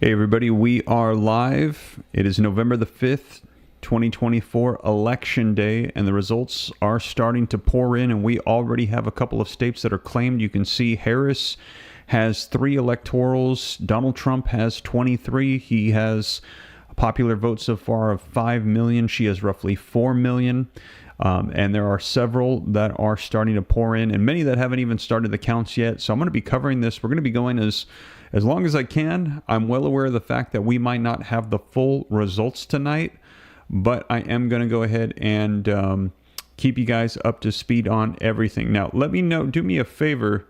Hey everybody, we are live. It is November the 5th, 2024, Election Day, and the results are starting to pour in, and we already have a couple of states that are claimed. You can see Harris has 3 electorals. Donald Trump has 23. He has a popular vote so far of 5 million. She has roughly 4 million. And there are several that are starting to pour in, and many that haven't even started the counts yet. So I'm going to be covering this. We're going to be going as long as I can. I'm well aware of the fact that we might not have the full results tonight, but I am going to go ahead and keep you guys up to speed on everything. Now, let me know, do me a favor.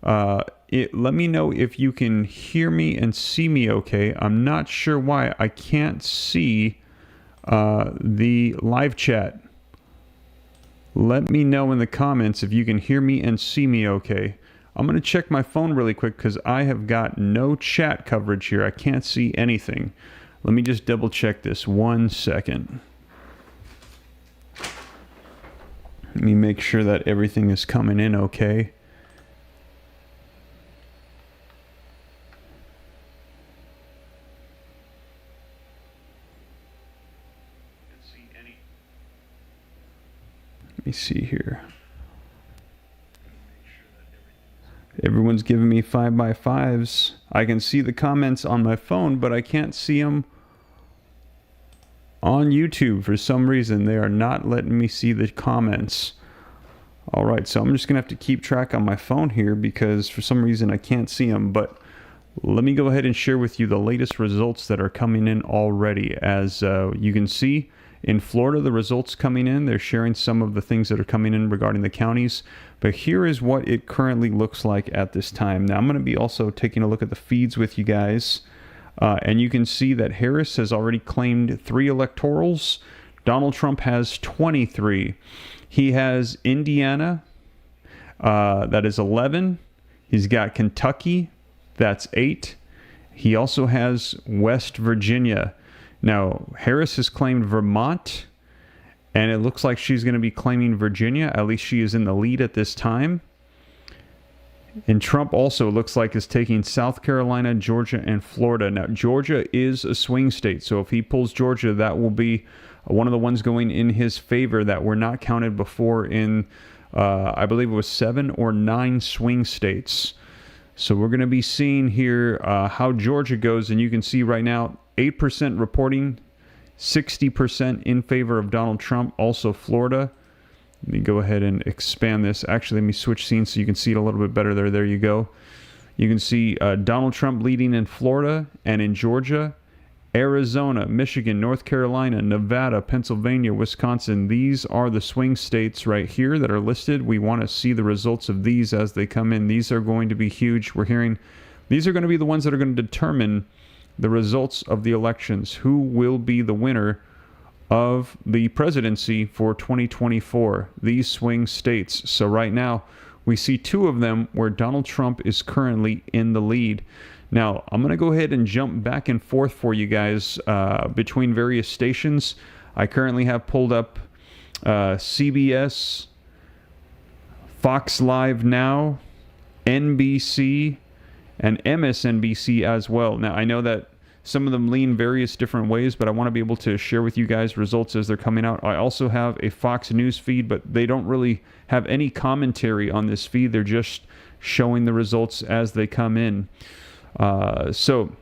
Let me know if you can hear me and see me okay. I'm not sure why I can't see the live chat. Let me know in the comments if you can hear me and see me okay. I'm going to check my phone really quick because I have got no chat coverage here. I can't see anything. Let me just double check this 1 second. Let me make sure that everything is coming in okay. Let me see here. Everyone's giving me 5x5s. I can see the comments on my phone, but I can't see them on YouTube for some reason. They are not letting me see the comments. All right, so I'm just going to have to keep track on my phone here because for some reason I can't see them. But let me go ahead and share with you the latest results that are coming in already. As you can see, in Florida, the results coming in, they're sharing some of the things that are coming in regarding the counties. But here is what it currently looks like at this time. Now, I'm going to be also taking a look at the feeds with you guys. And you can see that Harris has already claimed 3 electorals. Donald Trump has 23. He has Indiana, that is 11. He's got Kentucky, that's 8. He also has West Virginia. Now, Harris has claimed Vermont, and it looks like she's going to be claiming Virginia. At least she is in the lead at this time. And Trump also looks like is taking South Carolina, Georgia, and Florida. Now, Georgia is a swing state, so if he pulls Georgia, that will be one of the ones going in his favor that were not counted before in, I believe it was 7 or 9 swing states. So we're going to be seeing here how Georgia goes, and you can see right now, 8% reporting, 60% in favor of Donald Trump. Also Florida. Let me go ahead and expand this. Actually, let me switch scenes so you can see it a little bit better there. There you go. You can see Donald Trump leading in Florida and in Georgia, Arizona, Michigan, North Carolina, Nevada, Pennsylvania, Wisconsin. These are the swing states right here that are listed. We want to see the results of these as they come in. These are going to be huge. We're hearing these are going to be the ones that are going to determine the results of the elections. Who will be the winner of the presidency for 2024? These swing states. So right now, we see 2 of them where Donald Trump is currently in the lead. Now, I'm going to go ahead and jump back and forth for you guys between various stations. I currently have pulled up CBS, Fox Live Now, NBC, and MSNBC as well. Now, I know that some of them lean various different ways, but I want to be able to share with you guys results as they're coming out. I also have a Fox News feed, but they don't really have any commentary on this feed. They're just showing the results as they come in. So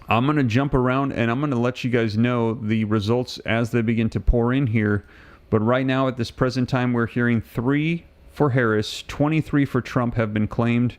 I'm going to jump around and I'm going to let you guys know the results as they begin to pour in here. But right now at this present time, we're hearing 3 for Harris, 23 for Trump have been claimed.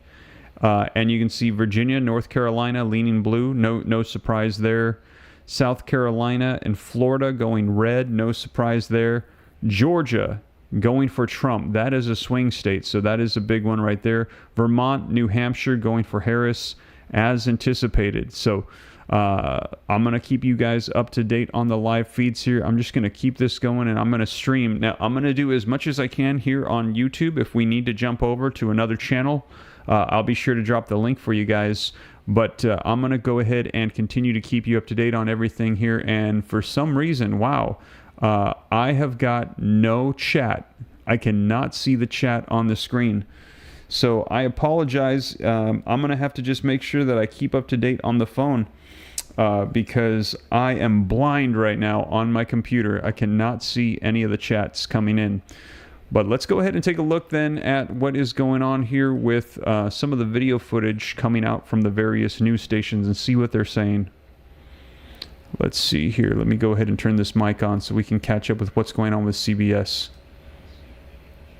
And you can see Virginia, North Carolina leaning blue. No surprise there. South Carolina and Florida going red. No surprise there. Georgia going for Trump. That is a swing state, so that is a big one right there. Vermont, New Hampshire going for Harris as anticipated. So I'm going to keep you guys up to date on the live feeds here. I'm just going to keep this going and I'm going to stream. Now, I'm going to do as much as I can here on YouTube. If we need to jump over to another channel, I'll be sure to drop the link for you guys. But I'm going to go ahead and continue to keep you up to date on everything here. And for some reason, wow, I have got no chat. I cannot see the chat on the screen. So I apologize. I'm going to have to just make sure that I keep up to date on the phone. because I am blind right now on my computer. I cannot see any of the chats coming in. But let's go ahead and take a look then at what is going on here with some of the video footage coming out from the various news stations and see what they're saying. Let's see here. Let me go ahead and turn this mic on so we can catch up with what's going on with CBS.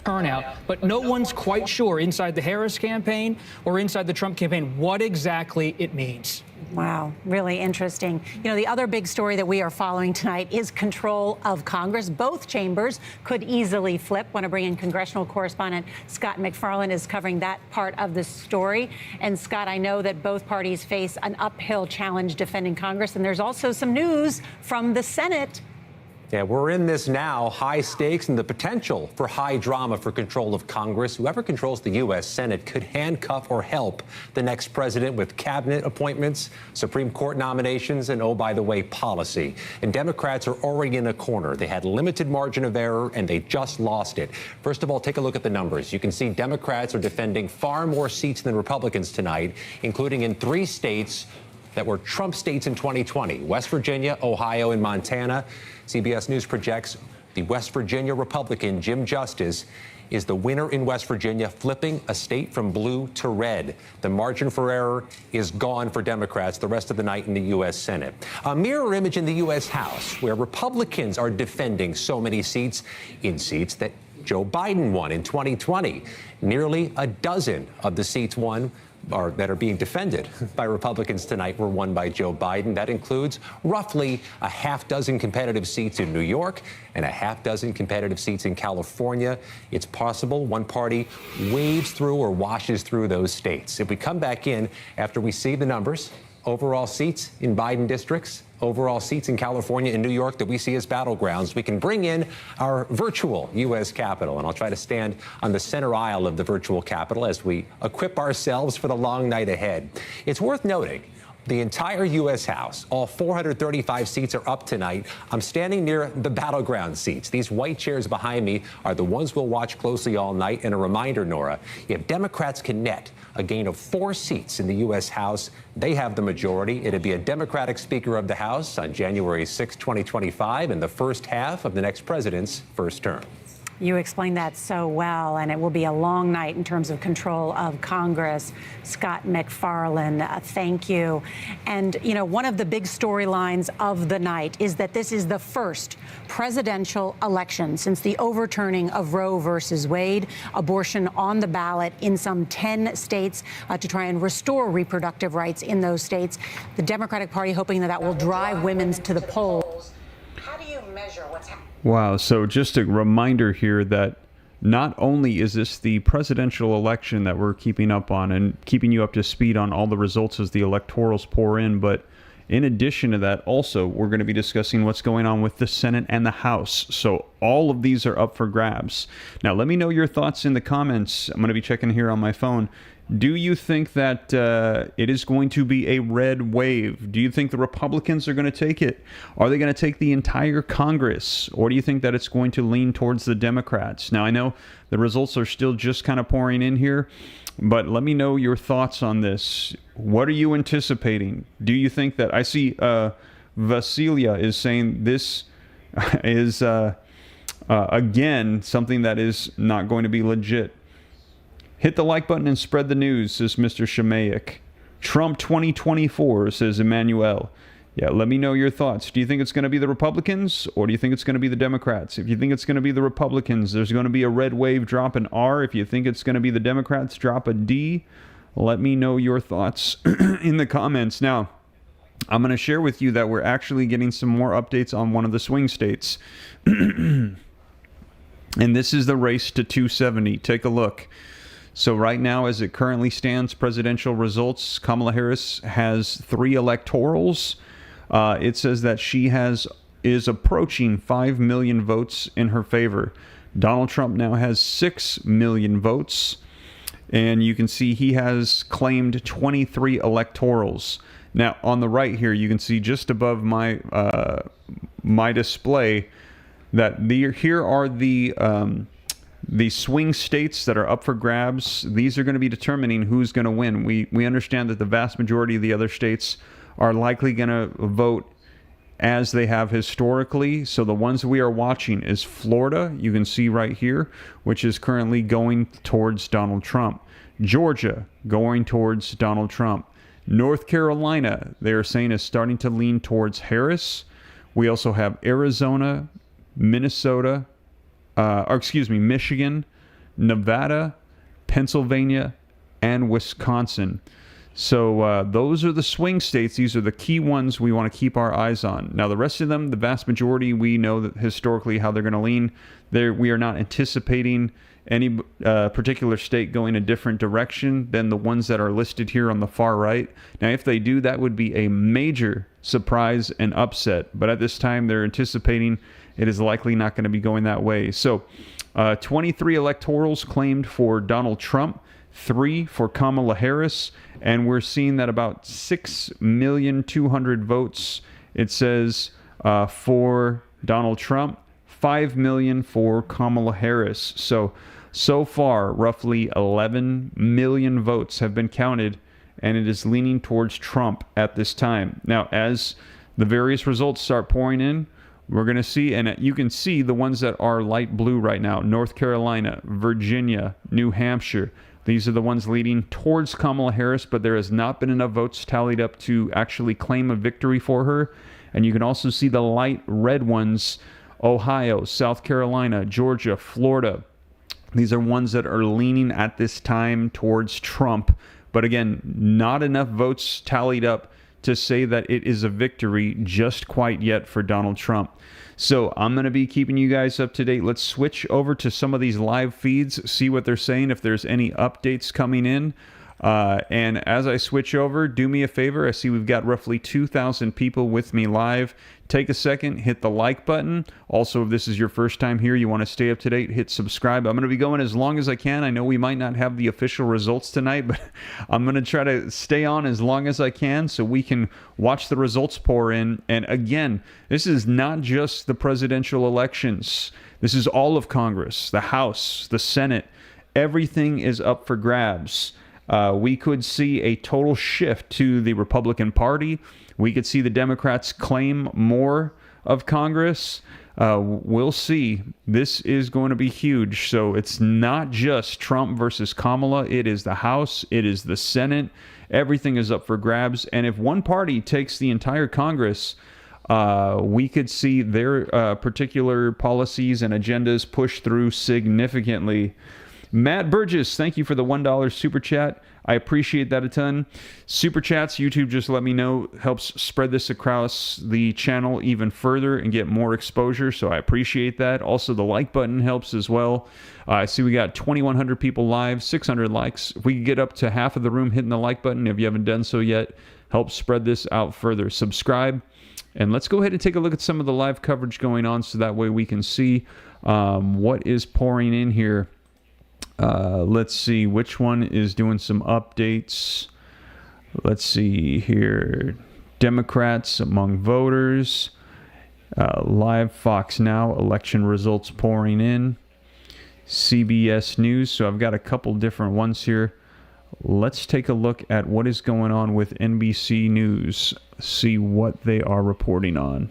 Turnout, but no one's quite sure inside the Harris campaign or inside the Trump campaign what exactly it means. Wow, really interesting. You know, the other big story that we are following tonight is control of Congress. Both chambers could easily flip. Want to bring in congressional correspondent Scott MacFarlane is covering that part of the story. And Scott, I know that both parties face an uphill challenge defending Congress, and there's also some news from the Senate. Yeah, we're in this now, high stakes and the potential for high drama for control of Congress. Whoever controls the U.S. Senate could handcuff or help the next president with cabinet appointments, Supreme Court nominations, and, oh, by the way, policy. And Democrats are already in a corner. They had limited margin of error, and they just lost it. First of all, take a look at the numbers. You can see Democrats are defending far more seats than Republicans tonight, including in 3 states that were Trump states in 2020, West Virginia, Ohio, and Montana. CBS News projects the West Virginia Republican, Jim Justice, is the winner in West Virginia, flipping a state from blue to red. The margin for error is gone for Democrats the rest of the night in the U.S. Senate. A mirror image in the U.S. House, where Republicans are defending so many seats in seats that Joe Biden won in 2020. Nearly a dozen of the seats won that are being defended by Republicans tonight were won by Joe Biden. That includes roughly a half dozen competitive seats in New York and a half dozen competitive seats in California. It's possible one party waves through or washes through those states. If we come back in after we see the numbers, overall seats in Biden districts, overall seats in California and New York that we see as battlegrounds, we can bring in our virtual U.S. Capitol. And I'll try to stand on the center aisle of the virtual Capitol as we equip ourselves for the long night ahead. It's worth noting the entire U.S. House, all 435 seats are up tonight. I'm standing near the battleground seats. These white chairs behind me are the ones we'll watch closely all night. And a reminder, Nora, if Democrats can net a gain of 4 seats in the U.S. House, they have the majority. It'd be a Democratic Speaker of the House on January 6, 2025, in the first half of the next president's first term. You explained that so well, and it will be a long night in terms of control of Congress. Scott MacFarlane, thank you. And, you know, one of the big storylines of the night is that this is the first presidential election since the overturning of Roe versus Wade, abortion on the ballot in some 10 states to try and restore reproductive rights in those states. The Democratic Party hoping that that will drive women to the polls. How do you measure what's happening? Wow, so just a reminder here that not only is this the presidential election that we're keeping up on and keeping you up to speed on all the results as the electorals pour in, but in addition to that, also, we're going to be discussing what's going on with the Senate and the House. So all of these are up for grabs. Now, let me know your thoughts in the comments. I'm going to be checking here on my phone. Do you think that it is going to be a red wave? Do you think the Republicans are going to take it? Are they going to take the entire Congress? Or do you think that it's going to lean towards the Democrats? Now, I know the results are still just kind of pouring in here, but let me know your thoughts on this. What are you anticipating? Do you think that... I see Vasilia is saying this is, again, something that is not going to be legit. Hit the like button and spread the news, says Mr. Shemaic. Trump 2024, says Emmanuel. Yeah, let me know your thoughts. Do you think it's going to be the Republicans, or do you think it's going to be the Democrats? If you think it's going to be the Republicans, there's going to be a red wave, drop an R. If you think it's going to be the Democrats, drop a D. Let me know your thoughts in the comments. Now, I'm going to share with you that we're actually getting some more updates on one of the swing states. And this is the race to 270. Take a look. So right now, as it currently stands, presidential results, Kamala Harris has 3 electorals. It says that she is approaching 5 million votes in her favor. Donald Trump now has 6 million votes. And you can see he has claimed 23 electorals. Now, on the right here, you can see just above my my display that here are the swing states that are up for grabs. These are going to be determining who's going to win. We understand that the vast majority of the other states are likely going to vote as they have historically. So the ones we are watching is Florida, you can see right here, which is currently going towards Donald Trump. Georgia, going towards Donald Trump. North Carolina, they are saying, is starting to lean towards Harris. We also have Arizona, Minnesota, Michigan, Nevada, Pennsylvania, and Wisconsin. So those are the swing states. These are the key ones we want to keep our eyes on. Now, the rest of them, the vast majority, we know that historically how they're going to lean. We are not anticipating any particular state going a different direction than the ones that are listed here on the far right. Now, if they do, that would be a major surprise and upset. But at this time, they're anticipating it is likely not going to be going that way. So 23 electorals claimed for Donald Trump, 3 for Kamala Harris, and we're seeing that about 6,200,000 votes, it says, for Donald Trump, 5 million for Kamala Harris. So far, roughly 11 million votes have been counted, and it is leaning towards Trump at this time. Now, as the various results start pouring in, we're going to see, and you can see the ones that are light blue right now: North Carolina, Virginia, New Hampshire. These are the ones leading towards Kamala Harris, but there has not been enough votes tallied up to actually claim a victory for her. And you can also see the light red ones: Ohio, South Carolina, Georgia, Florida. These are ones that are leaning at this time towards Trump. But again, not enough votes tallied up to say that it is a victory just quite yet for Donald Trump. So I'm going to be keeping you guys up to date. Let's switch over to some of these live feeds, see what they're saying, if there's any updates coming in. And as I switch over, do me a favor. I see we've got roughly 2,000 people with me live. Take a second, hit the like button. Also, if this is your first time here, you want to stay up to date, hit subscribe. I'm going to be going as long as I can. I know we might not have the official results tonight, but I'm going to try to stay on as long as I can so we can watch the results pour in. And again, this is not just the presidential elections. This is all of Congress, the House, the Senate. Everything is up for grabs. We could see a total shift to the Republican Party. We could see the Democrats claim more of Congress. We'll see. This is going to be huge. So it's not just Trump versus Kamala. It is the House. It is the Senate. Everything is up for grabs. And if one party takes the entire Congress, we could see their particular policies and agendas pushed through significantly. Matt Burgess, thank you for the $1 super chat. I appreciate that a ton. Super chats, YouTube just let me know, helps spread this across the channel even further and get more exposure, so I appreciate that. Also, the like button helps as well. I see we got 2,100 people live, 600 likes. If we could get up to half of the room hitting the like button, if you haven't done so yet, help spread this out further. Subscribe, and let's go ahead and take a look at some of the live coverage going on so that way we can see what is pouring in here. Let's see which one is doing some updates. Let's see here. Democrats among voters. Live Fox Now, election results pouring in. CBS News. So I've got a couple different ones here. Let's take a look at what is going on with NBC News. See what they are reporting on.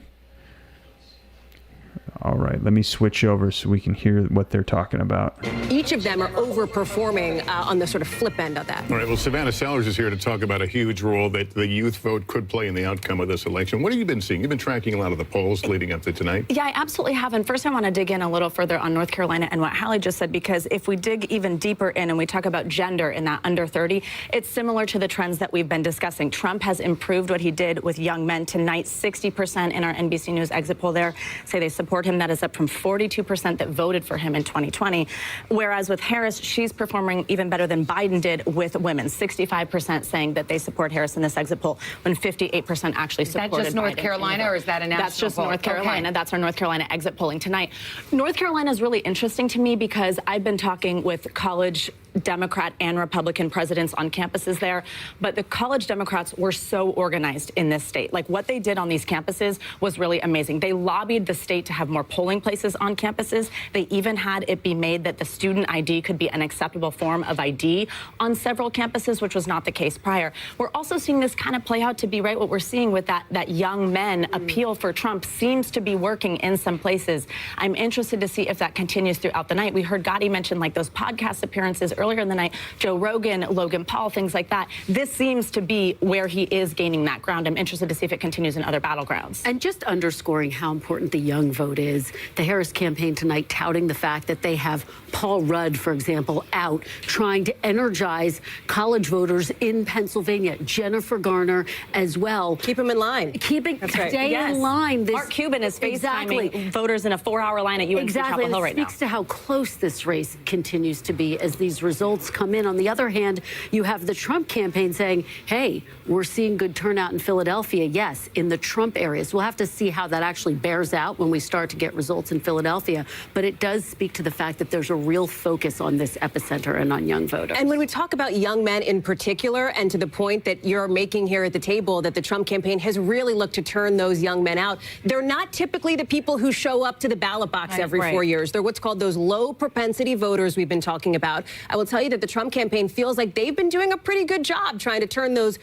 All right, let me switch over so we can hear what they're talking about. Each of them are overperforming on the sort of flip end of that. All right, well, Savannah Sellers is here to talk about a huge role that the youth vote could play in the outcome of this election. What have you been seeing? You've been tracking a lot of the polls leading up to tonight. Yeah, I absolutely have. And first, I want to dig in a little further on North Carolina and what Hallie just said, because if we dig even deeper in and we talk about gender in that under 30, it's similar to the trends that we've been discussing. Trump has improved what he did with young men. Tonight, 60% in our NBC News exit poll there say they support him. That is up from 42% that voted for him in 2020. Whereas with Harris, she's performing even better than Biden did with women. 65% saying that they support Harris in this exit poll, when 58% actually supported Biden. Is that just North Carolina, or is that a national That's just poll? North Carolina. Okay. That's our North Carolina exit polling tonight. North Carolina is really interesting to me because I've been talking with college Democrat and Republican presidents on campuses there, but the college Democrats were so organized in this state. Like, what they did on these campuses was really amazing. They lobbied the state to have more polling places on campuses. They even had it be made that the student ID could be an acceptable form of ID on several campuses, which was not the case prior. We're also seeing this kind of play out to be right what we're seeing with that young men appeal for Trump seems to be working in some places. I'm interested to see if that continues throughout the night. We heard Gotti mention like those podcast appearances earlier in the night, Joe Rogan, Logan Paul, things like that. This seems to be where he is gaining that ground. I'm interested to see if it continues in other battlegrounds. And just underscoring how important the young vote is, the Harris campaign tonight touting the fact that they have Paul Rudd, for example, out trying to energize college voters in Pennsylvania. Jennifer Garner as well. Keep them in line. Stay in line. Mark Cuban is FaceTiming voters in a 4-hour line at UNC Chapel Hill right now. It speaks to how close this race continues to be as these results come in. On the other hand, you have the Trump campaign saying, hey, we're seeing good turnout in Philadelphia. Yes, in the Trump areas. We'll have to see how that actually bears out when we start to get results in Philadelphia. But it does speak to the fact that there's a real focus on this epicenter and on young voters. And when we talk about young men in particular, and to the point that you're making here at the table, that the Trump campaign has really looked to turn those young men out, they're not typically the people who show up to the ballot box every 4 years. They're what's called those low propensity voters we've been talking about. I will tell you that the Trump campaign feels like they've been doing a pretty good job trying to turn those,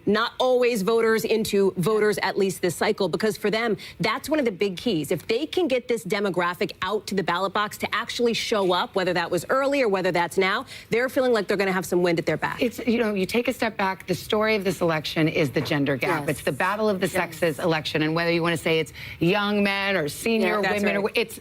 not always voters into voters at least this cycle, because for them, that's one of the big keys. If they can get this demographic out to the ballot box to actually show up, whether that was early or whether that's now, they're feeling like they're going to have some wind at their back. It's, you take a step back, the story of this election is the gender gap. Yes. It's the battle of the sexes election, and whether you want to say it's young men or senior women, or it's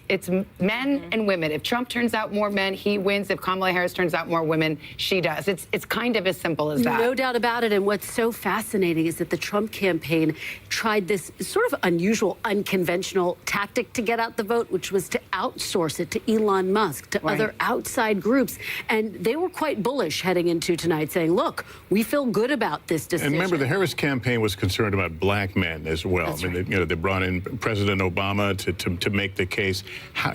men and women. If Trump turns out more men, he wins. If Kamala Harris turns out more women, she does. It's kind of as simple as that. No doubt about it. And what's so fascinating is that the Trump campaign tried this sort of unusual, unconventional tactic to get out the vote, which was to outsource it to Elon Musk, to other outside groups. And they were quite bullish heading into tonight, saying, look, we feel good about this decision. And remember, the Harris campaign was concerned about black men as well. That's they brought in President Obama to make the case.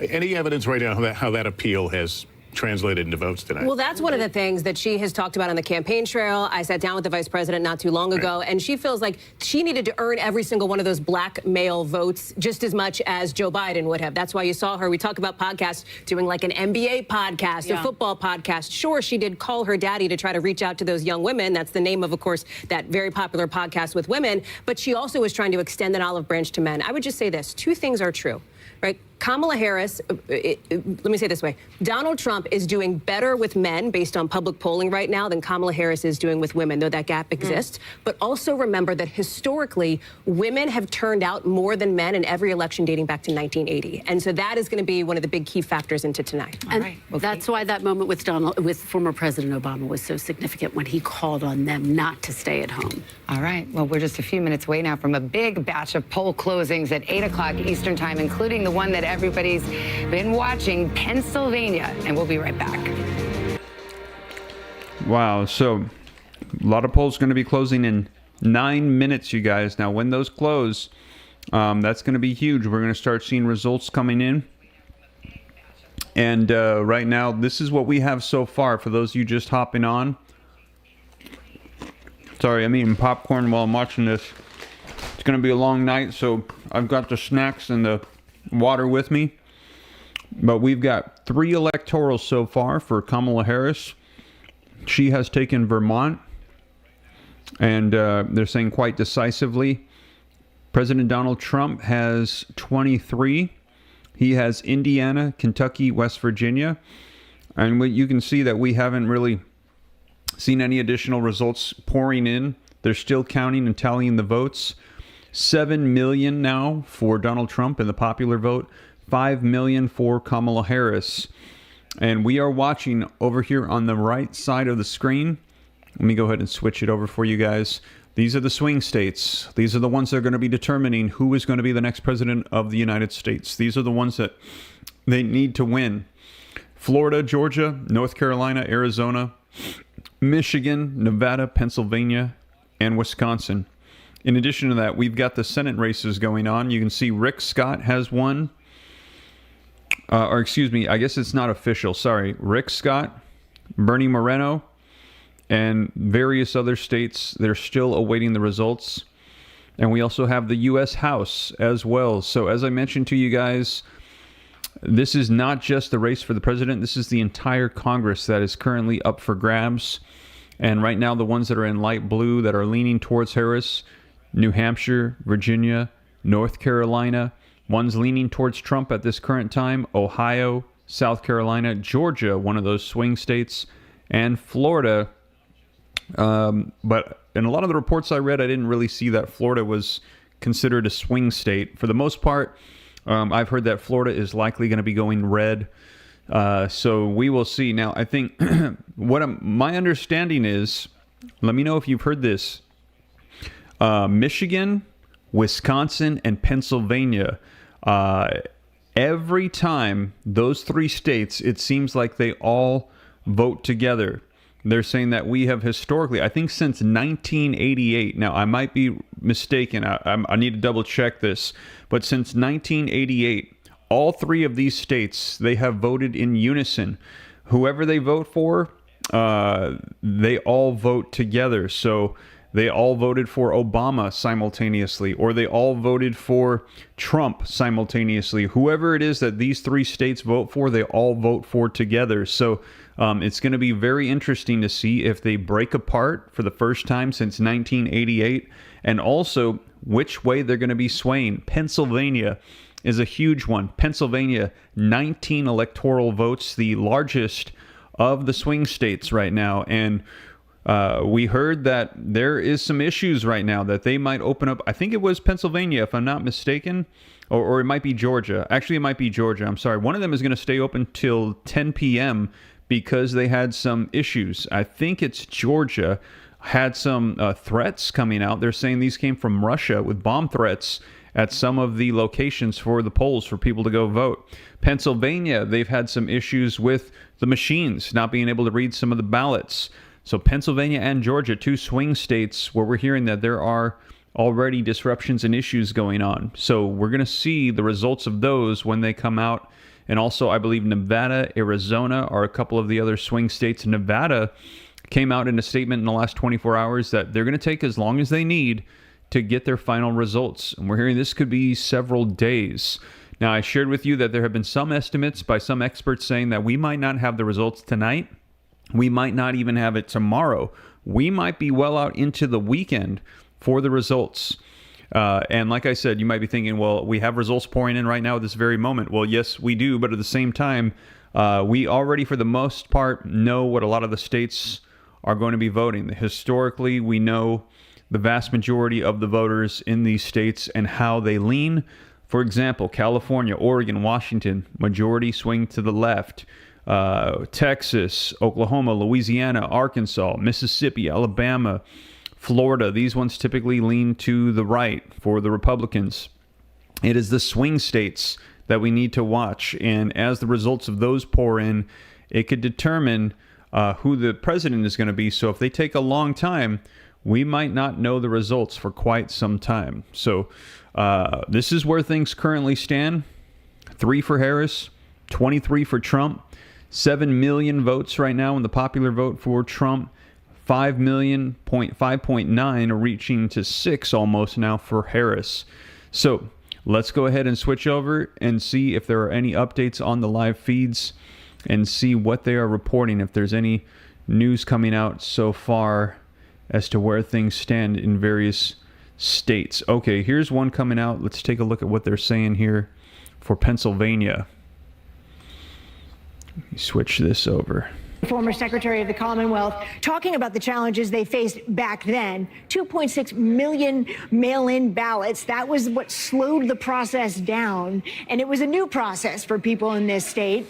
Any evidence right now how that appeal has translated into votes tonight? Well, that's one of the things that she has talked about on the campaign trail. I sat down with the vice president not too long ago, and she feels like she needed to earn every single one of those black male votes just as much as Joe Biden would have. That's why you saw her. We talk about podcasts, doing like an NBA podcast, a football podcast. Sure, she did call her daddy to try to reach out to those young women. That's the name of course, that very popular podcast with women. But she also was trying to extend an olive branch to men. I would just say this. Two things are true. Right? Kamala Harris, let me say it this way. Donald Trump is doing better with men based on public polling right now than Kamala Harris is doing with women, though that gap exists. But also remember that historically, women have turned out more than men in every election dating back to 1980. And so that is going to be one of the big key factors into tonight. And that's why that moment with former President Obama was so significant when he called on them not to stay at home. All right. Well, we're just a few minutes away now from a big batch of poll closings at 8 o'clock Eastern time, including the one that everybody's been watching, Pennsylvania. And we'll be right back. Wow. So a lot of polls going to be closing in 9 minutes, you guys. Now, when those close, that's going to be huge. We're going to start seeing results coming in. And right now, this is what we have so far. For those of you just hopping on. Sorry, I'm eating popcorn while I'm watching this. It's going to be a long night, so I've got the snacks and the water with me. But we've got 3 electorals so far for Kamala Harris. She has taken Vermont, and they're saying quite decisively. President Donald Trump has 23. He has Indiana, Kentucky, West Virginia. And you can see that we haven't really seen any additional results pouring in. They're still counting and tallying the votes. 7 million now for Donald Trump in the popular vote. 5 million for Kamala Harris. And we are watching over here on the right side of the screen. Let me go ahead and switch it over for you guys. These are the swing states. These are the ones that are going to be determining who is going to be the next president of the United States. These are the ones that they need to win. Florida, Georgia, North Carolina, Arizona, Michigan, Nevada, Pennsylvania, and Wisconsin. In addition to that, we've got the Senate races going on. You can see Rick Scott has one. Or excuse me, I guess it's not official. Sorry. Rick Scott Bernie Moreno, and various other states. They're still awaiting the results. And we also have the U.S. House as well. So as I mentioned to you guys, this is not just the race for the president. This is the entire Congress that is currently up for grabs. And right now, the ones that are in light blue that are leaning towards Harris, New Hampshire, Virginia, North Carolina. Ones leaning towards Trump at this current time, Ohio, South Carolina, Georgia, one of those swing states, and Florida. But in a lot of the reports I read, I didn't really see that Florida was considered a swing state. For the most part, I've heard that Florida is likely going to be going red. So we will see. Now, I think my understanding is, let me know if you've heard this, Michigan, Wisconsin, and Pennsylvania, every time those three states, it seems like they all vote together. They're saying that we have historically, I think since 1988, now I might be mistaken, I need to double check this, but since 1988, all three of these states, they have voted in unison. Whoever they vote for, they all vote together. So they all voted for Obama simultaneously, or they all voted for Trump simultaneously. Whoever it is that these three states vote for, they all vote for together. So it's going to be very interesting to see if they break apart for the first time since 1988, and also which way they're going to be swaying. Pennsylvania is a huge one. Pennsylvania, 19 electoral votes, the largest of the swing states right now. And we heard that there is some issues right now that they might open up. I think it was Pennsylvania, if I'm not mistaken, or it might be Georgia. Actually, it might be Georgia. I'm sorry. One of them is going to stay open till 10 p.m. because they had some issues. I think it's Georgia had some threats coming out. They're saying these came from Russia with bomb threats at some of the locations for the polls for people to go vote. Pennsylvania, they've had some issues with the machines not being able to read some of the ballots. So Pennsylvania and Georgia, two swing states where we're hearing that there are already disruptions and issues going on. So we're going to see the results of those when they come out. And also, I believe Nevada, Arizona are a couple of the other swing states. Nevada came out in a statement in the last 24 hours that they're going to take as long as they need to get their final results. And we're hearing this could be several days. Now, I shared with you that there have been some estimates by some experts saying that we might not have the results tonight. We might not even have it tomorrow. We might be well out into the weekend for the results. And like I said, you might be thinking, well, we have results pouring in right now at this very moment. Well, yes, we do. But at the same time, we already, for the most part, know what a lot of the states are going to be voting. Historically, we know the vast majority of the voters in these states and how they lean. For example, California, Oregon, Washington, majority swing to the left. Texas, Oklahoma, Louisiana, Arkansas, Mississippi, Alabama, Florida, these ones typically lean to the right for the Republicans. It is the swing states that we need to watch. And as the results of those pour in, it could determine who the president is going to be. So if they take a long time, we might not know the results for quite some time. So this is where things currently stand. 3 for Harris, 23 for Trump. 7 million votes right now in the popular vote for Trump. 5.9 are reaching to 6 almost now for Harris. So let's go ahead and switch over and see if there are any updates on the live feeds and see what they are reporting, if there's any news coming out so far as to where things stand in various states. Okay, here's one coming out. Let's take a look at what they're saying here for Pennsylvania. Let me switch this over. Former Secretary of the Commonwealth, talking about the challenges they faced back then. 2.6 million mail-in ballots. That was what slowed the process down. And it was a new process for people in this state.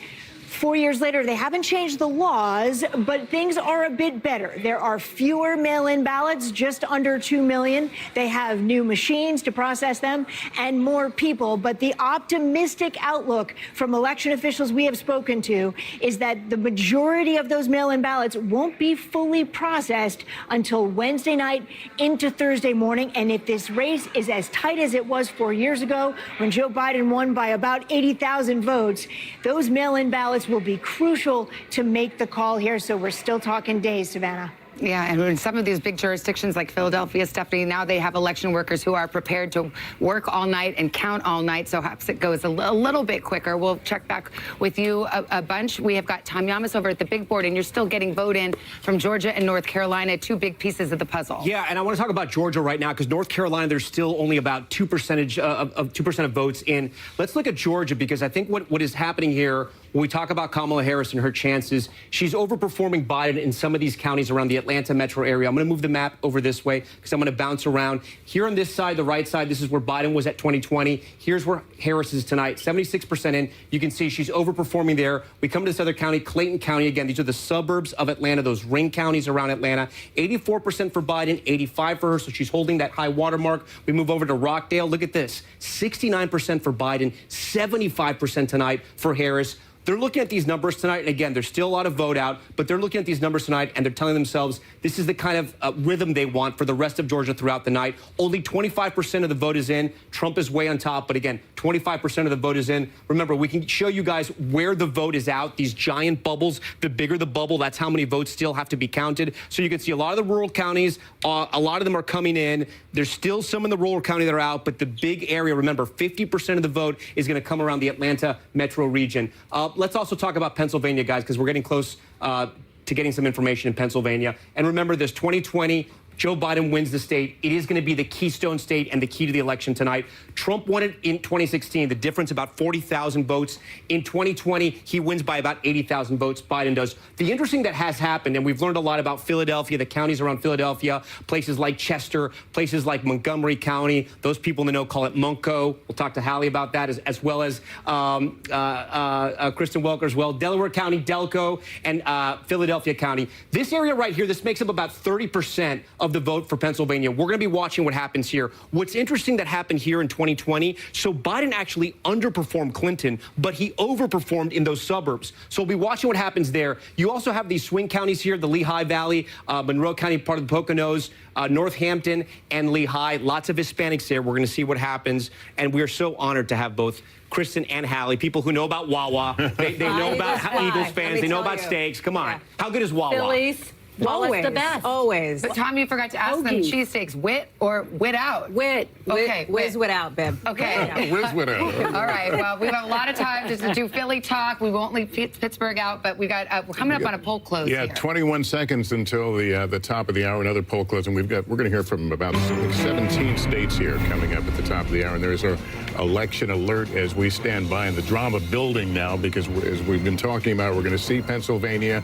4 years later, they haven't changed the laws, but things are a bit better. There are fewer mail-in ballots, just under 2 million. They have new machines to process them and more people. But the optimistic outlook from election officials we have spoken to is that the majority of those mail-in ballots won't be fully processed until Wednesday night into Thursday morning. And if this race is as tight as it was 4 years ago when Joe Biden won by about 80,000 votes, those mail-in ballots ballots will be crucial to make the call here. So we're still talking days, Savannah. Yeah, and in some of these big jurisdictions like Philadelphia, Stephanie, now they have election workers who are prepared to work all night and count all night, so perhaps it goes a little bit quicker. We'll check back with you a bunch. We have got Tom Yamas over at the big board, and you're still getting vote in from Georgia and North Carolina, two big pieces of the puzzle. Yeah, and I want to talk about Georgia right now because North Carolina, there's still only about 2% of votes in. Let's look at Georgia because I think what is happening here when we talk about Kamala Harris and her chances, she's overperforming Biden in some of these counties around the Atlanta metro area. I'm going to move the map over this way because I'm going to bounce around. Here on this side, the right side, this is where Biden was at 2020. Here's where Harris is tonight, 76% in. You can see she's overperforming there. We come to this other county, Clayton County. Again, these are the suburbs of Atlanta, those ring counties around Atlanta. 84% for Biden, 85% for her, so she's holding that high watermark. We move over to Rockdale. Look at this, 69% for Biden, 75% tonight for Harris. They're looking at these numbers tonight, and again, there's still a lot of vote out, but they're looking at these numbers tonight, and they're telling themselves this is the kind of rhythm they want for the rest of Georgia throughout the night. Only 25% of the vote is in. Trump is way on top, but again, 25% of the vote is in. Remember, we can show you guys where the vote is out, these giant bubbles. The bigger the bubble, that's how many votes still have to be counted. So you can see a lot of the rural counties, a lot of them are coming in. There's still some in the rural county that are out, but the big area, remember, 50% of the vote is going to come around the Atlanta metro region. Let's also talk about Pennsylvania, guys, because we're getting close to getting some information in Pennsylvania. And remember this, 2020, Joe Biden wins the state. It is going to be the keystone state and the key to the election tonight. Trump won it in 2016. The difference, about 40,000 votes. In 2020, he wins by about 80,000 votes. Biden does. The interesting that has happened, and we've learned a lot about Philadelphia, the counties around Philadelphia, places like Chester, places like Montgomery County. Those people in the know call it Munco. We'll talk to Hallie about that, as well as Kristen Welker as well. Delaware County, Delco, and Philadelphia County. This area right here, this makes up about 30% of the vote for Pennsylvania. We're going to be watching what happens here. What's interesting that happened here in 2020, so Biden actually underperformed Clinton, but he overperformed in those suburbs. So we'll be watching what happens there. You also have these swing counties here, the Lehigh Valley, Monroe County, part of the Poconos, Northampton, and Lehigh. Lots of Hispanics there. We're going to see what happens. And we are so honored to have both Kristen and Hallie, people who know about Wawa. They know about Eagles fans. They know about steaks. Come on. Yeah. How good is Wawa? Phillies. Always the best. Always. But Tom, you forgot to ask them cheesesteaks, wit or wit out? Wit. Okay. Whiz wit out, babe. Okay. Whiz wit out. All right. Well, we have a lot of time just to do Philly talk. We won't leave Pittsburgh out, but we got we're coming up on a poll close. Yeah, here. 21 seconds until the top of the hour. Another poll close, and we're going to hear from about 17 states here coming up at the top of the hour. And there's our election alert as we stand by, and the drama building now because as we've been talking about, we're going to see Pennsylvania.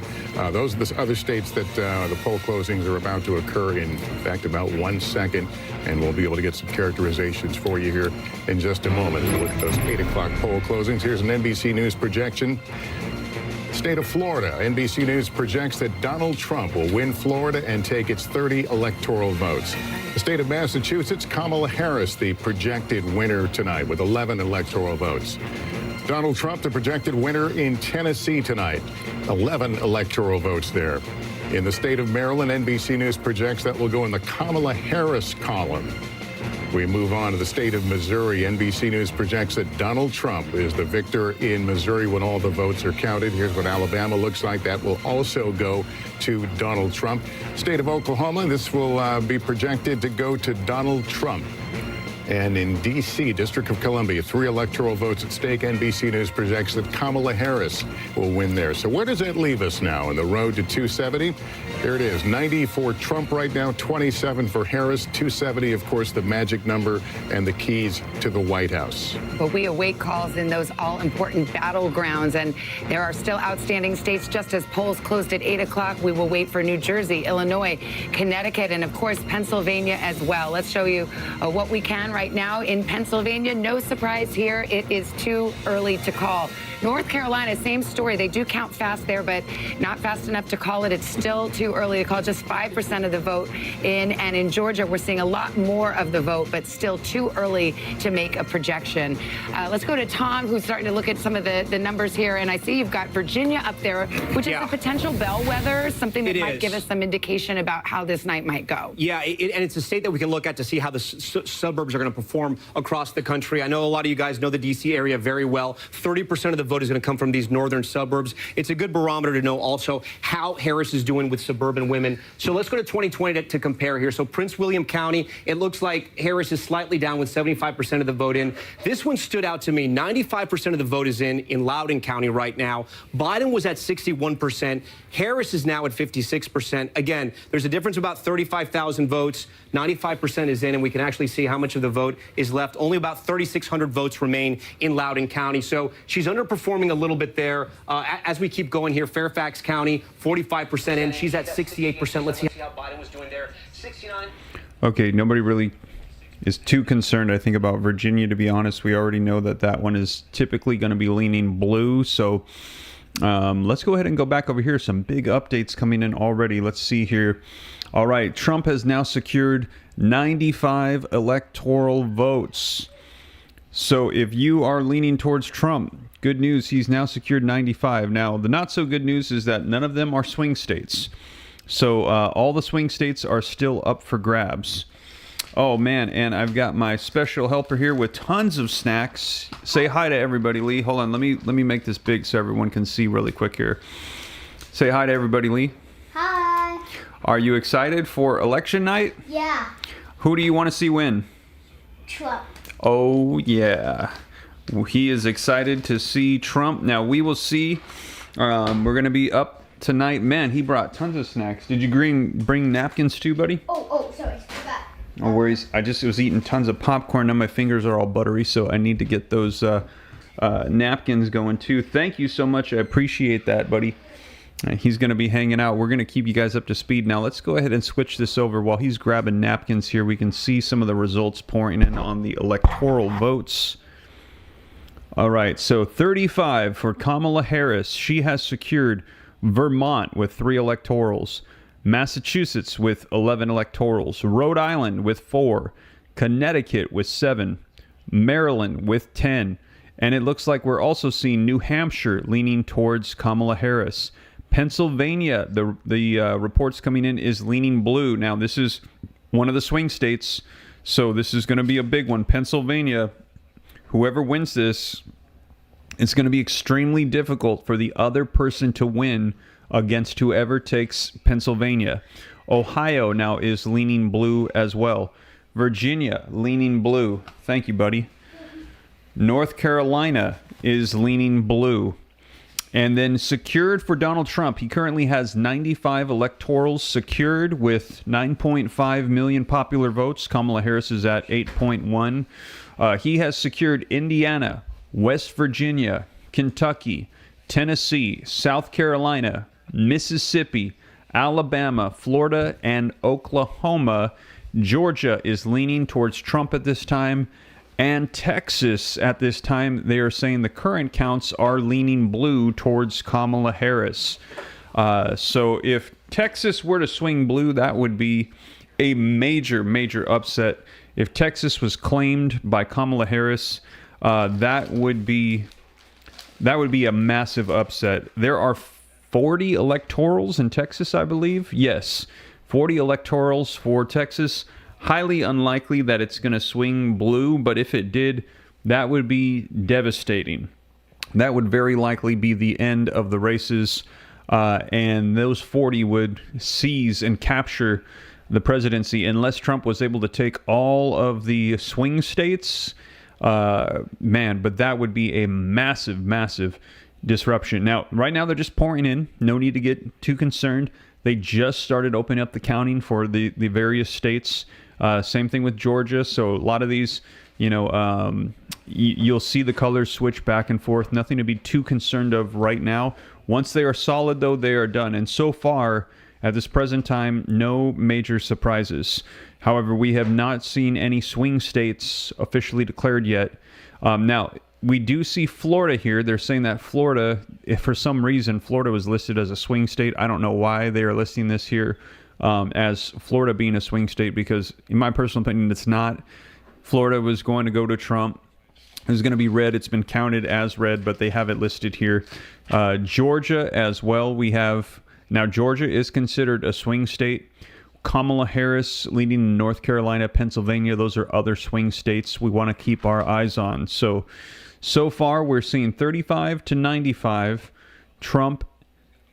Those are the other states that the poll closings are about to occur in fact about 1 second, and we'll be able to get some characterizations for you here in just a moment with those 8 o'clock poll closings. Here's an NBC News projection. State of Florida, NBC News projects that Donald Trump will win Florida and take its 30 electoral votes. The state of Massachusetts, Kamala Harris, the projected winner tonight with 11 electoral votes. Donald Trump, the projected winner in Tennessee tonight, 11 electoral votes there. In the state of Maryland, NBC News projects that will go in the Kamala Harris column. We move on to the state of Missouri. NBC News projects that Donald Trump is the victor in Missouri when all the votes are counted. Here's what Alabama looks like. That will also go to Donald Trump. State of Oklahoma, this will be projected to go to Donald Trump. And in D.C., District of Columbia, 3 electoral votes at stake. NBC News projects that Kamala Harris will win there. So where does that leave us now in the road to 270? There it is, 90 for Trump right now, 27 for Harris, 270, of course, the magic number and the keys to the White House. But we await calls in those all-important battlegrounds, and there are still outstanding states. Just as polls closed at 8 o'clock, we will wait for New Jersey, Illinois, Connecticut, and, of course, Pennsylvania as well. Let's show you what we can right now in Pennsylvania. No surprise here. It is too early to call. North Carolina, same story. They do count fast there, but not fast enough to call it. It's still too early to call. Just 5% of the vote in. And in Georgia, we're seeing a lot more of the vote, but still too early to make a projection. Let's go to Tom, who's starting to look at some of the numbers here. And I see you've got Virginia up there, which is a potential bellwether, something that might give us some indication about how this night might go. Yeah, and it's a state that we can look at to see how the suburbs are going to perform across the country. I know a lot of you guys know the D.C. area very well. 30% of the vote is going to come from these northern suburbs. It's a good barometer to know also how Harris is doing with suburban women. So let's go to 2020 to compare here. So Prince William County, it looks like Harris is slightly down with 75% of the vote in. This one stood out to me. 95% of the vote is in Loudoun County right now. Biden was at 61%. Harris is now at 56%. Again, there's a difference of about 35,000 votes. 95% is in, and we can actually see how much of the vote is left. Only about 3,600 votes remain in Loudoun County. So she's underperforming a little bit there. As we keep going here, Fairfax County, 45% in. She's at 68%. Let's see how Biden was doing there. 69. Okay, nobody really is too concerned, I think, about Virginia, to be honest. We already know that that one is typically going to be leaning blue. So let's go ahead and go back over here. Some big updates coming in already. Let's see here. All right, Trump has now secured 95 electoral votes. So if you are leaning towards Trump, good news, he's now secured 95. Now, the not so good news is that none of them are swing states. So all the swing states are still up for grabs. Oh, man, and I've got my special helper here with tons of snacks. Say hi to everybody, Lee. Hold on, let me make this big so everyone can see really quick here. Say hi to everybody, Lee. Hi. Are you excited for election night? Yeah. Who do you want to see win? Trump. Oh, yeah. He is excited to see Trump. Now, we will see. We're going to be up tonight. Man, he brought tons of snacks. Did you bring napkins too, buddy? Oh, sorry. Forgot. No worries. I just was eating tons of popcorn. Now my fingers are all buttery, so I need to get those napkins going too. Thank you so much. I appreciate that, buddy. He's going to be hanging out. We're going to keep you guys up to speed. Now let's go ahead and switch this over. While he's grabbing napkins here, we can see some of the results pouring in on the electoral votes. All right, so 35 for Kamala Harris. She has secured Vermont with 3 electorals, Massachusetts with 11 electorals, Rhode Island with 4, Connecticut with 7, Maryland with 10, and it looks like we're also seeing New Hampshire leaning towards Kamala Harris. Pennsylvania, the reports coming in, is leaning blue. Now, this is one of the swing states, so this is going to be a big one. Pennsylvania, whoever wins this, it's going to be extremely difficult for the other person to win against whoever takes Pennsylvania. Ohio now is leaning blue as well. Virginia, leaning blue. Thank you, buddy. North Carolina is leaning blue. And then secured for Donald Trump, he currently has 95 electorals secured with 9.5 million popular votes. Kamala Harris is at 8.1. He has secured Indiana, West Virginia, Kentucky, Tennessee, South Carolina, Mississippi, Alabama, Florida, and Oklahoma. Georgia is leaning towards Trump at this time. And Texas, at this time, they are saying the current counts are leaning blue towards Kamala Harris. So if Texas were to swing blue, that would be a major, major upset. If Texas was claimed by Kamala Harris, that would be a massive upset. There are 40 electorals in Texas, I believe. Yes, 40 electorals for Texas. Highly unlikely that it's going to swing blue, but if it did, that would be devastating. That would very likely be the end of the races, and those 40 would seize and capture the presidency unless Trump was able to take all of the swing states. Man, but that would be a massive, massive disruption. Now, right now, they're just pouring in. No need to get too concerned. They just started opening up the counting for the various states. Same thing with Georgia. So a lot of these, you'll see the colors switch back and forth. Nothing to be too concerned of right now. Once they are solid, though, they are done. And so far, at this present time, no major surprises. However, we have not seen any swing states officially declared yet. Now, we do see Florida here. They're saying that Florida, if for some reason Florida was listed as a swing state, I don't know why they are listing this here as Florida being a swing state, because in my personal opinion, it's not. Florida was going to go to Trump. It was going to be red. It's been counted as red, but they have it listed here. Georgia as well. We have now Georgia is considered a swing state. Kamala Harris leading North Carolina, Pennsylvania. Those are other swing states we want to keep our eyes on. So So far, we're seeing 35 to 95 Trump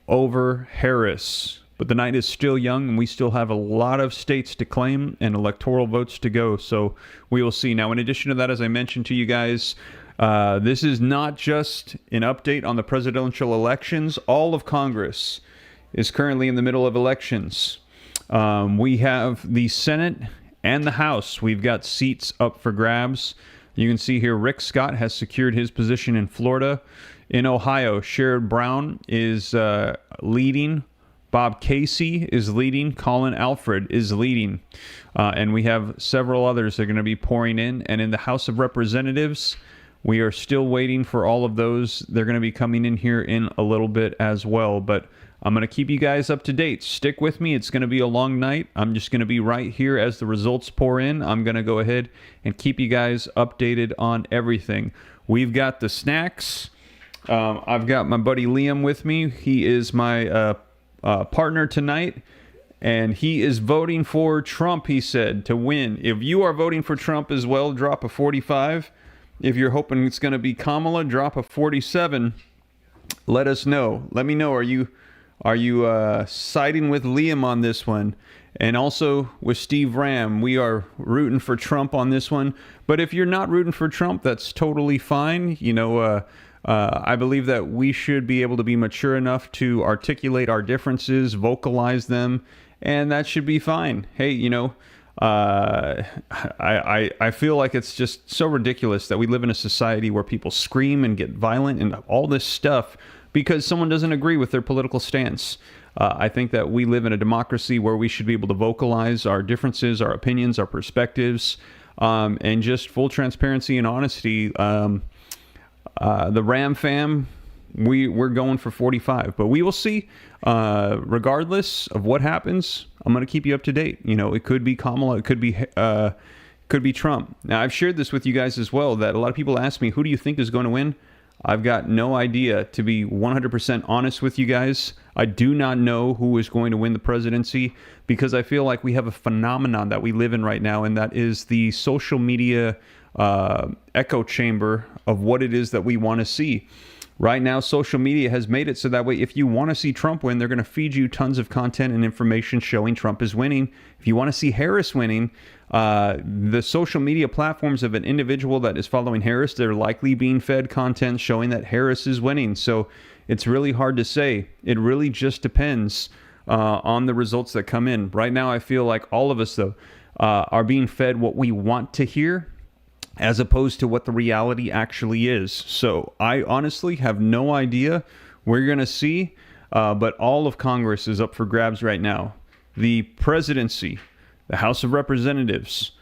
over Harris. But the night is still young, and we still have a lot of states to claim and electoral votes to go. So we will see. Now, in addition to that, as I mentioned to you guys, this is not just an update on the presidential elections. All of Congress is currently in the middle of elections. We have the Senate and the House. We've got seats up for grabs. You can see here Rick Scott has secured his position in Florida. In Ohio, Sherrod Brown is leading. Bob Casey is leading. Colin Alfred is leading. And we have several others that are going to be pouring in. And in the House of Representatives, we are still waiting for all of those. They're going to be coming in here in a little bit as well. But I'm going to keep you guys up to date. Stick with me. It's going to be a long night. I'm just going to be right here as the results pour in. I'm going to go ahead and keep you guys updated on everything. We've got the snacks. I've got my buddy Liam with me. He is my partner tonight, and he is voting for Trump, he said, to win. If you are voting for Trump as well, drop a 45. If you're hoping it's going to be Kamala, drop a 47. Let us know. Let me know. Are you siding with Liam on this one? And also with Steve Ram, we are rooting for Trump on this one. But if you're not rooting for Trump, that's totally fine. You know, I believe that we should be able to be mature enough to articulate our differences, vocalize them, and that should be fine. Hey, you know, I feel like it's just so ridiculous that we live in a society where people scream and get violent and all this stuff because someone doesn't agree with their political stance. I think that we live in a democracy where we should be able to vocalize our differences, our opinions, our perspectives, and just full transparency and honesty. The Ram fam, we're going for 45, but we will see. Regardless of what happens, I'm going to keep you up to date. You know, it could be Kamala, it could be Trump. Now, I've shared this with you guys as well, that a lot of people ask me, who do you think is going to win? I've got no idea, to be 100% honest with you guys. I do not know who is going to win the presidency because I feel like we have a phenomenon that we live in right now, and that is the social media echo chamber of what it is that we want to see. Right now, social media has made it so that way if you want to see Trump win, they're going to feed you tons of content and information showing Trump is winning. If you want to see Harris winning, the social media platforms of an individual that is following Harris, they're likely being fed content showing that Harris is winning. So it's really hard to say. It really just depends on the results that come in. Right now, I feel like all of us, though, are being fed what we want to hear, as opposed to what the reality actually is. So I honestly have no idea. We're going to see, but all of Congress is up for grabs right now. The presidency, the House of Representatives,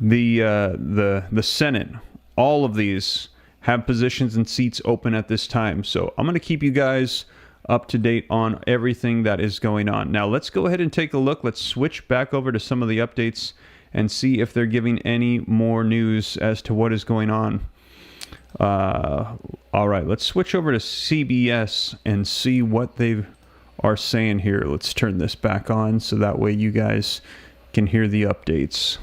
the Senate, all of these have positions and seats open at this time. So I'm going to keep you guys up to date on everything that is going on. Now let's go ahead and take a look. Let's switch back over to some of the updates and see if they're giving any more news as to what is going on. All right, let's switch over to CBS and see what they are saying here. Let's turn this back on so that way you guys can hear the updates.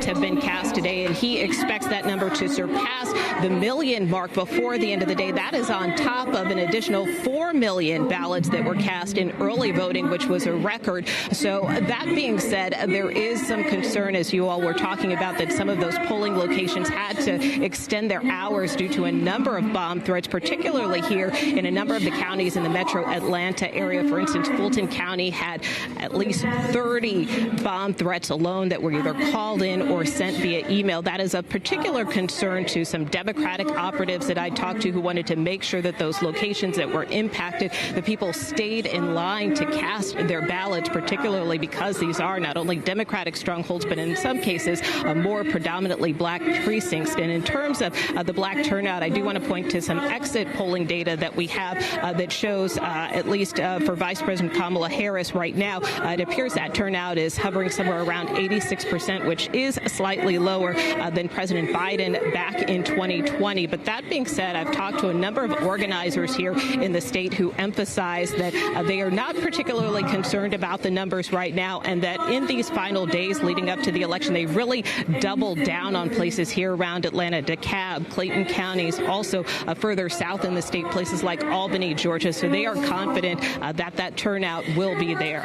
Have been cast today, and he expects that number to surpass the million mark before the end of the day. That is on top of an additional 4 million ballots that were cast in early voting, which was a record. So that being said, there is some concern, as you all were talking about, that some of those polling locations had to extend their hours due to a number of bomb threats, particularly here in a number of the counties in the metro Atlanta area. For instance, Fulton County had at least 30 bomb threats alone that were either called in or sent via email. That is of particular concern to some Democratic operatives that I talked to who wanted to make sure that those locations that were impacted, the people stayed in line to cast their ballots, particularly because these are not only Democratic strongholds, but in some cases, more predominantly black precincts. And in terms of the black turnout, I do want to point to some exit polling data that we have that shows, at least for Vice President Kamala Harris right now, it appears that turnout is hovering somewhere around 86%, which is is slightly lower than President Biden back in 2020. But that being said, I've talked to a number of organizers here in the state who emphasize that they are not particularly concerned about the numbers right now, and that in these final days leading up to the election, they really doubled down on places here around Atlanta, DeKalb, Clayton counties, also further south in the state, places like Albany, Georgia. So they are confident that that turnout will be there.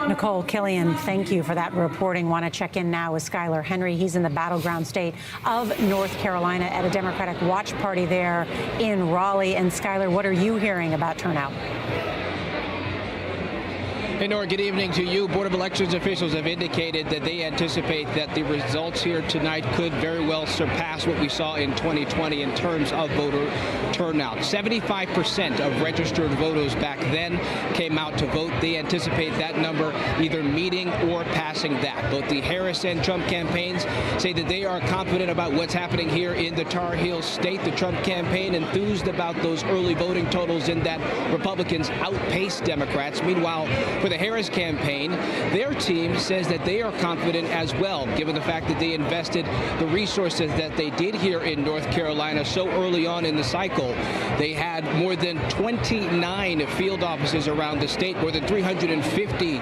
Nicole Killian, thank you for that reporting. Want to check in now with Skylar Henry. He's in the battleground state of North Carolina at a Democratic watch party there in Raleigh. And Skylar, what are you hearing about turnout? Hey, Nora, good evening to you. Board of Elections officials have indicated that they anticipate that the results here tonight could very well surpass what we saw in 2020 in terms of voter turnout. 75% of registered voters back then came out to vote. They anticipate that number either meeting or passing that. Both the Harris and Trump campaigns say that they are confident about what's happening here in the Tar Heel state. The Trump campaign enthused about those early voting totals in that Republicans outpaced Democrats. Meanwhile, for the Harris campaign, their team says that they are confident as well, given the fact that they invested the resources that they did here in North Carolina so early on in the cycle. They had more than 29 field offices around the state, more than 350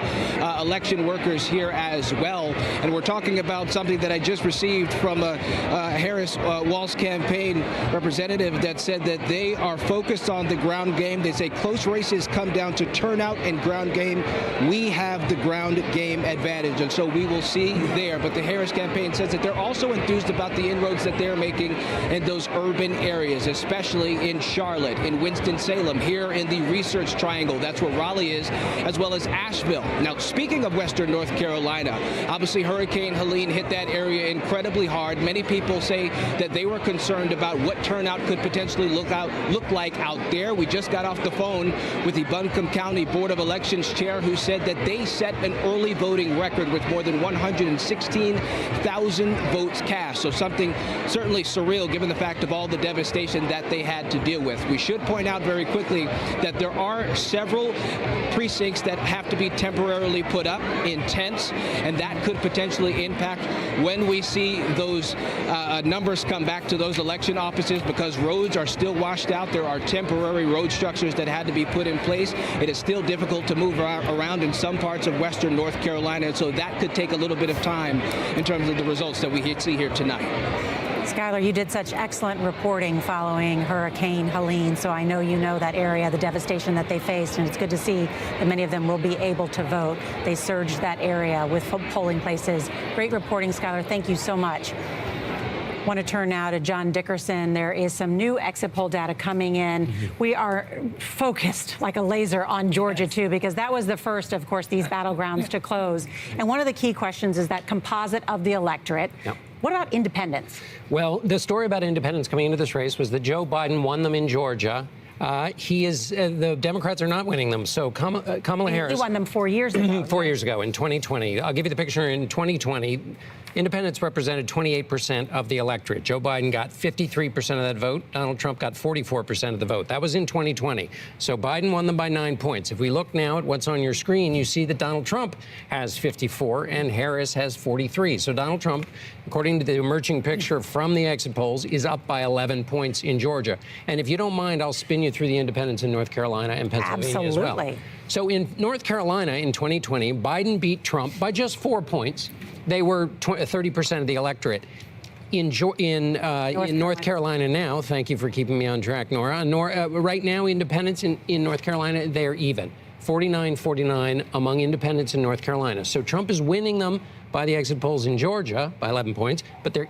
election workers here as well. And we're talking about something that I just received from a Harris Walsh campaign representative that said that they are focused on the ground game. They say close races come down to turnout and ground game. We have the ground game advantage, and so we will see there. But the Harris campaign says that they're also enthused about the inroads that they're making in those urban areas, especially in Charlotte, in Winston-Salem, here in the Research Triangle. That's where Raleigh is, as well as Asheville. Now, speaking of Western North Carolina, obviously Hurricane Helene hit that area incredibly hard. Many people say that they were concerned about what turnout could potentially look like out there. We just got off the phone with the Buncombe County Board of Elections chair, who said that they set an early voting record with more than 116,000 votes cast. So something certainly surreal given the fact of all the devastation that they had to deal with. We should point out very quickly that there are several precincts that have to be temporarily put up in tents, and that could potentially impact when we see those numbers come back to those election offices, because roads are still washed out. There are temporary road structures that had to be put in place. It is still difficult to move around in some parts of Western North Carolina, and so that could take a little bit of time in terms of the results that we see here tonight. Skylar, you did such excellent reporting following Hurricane Helene, so I know you know that area, the devastation that they faced, and it's good to see that many of them will be able to vote. They surged that area with polling places. Great reporting, Skylar. Thank you so much. Want to turn now to John Dickerson. There is some new exit poll data coming in. We are focused like a laser on Georgia, too, because that was the first, of course, these battlegrounds to close. And one of the key questions is that composite of the electorate. Yep. What about independents? Well, the story about independents coming into this race was that Joe Biden won them in Georgia. The Democrats are not winning them. So Kamala Harris. He won them 4 years ago. 4 years ago, in 2020. I'll give you the picture. In 2020, independents represented 28% of the electorate. Joe Biden got 53% of that vote. Donald Trump got 44% of the vote. That was in 2020. So Biden won them by 9 points. If we look now at what's on your screen, you see that Donald Trump has 54 and Harris has 43. So Donald Trump, according to the emerging picture from the exit polls, is up by 11 points in Georgia. And if you don't mind, I'll spin you through the independents in North Carolina and Pennsylvania as well. So in North Carolina in 2020, Biden beat Trump by just 4 points. They were 30% of the electorate. In North Carolina now, thank you for keeping me on track, Nora. Right now, independents in North Carolina, they're even. 49-49 among independents in North Carolina. So Trump is winning them by the exit polls in Georgia by 11 points, but they're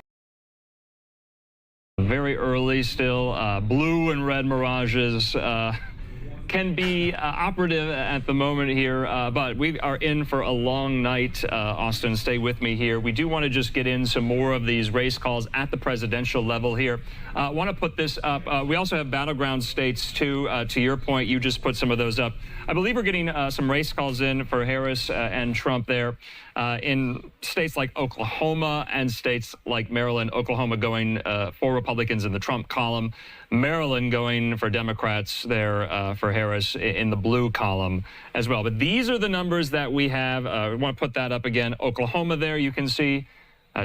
very early still. Blue and red mirages can be operative at the moment here, but we are in for a long night. Austin, stay with me here. We do want to just get in some more of these race calls at the presidential level here. I want to put this up. We also have battleground states, too. To your point, you just put some of those up. I believe we're getting some race calls in for Harris and Trump there in states like Oklahoma and states like Maryland. Oklahoma going for Republicans in the Trump column. Maryland going for Democrats there for Harris in the blue column as well. But these are the numbers that we have. We want to put that up again. Oklahoma there, you can see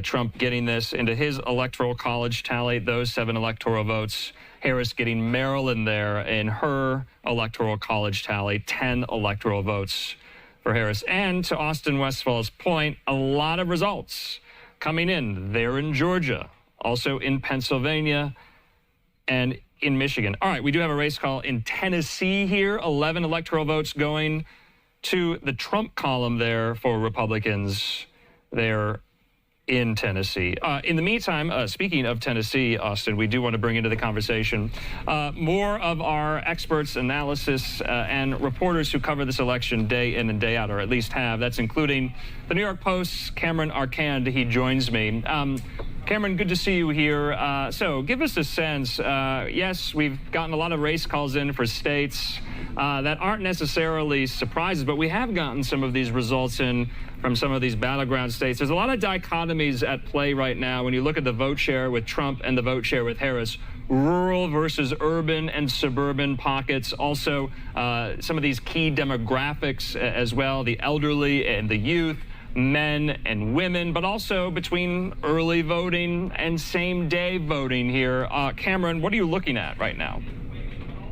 Trump getting this into his electoral college tally, those 7 electoral votes. Harris getting Maryland there in her electoral college tally, 10 electoral votes for Harris. And to Austin Westfall's point, a lot of results coming in there in Georgia, also in Pennsylvania and in Michigan. All right, we do have a race call in Tennessee here, 11 electoral votes going to the Trump column there for Republicans there in Tennessee. In the meantime, speaking of Tennessee, Austin, we do want to bring into the conversation more of our experts, analysis, and reporters who cover this election day in and day out, or at least have. That's including the New York Post's Cameron Arcand. He joins me. Cameron, good to see you here. So give us a sense. Yes, we've gotten a lot of race calls in for states that aren't necessarily surprises, but we have gotten some of these results in from some of these battleground states. There's a lot of dichotomies at play right now when you look at the vote share with Trump and the vote share with Harris. Rural versus urban and suburban pockets. Also, some of these key demographics as well, the elderly and the youth, men and women, but also between early voting and same-day voting here. Cameron, what are you looking at right now?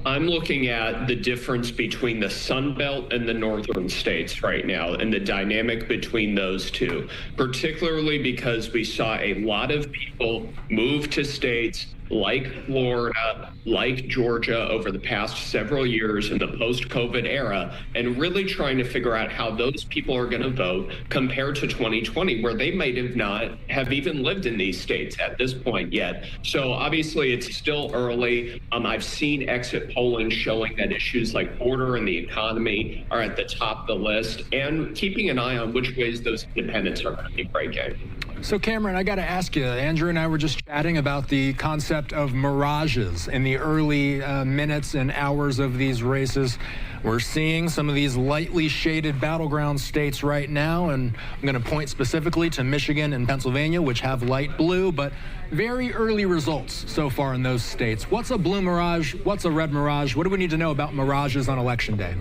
I'm looking at the difference between the Sun Belt and the northern states right now and the dynamic between those two, particularly because we saw a lot of people move to states like Florida, like Georgia over the past several years in the post-COVID era, and really trying to figure out how those people are going to vote compared to 2020, where they might have not have even lived in these states at this point yet. So obviously it's still early. I've seen exit polling showing that issues like border and the economy are at the top of the list, and keeping an eye on which ways those independents are going to be breaking. So, Cameron, I got to ask you, Andrew and I were just chatting about the concept of mirages in the early minutes and hours of these races. We're seeing some of these lightly shaded battleground states right now, and I'm going to point specifically to Michigan and Pennsylvania, which have light blue, but very early results so far in those states. What's a blue mirage? What's a red mirage? What do we need to know about mirages on Election Day?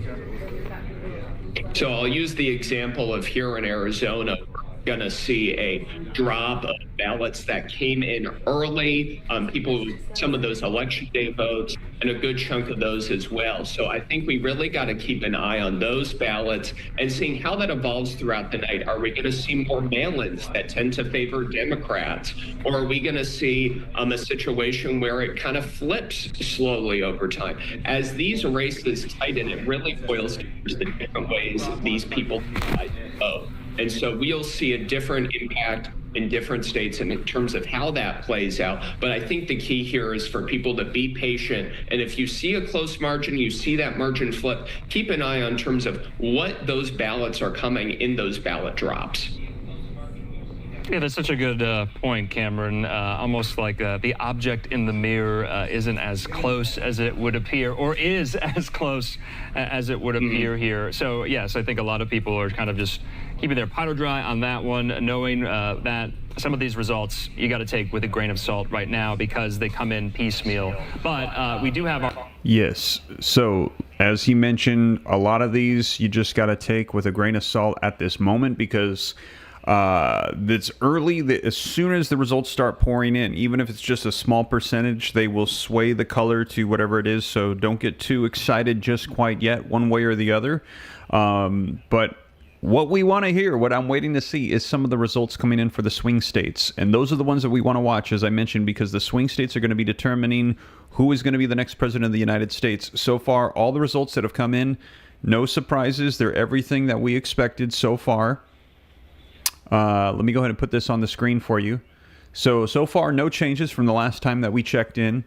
So I'll use the example of here in Arizona. Going to see a drop of ballots that came in early, people, some of those election day votes, and a good chunk of those as well. So I think we really got to keep an eye on those ballots and seeing how that evolves throughout the night. Are we going to see more mail-ins that tend to favor Democrats? Or are we going to see a situation where it kind of flips slowly over time? As these races tighten, it really boils down to the different ways these people decide to vote. And so we'll see a different impact in different states and in terms of how that plays out. But I think the key here is for people to be patient. And if you see a close margin, you see that margin flip, keep an eye on terms of what those ballots are coming in those ballot drops. Yeah, that's such a good point, Cameron. Almost like the object in the mirror isn't as close as it would appear, or is as close as it would appear here. So, yes, I think a lot of people are kind of just keeping their powder dry on that one, knowing that some of these results you got to take with a grain of salt right now because they come in piecemeal. But we do have our... Yes. So, as he mentioned, a lot of these you just got to take with a grain of salt at this moment because... it's early. As soon as the results start pouring in, even if it's just a small percentage, they will sway the color to whatever it is. So don't get too excited just quite yet, one way or the other. But what we want to hear, what I'm waiting to see, is some of the results coming in for the swing states. And those are the ones that we want to watch, as I mentioned, because the swing states are going to be determining who is going to be the next president of the United States. So far, all the results that have come in, no surprises. They're everything that we expected so far. Let me go ahead and put this on the screen for you. So far, no changes from the last time that we checked in.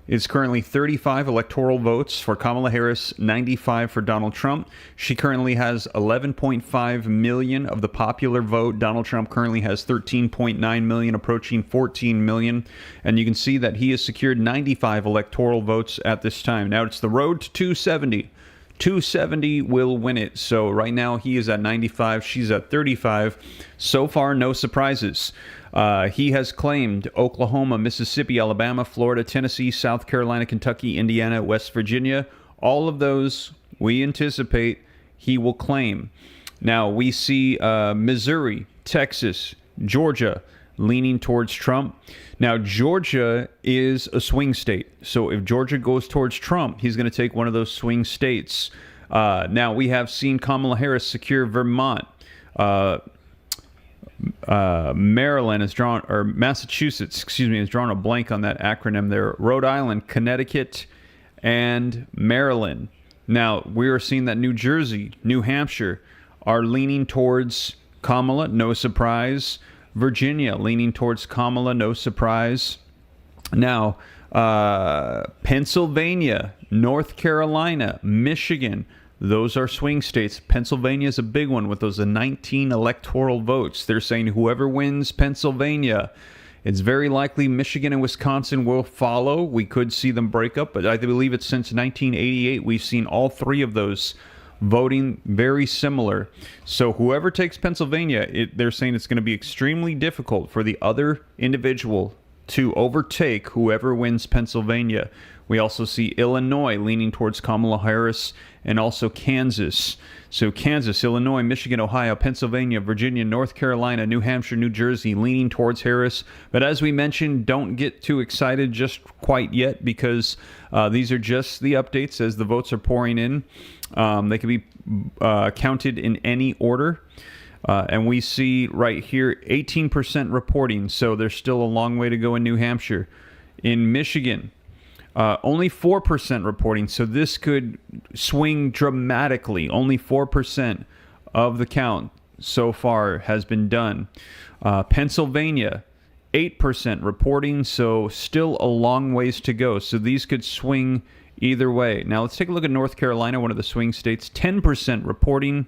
It's currently 35 electoral votes for Kamala Harris, 95 for Donald Trump. She currently has 11.5 million of the popular vote. Donald Trump currently has 13.9 million, approaching 14 million. And you can see that he has secured 95 electoral votes at this time. Now it's the road to 270. 270 will win it. So right now he is at 95. She's at 35. So far, no surprises. He has claimed Oklahoma, Mississippi, Alabama, Florida, Tennessee, South Carolina, Kentucky, Indiana, West Virginia. All of those we anticipate he will claim. Now we see Missouri, Texas, Georgia, leaning towards Trump. Now, Georgia is a swing state. So if Georgia goes towards Trump, he's going to take one of those swing states. Now, we have seen Kamala Harris secure Vermont. Maryland has drawn, or Massachusetts, excuse me, has drawn a blank on that acronym there. Rhode Island, Connecticut, and Maryland. Now, we are seeing that New Jersey, New Hampshire are leaning towards Kamala, no surprise. Virginia leaning towards Kamala, no surprise. Now, Pennsylvania, North Carolina, Michigan, those are swing states. Pennsylvania is a big one with those 19 electoral votes. They're saying whoever wins Pennsylvania, it's very likely Michigan and Wisconsin will follow. We could see them break up, but I believe it's since 1988 we've seen all three of those voting very similar. So whoever takes Pennsylvania, they're saying it's going to be extremely difficult for the other individual to overtake whoever wins Pennsylvania. We also see Illinois leaning towards Kamala Harris, and also Kansas. So Kansas, Illinois, Michigan, Ohio, Pennsylvania, Virginia, North Carolina, New Hampshire, New Jersey leaning towards Harris. But as we mentioned, don't get too excited just quite yet, because these are just the updates as the votes are pouring in. They can be counted in any order. And we see right here 18% reporting, so there's still a long way to go in New Hampshire. In Michigan, only 4% reporting, so this could swing dramatically. Only 4% of the count so far has been done. Pennsylvania, 8% reporting, so still a long ways to go. So these could swing either way. Now let's take a look at North Carolina, one of the swing states. 10% reporting,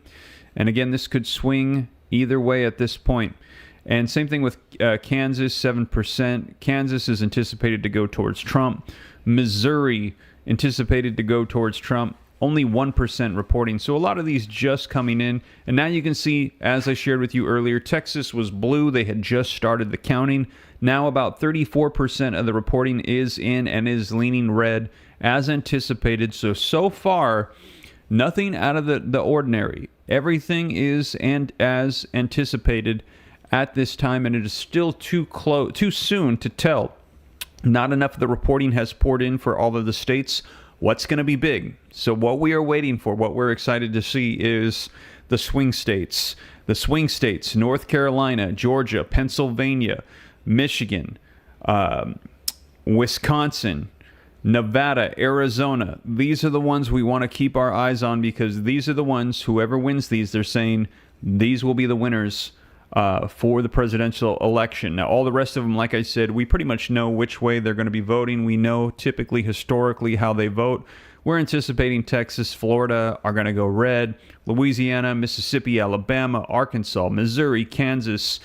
and again, this could swing either way at this point. And same thing with Kansas, 7%. Kansas is anticipated to go towards Trump. Missouri anticipated to go towards Trump. Only 1% reporting. So a lot of these just coming in. And now you can see, as I shared with you earlier, Texas was blue. They had just started the counting. Now about 34% of the reporting is in and is leaning red as anticipated. So far, nothing out of the ordinary. Everything is and as anticipated at this time, and it is still too soon to tell. Not enough of the reporting has poured in for all of the states. What's going to be big? So what we are waiting for, what we're excited to see, is the swing states. The swing states, North Carolina, Georgia, Pennsylvania, Michigan, Wisconsin, Nevada, Arizona. These are the ones we want to keep our eyes on, because these are the ones, whoever wins these, they're saying these will be the winners for the presidential election. Now, all the rest of them, like I said, we pretty much know which way they're going to be voting. We know typically, historically, how they vote. We're anticipating Texas, Florida are going to go red. Louisiana, Mississippi, Alabama, Arkansas, Missouri, Kansas,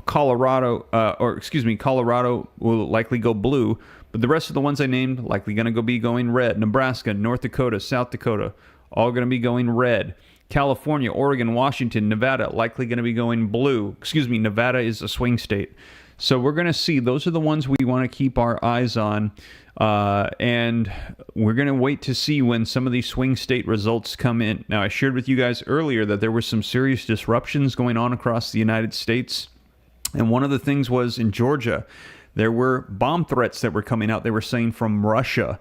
Colorado will likely go blue. But the rest of the ones I named likely going to be going red. Nebraska, North Dakota, South Dakota, all going to be going red. California, Oregon, Washington, Nevada, likely going to be going blue. Nevada is a swing state. So we're going to see. Those are the ones we want to keep our eyes on. And we're going to wait to see when some of these swing state results come in. Now, I shared with you guys earlier that there were some serious disruptions going on across the United States. And one of the things was in Georgia, there were bomb threats that were coming out. They were saying from Russia.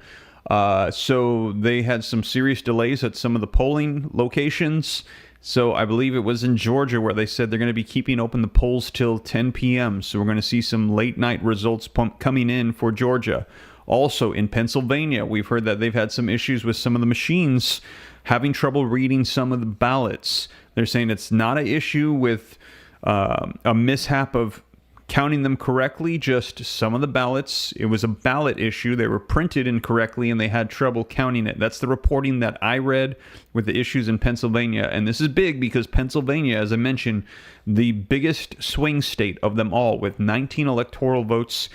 So they had some serious delays at some of the polling locations. So I believe it was in Georgia where they said they're going to be keeping open the polls till 10 p.m. So we're going to see some late night results coming in for Georgia. Also in Pennsylvania, we've heard that they've had some issues with some of the machines having trouble reading some of the ballots. They're saying it's not an issue with a mishap of counting them correctly, just some of the ballots. It was a ballot issue. They were printed incorrectly and they had trouble counting it. That's the reporting that I read with the issues in Pennsylvania. And this is big because Pennsylvania, as I mentioned, the biggest swing state of them all, with 19 electoral votes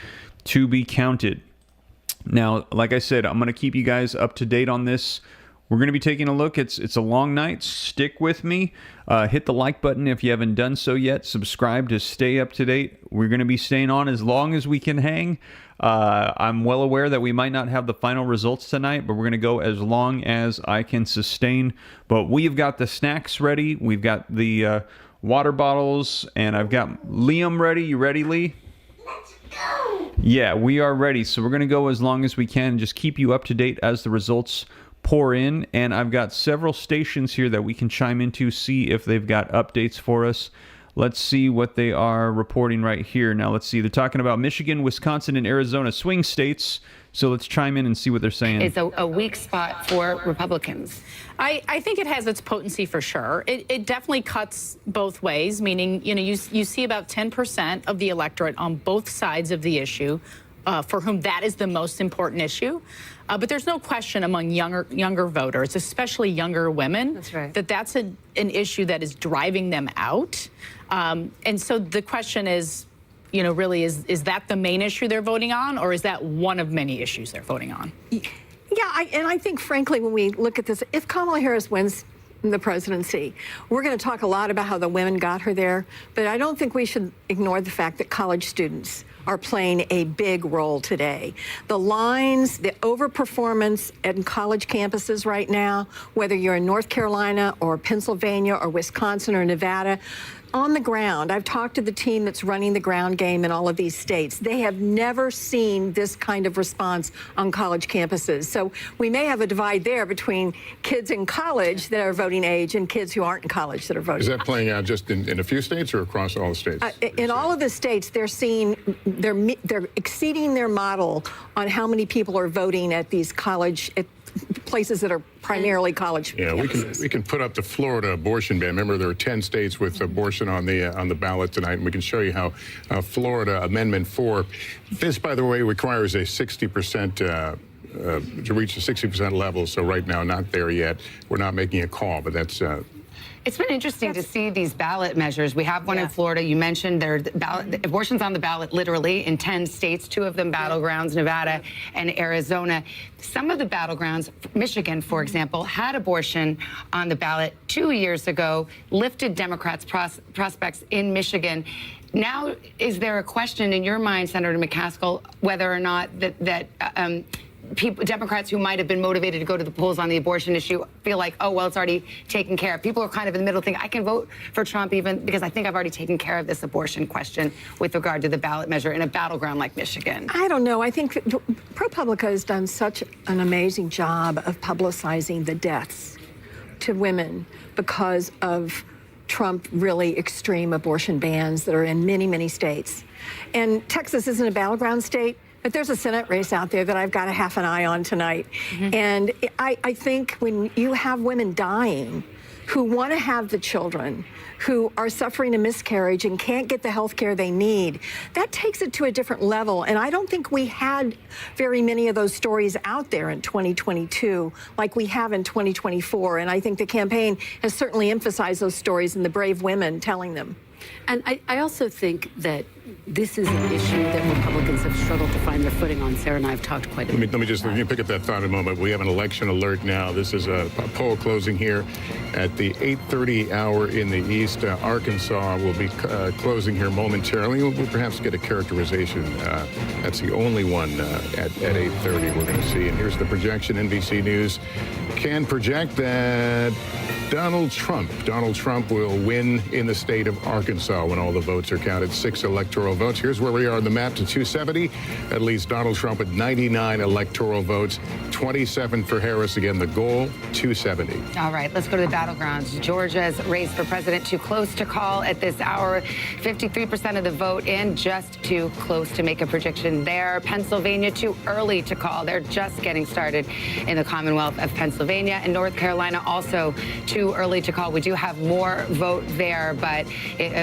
to be counted. Now, like I said, I'm going to keep you guys up to date on this. We're going to be taking a look. It's a long night. Stick with me. Hit the like button if you haven't done so yet. Subscribe to stay up to date. We're going to be staying on as long as we can hang. I'm well aware that we might not have the final results tonight, but we're going to go as long as I can sustain. But we've got the snacks ready. We've got the water bottles, and I've got Liam ready. You ready, Lee? Yeah, we are ready. So we're going to go as long as we can and just keep you up to date as the results pour in. And I've got several stations here that we can chime into, see if they've got updates for us. Let's see what they are reporting right here. Now, let's see. They're talking about Michigan, Wisconsin, and Arizona swing states. So let's chime in and see what they're saying. It's a weak spot for Republicans. I think it has its potency for sure. It definitely cuts both ways, meaning, you know, you see about 10% of the electorate on both sides of the issue for whom that is the most important issue. But there's no question among younger voters, especially younger women, that's an issue that is driving them out. And so the question is, you know, really, is that the main issue they're voting on, or is that one of many issues they're voting on? Yeah, and I think, frankly, when we look at this, if Kamala Harris wins the presidency, we're going to talk a lot about how the women got her there, but I don't think we should ignore the fact that college students are playing a big role today. The lines, the overperformance at college campuses right now, whether you're in North Carolina or Pennsylvania or Wisconsin or Nevada, on the ground, I've talked to the team that's running the ground game in all of these states. They have never seen this kind of response on college campuses. So we may have a divide there between kids in college that are voting age and kids who aren't in college that are voting. Is that playing out just in a few states or across all the states? In all of the states, they're exceeding their model on how many people are voting at these college places that are primarily college. Yeah, we can put up the Florida abortion ban. Remember, there are 10 states with abortion on the ballot tonight, and we can show you how Florida Amendment 4. This, by the way, requires a 60%. To reach a 60% level. So right now, not there yet. We're not making a call, but that's. It's been interesting to see these ballot measures. We have one in Florida. You mentioned there abortions on the ballot literally in 10 states, 2 of them battlegrounds, Nevada and Arizona. Some of the battlegrounds, Michigan, for example, had abortion on the ballot 2 years ago, lifted Democrats' prospects in Michigan. Now, is there a question in your mind, Senator McCaskill, whether or not Democrats who might have been motivated to go to the polls on the abortion issue feel like, oh, well, it's already taken care of? People are kind of in the middle thinking, I can vote for Trump even because I think I've already taken care of this abortion question with regard to the ballot measure in a battleground like Michigan. I don't know. I think ProPublica has done such an amazing job of publicizing the deaths to women because of Trump really extreme abortion bans that are in many, many states. And Texas isn't a battleground state, but there's a Senate race out there that I've got a half an eye on tonight. And I think when you have women dying who want to have the children, who are suffering a miscarriage and can't get the health care they need, that takes it to a different level. And I don't think we had very many of those stories out there in 2022 like we have in 2024. And I think the campaign has certainly emphasized those stories and the brave women telling them. And I also think that this is an issue that Republicans have struggled to find their footing on. Sarah and I have talked quite a bit. Let me just pick up that thought in a moment. We have an election alert now. This is a poll closing here at the 8:30 hour in the east. Arkansas will be closing here momentarily. We'll perhaps get a characterization. That's the only one at 8:30 we're going to see. And here's the projection. NBC News can project that Donald Trump will win in the state of Arkansas when all the votes are counted. 6 electoral votes. Here's where we are on the map to 270. That leaves Donald Trump with 99 electoral votes, 27 for Harris. Again, the goal, 270. All right, let's go to the battlegrounds. Georgia's race for president too close to call at this hour. 53% of the vote in, just too close to make a prediction there. Pennsylvania too early to call. They're just getting started in the Commonwealth of Pennsylvania. And North Carolina also too early to call. We do have more vote there, but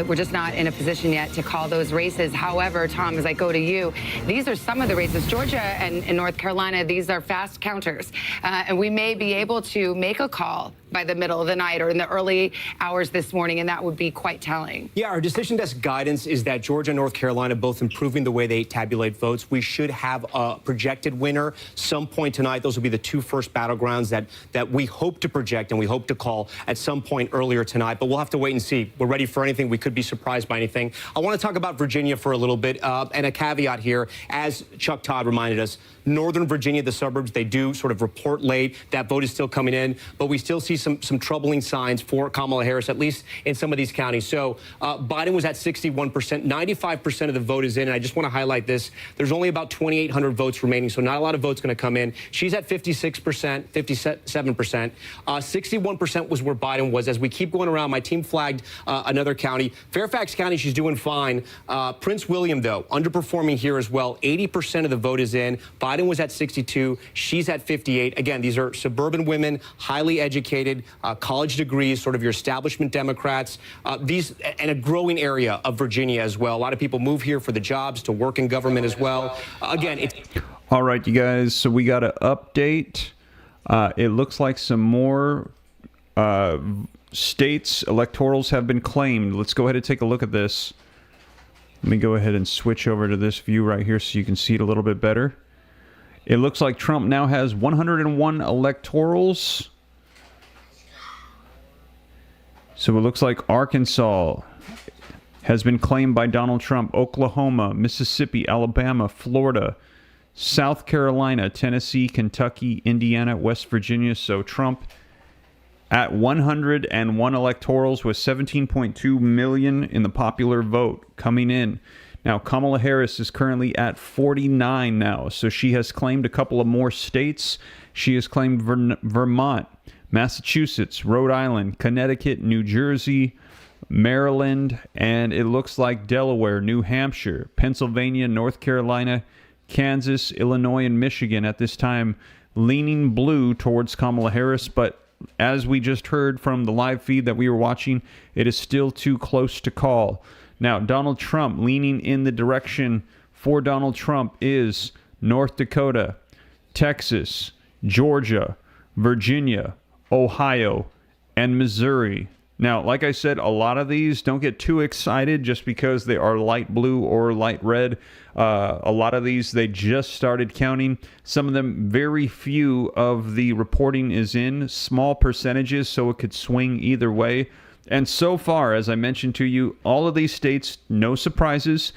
we're just not in a position yet to call those races. However, Tom, as I go to you, these are some of the races. Georgia and North Carolina, these are fast counters. And we may be able to make a call by the middle of the night or in the early hours this morning, and that would be quite telling. Yeah, our decision desk guidance is that Georgia and North Carolina both improving the way they tabulate votes. We should have a projected winner some point tonight. Those will be the 2 first battlegrounds that we hope to project and we hope to call at some point earlier tonight, but we'll have to wait and see. We're ready for anything. We could be surprised by anything. I want to talk about Virginia for a little bit, and a caveat here, as Chuck Todd reminded us, Northern Virginia, the suburbs, they do sort of report late. That vote is still coming in, but we still see some troubling signs for Kamala Harris, at least in some of these counties. So Biden was at 61%. 95% of the vote is in. And I just want to highlight this. There's only about 2,800 votes remaining, so not a lot of votes going to come in. She's at 56%, 57%. 61% was where Biden was. As we keep going around, my team flagged another county. Fairfax County, she's doing fine. Prince William, though, underperforming here as well. 80% of the vote is in. Biden was at 62. She's at 58. Again, these are suburban women, highly educated, college degrees, sort of your establishment Democrats. These and a growing area of Virginia as well. A lot of people move here for the jobs, to work in government as well. Again, it's... All right, you guys, so we got an update. It looks like some more states' electorals have been claimed. Let's go ahead and take a look at this. Let me go ahead and switch over to this view right here so you can see it a little bit better. It looks like Trump now has 101 electorals. So it looks like Arkansas has been claimed by Donald Trump. Oklahoma, Mississippi, Alabama, Florida, South Carolina, Tennessee, Kentucky, Indiana, West Virginia. So Trump at 101 electorals with 17.2 million in the popular vote coming in. Now, Kamala Harris is currently at 49 now, so she has claimed a couple of more states. She has claimed Vermont, Massachusetts, Rhode Island, Connecticut, New Jersey, Maryland, and it looks like Delaware, New Hampshire, Pennsylvania, North Carolina, Kansas, Illinois, and Michigan at this time leaning blue towards Kamala Harris. But as we just heard from the live feed that we were watching, it is still too close to call. Now, Donald Trump leaning in the direction for Donald Trump is North Dakota, Texas, Georgia, Virginia, Ohio, and Missouri. Now, like I said, a lot of these, don't get too excited just because they are light blue or light red. A lot of these, they just started counting. Some of them, very few of the reporting is in, small percentages, so it could swing either way. And so far, as I mentioned to you, all of these states, no surprises.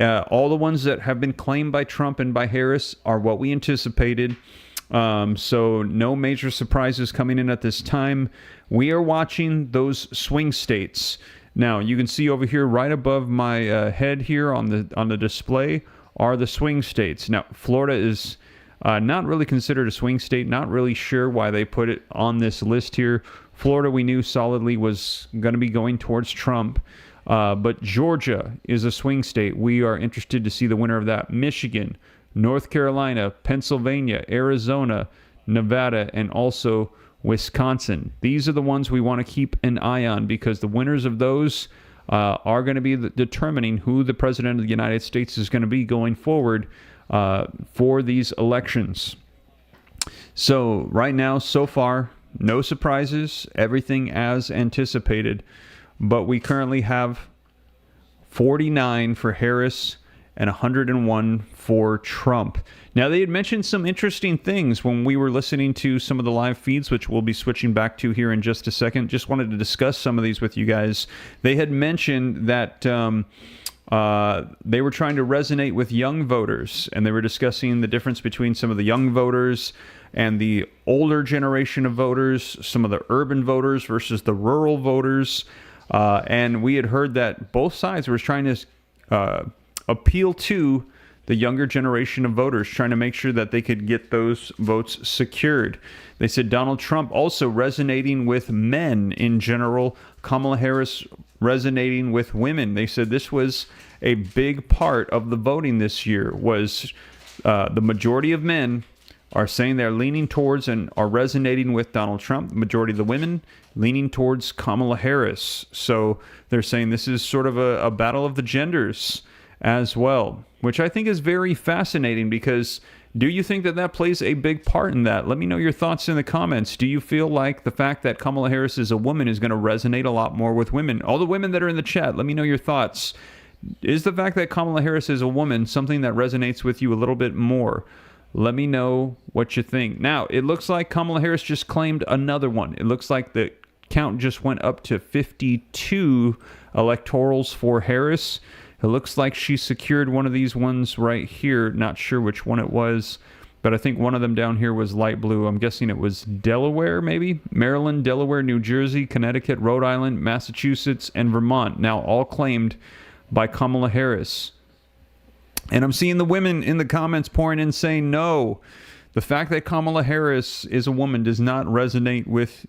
All the ones that have been claimed by Trump and by Harris are what we anticipated. So no major surprises coming in at this time. We are watching those swing states. Now, you can see over here right above my head here on the display are the swing states. Now, Florida is not really considered a swing state. Not really sure why they put it on this list here. Florida, we knew solidly was going to be going towards Trump. But Georgia is a swing state. We are interested to see the winner of that. Michigan, North Carolina, Pennsylvania, Arizona, Nevada, and also Wisconsin. These are the ones we want to keep an eye on because the winners of those are going to be determining who the president of the United States is going to be going forward for these elections. So right now, so far, no surprises, everything as anticipated, but we currently have 49 for Harris and 101 for Trump. Now, they had mentioned some interesting things when we were listening to some of the live feeds, which we'll be switching back to here in just a second. Just wanted to discuss some of these with you guys. They had mentioned that they were trying to resonate with young voters, and they were discussing the difference between some of the young voters and the older generation of voters, some of the urban voters versus the rural voters. And we had heard that both sides were trying to appeal to the younger generation of voters, trying to make sure that they could get those votes secured. They said Donald Trump also resonating with men in general, Kamala Harris resonating with women. They said this was a big part of the voting this year, was the majority of men are saying they're leaning towards and are resonating with Donald Trump. The majority of the women leaning towards Kamala Harris. So they're saying this is sort of a battle of the genders as well, which I think is very fascinating because do you think that that plays a big part in that? Let me know your thoughts in the comments. Do you feel like the fact that Kamala Harris is a woman is going to resonate a lot more with women? All the women that are in the chat, let me know your thoughts. Is the fact that Kamala Harris is a woman something that resonates with you a little bit more? Let me know what you think. Now, it looks like Kamala Harris just claimed another one. It looks like the count just went up to 52 electorals for Harris. It looks like she secured one of these ones right here. Not sure which one it was. but I think one of them down here was light blue. I'm guessing it was Delaware, maybe? Maryland, Delaware, New Jersey, Connecticut, Rhode Island, Massachusetts, and Vermont, now all claimed by Kamala Harris. And I'm seeing the women in the comments pouring in saying, no, the fact that Kamala Harris is a woman does not resonate with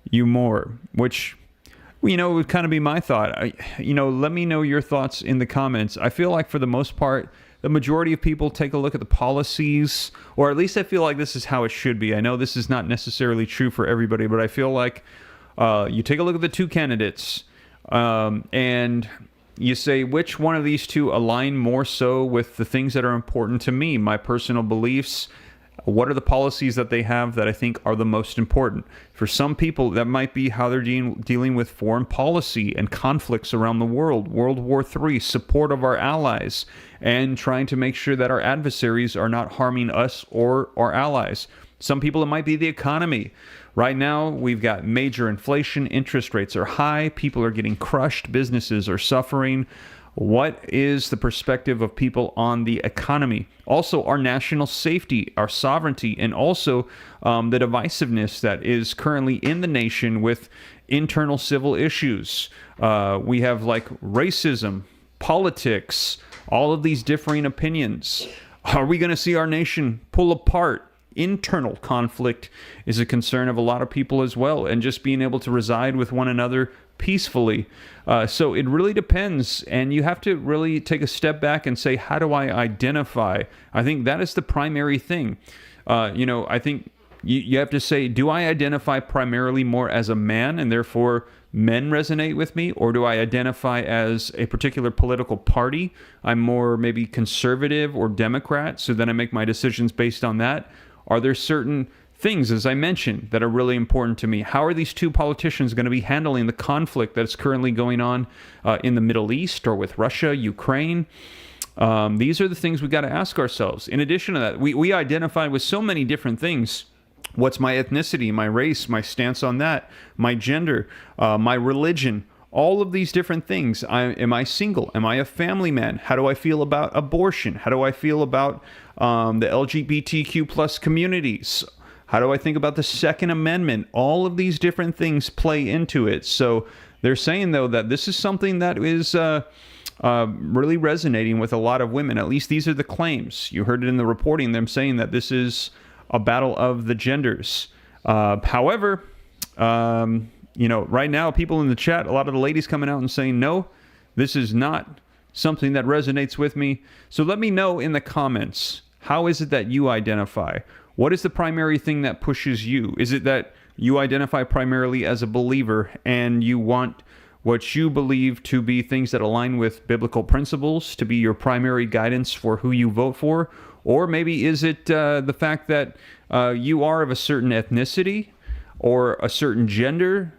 you more, which, you know, would kind of be my thought. Let me know your thoughts in the comments. I feel like for the most part, the majority of people take a look at the policies, or at least I feel like this is how it should be. I know this is not necessarily true for everybody, but I feel like you take a look at the two candidates and you say, which one of these two align more so with the things that are important to me, my personal beliefs? What are the policies that they have that I think are the most important? For some people, that might be how they're dealing with foreign policy and conflicts around the world, World War III, support of our allies, and trying to make sure that our adversaries are not harming us or our allies. Some people, it might be the economy. Right now, we've got major inflation, interest rates are high, people are getting crushed, businesses are suffering. What is the perspective of people on the economy? Also, our national safety, our sovereignty, and also the divisiveness that is currently in the nation with internal civil issues. We have like racism, politics, all of these differing opinions. Are we going to see our nation pull apart? Internal conflict is a concern of a lot of people as well, and just being able to reside with one another peacefully. So it really depends, and you have to really take a step back and say, how do I identify? I think that is the primary thing. I think you have to say, do I identify primarily more as a man, and therefore men resonate with me, or do I identify as a particular political party? I'm more maybe conservative or Democrat, so then I make my decisions based on that. Are there certain things, as I mentioned, that are really important to me? How are these two politicians going to be handling the conflict that's currently going on in the Middle East or with Russia, Ukraine? These are the things we've got to ask ourselves. In addition to that, we identify with so many different things. What's my ethnicity, my race, my stance on that, my gender, my religion, all of these different things. Am I single? Am I a family man? How do I feel about abortion? How do I feel about the LGBTQ plus communities? How do I think about the Second Amendment? All of these different things play into it. So they're saying, though, that this is something that is really resonating with a lot of women. At least these are the claims. You heard it in the reporting, them saying that this is a battle of the genders. However, right now, people in the chat, a lot of the ladies coming out and saying, no, this is not something that resonates with me. So let me know in the comments, how is it that you identify? What is the primary thing that pushes you? Is it that you identify primarily as a believer and you want what you believe to be things that align with biblical principles to be your primary guidance for who you vote for? Or maybe is it the fact that you are of a certain ethnicity or a certain gender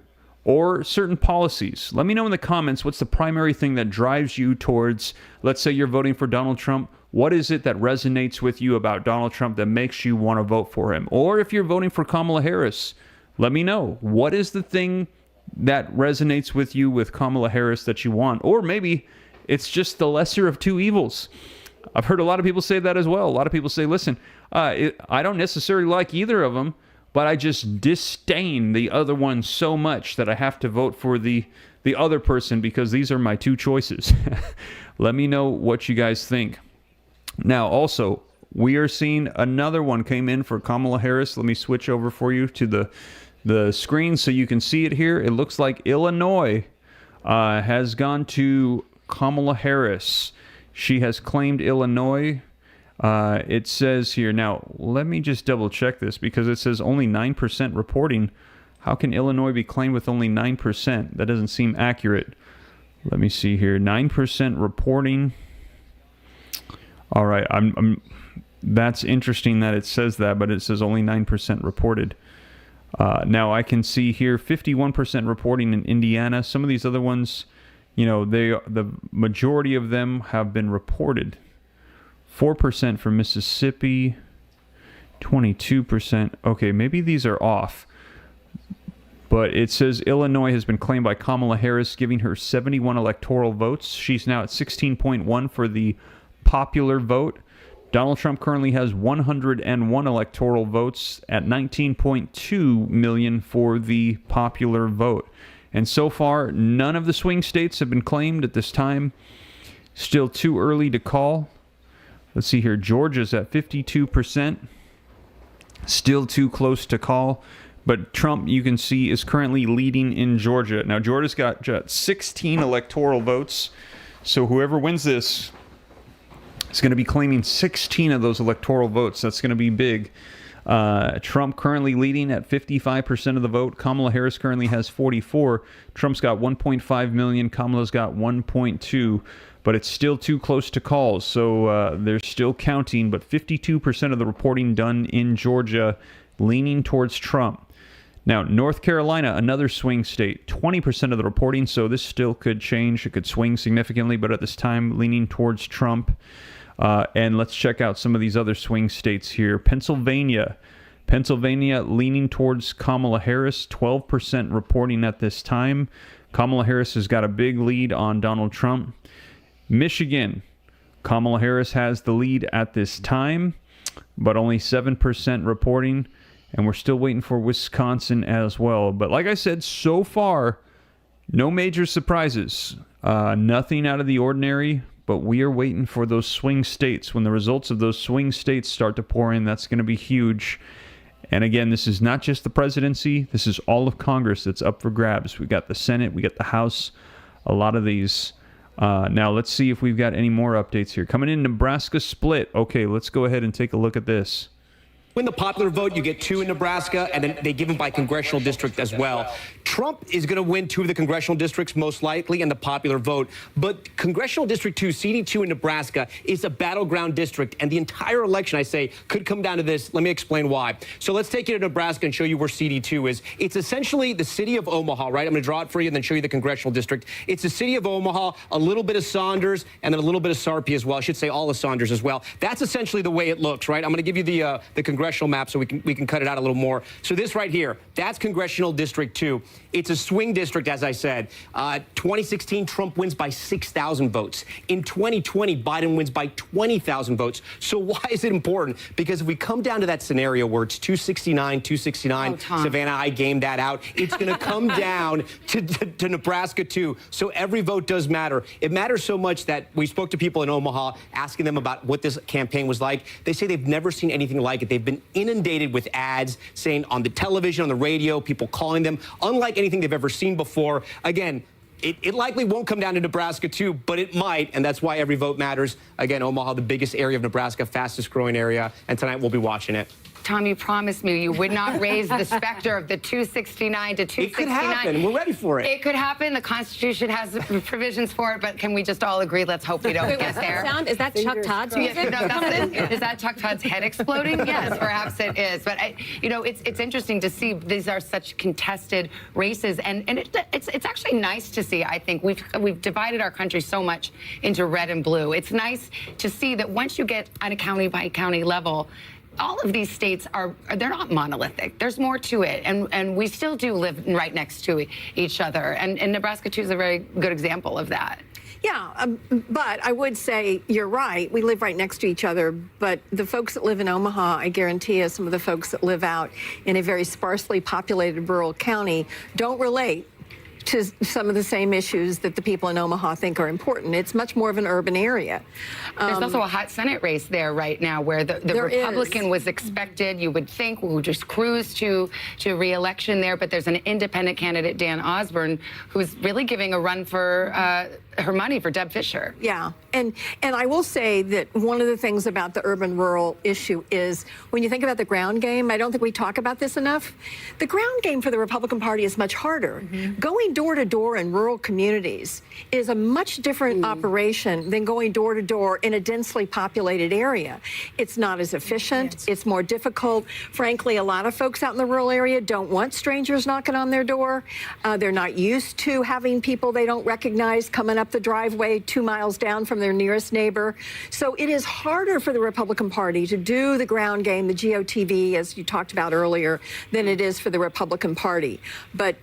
or certain policies? Let me know in the comments what's the primary thing that drives you towards, let's say you're voting for Donald Trump. What is it that resonates with you about Donald Trump that makes you want to vote for him? Or if you're voting for Kamala Harris, let me know. What is the thing that resonates with you with Kamala Harris that you want? Or maybe it's just the lesser of two evils. I've heard a lot of people say that as well. A lot of people say, listen, I don't necessarily like either of them, but I just disdain the other one so much that I have to vote for the other person because these are my two choices. Let me know what you guys think. Now, also, we are seeing another one came in for Kamala Harris. Let me switch over for you to the screen so you can see it here. It looks like Illinois has gone to Kamala Harris. She has claimed Illinois. It says here, now, let me just double check this because it says only 9% reporting. How can Illinois be claimed with only 9%? That doesn't seem accurate. Let me see here. 9% reporting. All right, that's interesting that it says that, but it says only 9% reported. Now I can see here 51% reporting in Indiana. Some of these other ones, the majority of them have been reported. 4% for Mississippi, 22%. Okay, maybe these are off. But it says Illinois has been claimed by Kamala Harris, giving her 71 electoral votes. She's now at 16.1 for the popular vote, Donald Trump currently has 101 electoral votes at 19.2 million for the popular vote. And so far, none of the swing states have been claimed at this time. Still too early to call. Let's see here. Georgia's at 52%. Still too close to call. But Trump, you can see, is currently leading in Georgia. Now, Georgia's got 16 electoral votes. So whoever wins this is going to be claiming 16 of those electoral votes. That's going to be big. Trump currently leading at 55% of the vote. Kamala Harris currently has 44. Trump's got 1.5 million. Kamala's got 1.2. But it's still too close to call. So they're still counting. But 52% of the reporting done in Georgia leaning towards Trump. Now, North Carolina, another swing state, 20% of the reporting, so this still could change. It could swing significantly, but at this time, leaning towards Trump. And let's check out some of these other swing states here. Pennsylvania leaning towards Kamala Harris, 12% reporting at this time. Kamala Harris has got a big lead on Donald Trump. Michigan, Kamala Harris has the lead at this time, but only 7% reporting. And we're still waiting for Wisconsin as well. But like I said, so far, no major surprises. Nothing out of the ordinary. But we are waiting for those swing states. When the results of those swing states start to pour in, that's going to be huge. And again, this is not just the presidency. This is all of Congress that's up for grabs. We got the Senate. We got the House. A lot of these. Now, let's see if we've got any more updates here. Coming in, Nebraska split. Okay, let's go ahead and take a look at this. Win the popular vote, you get 2 in Nebraska, and then they give them by congressional district as well. Trump is going to win 2 of the congressional districts most likely in the popular vote. But Congressional District 2, CD2 in Nebraska, is a battleground district. And the entire election, I say, could come down to this. Let me explain why. So let's take you to Nebraska and show you where CD2 is. It's essentially the city of Omaha, right? I'm going to draw it for you and then show you the congressional district. It's the city of Omaha, a little bit of Saunders, and then a little bit of Sarpy as well. I should say all of Saunders as well. That's essentially the way it looks, right? I'm going to give you the congressional map so we can cut it out a little more. So this right here, that's Congressional District 2. It's a swing district, as I said. 2016, Trump wins by 6,000 votes. In 2020, Biden wins by 20,000 votes. So why is it important? Because if we come down to that scenario where it's 269, Savannah, I gamed that out. It's going to come down to Nebraska, too. So every vote does matter. It matters so much that we spoke to people in Omaha, asking them about what this campaign was like. They say they've never seen anything like it. They've been inundated with ads saying on the television, on the radio, people calling them, unlike anything they've ever seen before. Again, it likely won't come down to Nebraska, too, but it might, and that's why every vote matters. Again, Omaha, the biggest area of Nebraska, fastest growing area, and tonight we'll be watching it. Tom, you promised me you would not raise the specter of the 269 to 269. It could happen. We're ready for it. It could happen. The Constitution has provisions for it, but can we just all agree? Let's hope we don't get there. Is that Chuck Todd's music? Is that Chuck Todd's head exploding? Yes, perhaps it is. But it's interesting to see these are such contested races, and it's actually nice to see. I think we've divided our country so much into red and blue. It's nice to see that once you get on a county by county level, all of these states they're not monolithic. There's more to it, and we still do live right next to each other. And Nebraska, too, is a very good example of that. Yeah, but I would say you're right. We live right next to each other. But the folks that live in Omaha, I guarantee you, some of the folks that live out in a very sparsely populated rural county don't relate to some of the same issues that the people in Omaha think are important. It's much more of an urban area. There's also a hot Senate race there right now where the Republican was expected, you would think, would just cruise to re-election there, but there's an independent candidate, Dan Osborne, who's really giving a run for her money for Deb Fischer. Yeah, and I will say that one of the things about the urban-rural issue is when you think about the ground game, I don't think we talk about this enough. The ground game for the Republican Party is much harder. Going door to door in rural communities is a much different operation than going door to door in a densely populated area. It's not as efficient. It's more difficult. Frankly, a lot of folks out in the rural area don't want strangers knocking on their door. They're not used to having people they don't recognize coming up the driveway 2 miles down from their nearest neighbor. So it is harder for the Republican Party to do the ground game, the GOTV, as you talked about earlier, than it is for the Republican Party. But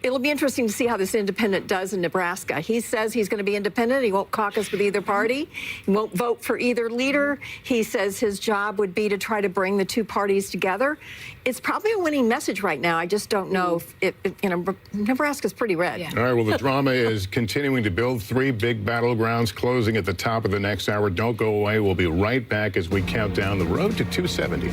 it'll be interesting to see how this independent does in Nebraska. He says he's going to be independent. He won't caucus with either party. He won't vote for either leader. He says his job would be to try to bring the two parties together. It's probably a winning message right now. I just don't know if Nebraska's pretty red. All right, well, the drama is continuing to build. 3 big battlegrounds closing at the top of the next hour. Don't go away. We'll be right back as we count down the road to 270.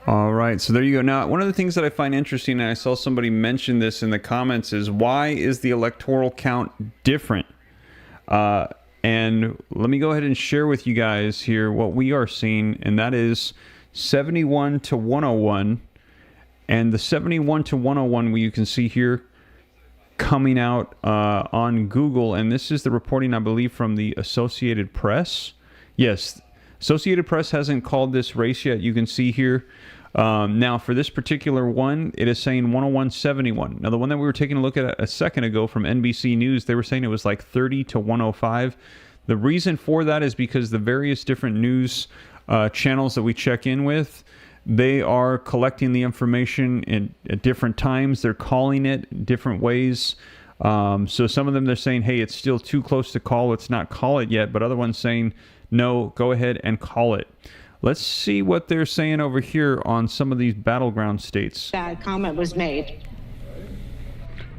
All right, so there you go. Now, one of the things that I find interesting, and I saw somebody mention this in the comments, is why is the electoral count different? And let me go ahead and share with you guys here what we are seeing, and that is 71 to 101. And the 71 to 101 you can see here coming out on Google, and this is the reporting, I believe, from the Associated Press. Yes, Associated Press hasn't called this race yet. You can see here. Now, for this particular one, it is saying 101.71. Now, the one that we were taking a look at a second ago from NBC News, they were saying it was like 30 to 105. The reason for that is because the various different news channels that we check in with, they are collecting the information at different times. They're calling it different ways. So some of them, they're saying, hey, it's still too close to call. Let's not call it yet. But other ones saying, no, go ahead and call it. Let's see what they're saying over here on some of these battleground states. That comment was made.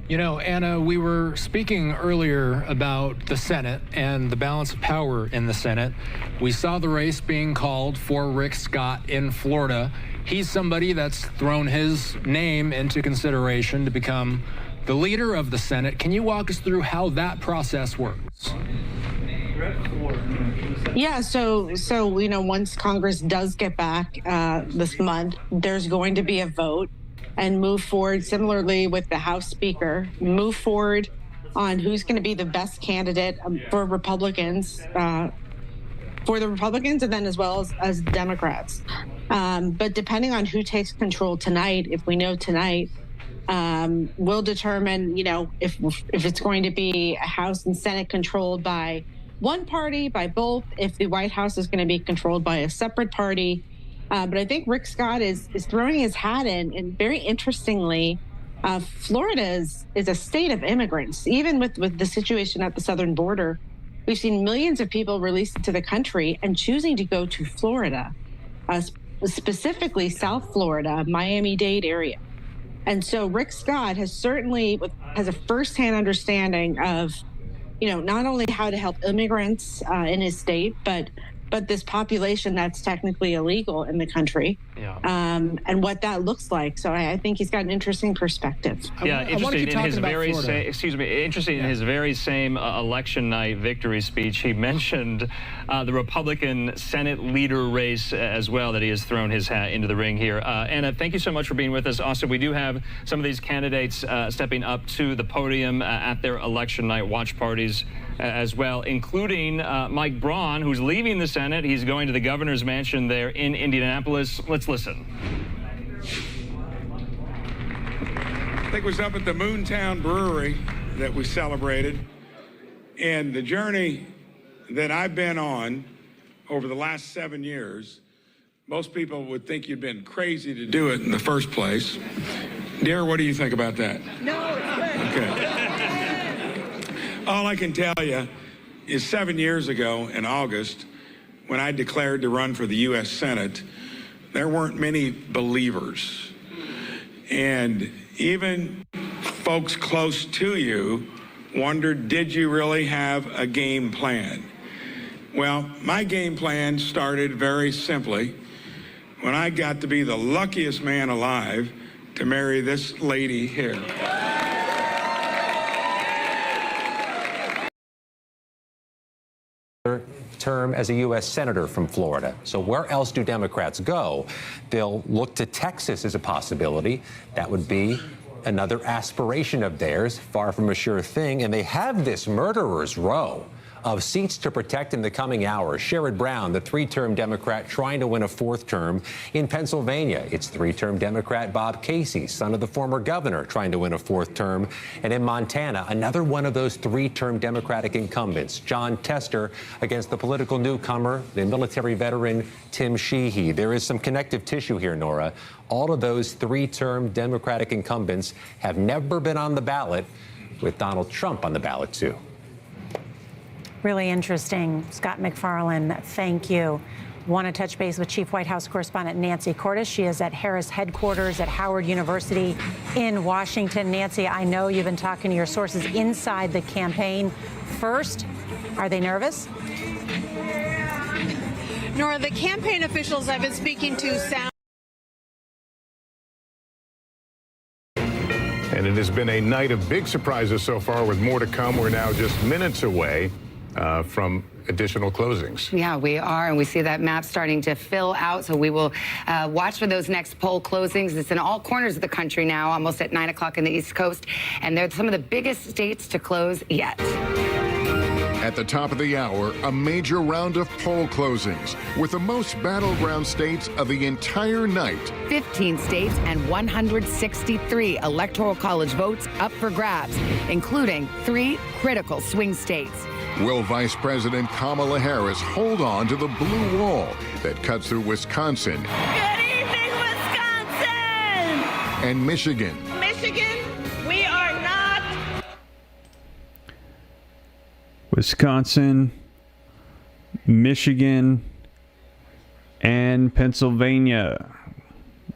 You know, Anna, we were speaking earlier about the Senate and the balance of power in the Senate. We saw the race being called for Rick Scott in Florida. He's somebody that's thrown his name into consideration to become the leader of the Senate. Can you walk us through how that process works? Yeah, so you know, once Congress does get back this month, there's going to be a vote and move forward similarly with the House Speaker, move forward on who's going to be the best candidate for Republicans, and then as well as Democrats. But depending on who takes control tonight, if we know tonight, will determine, you know, if it's going to be a House and Senate controlled by one party, by both, if the White House is going to be controlled by a separate party. But I think Rick Scott is throwing his hat in, and very interestingly, Florida is a state of immigrants. Even with the situation at the southern border, we've seen millions of people released into the country and choosing to go to Florida, specifically South Florida, Miami-Dade area. And so Rick Scott has a firsthand understanding of, you know, not only how to help immigrants in his state, but this population that's technically illegal in the country, and what that looks like. So I think he's got an interesting perspective. Yeah, interesting in his very interesting in his very same election night victory speech, he mentioned the Republican Senate leader race as well, that he has thrown his hat into the ring here. Anna, thank you so much for being with us. Also, we do have some of these candidates stepping up to the podium at their election night watch parties as well, including Mike Braun, who's leaving the Senate. He's going to the governor's mansion there in Indianapolis. Let's listen. I think it was up at the Moontown Brewery that we celebrated. And the journey that I've been on over the last 7 years, most people would think you'd been crazy to do it in the first place. Dear, what do you think about that? No, it's good. Okay. All I can tell you is 7 years ago in August, when I declared to run for the U.S. Senate, there weren't many believers. And even folks close to you wondered, did you really have a game plan? Well, my game plan started very simply when I got to be the luckiest man alive to marry this lady here. Term as a U.S. Senator from Florida. So where else do Democrats go? They'll look to Texas as a possibility. That would be another aspiration of theirs, far from a sure thing. And they have this murderer's row of seats to protect in the coming hours. Sherrod Brown, the three-term Democrat trying to win a fourth term. In Pennsylvania, it's three-term Democrat Bob Casey, son of the former governor, trying to win a fourth term. And in Montana, another one of those three-term Democratic incumbents, John Tester, against the political newcomer, the military veteran Tim Sheehy. There is some connective tissue here, Nora. All of those three-term Democratic incumbents have never been on the ballot, with Donald Trump on the ballot, too. Really interesting. Scott McFarlane, thank you. Want to touch base with Chief White House Correspondent Nancy Cordes. She is at Harris headquarters at Howard University in Washington. Nancy, I know you've been talking to your sources inside the campaign. First, are they nervous? Nora, the campaign officials I've been speaking to sound. And it has been a night of big surprises so far, with more to come. We're now just minutes away from additional closings. Yeah, we are, and we see that map starting to fill out, so we will watch for those next poll closings. It's in all corners of the country now, almost at 9 o'clock in the East Coast, and they're some of the biggest states to close yet. At the top of the hour, a major round of poll closings with the most battleground states of the entire night. 15 states and 163 electoral college votes up for grabs, including 3 critical swing states. Will Vice President Kamala Harris hold on to the blue wall that cuts through Wisconsin? Good evening, Wisconsin! And Michigan? Michigan, we are not. Wisconsin, Michigan, and Pennsylvania.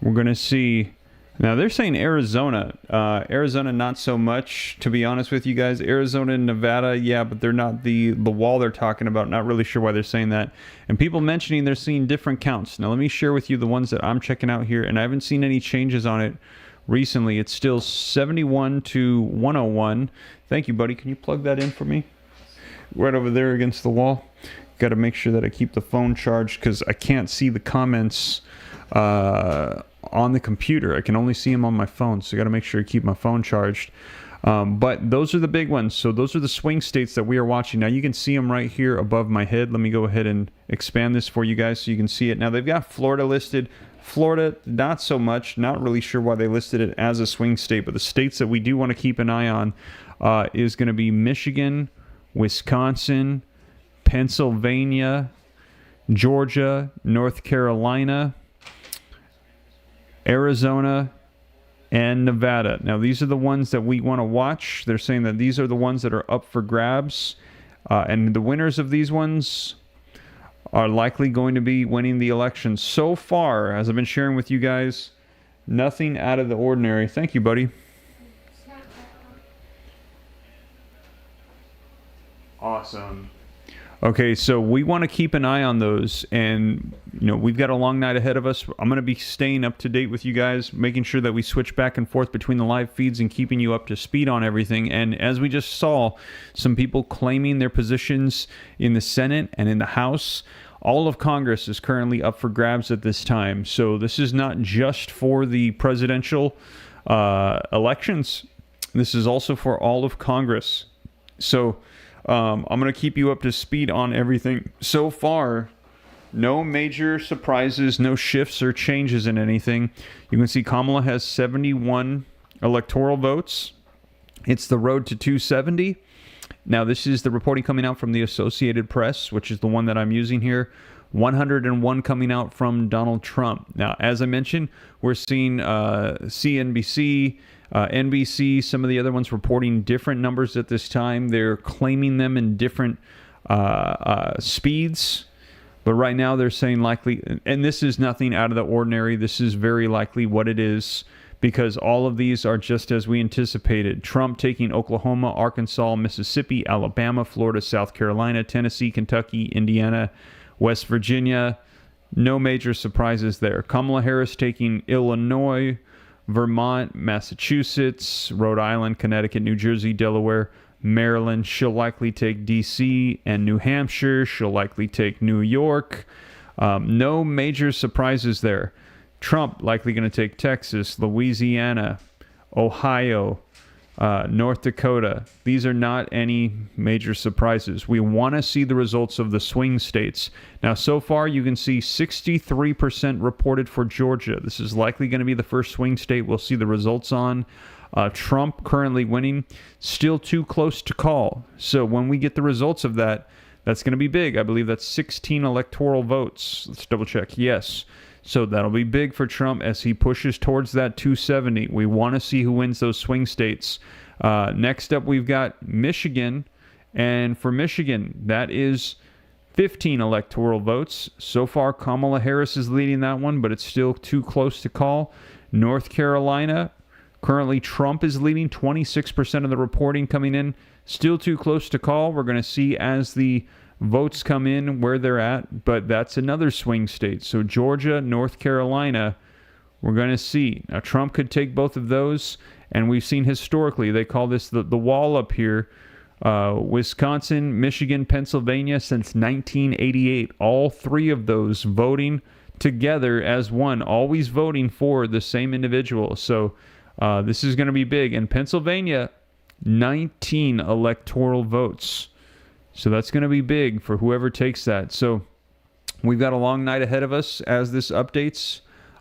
We're going to see. Now, they're saying Arizona. Arizona, not so much, to be honest with you guys. Arizona and Nevada, yeah, but they're not the wall they're talking about. Not really sure why they're saying that. And people mentioning they're seeing different counts. Now, let me share with you the ones that I'm checking out here, and I haven't seen any changes on it recently. It's still 71 to 101. Thank you, buddy. Can you plug that in for me? Right over there against the wall. Got to make sure that I keep the phone charged because I can't see the comments on the computer. I can only see them on my phone, so I got to make sure I keep my phone charged. But those are the big ones. So those are the swing states that we are watching. Now you can see them right here above my head. Let me go ahead and expand this for you guys so you can see it. Now they've got Florida listed. Florida, not so much. Not really sure why they listed it as a swing state, but the states that we do want to keep an eye on is going to be Michigan, Wisconsin, Pennsylvania, Georgia, North Carolina, Arizona, and Nevada. Now, these are the ones that we want to watch. They're saying that these are the ones that are up for grabs. And the winners of these ones are likely going to be winning the election. So far, as I've been sharing with you guys, nothing out of the ordinary. Thank you, buddy. Awesome. Okay, so we want to keep an eye on those, and we've got a long night ahead of us. I'm going to be staying up to date with you guys, making sure that we switch back and forth between the live feeds and keeping you up to speed on everything. And as we just saw, some people claiming their positions in the Senate and in the House. All of Congress is currently up for grabs at this time. So this is not just for the presidential elections. This is also for all of Congress. So I'm going to keep you up to speed on everything. So far, no major surprises, no shifts or changes in anything. You can see Kamala has 71 electoral votes. It's the road to 270. Now, this is the reporting coming out from the Associated Press, which is the one that I'm using here. 101 coming out from Donald Trump. Now, as I mentioned, we're seeing CNBC, NBC, some of the other ones reporting different numbers at this time. They're claiming them in different speeds. But right now they're saying likely, and this is nothing out of the ordinary. This is very likely what it is, because all of these are just as we anticipated. Trump taking Oklahoma, Arkansas, Mississippi, Alabama, Florida, South Carolina, Tennessee, Kentucky, Indiana, West Virginia. No major surprises there. Kamala Harris taking Illinois, Vermont, Massachusetts, Rhode Island, Connecticut, New Jersey, Delaware, Maryland. She'll likely take D.C. and New Hampshire. She'll likely take New York. No major surprises there. Trump likely going to take Texas, Louisiana, Ohio, North Dakota. These are not any major surprises. We want to see the results of the swing states. Now, so far, you can see 63% reported for Georgia. This is likely going to be the first swing state we'll see the results on. Trump currently winning, still too close to call. So when we get the results of that, that's going to be big. I believe that's 16 electoral votes. Let's double check. Yes. So that'll be big for Trump as he pushes towards that 270. We want to see who wins those swing states. Next up, we've got Michigan. And for Michigan, that is 15 electoral votes. So far, Kamala Harris is leading that one, but it's still too close to call. North Carolina, currently Trump is leading, 26% of the reporting coming in. Still too close to call. We're going to see as the votes come in where they're at, but that's another swing state. So Georgia, North Carolina, we're going to see. Now, Trump could take both of those, and we've seen historically, they call this the wall up here. Wisconsin, Michigan, Pennsylvania since 1988. All three of those voting together as one, always voting for the same individual. So this is going to be big. In Pennsylvania, 19 electoral votes. So that's going to be big for whoever takes that. So we've got a long night ahead of us as this updates.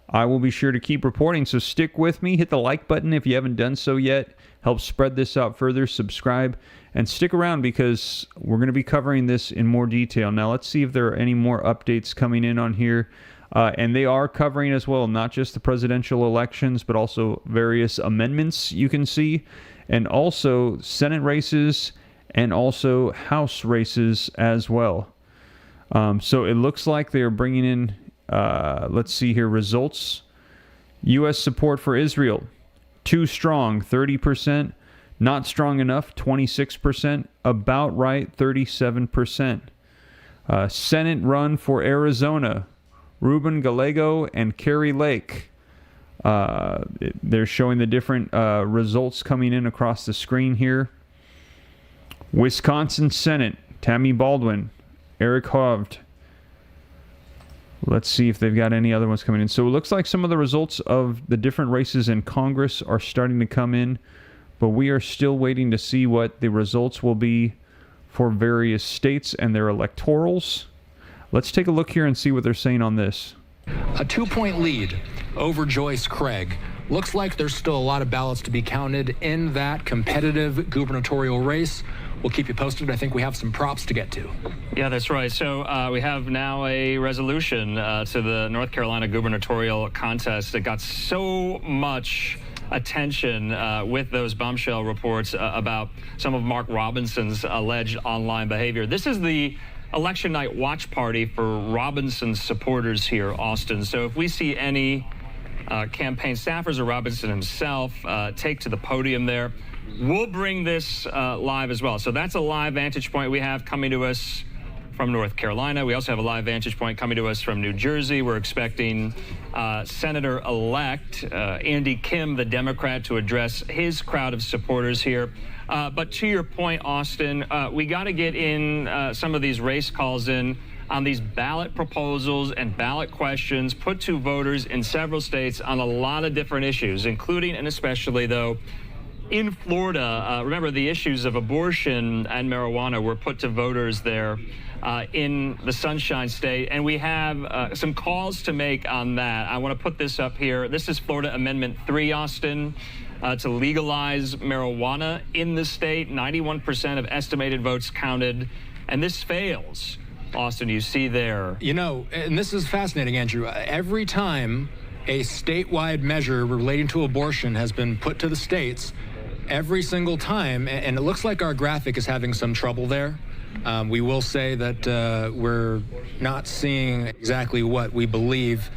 I will be sure to keep reporting. So stick with me. Hit the like button if you haven't done so yet. Help spread this out further. Subscribe and stick around because we're going to be covering this in more detail. Now let's see if there are any more updates coming in on here. And they are covering as well, not just the presidential elections, but also various amendments you can see. And also Senate races and also House races as well. So it looks like they're bringing in, let's see here, results. U.S. support for Israel, too strong, 30%. Not strong enough, 26%. About right, 37%. Senate run for Arizona, Ruben Gallego and Kari Lake. They're showing the different results coming in across the screen here. Wisconsin Senate, Tammy Baldwin, Eric Hovde. Let's see if they've got any other ones coming in. So it looks like some of the results of the different races in Congress are starting to come in, but we are still waiting to see what the results will be for various states and their electorals. Let's take a look here and see what they're saying on this. A 2-point lead over Joyce Craig. Looks like there's still a lot of ballots to be counted in that competitive gubernatorial race. We'll keep you posted. I think we have some props to get to. Yeah, that's right. So we have now a resolution to the North Carolina gubernatorial contest that got so much attention with those bombshell reports about some of Mark Robinson's alleged online behavior. This is the election night watch party for Robinson's supporters here, Austin. So if we see any campaign staffers or Robinson himself take to the podium there, we'll bring this live as well. So that's a live vantage point we have coming to us from North Carolina. We also have a live vantage point coming to us from New Jersey. We're expecting Senator-elect Andy Kim, the Democrat, to address his crowd of supporters here. But to your point, Austin, we got to get in some of these race calls in on these ballot proposals and ballot questions put to voters in several states on a lot of different issues, including and especially, though, in Florida. Remember, the issues of abortion and marijuana were put to voters there in the Sunshine State, and we have some calls to make on that. I want to put this up here. This is Florida Amendment 3, Austin, to legalize marijuana in the state. 91% of estimated votes counted, and this fails. Austin, you see there. You know, and this is fascinating, Andrew. Every time a statewide measure relating to abortion has been put to the states, every single time, and it looks like our graphic is having some trouble there. We will say that we're not seeing exactly what we believe.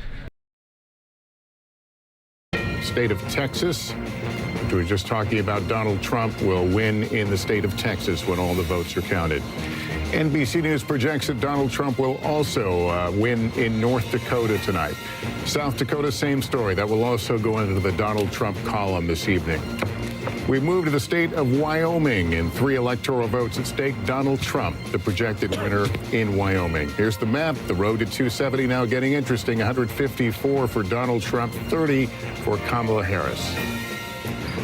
State of Texas, which we were just talking about, Donald Trump will win in the state of Texas when all the votes are counted. NBC News projects that Donald Trump will also win in North Dakota tonight. South Dakota, same story. That will also go into the Donald Trump column this evening. We move to the state of Wyoming. In 3 electoral votes at stake, Donald Trump, the projected winner in Wyoming. Here's the map. The road to 270 now getting interesting. 154 for Donald Trump, 30 for Kamala Harris.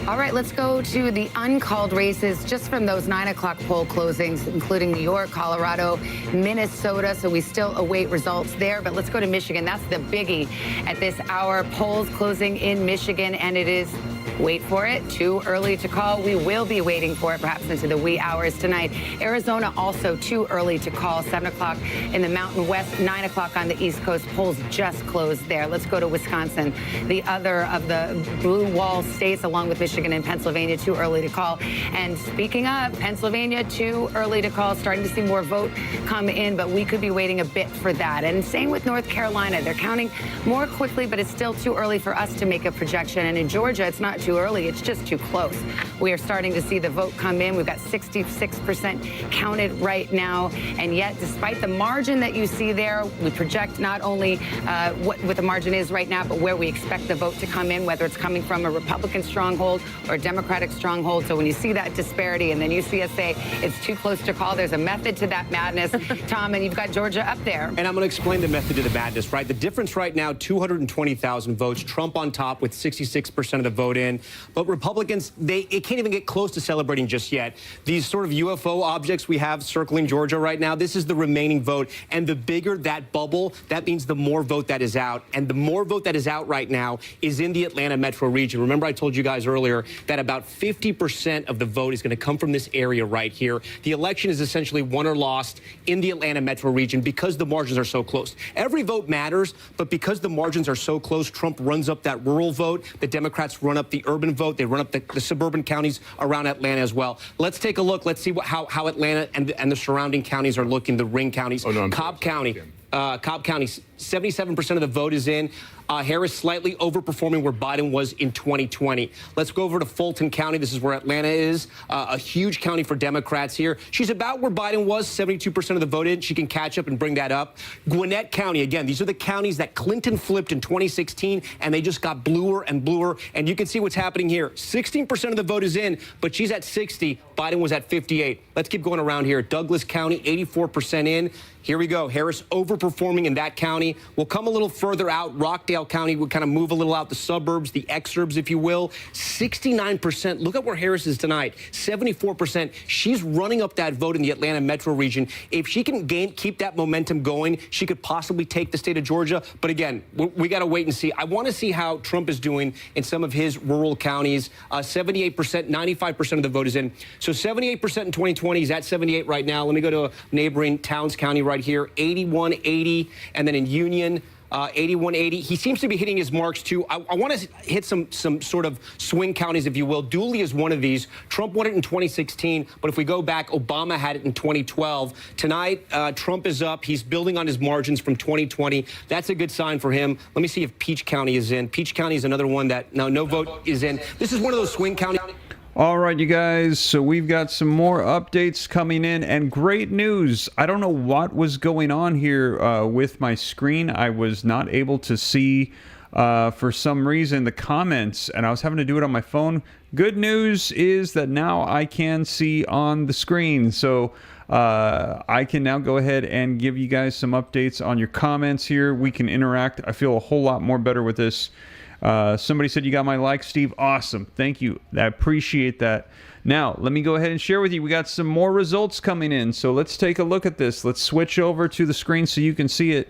All right, let's go to the uncalled races just from those 9 o'clock poll closings, including New York, Colorado, Minnesota. So we still await results there. But let's go to Michigan. That's the biggie at this hour. Polls closing in Michigan, and it is, wait for it, too early to call. We will be waiting for it perhaps into the wee hours tonight. Arizona also too early to call. 7 o'clock in the Mountain West, 9 o'clock on the East Coast. Polls just closed there. Let's go to Wisconsin, the other of the blue wall states, along with Michigan and Pennsylvania, too early to call. And speaking of Pennsylvania, too early to call. Starting to see more vote come in, but we could be waiting a bit for that. And same with North Carolina. They're counting more quickly, but it's still too early for us to make a projection. And in Georgia, it's not too early. It's just too close. We are starting to see the vote come in. We've got 66% counted right now. And yet, despite the margin that you see there, we project not only what the margin is right now, but where we expect the vote to come in, whether it's coming from a Republican stronghold or a Democratic stronghold. So when you see that disparity and then you see us say it's too close to call, there's a method to that madness, Tom, and you've got Georgia up there. And I'm going to explain the method to the madness, right? The difference right now, 220,000 votes, Trump on top with 66% of the vote in. But Republicans, it can't even get close to celebrating just yet. These sort of UFO objects we have circling Georgia right now, this is the remaining vote. And the bigger that bubble, that means the more vote that is out. And the more vote that is out right now is in the Atlanta metro region. Remember, I told you guys earlier that about 50% of the vote is going to come from this area right here. The election is essentially won or lost in the Atlanta metro region because the margins are so close. Every vote matters, but because the margins are so close, Trump runs up that rural vote. The Democrats run up the urban vote. They run up the suburban counties around Atlanta as well. Let's take a look. Let's see how Atlanta and the surrounding counties are looking, the ring counties. Cobb County. Cobb County, 77% of the vote is in. Harris slightly overperforming where Biden was in 2020. Let's go over to Fulton County. This is where Atlanta is. A huge county for Democrats here. She's about where Biden was, 72% of the vote in. She can catch up and bring that up. Gwinnett County, again, these are the counties that Clinton flipped in 2016, and they just got bluer and bluer. And you can see what's happening here. 16% of the vote is in, but she's at 60. Biden was at 58. Let's keep going around here. Douglas County, 84% in. Here we go. Harris overperforming in that county. We'll come a little further out. Rockdale County will kind of move a little out the suburbs, the exurbs, if you will. 69%. Look at where Harris is tonight. 74%. She's running up that vote in the Atlanta metro region. If she can keep that momentum going, she could possibly take the state of Georgia. But again, we got to wait and see. I want to see how Trump is doing in some of his rural counties. 78%, 95% of the vote is in. So 78% in 2020. He's at 78 right now. Let me go to a neighboring Towns County right here, 81-80, and then in Union, 81-80. He seems to be hitting his marks, too. I want to hit some sort of swing counties, if you will. Dooley is one of these. Trump won it in 2016, but if we go back, Obama had it in 2012. Tonight, Trump is up. He's building on his margins from 2020. That's a good sign for him. Let me see if Peach County is in. Peach County is another one that no vote is in. This is one of those swing counties. All right, you guys, so we've got some more updates coming in, and great news. I don't know what was going on here with my screen. I was not able to see, for some reason, the comments, and I was having to do it on my phone. Good news is that now I can see on the screen, so I can now go ahead and give you guys some updates on your comments here. We can interact. I feel a whole lot more better with this. Somebody said you got my like, Steve. Awesome. Thank you. I appreciate that. Now, let me go ahead and share with you. We got some more results coming in. So let's take a look at this. Let's switch over to the screen so you can see it.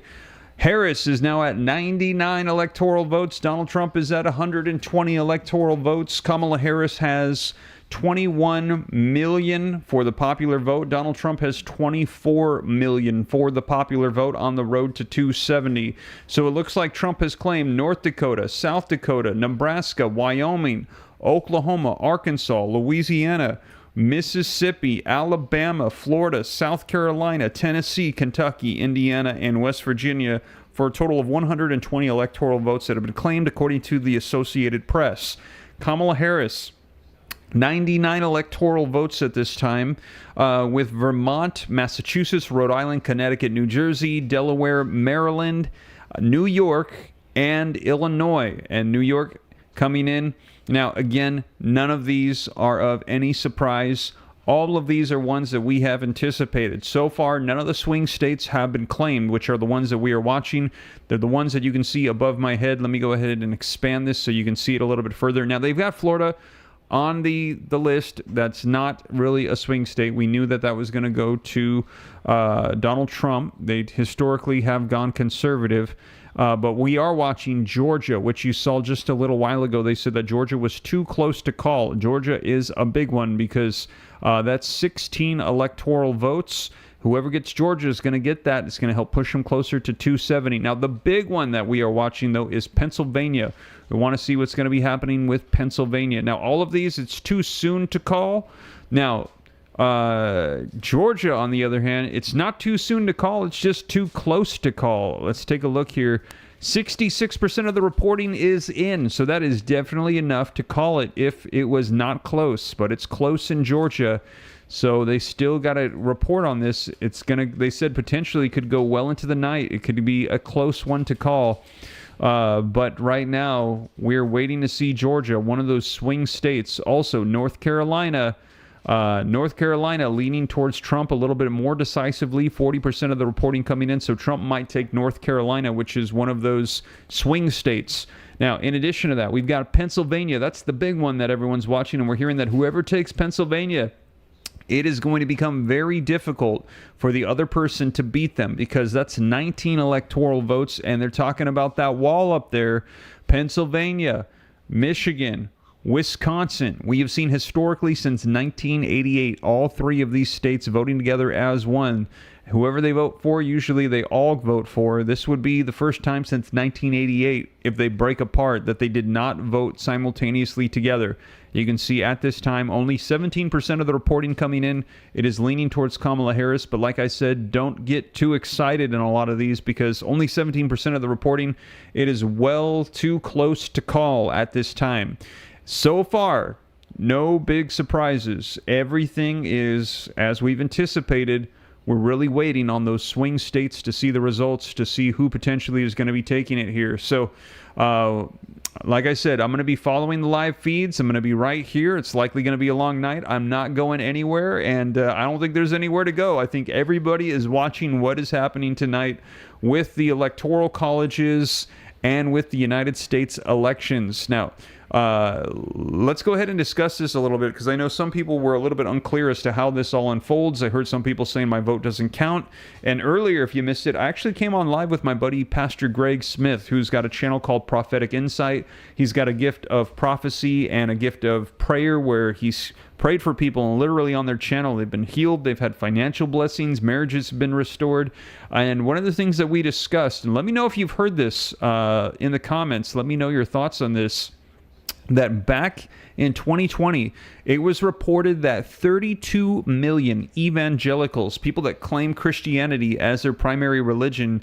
Harris is now at 99 electoral votes. Donald Trump is at 120 electoral votes. Kamala Harris has 21 million for the popular vote. Donald Trump has 24 million for the popular vote on the road to 270. So it looks like Trump has claimed North Dakota, South Dakota, Nebraska, Wyoming, Oklahoma, Arkansas, Louisiana, Mississippi, Alabama, Florida, South Carolina, Tennessee, Kentucky, Indiana, and West Virginia for a total of 120 electoral votes that have been claimed according to the Associated Press. Kamala Harris, 99 electoral votes at this time, with Vermont, Massachusetts, Rhode Island, Connecticut, New Jersey, Delaware, Maryland, New York, and Illinois. And New York coming in. Now, again, none of these are of any surprise. All of these are ones that we have anticipated. So far, none of the swing states have been claimed, which are the ones that we are watching. They're the ones that you can see above my head. Let me go ahead and expand this so you can see it a little bit further. Now, they've got Florida on the list that's not really a swing state. We knew that was going to go to Donald Trump. They historically have gone conservative. But we are watching Georgia, which you saw just a little while ago. They said that Georgia was too close to call. Georgia is a big one because that's 16 electoral votes. Whoever gets Georgia is going to get that. It's going to help push them closer to 270. Now, the big one that we are watching, though, is Pennsylvania. We want to see what's going to be happening with Pennsylvania. Now, all of these, it's too soon to call. Now, Georgia, on the other hand, it's not too soon to call. It's just too close to call. Let's take a look here. 66% of the reporting is in, so that is definitely enough to call it if it was not close. But it's close in Georgia, so they still got to report on this. They said potentially could go well into the night. It could be a close one to call. But right now, we're waiting to see Georgia, one of those swing states. Also, North Carolina leaning towards Trump a little bit more decisively, 40% of the reporting coming in. So Trump might take North Carolina, which is one of those swing states. Now, in addition to that, we've got Pennsylvania. That's the big one that everyone's watching. And we're hearing that whoever takes Pennsylvania, it is going to become very difficult for the other person to beat them because that's 19 electoral votes. And they're talking about that wall up there. Pennsylvania, Michigan, Wisconsin. We have seen historically since 1988, all three of these states voting together as one. Whoever they vote for, usually they all vote for. This would be the first time since 1988, if they break apart, that they did not vote simultaneously together. You can see at this time, only 17% of the reporting coming in. It is leaning towards Kamala Harris, but like I said, don't get too excited in a lot of these because only 17% of the reporting, it is well too close to call at this time. So far, no big surprises. Everything is as we've anticipated. We're really waiting on those swing states to see the results, to see who potentially is going to be taking it here. So, like I said, I'm going to be following the live feeds. I'm going to be right here. It's likely going to be a long night. I'm not going anywhere, and I don't think there's anywhere to go. I think everybody is watching what is happening tonight with the electoral colleges and with the United States elections. Now, let's go ahead and discuss this a little bit because I know some people were a little bit unclear as to how this all unfolds. I heard some people saying my vote doesn't count. And earlier, if you missed it, I actually came on live with my buddy Pastor Greg Smith, who's got a channel called Prophetic Insight. He's got a gift of prophecy and a gift of prayer where he's prayed for people and literally on their channel they've been healed, they've had financial blessings, marriages have been restored. And one of the things that we discussed, and let me know if you've heard this in the comments, let me know your thoughts on this, that back in 2020, it was reported that 32 million evangelicals, people that claim Christianity as their primary religion,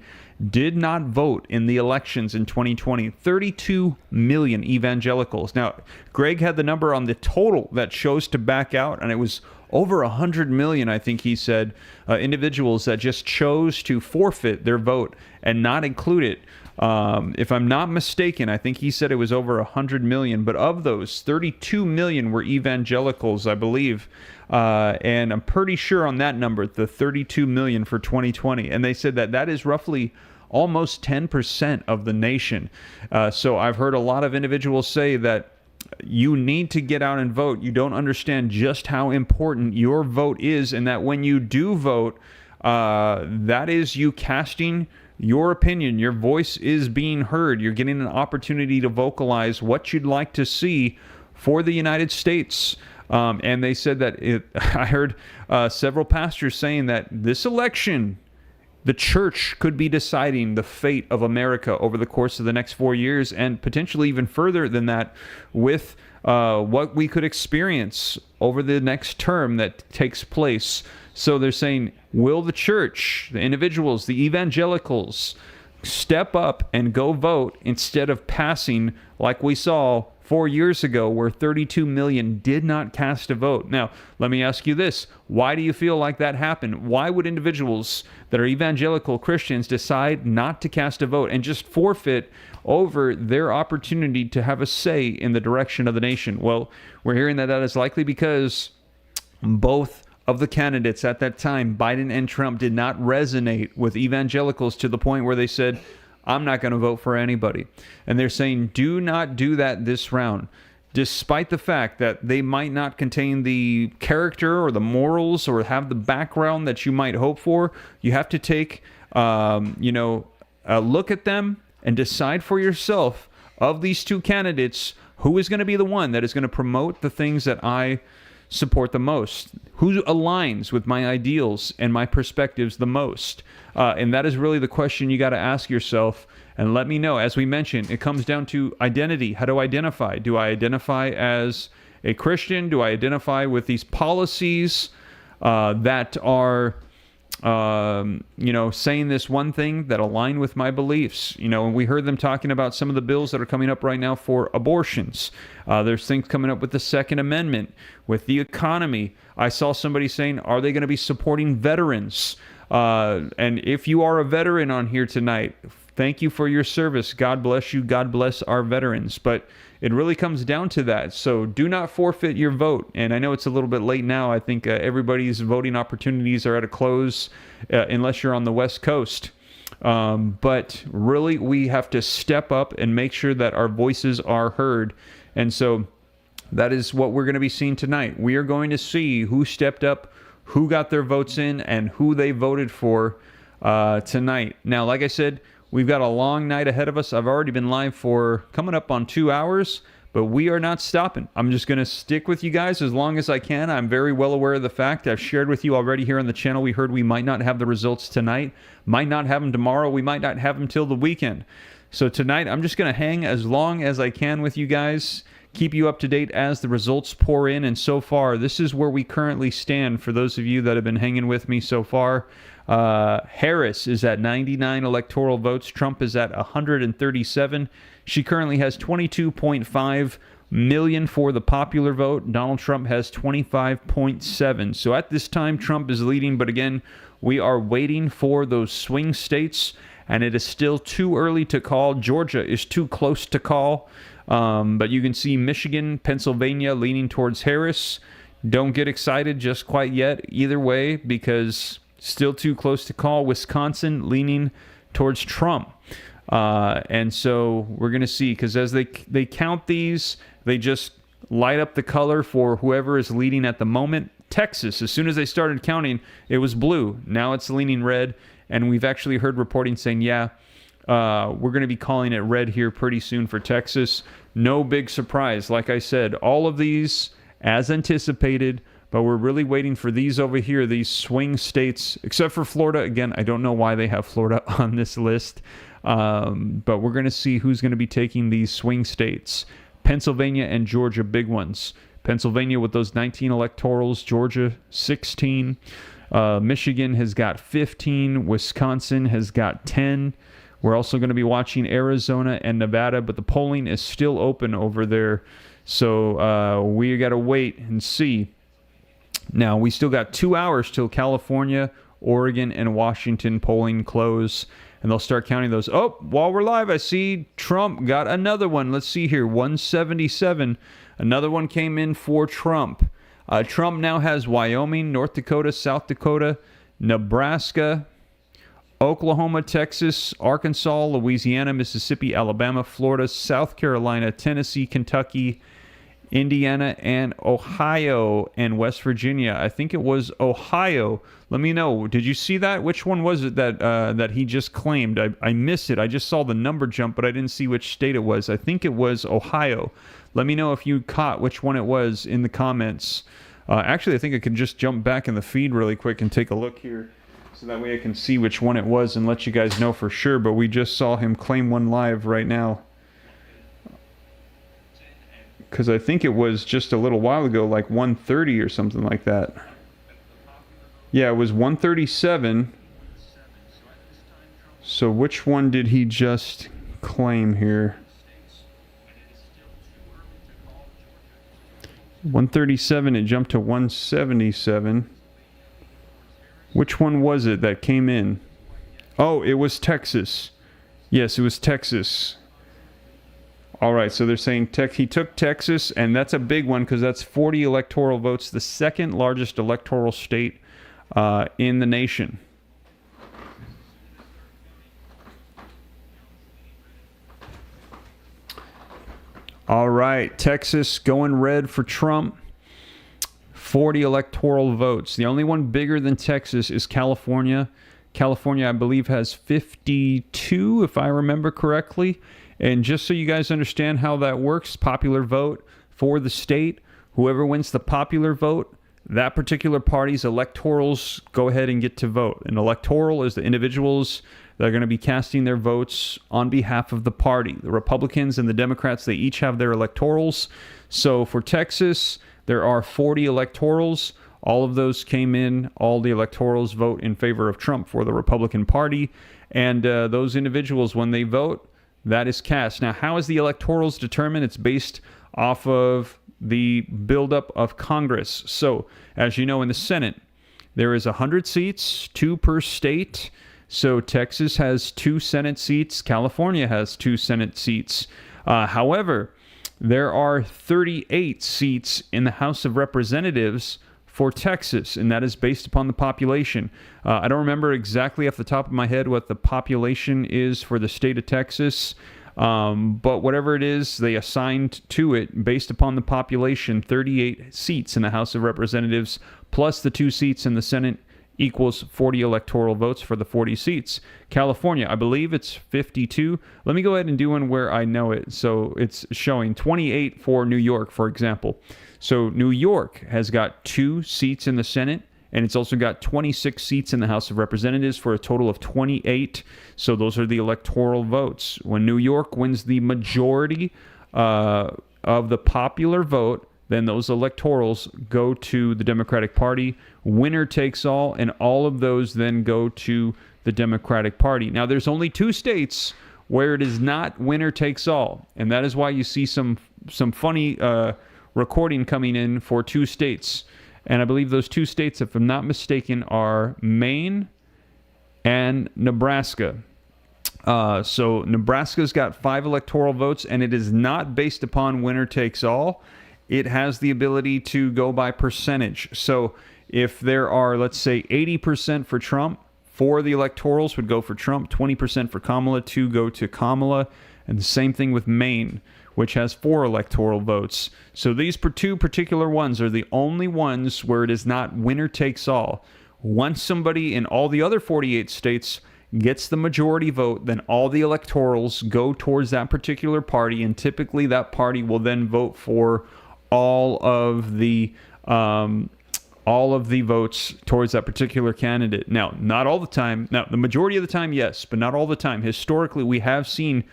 did not vote in the elections in 2020. 32 million evangelicals. Now, Greg had the number on the total that chose to back out, and it was over 100 million, I think he said, individuals that just chose to forfeit their vote and not include it. If I'm not mistaken, I think he said it was over 100 million, but of those, 32 million were evangelicals, I believe. And I'm pretty sure on that number, the 32 million for 2020. And they said that is roughly almost 10% of the nation. So I've heard a lot of individuals say that you need to get out and vote. You don't understand just how important your vote is, and that when you do vote, that is you casting your opinion. Your voice is being heard. You're getting an opportunity to vocalize what you'd like to see for the United States. And they said that I heard several pastors saying that this election, the church could be deciding the fate of America over the course of the next 4 years, and potentially even further than that with what we could experience over the next term that takes place. So they're saying, will the church, the individuals, the evangelicals, step up and go vote instead of passing like we saw 4 years ago where 32 million did not cast a vote? Now, let me ask you this. Why do you feel like that happened? Why would individuals that are evangelical Christians decide not to cast a vote and just forfeit over their opportunity to have a say in the direction of the nation? Well, we're hearing that is likely because both of the candidates at that time, Biden and Trump, did not resonate with evangelicals to the point where they said, I'm not going to vote for anybody. And they're saying, do not do that this round. despite the fact that they might not contain the character or the morals or have the background that you might hope for, you have to take, a look at them and decide for yourself, of these two candidates, who is going to be the one that is going to promote the things that I support the most, who aligns with my ideals and my perspectives the most. And that is really the question you got to ask yourself. And let me know. As we mentioned, it comes down to identity. How do I identify? Do I identify as a Christian? Do I identify with these policies that are, saying this one thing that align with my beliefs? And we heard them talking about some of the bills that are coming up right now for abortions. There's things coming up with the Second Amendment, with the economy. I saw somebody saying, are they going to be supporting veterans? And if you are a veteran on here tonight, thank you for your service. God bless you. God bless our veterans. But it really comes down to that. So do not forfeit your vote. And I know it's a little bit late now. I think everybody's voting opportunities are at a close unless you're on the West Coast. But really, we have to step up and make sure that our voices are heard. And so that is what we're going to be seeing tonight. We are going to see who stepped up, who got their votes in, and who they voted for tonight. Now, like I said, we've got a long night ahead of us. I've already been live for coming up on 2 hours, but we are not stopping. I'm just going to stick with you guys as long as I can. I'm very well aware of the fact I've shared with you already here on the channel. We heard we might not have the results tonight, might not have them tomorrow. We might not have them till the weekend. So tonight, I'm just going to hang as long as I can with you guys, keep you up to date as the results pour in. And so far, this is where we currently stand for those of you that have been hanging with me so far. Harris is at 99 electoral votes. Trump is at 137. She currently has 22.5 million for the popular vote. Donald Trump has 25.7. So at this time, Trump is leading. But again, we are waiting for those swing states, and it is still too early to call. Georgia is too close to call. But you can see Michigan, Pennsylvania leaning towards Harris. Don't get excited just quite yet either way, because still too close to call. Wisconsin leaning towards Trump. And so we're going to see, because as they count these, they just light up the color for whoever is leading at the moment. Texas, as soon as they started counting, it was blue. Now it's leaning red. And we've actually heard reporting saying, we're going to be calling it red here pretty soon for Texas. No big surprise. Like I said, all of these as anticipated, but we're really waiting for these over here, these swing states, except for Florida. Again, I don't know why they have Florida on this list, but we're going to see who's going to be taking these swing states. Pennsylvania and Georgia, big ones. Pennsylvania with those 19 electorals, Georgia 16. Michigan has got 15. Wisconsin has got 10. We're also going to be watching Arizona and Nevada, but the polling is still open over there. So we got to wait and see. Now, we still got 2 hours till California, Oregon, and Washington polling close, and they'll start counting those. Oh, while we're live, I see Trump got another one. Let's see here, 177. Another one came in for Trump. Trump now has Wyoming, North Dakota, South Dakota, Nebraska, Oklahoma, Texas, Arkansas, Louisiana, Mississippi, Alabama, Florida, South Carolina, Tennessee, Kentucky, Indiana, and Ohio, and West Virginia. I think it was Ohio. Let me know. Did you see that? Which one was it that he just claimed? I missed it. I just saw the number jump, but I didn't see which state it was. I think it was Ohio. Let me know if you caught which one it was in the comments. Actually, I think I can just jump back in the feed really quick and take a look here, so that way I can see which one it was and let you guys know for sure. But we just saw him claim one live right now, because I think it was just a little while ago, like 1:30 or something like that. Yeah, it was 1:37. So which one did he just claim here? 137, it jumped to 177. Which one was it that came in? Oh, it was Texas. Yes, it was Texas. All right, so they're saying he took Texas, and that's a big one because that's 40 electoral votes, the second largest electoral state in the nation. All right, Texas going red for Trump. 40 electoral votes. The only one bigger than Texas is California. California, I believe, has 52, if I remember correctly. And just so you guys understand how that works, popular vote for the state. Whoever wins the popular vote, that particular party's electorals go ahead and get to vote. An electoral is the individuals that are going to be casting their votes on behalf of the party. The Republicans and the Democrats, they each have their electorals. So for Texas, there are 40 electorals. All of those came in. All the electorals vote in favor of Trump for the Republican Party. And those individuals, when they vote, that is cast. Now, how is the electorals determined? It's based off of the buildup of Congress. So, as you know, in the Senate, there is 100 seats, 2 per state. So Texas has 2 Senate seats. California has 2 Senate seats. However, there are 38 seats in the House of Representatives for Texas, and that is based upon the population. I don't remember exactly off the top of my head what the population is for the state of Texas, but whatever it is, they assigned to it based upon the population 38 seats in the House of Representatives, plus the 2 seats in the Senate equals 40 electoral votes for the 40 seats. California, I believe it's 52. Let me go ahead and do one where I know it. So it's showing 28 for New York, for example. So New York has got 2 seats in the Senate, and it's also got 26 seats in the House of Representatives for a total of 28. So those are the electoral votes. When New York wins the majority of the popular vote, then those electorals go to the Democratic Party. Winner takes all, and all of those then go to the Democratic Party. Now, there's only 2 states where it is not winner takes all, and that is why you see some funny recording coming in for 2 states. And I believe those 2 states, if I'm not mistaken, are Maine and Nebraska. So Nebraska's got 5 electoral votes, and it is not based upon winner takes all. It has the ability to go by percentage. So if there are, let's say, 80% for Trump, 4 of the electorals would go for Trump, 20% for Kamala, 2 go to Kamala, and the same thing with Maine, which has 4 electoral votes. So these 2 particular ones are the only ones where it is not winner takes all. Once somebody in all the other 48 states gets the majority vote, then all the electorals go towards that particular party, and typically that party will then vote for all of the votes towards that particular candidate. Now, not all the time. Now, the majority of the time, yes, but not all the time. Historically, we have seen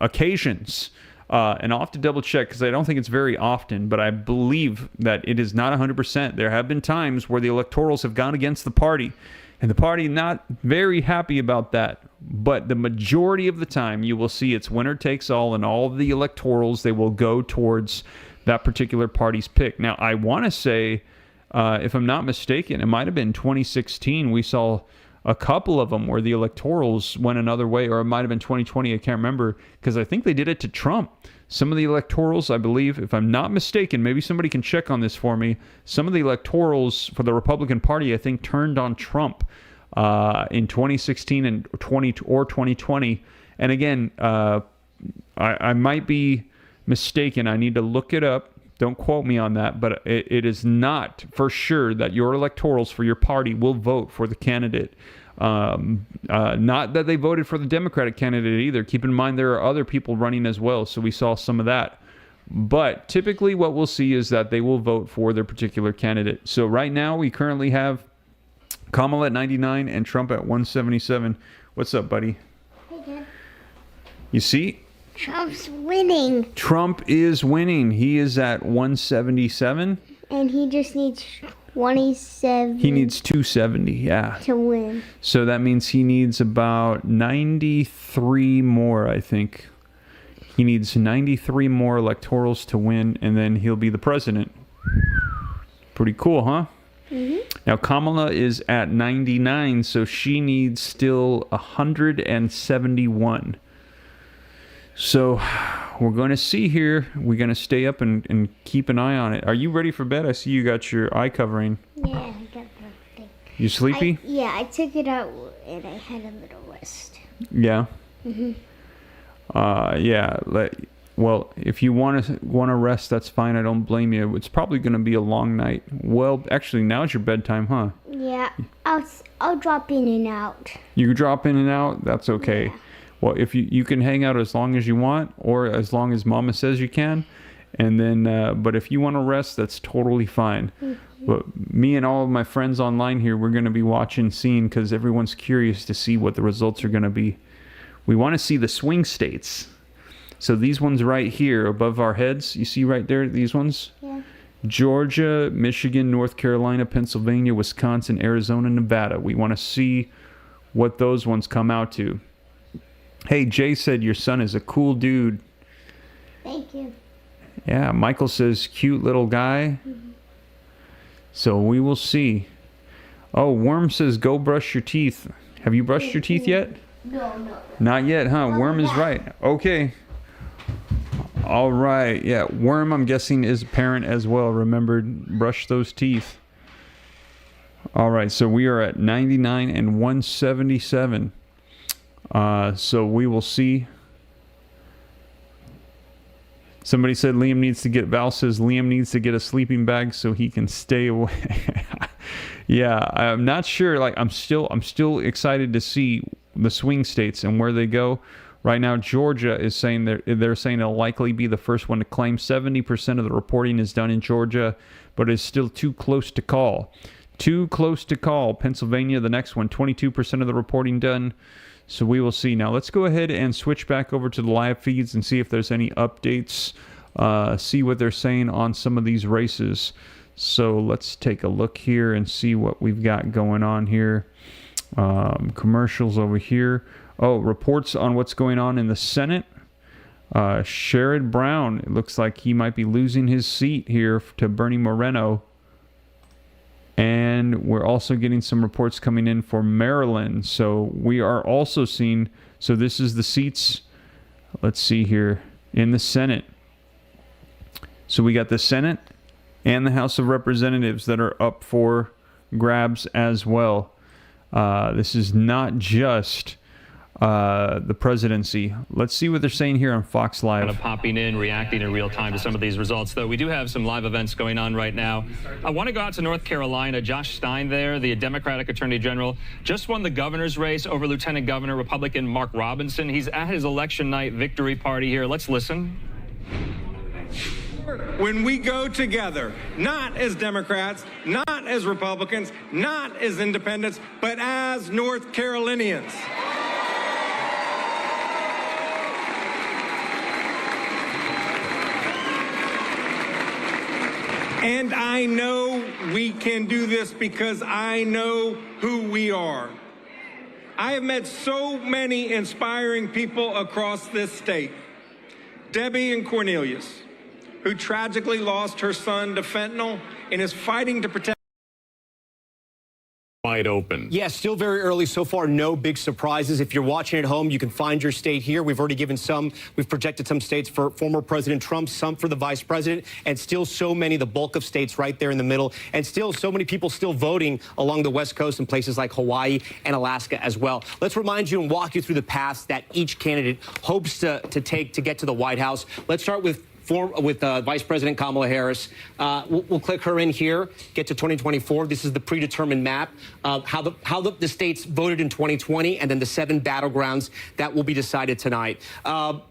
occasions, and I'll have to double check because I don't think it's very often, but I believe that it is not 100%. There have been times where the electorals have gone against the party, and the party not very happy about that. But the majority of the time, you will see it's winner takes all, and all of the electorals, they will go towards that particular party's pick. Now, I want to say, if I'm not mistaken, it might have been 2016. We saw a couple of them where the electorals went another way, or it might have been 2020. I can't remember, because I think they did it to Trump. Some of the electorals, I believe, if I'm not mistaken, maybe somebody can check on this for me. Some of the electorals for the Republican Party, I think, turned on Trump in 2016 and 2020. And again, I might be mistaken. I need to look it up. Don't quote me on that, but it is not for sure that your electorals for your party will vote for the candidate. Not that they voted for the Democratic candidate either. Keep in mind there are other people running as well, so we saw some of that. But typically what we'll see is that they will vote for their particular candidate. So right now we currently have Kamala at 99 and Trump at 177. What's up, buddy? Hey, Dad. You see? Trump's winning. Trump is winning. He is at 177. And he just needs 27. He needs 270, yeah. To win. So that means he needs about 93 more, I think. He needs 93 more electorals to win, and then he'll be the president. Pretty cool, huh? Mm-hmm. Now, Kamala is at 99, so she needs still 171. So we're going to see here. We're going to stay up and keep an eye on it. Are you ready for bed? I see you got your eye covering. Yeah, I got the thing. You sleepy? I took it out and I had a little rest. Yeah. Mm-hmm. Yeah. Well, if you want to rest, that's fine. I don't blame you. It's probably going to be a long night. Well, actually, now's your bedtime, huh? Yeah, I'll drop in and out. You drop in and out. That's okay. Yeah. Well, if you can hang out as long as you want, or as long as Mama says you can, and then. But if you want to rest, that's totally fine. Mm-hmm. But me and all of my friends online here, we're going to be watching, seeing, because everyone's curious to see what the results are going to be. We want to see the swing states. So these ones right here above our heads, you see right there, these ones? Yeah. Georgia, Michigan, North Carolina, Pennsylvania, Wisconsin, Arizona, Nevada. We want to see what those ones come out to. Hey, Jay said your son is a cool dude. Thank you. Yeah, Michael says cute little guy. Mm-hmm. So we will see. Oh, Worm says go brush your teeth. Have you brushed your teeth yet? No. Not yet, huh? Worm is right. Okay. All right. Yeah, Worm, I'm guessing, is a parent as well. Remember, brush those teeth. All right, so we are at 99 and 177. So we will see. Somebody said Liam needs to get, Val says Liam needs to get a sleeping bag so he can stay away. Yeah, I'm not sure. Like, I'm still excited to see the swing states and where they go. Right now, Georgia is saying they're saying it'll likely be the first one to claim. 70% of the reporting is done in Georgia, but it's still too close to call. Too close to call. Pennsylvania, the next one, 22% of the reporting done. So we will see. Now, let's go ahead and switch back over to the live feeds and see if there's any updates. See what they're saying on some of these races. So let's take a look here and see what we've got going on here. Commercials over here. Oh, reports on what's going on in the Senate. Sherrod Brown, it looks like he might be losing his seat here to Bernie Moreno. And we're also getting some reports coming in for Maryland. So we are also seeing, so this is the seats, let's see here, in the Senate. So we got the Senate and the House of Representatives that are up for grabs as well. This is not just the presidency. Let's see what they're saying here on Fox Live. Kind of popping in, reacting in real time to some of these results, though we do have some live events going on right now. I want to go out to North Carolina. Josh Stein there, the Democratic Attorney General, just won the governor's race over Lieutenant Governor Republican Mark Robinson. He's at his election night victory party here. Let's listen. When we go together, not as Democrats, not as Republicans, not as independents, but as North Carolinians. And I know we can do this because I know who we are. I have met so many inspiring people across this state. Debbie and Cornelius, who tragically lost her son to fentanyl and is fighting to protect. Wide open. Yeah, still very early so far. No big surprises. If you're watching at home, you can find your state here. We've already given some. We've projected some states for former President Trump, some for the vice president, and still so many, the bulk of states right there in the middle, and still so many people still voting along the West Coast in places like Hawaii and Alaska as well. Let's remind you and walk you through the paths that each candidate hopes to take to get to the White House. Let's start with Vice President Kamala Harris. We'll click her in here, get to 2024. This is the predetermined map of how the states voted in 2020, and then the 7 battlegrounds that will be decided tonight.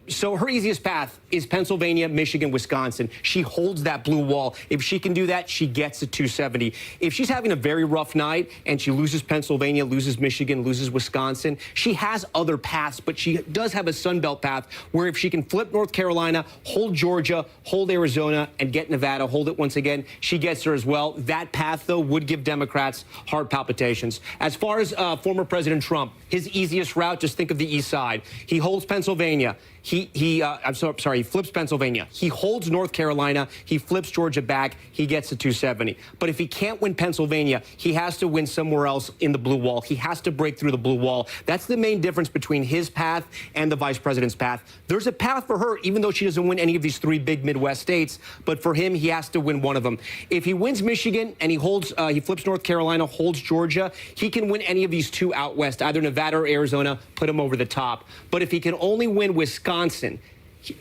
So her easiest path is Pennsylvania, Michigan, Wisconsin. She holds that blue wall. If she can do that, she gets to 270. If she's having a very rough night and she loses Pennsylvania, loses Michigan, loses Wisconsin, she has other paths, but she does have a Sun Belt path where if she can flip North Carolina, hold Georgia, hold Arizona, and get Nevada, hold it once again, she gets there as well. That path, though, would give Democrats heart palpitations. As far as former President Trump, his easiest route, just think of the east side. He holds Pennsylvania. He flips Pennsylvania. He holds North Carolina. He flips Georgia back. He gets to 270. But if he can't win Pennsylvania, he has to win somewhere else in the blue wall. He has to break through the blue wall. That's the main difference between his path and the vice president's path. There's a path for her, even though she doesn't win any of these 3 big Midwest states. But for him, he has to win one of them. If he wins Michigan and he flips North Carolina, holds Georgia, he can win any of these 2 out west, either Nevada or Arizona, put him over the top. But if he can only win Wisconsin,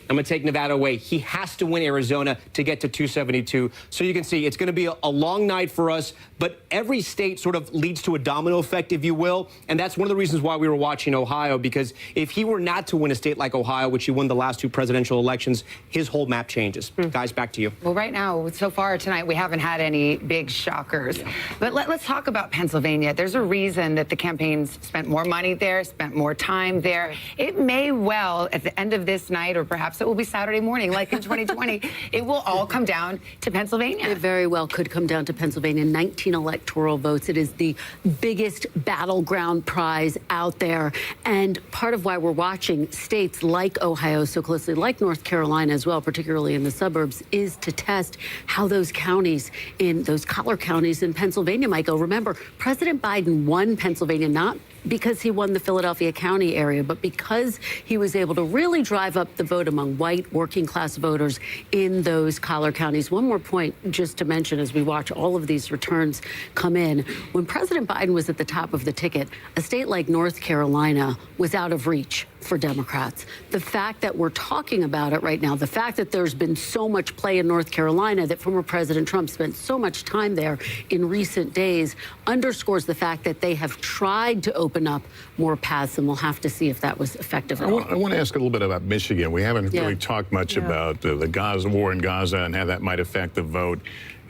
I'm going to take Nevada away. He has to win Arizona to get to 272. So you can see it's going to be a long night for us, but every state sort of leads to a domino effect, if you will. And that's one of the reasons why we were watching Ohio, because if he were not to win a state like Ohio, which he won the last 2 presidential elections, his whole map changes. Guys, back to you. Well, right now, so far tonight, we haven't had any big shockers. But let's talk about Pennsylvania. There's a reason that the campaigns spent more money there, spent more time there. It may well, at the end of this night, or perhaps it will be Saturday morning, like in 2020, it will all come down to Pennsylvania. It very well could come down to Pennsylvania. 19 electoral votes. It is the biggest battleground prize out there. And part of why we're watching states like Ohio so closely, like North Carolina as well, particularly in the suburbs, is to test how those counties, in those collar counties in Pennsylvania might go. Remember, President Biden won Pennsylvania not because he won the Philadelphia County area, but because he was able to really drive up the vote among white working class voters in those collar counties. One more point just to mention as we watch all of these returns come in. When President Biden was at the top of the ticket, a state like North Carolina was out of reach for Democrats. The fact that we're talking about it right now, the fact that there's been so much play in North Carolina, that former President Trump spent so much time there in recent days, underscores the fact that they have tried to open up more paths, and we'll have to see if that was effective at all. I want to ask a little bit about Michigan. We haven't really talked much about the Gaza war in Gaza and how that might affect the vote,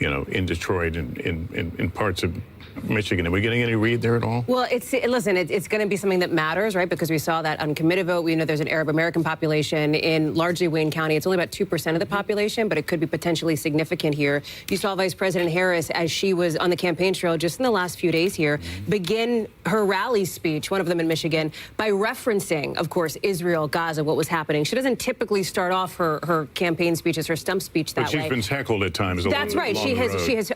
you know, in Detroit and in parts of Michigan. Are we getting any read there at all? Well, it's going to be something that matters, right? Because we saw that uncommitted vote. We know there's an Arab American population in largely Wayne County. It's only about 2% of the population, but it could be potentially significant here. You saw Vice President Harris, as she was on the campaign trail just in the last few days here, begin her rally speech, one of them in Michigan, by referencing, of course, Israel, Gaza, what was happening. She doesn't typically start off her campaign speeches, her stump speech that way. But she's been heckled at times. That's right. She has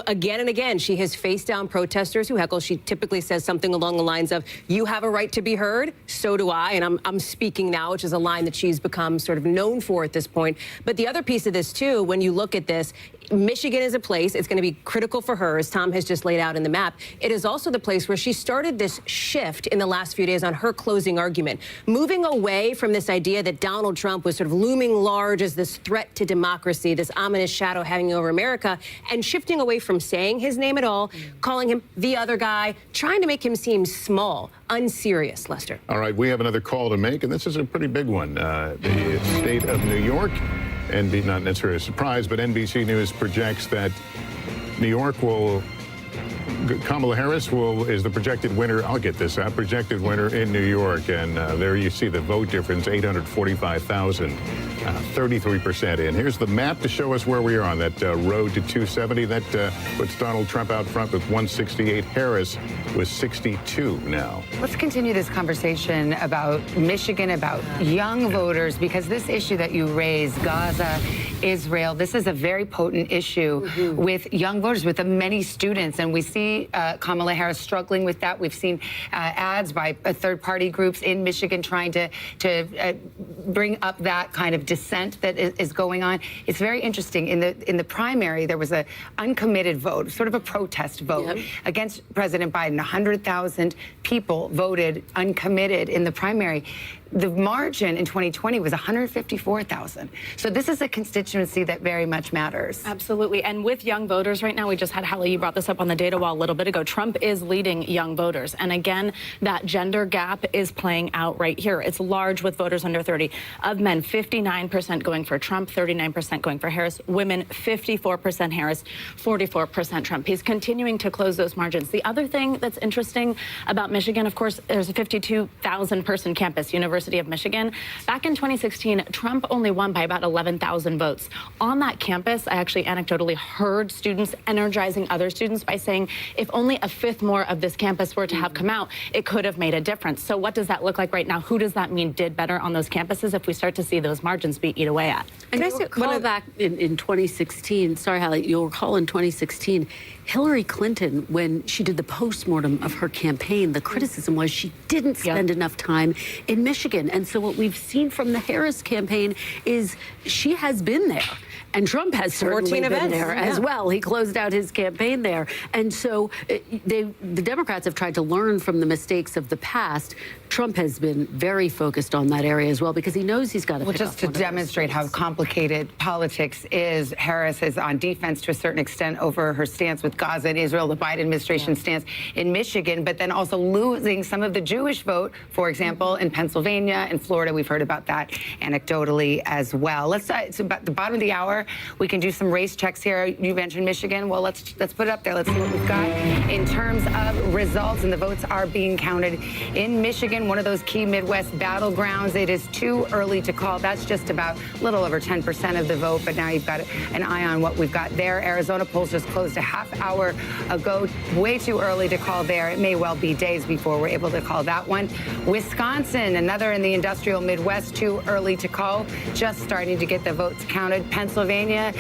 again and again, she has faced down protesters who heckle. She typically says something along the lines of, you have a right to be heard, so do I, and I'm speaking now, which is a line that she's become sort of known for at this point. But the other piece of this, too, when you look at this, Michigan is a place, it's going to be critical for her, as Tom has just laid out in the map. It is also the place where she started this shift in the last few days on her closing argument, moving away from this idea that Donald Trump was sort of looming large as this threat to democracy, this ominous shadow hanging over America, and shifting away from saying his name at all, calling him the other guy, trying to make him seem small, unserious, Lester. All right, we have another call to make, and this is a pretty big one. The state of New York, and not necessarily a surprise, but NBC News projects that New York will, Kamala Harris is the projected winner. I'll get this out, projected winner in New York. And there you see the vote difference, 845,000, 33% in. Here's the map to show us where we are on that road to 270. That puts Donald Trump out front with 168. Harris with 62 now. Let's continue this conversation about Michigan, about young voters, because this issue that you raised, Gaza, Israel, this is a very potent issue with young voters, with the many students. And we see Kamala Harris struggling with that. We've seen ads by third-party groups in Michigan trying to bring up that kind of dissent that is going on. It's very interesting. In the primary, there was an uncommitted vote, sort of a protest vote against President Biden. 100,000 people voted uncommitted in the primary. The margin in 2020 was 154,000. So this is a constituency that very much matters. Absolutely. And with young voters right now, we just had Hallie, you brought this up on the data wall a little bit ago. Trump is leading young voters. And again, that gender gap is playing out right here. It's large with voters under 30. Of men, 59% going for Trump, 39% going for Harris. Women, 54% Harris, 44% Trump. He's continuing to close those margins. The other thing that's interesting about Michigan, of course, there's a 52,000 person campus, University of Michigan. Back in 2016, Trump only won by about 11,000 votes. On that campus, I actually anecdotally heard students energizing other students by saying, if only a fifth more of this campus were to have come out, it could have made a difference. So what does that look like right now? Who does that mean did better on those campuses if we start to see those margins be eat away at? And you'll recall back in 2016, sorry, Hallie, you'll recall in 2016, Hillary Clinton, when she did the postmortem of her campaign, the criticism was she didn't spend enough time in Michigan. And so what we've seen from the Harris campaign is she has been there. And Trump has certainly been there as well. He closed out his campaign there. And so the Democrats have tried to learn from the mistakes of the past. Trump has been very focused on that area as well, because because he knows he's got to. Well, just to demonstrate how complicated politics is, Harris is on defense to a certain extent over her stance with Gaza and Israel, the Biden administration stance in Michigan, but then also losing some of the Jewish vote, for example, in Pennsylvania and Florida. We've heard about that anecdotally as well. It's about the bottom of the hour. We can do some race checks here. You mentioned Michigan. Well, let's put it up there. Let's see what we've got in terms of results, and the votes are being counted in Michigan, one of those key Midwest battlegrounds. It is too early to call. That's just about a little over 10% of the vote, but now you've got an eye on what we've got there. Arizona polls just closed a half hour ago. Way too early to call there. It may well be days before we're able to call that one. Wisconsin, another in the industrial Midwest, too early to call. Just starting to get the votes counted. Pennsylvania,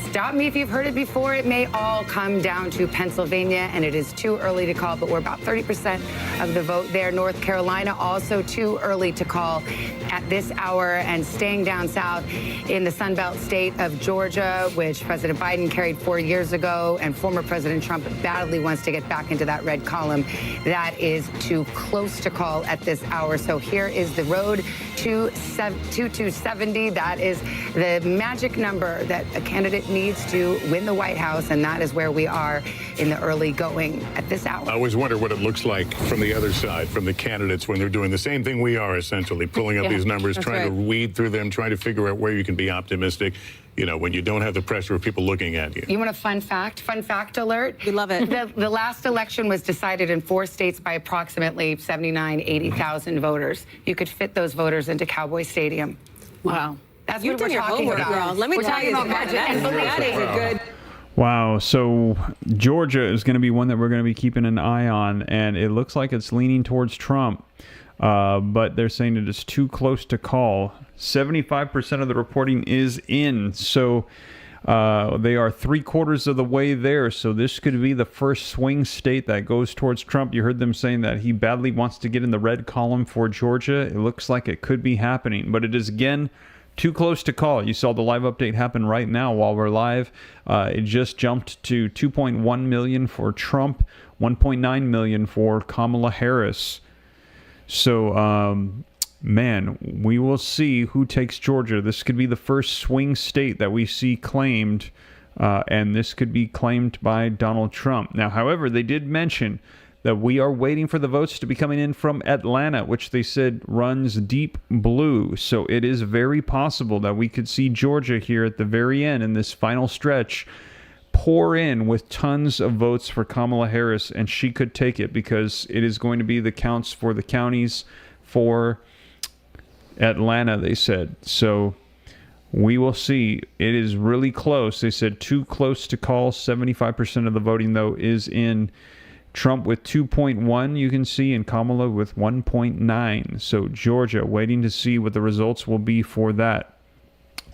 stop me if you've heard it before. It may all come down to Pennsylvania, and it is too early to call, but we're about 30% of the vote there. North Carolina, also too early to call at this hour. And staying down south in the Sunbelt state of Georgia, which President Biden carried 4 years ago, and former President Trump badly wants to get back into that red column. That is too close to call at this hour. So here is the road to 270. That is the magic number that a candidate needs to win the White House, and that is where we are in the early going at this hour. I always wonder what it looks like from the other side, from the candidates, when they're doing the same thing we are, essentially, pulling up these numbers, trying to weed through them, trying to figure out where you can be optimistic, you know, when you don't have the pressure of people looking at you. You want a fun fact? Fun fact alert? We love it. The last election was decided in 4 states by approximately 80,000 voters. You could fit those voters into Cowboy Stadium. Wow. That's You've what we're done your talking homework, about. girl. Let me tell you, that is a good. Wow. So Georgia is going to be one that we're going to be keeping an eye on, and it looks like it's leaning towards Trump. But they're saying it is too close to call. 75% of the reporting is in. So they are 3/4 of the way there. So this could be the first swing state that goes towards Trump. You heard them saying that he badly wants to get in the red column for Georgia. It looks like it could be happening, but it is, again, too close to call. You saw the live update happen right now while we're live. It just jumped to 2.1 million for Trump, 1.9 million for Kamala Harris. So, man, we will see who takes Georgia. This could be the first swing state that we see claimed, and this could be claimed by Donald Trump. Now, however, they did mention that we are waiting for the votes to be coming in from Atlanta, which they said runs deep blue. So it is very possible that we could see Georgia here at the very end in this final stretch pour in with tons of votes for Kamala Harris, and she could take it because it is going to be the counts for the counties for Atlanta, they said. So we will see. It is really close. They said too close to call. 75% of the voting, though, is in. Trump with 2.1, you can see, and Kamala with 1.9. So Georgia, waiting to see what the results will be for that.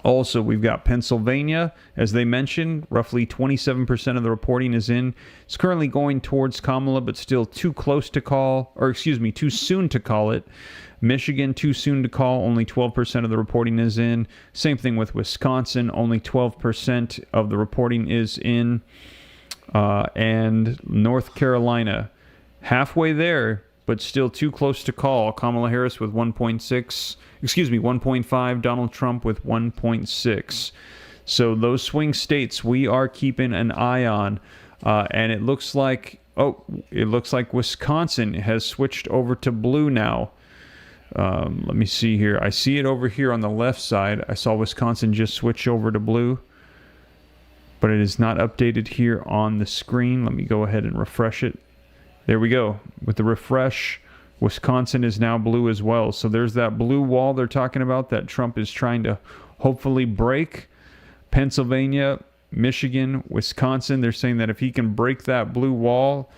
Also, we've got Pennsylvania, as they mentioned, roughly 27% of the reporting is in. It's currently going towards Kamala, but still too close to call, or excuse me, too soon to call it. Michigan, too soon to call, only 12% of the reporting is in. Same thing with Wisconsin, only 12% of the reporting is in. And North Carolina, halfway there, but still too close to call. Kamala Harris with 1.5, Donald Trump with 1.6. So those swing states we are keeping an eye on. And it looks like Wisconsin has switched over to blue now. Let me see here. I see it over here on the left side. I saw Wisconsin just switch over to blue, but it is not updated here on the screen. Let me go ahead and refresh it. There we go. With the refresh, Wisconsin is now blue as well. So there's that blue wall they're talking about that Trump is trying to hopefully break. Pennsylvania, Michigan, Wisconsin, they're saying that if he can break that blue wall,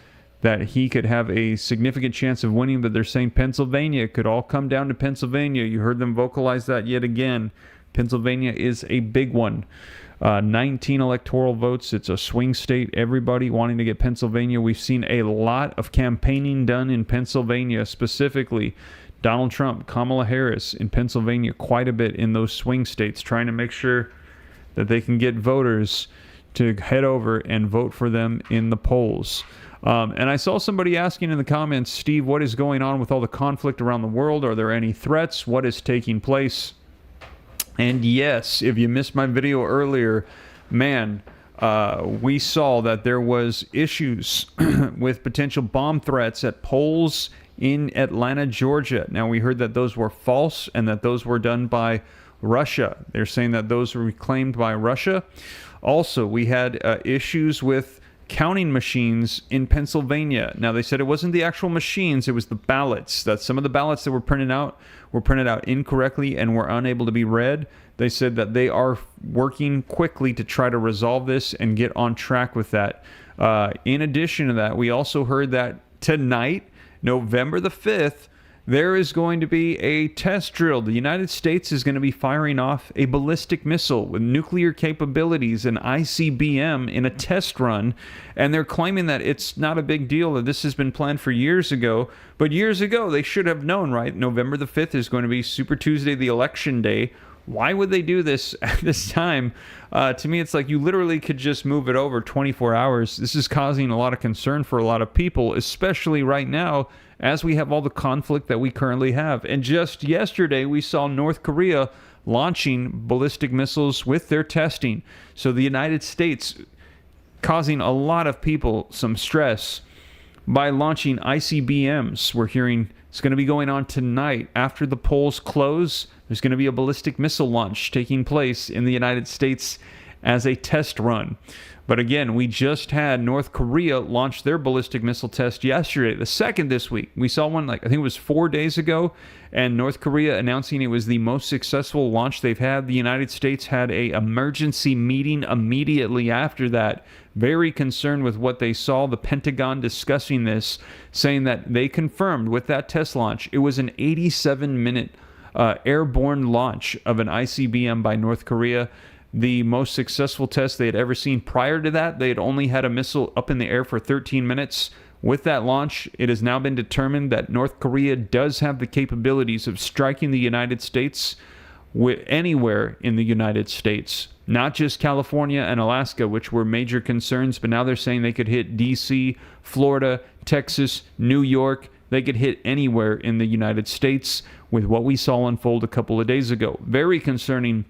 that he could have a significant chance of winning. But they're saying Pennsylvania, it could all come down to Pennsylvania. You heard them vocalize that yet again. Pennsylvania is a big one. 19 electoral votes. It's a swing state. Everybody wanting to get Pennsylvania. We've seen a lot of campaigning done in Pennsylvania, specifically Donald Trump, Kamala Harris in Pennsylvania, quite a bit in those swing states, trying to make sure that they can get voters to head over and vote for them in the polls. And I saw somebody asking in the comments, Steve, what is going on with all the conflict around the world? Are there any threats? What is taking place? And yes, if you missed my video earlier, man, we saw that there was issues with potential bomb threats at polls in Atlanta, Georgia. Now, we heard that those were false and that those were done by Russia. They're saying that those were reclaimed by Russia. Also, we had issues with counting machines in Pennsylvania. Now, they said it wasn't the actual machines, it was the ballots. That some of the ballots that were printed out incorrectly and were unable to be read. They said that they are working quickly to try to resolve this and get on track with that. In addition to that, we also heard that tonight, November the 5th, there is going to be a test drill. The United States is going to be firing off a ballistic missile with nuclear capabilities, an ICBM, in a test run. And they're claiming that it's not a big deal, that this has been planned for years ago. But years ago, they should have known, right? November the 5th is going to be Super Tuesday, the election day. Why would they do this at this time? To me, it's like you literally could just move it over 24 hours. This is causing a lot of concern for a lot of people, especially right now as we have all the conflict that we currently have. And just yesterday, we saw North Korea launching ballistic missiles with their testing. So the United States causing a lot of people some stress by launching ICBMs. We're hearing it's going to be going on tonight. After the polls close, there's going to be a ballistic missile launch taking place in the United States as a test run. But again, we just had North Korea launch their ballistic missile test yesterday, the second this week. We saw one, I think it was 4 days ago, and North Korea announcing it was the most successful launch they've had. The United States had an emergency meeting immediately after that, very concerned with what they saw. The Pentagon discussing this, saying that they confirmed with that test launch, it was an 87-minute airborne launch of an ICBM by North Korea. The most successful test they had ever seen. Prior to that, they had only had a missile up in the air for 13 minutes. With that launch, it has now been determined that North Korea does have the capabilities of striking the United States anywhere in the United States. Not just California and Alaska, which were major concerns, but now they're saying they could hit D.C., Florida, Texas, New York. They could hit anywhere in the United States with what we saw unfold a couple of days ago. Very concerning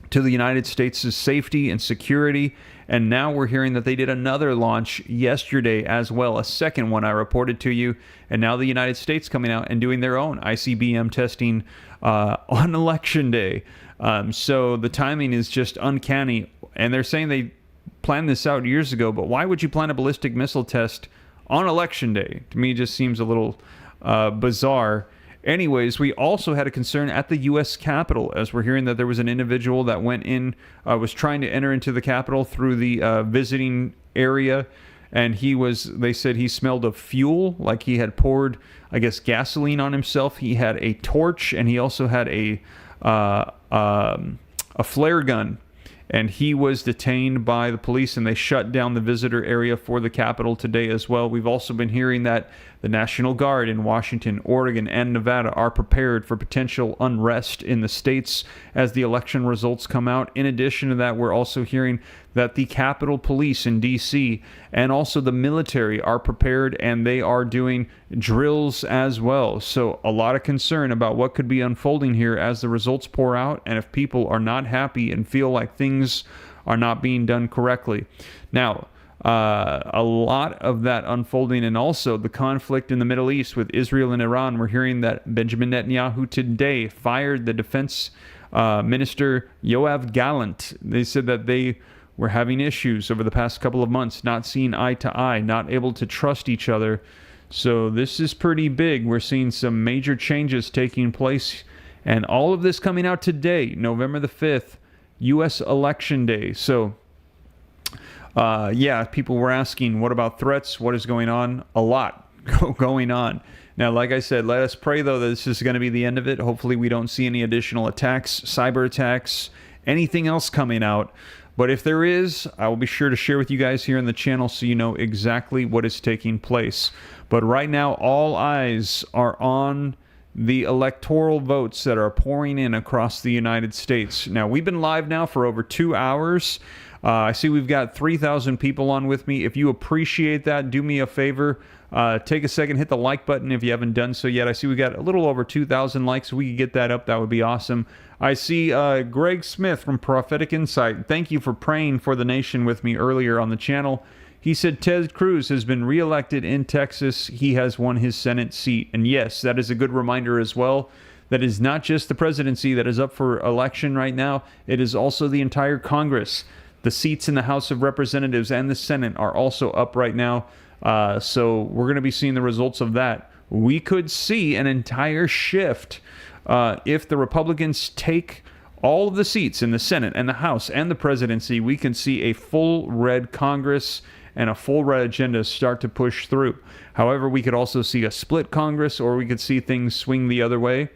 to the United States' safety and security. And now we're hearing that they did another launch yesterday as well, a second one I reported to you. And now the United States coming out and doing their own ICBM testing on Election Day. So the timing is just uncanny. And they're saying they planned this out years ago, but why would you plan a ballistic missile test on Election Day? To me, it just seems a little bizarre. Anyways, we also had a concern at the U.S. Capitol, as we're hearing that there was an individual that went in, was trying to enter into the Capitol through the visiting area, and they said he smelled of fuel, like he had poured, I guess, gasoline on himself. He had a torch, and he also had a flare gun, and he was detained by the police, and they shut down the visitor area for the Capitol today as well. We've also been hearing that the National Guard in Washington, Oregon, and Nevada are prepared for potential unrest in the states as the election results come out. In addition to that, we're also hearing that the Capitol Police in D.C. and also the military are prepared, and they are doing drills as well. So a lot of concern about what could be unfolding here as the results pour out, and if people are not happy and feel like things are not being done correctly. Now, a lot of that unfolding, and also the conflict in the Middle East with Israel and Iran. We're hearing that Benjamin Netanyahu today fired the defense minister Yoav Gallant. They said that they were having issues over the past couple of months, not seeing eye to eye, not able to trust each other. So this is pretty big. We're seeing some major changes taking place, and all of this coming out today, November the 5th, U.S. Election Day. So people were asking, what about threats? What is going on? A lot going on. Now, like I said, let us pray, though, that this is going to be the end of it. Hopefully we don't see any additional attacks, cyber attacks, anything else coming out. But if there is, I will be sure to share with you guys here on the channel so you know exactly what is taking place. But right now, all eyes are on the electoral votes that are pouring in across the United States. Now, we've been live now for over 2 hours. I see we've got 3,000 people on with me. If you appreciate that, do me a favor. Take a second, hit the like button if you haven't done so yet. I see we got a little over 2,000 likes. If we could get that up, that would be awesome. I see Greg Smith from Prophetic Insight. Thank you for praying for the nation with me earlier on the channel. He said Ted Cruz has been reelected in Texas. He has won his Senate seat. And yes, that is a good reminder as well. That is not just the presidency that is up for election right now. It is also the entire Congress. The seats in the House of Representatives and the Senate are also up right now. So we're going to be seeing the results of that. We could see an entire shift if the Republicans take all of the seats in the Senate and the House and the presidency. We can see a full red Congress and a full red agenda start to push through. However, we could also see a split Congress, or we could see things swing the other way.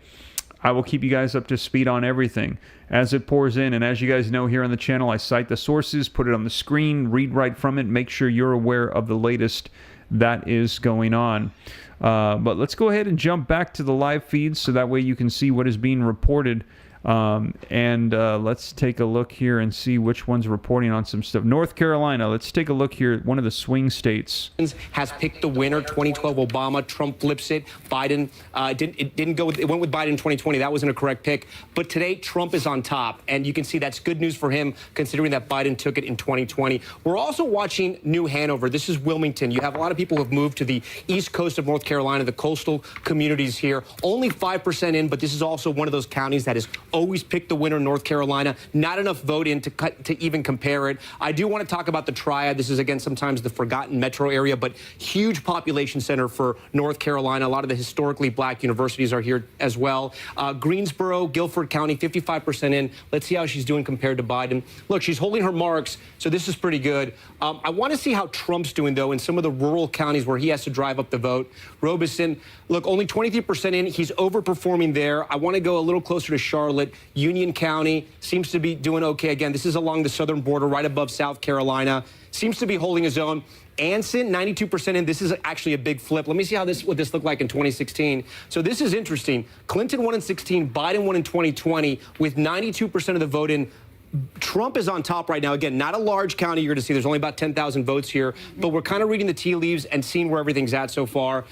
I will keep you guys up to speed on everything as it pours in. And as you guys know here on the channel, I cite the sources, put it on the screen, read right from it, make sure you're aware of the latest that is going on. But let's go ahead and jump back to the live feeds so that way you can see what is being reported. Let's take a look here and see which one's reporting on some stuff. North Carolina, let's take a look here. One of the swing states has picked the winner. 2012 Obama, Trump flips it. Biden it went with Biden in 2020. That wasn't a correct pick. But today Trump is on top, and you can see that's good news for him considering that Biden took it in 2020. We're also watching New Hanover. This is Wilmington. You have a lot of people who have moved to the east coast of North Carolina, the coastal communities here. Only 5% in, but this is also one of those counties that is always picked the winner, North Carolina. Not enough vote in to even compare it. I do want to talk about the Triad. This is, again, sometimes the forgotten metro area, but huge population center for North Carolina. A lot of the historically black universities are here as well. Greensboro, Guilford County, 55% in. Let's see how she's doing compared to Biden. Look, she's holding her marks, so this is pretty good. I want to see how Trump's doing, though, in some of the rural counties where he has to drive up the vote. Robeson, look, only 23% in. He's overperforming there. I want to go a little closer to Charlotte. Union County seems to be doing okay. Again, this is along the southern border, right above South Carolina. Seems to be holding his own. Anson, 92% in. This is actually a big flip. Let me see what this looked like in 2016. So this is interesting. Clinton won in 16, Biden won in 2020 with 92% of the vote in. Trump is on top right now. Again, not a large county you're going to see. There's only about 10,000 votes here, but we're kind of reading the tea leaves and seeing where everything's at so far.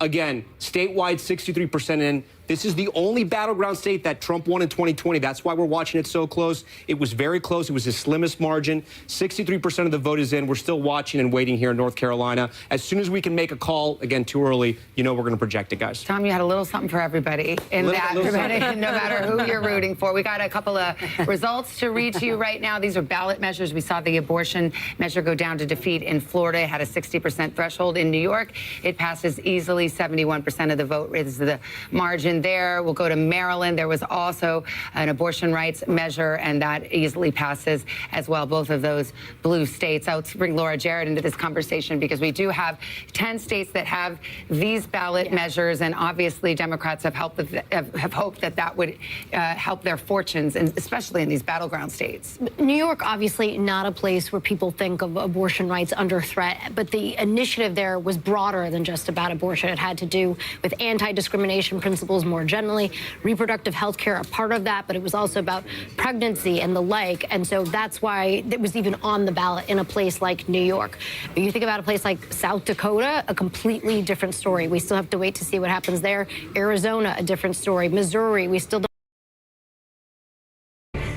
Again, statewide, 63% in. This is the only battleground state that Trump won in 2020. That's why we're watching it so close. It was very close. It was his slimmest margin. 63% of the vote is in. We're still watching and waiting here in North Carolina. As soon as we can make a call, again, too early, you know we're going to project it, guys. Tom, you had a little something for everybody in that, no matter who you're rooting for. We got a couple of results to read to you right now. These are ballot measures. We saw the abortion measure go down to defeat in Florida. It had a 60% threshold. In New York, it passes easily. 71% of the vote is the margin there. We'll go to Maryland. There was also an abortion rights measure, and that easily passes as well. Both of those blue states. I'll bring Laura Jarrett into this conversation because we do have 10 states that have these ballot measures, and obviously Democrats have hoped that that would help their fortunes, and especially in these battleground states. New York, obviously not a place where people think of abortion rights under threat, but the initiative there was broader than just about abortion. It had to do with anti-discrimination principles more generally. Reproductive health care a part of that, but it was also about pregnancy and the like. And so that's why it was even on the ballot in a place like New York. But you think about a place like South Dakota, a completely different story. We still have to wait to see what happens there. Arizona, a different story. Missouri, we still don't.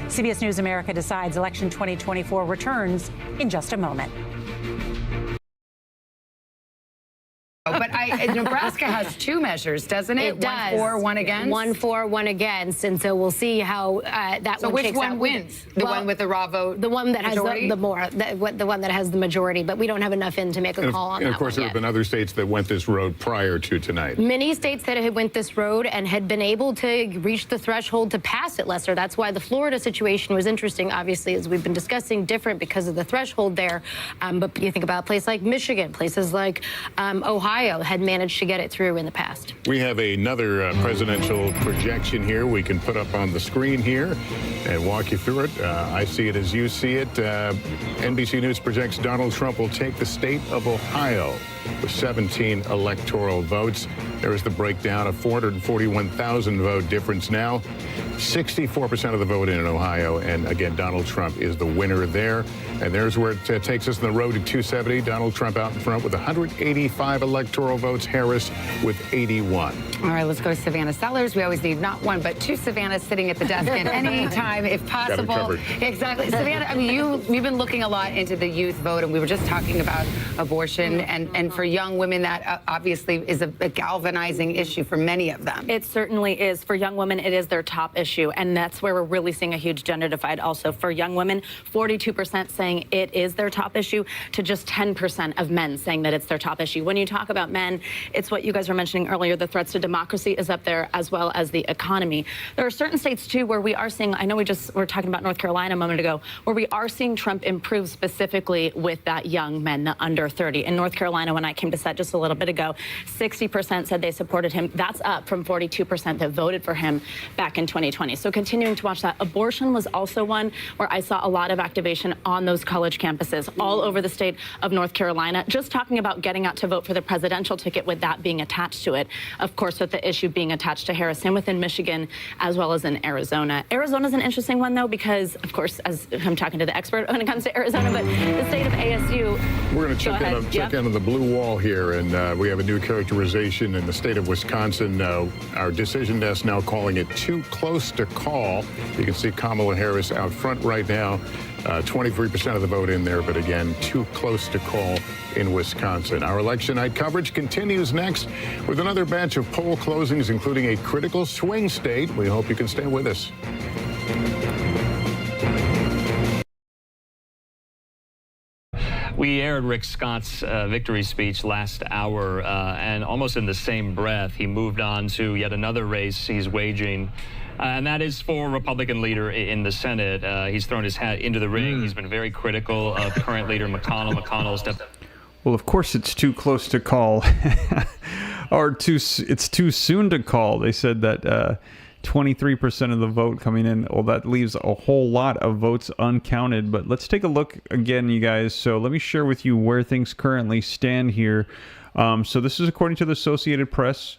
CBS News America Decides Election 2024 returns in just a moment. But Nebraska has two measures, doesn't it? It does. 1 for, 1 against? 1 for, 1 against. And so we'll see how that so one shakes out. So which one wins? The one with the raw vote? The one that majority? has the one that has the majority. But we don't have enough in to make a call on that. And of course, there have been other states that went this road prior to tonight. Many states that had went this road and had been able to reach the threshold to pass it, Lester. That's why the Florida situation was interesting, obviously, as we've been discussing, different because of the threshold there. But you think about a place like Michigan, places like Ohio had managed to get it through in the past. We have another presidential projection here we can put up on the screen here and walk you through it. I see it as you see it. NBC News projects Donald Trump will take the state of Ohio with 17 electoral votes. There is the breakdown of 441,000 vote difference now. 64% of the vote in Ohio. And again, Donald Trump is the winner there. And there's where it takes us on the road to 270. Donald Trump out in front with 185 electoral votes. Harris with 81. All right, let's go to Savannah Sellers. We always need not one, but two Savannahs sitting at the desk at any time, if possible. Exactly. Savannah, I mean, you've been looking a lot into the youth vote, and we were just talking about abortion. And for young women, that obviously is a galvanizing issue for many of them. It certainly is. For young women, it is their top issue. And that's where we're really seeing a huge gender divide also. For young women, 42% saying it is their top issue to just 10% of men saying that it's their top issue. When you talk about men, it's what you guys were mentioning earlier. The threats to democracy is up there, as well as the economy. There are certain states, too, where we are seeing, I know we were talking about North Carolina a moment ago, where we are seeing Trump improve specifically with that young men, the under 30. In North Carolina, when I came to set just a little bit ago, 60% said they supported him. That's up from 42% that voted for him back in 2020. So continuing to watch that. Abortion was also one where I saw a lot of activation on those college campuses all over the state of North Carolina, just talking about getting out to vote for the presidential ticket with that being attached to it. Of course, with the issue being attached to Harris, and within Michigan, as well as in Arizona. Arizona's an interesting one, though, because, of course, as I'm talking to the expert when it comes to Arizona, but the state of ASU. We're going to check in on the blue wall here, and we have a new characterization in the state of Wisconsin. Our decision desk now calling it too close to call. You can see Kamala Harris out front right now. 23% of the vote in there, but again, too close to call in Wisconsin. Our election night coverage continues next with another batch of poll closings, including a critical swing state. We hope you can stay with us. We aired Rick Scott's victory speech last hour, and almost in the same breath, he moved on to yet another race he's waging. And that is for Republican leader in the Senate. He's thrown his hat into the ring. He's been very critical of current leader McConnell. McConnell stepped. Well, of course, it's too close to call, or it's too soon to call. They said that 23% of the vote coming in. Well, that leaves a whole lot of votes uncounted. But let's take a look again, you guys. So let me share with you where things currently stand here. So this is according to the Associated Press,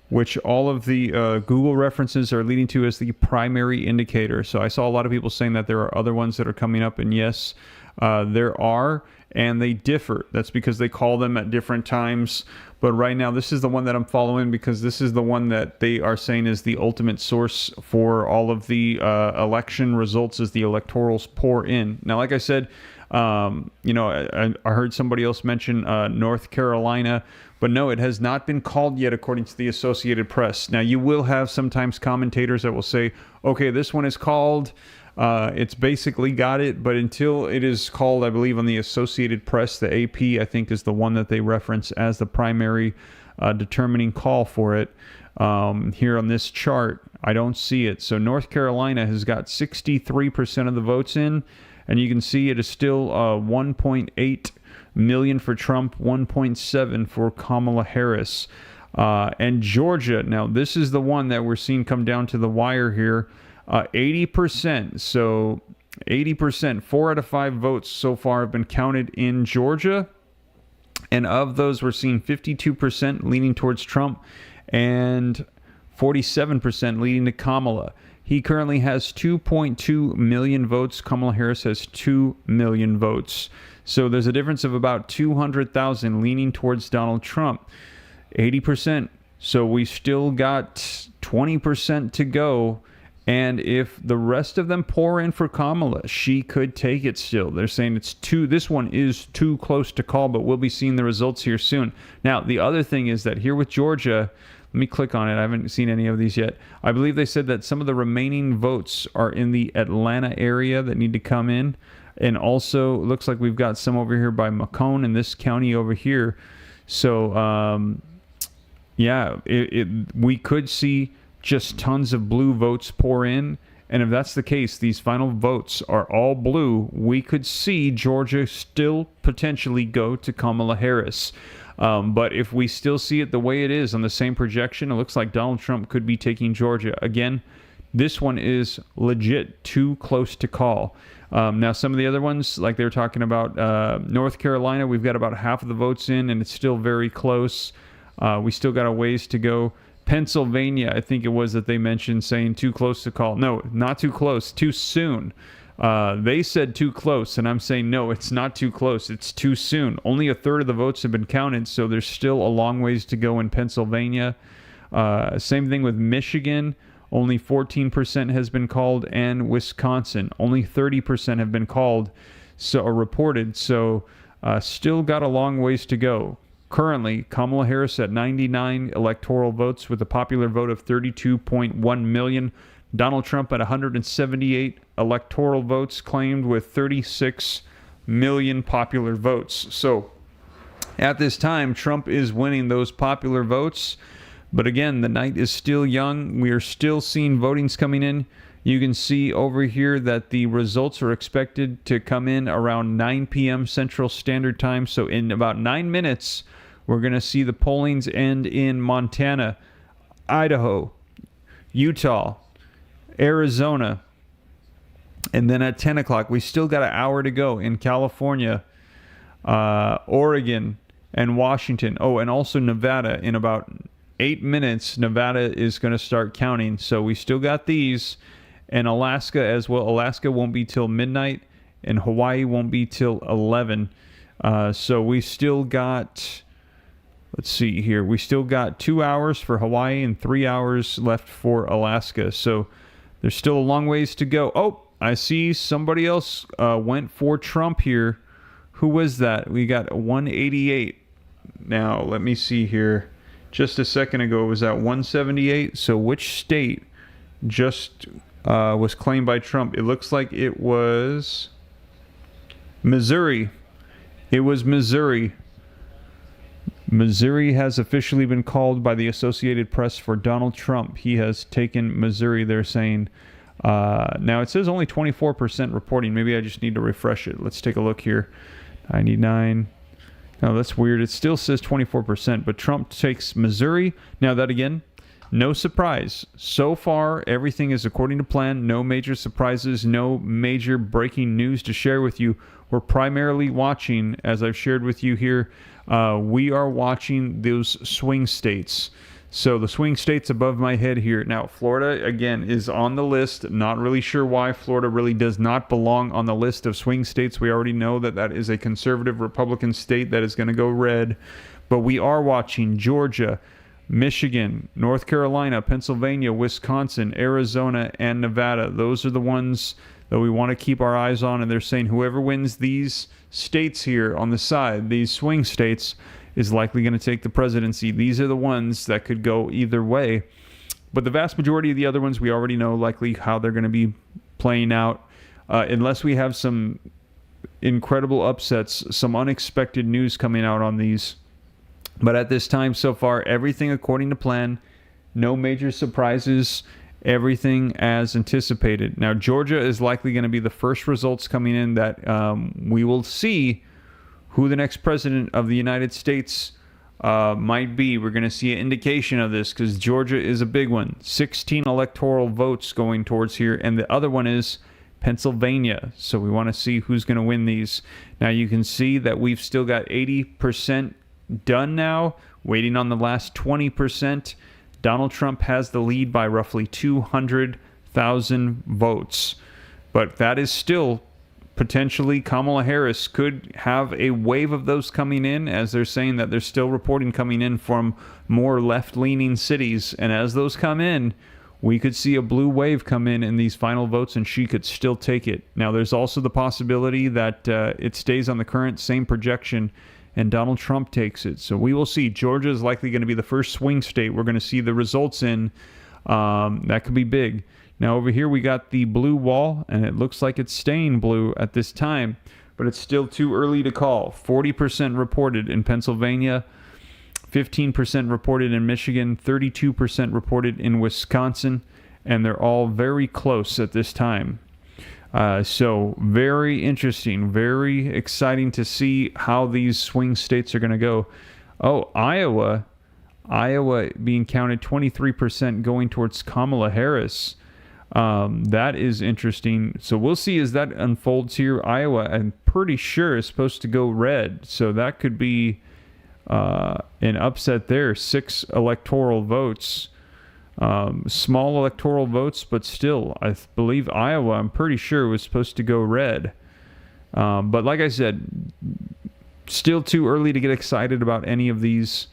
which all of the Google references are leading to as the primary indicator. So I saw a lot of people saying that there are other ones that are coming up, and yes, there are, and they differ. That's because they call them at different times. But right now, this is the one that I'm following because this is the one that they are saying is the ultimate source for all of the election results as the electorals pour in. Now, like I said, you know, I heard somebody else mention North Carolina, but no, it has not been called yet, according to the Associated Press. Now, you will have sometimes commentators that will say, okay, this one is called. It's basically got it, but until it is called, I believe, on the Associated Press, the AP, I think, is the one that they reference as the primary determining call for it. Here on this chart, I don't see it. So North Carolina has got 63% of the votes in, and you can see it is still 1.8 million for Trump, 1.7 for Kamala Harris. And Georgia, now this is the one that we're seeing come down to the wire here, 80%. So 80%, 4 out of 5 votes so far have been counted in Georgia. And of those, we're seeing 52% leaning towards Trump and 47% leading to Kamala. He currently has 2.2 million votes. Kamala Harris has 2 million votes. So there's a difference of about 200,000 leaning towards Donald Trump. 80%. So we still got 20% to go. And if the rest of them pour in for Kamala, she could take it still. They're saying this one is too close to call, but we'll be seeing the results here soon. Now, the other thing is that here with Georgia, let me click on it. I haven't seen any of these yet. I believe they said that some of the remaining votes are in the Atlanta area that need to come in. And also, it looks like we've got some over here by Macomb in this county over here. So, yeah, we could see just tons of blue votes pour in, And if that's the case, these final votes are all blue, we could see Georgia still potentially go to Kamala Harris. But if we still see it the way it is on the same projection, it looks like Donald Trump could be taking Georgia. Again, this one is legit too close to call. Now, some of the other ones, like they were talking about North Carolina, we've got about half of the votes in, and it's still very close. We still got a ways to go. Pennsylvania, I think it was that they mentioned saying too close to call. No, not too close, too soon. They said too close, and I'm saying no, it's not too close. It's too soon. Only a third of the votes have been counted, so there's still a long ways to go in Pennsylvania. Same thing with Michigan. Only 14% has been called, and Wisconsin. Only 30% have been called or reported, so still got a long ways to go. Currently, Kamala Harris at 99 electoral votes with a popular vote of 32.1 million. Donald Trump at 178 electoral votes claimed with 36 million popular votes. So at this time, Trump is winning those popular votes. But again, the night is still young. We are still seeing votings coming in. You can see over here that the results are expected to come in around 9 p.m. Central Standard Time. So in about 9 minutes, we're going to see the pollings end in Montana, Idaho, Utah, Arizona. And then at 10 o'clock, we still got an hour to go in California, Oregon, and Washington. Oh, and also Nevada. In about 8 minutes, Nevada is going to start counting. So we still got these. And Alaska as well. Alaska won't be till midnight, and Hawaii won't be till 11. So we still got, let's see here. We still got 2 hours for Hawaii and 3 hours left for Alaska. So there's still a long ways to go. Oh, I see somebody else went for Trump here. Who was that? We got 188. Now, let me see here. Just a second ago, it was at 178. So which state just was claimed by Trump? It looks like it was Missouri. It was Missouri. Missouri has officially been called by the Associated Press for Donald Trump. He has taken Missouri, they're saying. Now, it says only 24% reporting. Maybe I just need to refresh it. Let's take a look here. 99. No, that's weird. It still says 24%, but Trump takes Missouri. Now, that again, no surprise. So far, everything is according to plan. No major surprises, no major breaking news to share with you. We're primarily watching, as I've shared with you here, we are watching those swing states. So the swing states above my head here. Now, Florida, again, is on the list. Not really sure why Florida really does not belong on the list of swing states. We already know that that is a conservative Republican state that is going to go red. But we are watching Georgia, Michigan, North Carolina, Pennsylvania, Wisconsin, Arizona, and Nevada. Those are the ones that we want to keep our eyes on. And they're saying whoever wins these states here on the side, these swing states, is likely going to take the presidency. These are the ones that could go either way. But the vast majority of the other ones, we already know likely how they're going to be playing out. Unless we have some incredible upsets, some unexpected news coming out on these. But at this time so far, everything according to plan. No major surprises. Everything as anticipated. Now, Georgia is likely going to be the first results coming in that we will see who the next president of the United States might be. We're going to see an indication of this because Georgia is a big one. 16 electoral votes going towards here, and the other one is Pennsylvania. So we want to see who's going to win these. Now you can see that we've still got 80% done now, waiting on the last 20%. Donald Trump has the lead by roughly 200,000 votes. But that is still potentially Kamala Harris could have a wave of those coming in, as they're saying that there's still reporting coming in from more left-leaning cities. And as those come in, we could see a blue wave come in these final votes, and she could still take it. Now, there's also the possibility that it stays on the current same projection and Donald Trump takes it. So we will see. Georgia is likely going to be the first swing state we're going to see the results in. That could be big. Now over here we got the blue wall, and it looks like it's staying blue at this time, but it's still too early to call. 40% reported in Pennsylvania, 15% reported in Michigan, 32% reported in Wisconsin, and they're all very close at this time. So very interesting, very exciting to see how these swing states are going to go. Oh, Iowa being counted 23% going towards Kamala Harris. That is interesting. So we'll see as that unfolds here. Iowa, I'm pretty sure, is supposed to go red. So that could be an upset there. 6 electoral votes. Small electoral votes, but still, I believe Iowa, I'm pretty sure, was supposed to go red. But like I said, still too early to get excited about any of these.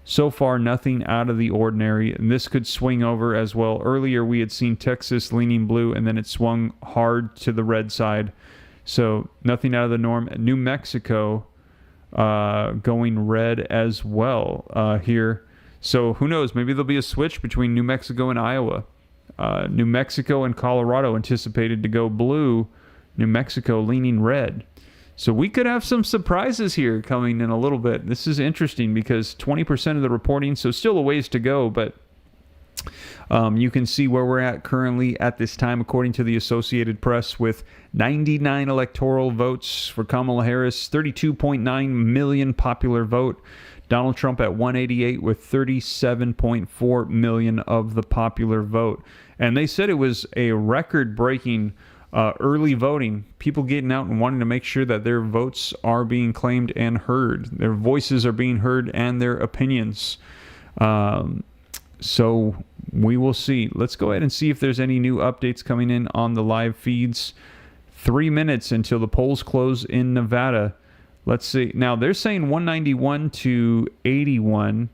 So far, nothing out of the ordinary, and this could swing over as well. Earlier, we had seen Texas leaning blue, and then it swung hard to the red side. So nothing out of the norm. New Mexico going red as well here. So who knows? Maybe there'll be a switch between New Mexico and Iowa. New Mexico and Colorado anticipated to go blue. New Mexico leaning red. So we could have some surprises here coming in a little bit. This is interesting because 20% of the reporting, so still a ways to go, but you can see where we're at currently at this time, according to the Associated Press, with 99 electoral votes for Kamala Harris, 32.9 million popular vote. Donald Trump at 188 with 37.4 million of the popular vote. And they said it was a record-breaking early voting, people getting out and wanting to make sure that their votes are being claimed and heard. Their voices are being heard and their opinions. So we will see. Let's go ahead and see if there's any new updates coming in on the live feeds. 3 minutes until the polls close in Nevada. Let's see. Now, they're saying 191 to 81.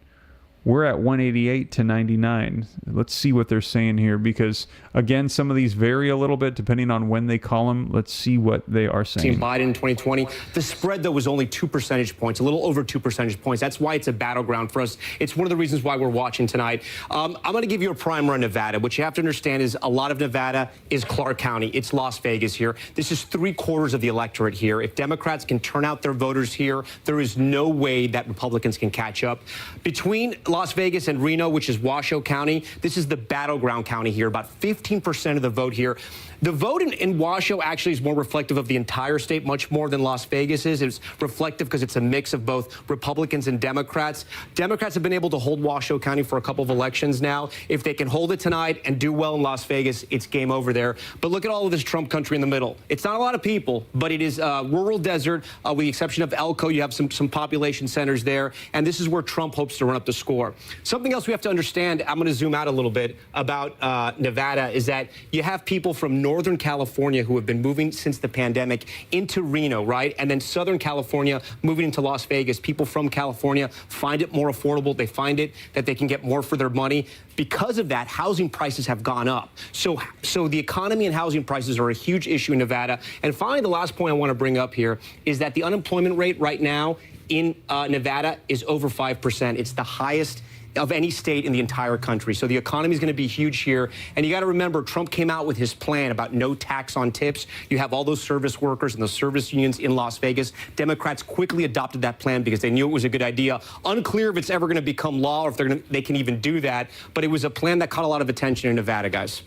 We're at 188 to 99. Let's see what they're saying here because, again, some of these vary a little bit depending on when they call them. Let's see what they are saying. Biden in 2020. The spread, though, was only 2 percentage points, a little over 2 percentage points. That's why it's a battleground for us. It's one of the reasons why we're watching tonight. I'm going to give you a primer on Nevada. What you have to understand is a lot of Nevada is Clark County. It's Las Vegas here. This is 3/4 of the electorate here. If Democrats can turn out their voters here, there is no way that Republicans can catch up. Between Las Vegas and Reno, which is Washoe County, this is the battleground county here, about 15% of the vote here. The vote in Washoe actually is more reflective of the entire state, much more than Las Vegas is. It's reflective because it's a mix of both Republicans and Democrats. Democrats have been able to hold Washoe County for a couple of elections now. If they can hold it tonight and do well in Las Vegas, it's game over there. But look at all of this Trump country in the middle. It's not a lot of people, but it is rural desert, with the exception of Elko. You have some population centers there, and this is where Trump hopes to run up the score. Something else we have to understand, I'm going to zoom out a little bit, about Nevada, is that you have people from Northern California who have been moving since the pandemic into Reno, right? And then Southern California moving into Las Vegas. People from California find it more affordable. They find it that they can get more for their money. Because of that, housing prices have gone up. So the economy and housing prices are a huge issue in Nevada. And finally, the last point I want to bring up here is that the unemployment rate right now in Nevada is over 5%. It's the highest of any state in the entire country. So the economy is going to be huge here. And you got to remember, Trump came out with his plan about no tax on tips. You have all those service workers and the service unions in Las Vegas. Democrats quickly adopted that plan because they knew it was a good idea. Unclear if it's ever going to become law or if they can even do that. But it was a plan that caught a lot of attention in Nevada, guys.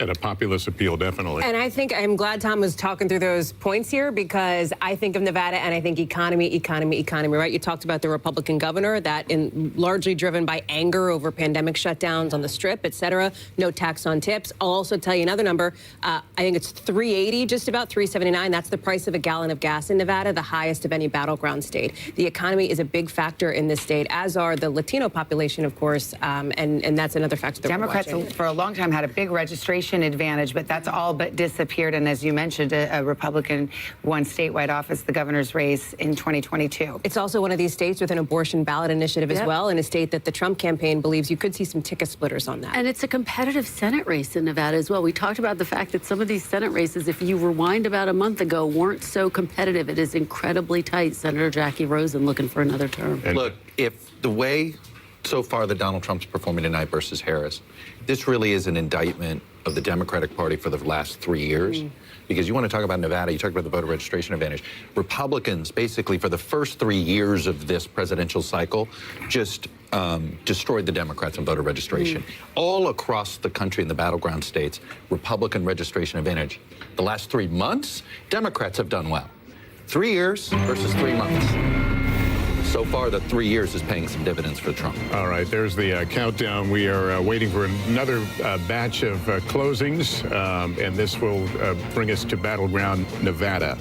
And a populist appeal, definitely. And I think I'm glad Tom was talking through those points here because I think of Nevada and I think economy, right? You talked about the Republican governor, that largely driven by anger over pandemic shutdowns on the Strip, et cetera. No tax on tips. I'll also tell you another number. I think it's $3.80, just about $3.79. That's the price of a gallon of gas in Nevada, the highest of any battleground state. The economy is a big factor in this state, as are the Latino population, of course, and that's another factor that Democrats we're watching. for a long time had a big registration advantage, but that's all but disappeared. And as you mentioned, a Republican won statewide office, the governor's race in 2022. It's also one of these states with an abortion ballot initiative as well, in a state that the Trump campaign believes you could see some ticket splitters on that. And it's a competitive Senate race in Nevada as well. We talked about the fact that some of these Senate races, if you rewind about a month ago, weren't so competitive. It is incredibly tight. Senator Jackie Rosen looking for another term. Look, if the way so far that Donald Trump's performing tonight versus Harris, this really is an indictment of the Democratic Party for the last 3 years. Because you want to talk about Nevada, you talk about the voter registration advantage. Republicans, basically, for the first 3 years of this presidential cycle, just destroyed the Democrats on voter registration. All across the country in the battleground states, Republican registration advantage. The last 3 months, Democrats have done well. 3 years versus 3 months. So far, the 3 years is paying some dividends for Trump. All right, there's the countdown. We are waiting for another batch of closings, and this will bring us to Battleground, Nevada,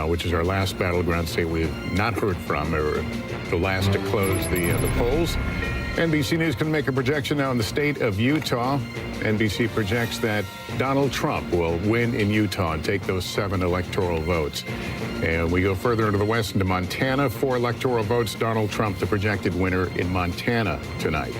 which is our last battleground state we've not heard from, or the last to close the polls. NBC News can make a projection now in the state of Utah. NBC projects that Donald Trump will win in Utah and take those 7 electoral votes. And we go further into the west, into Montana. 4 electoral votes. Donald Trump, the projected winner in Montana tonight.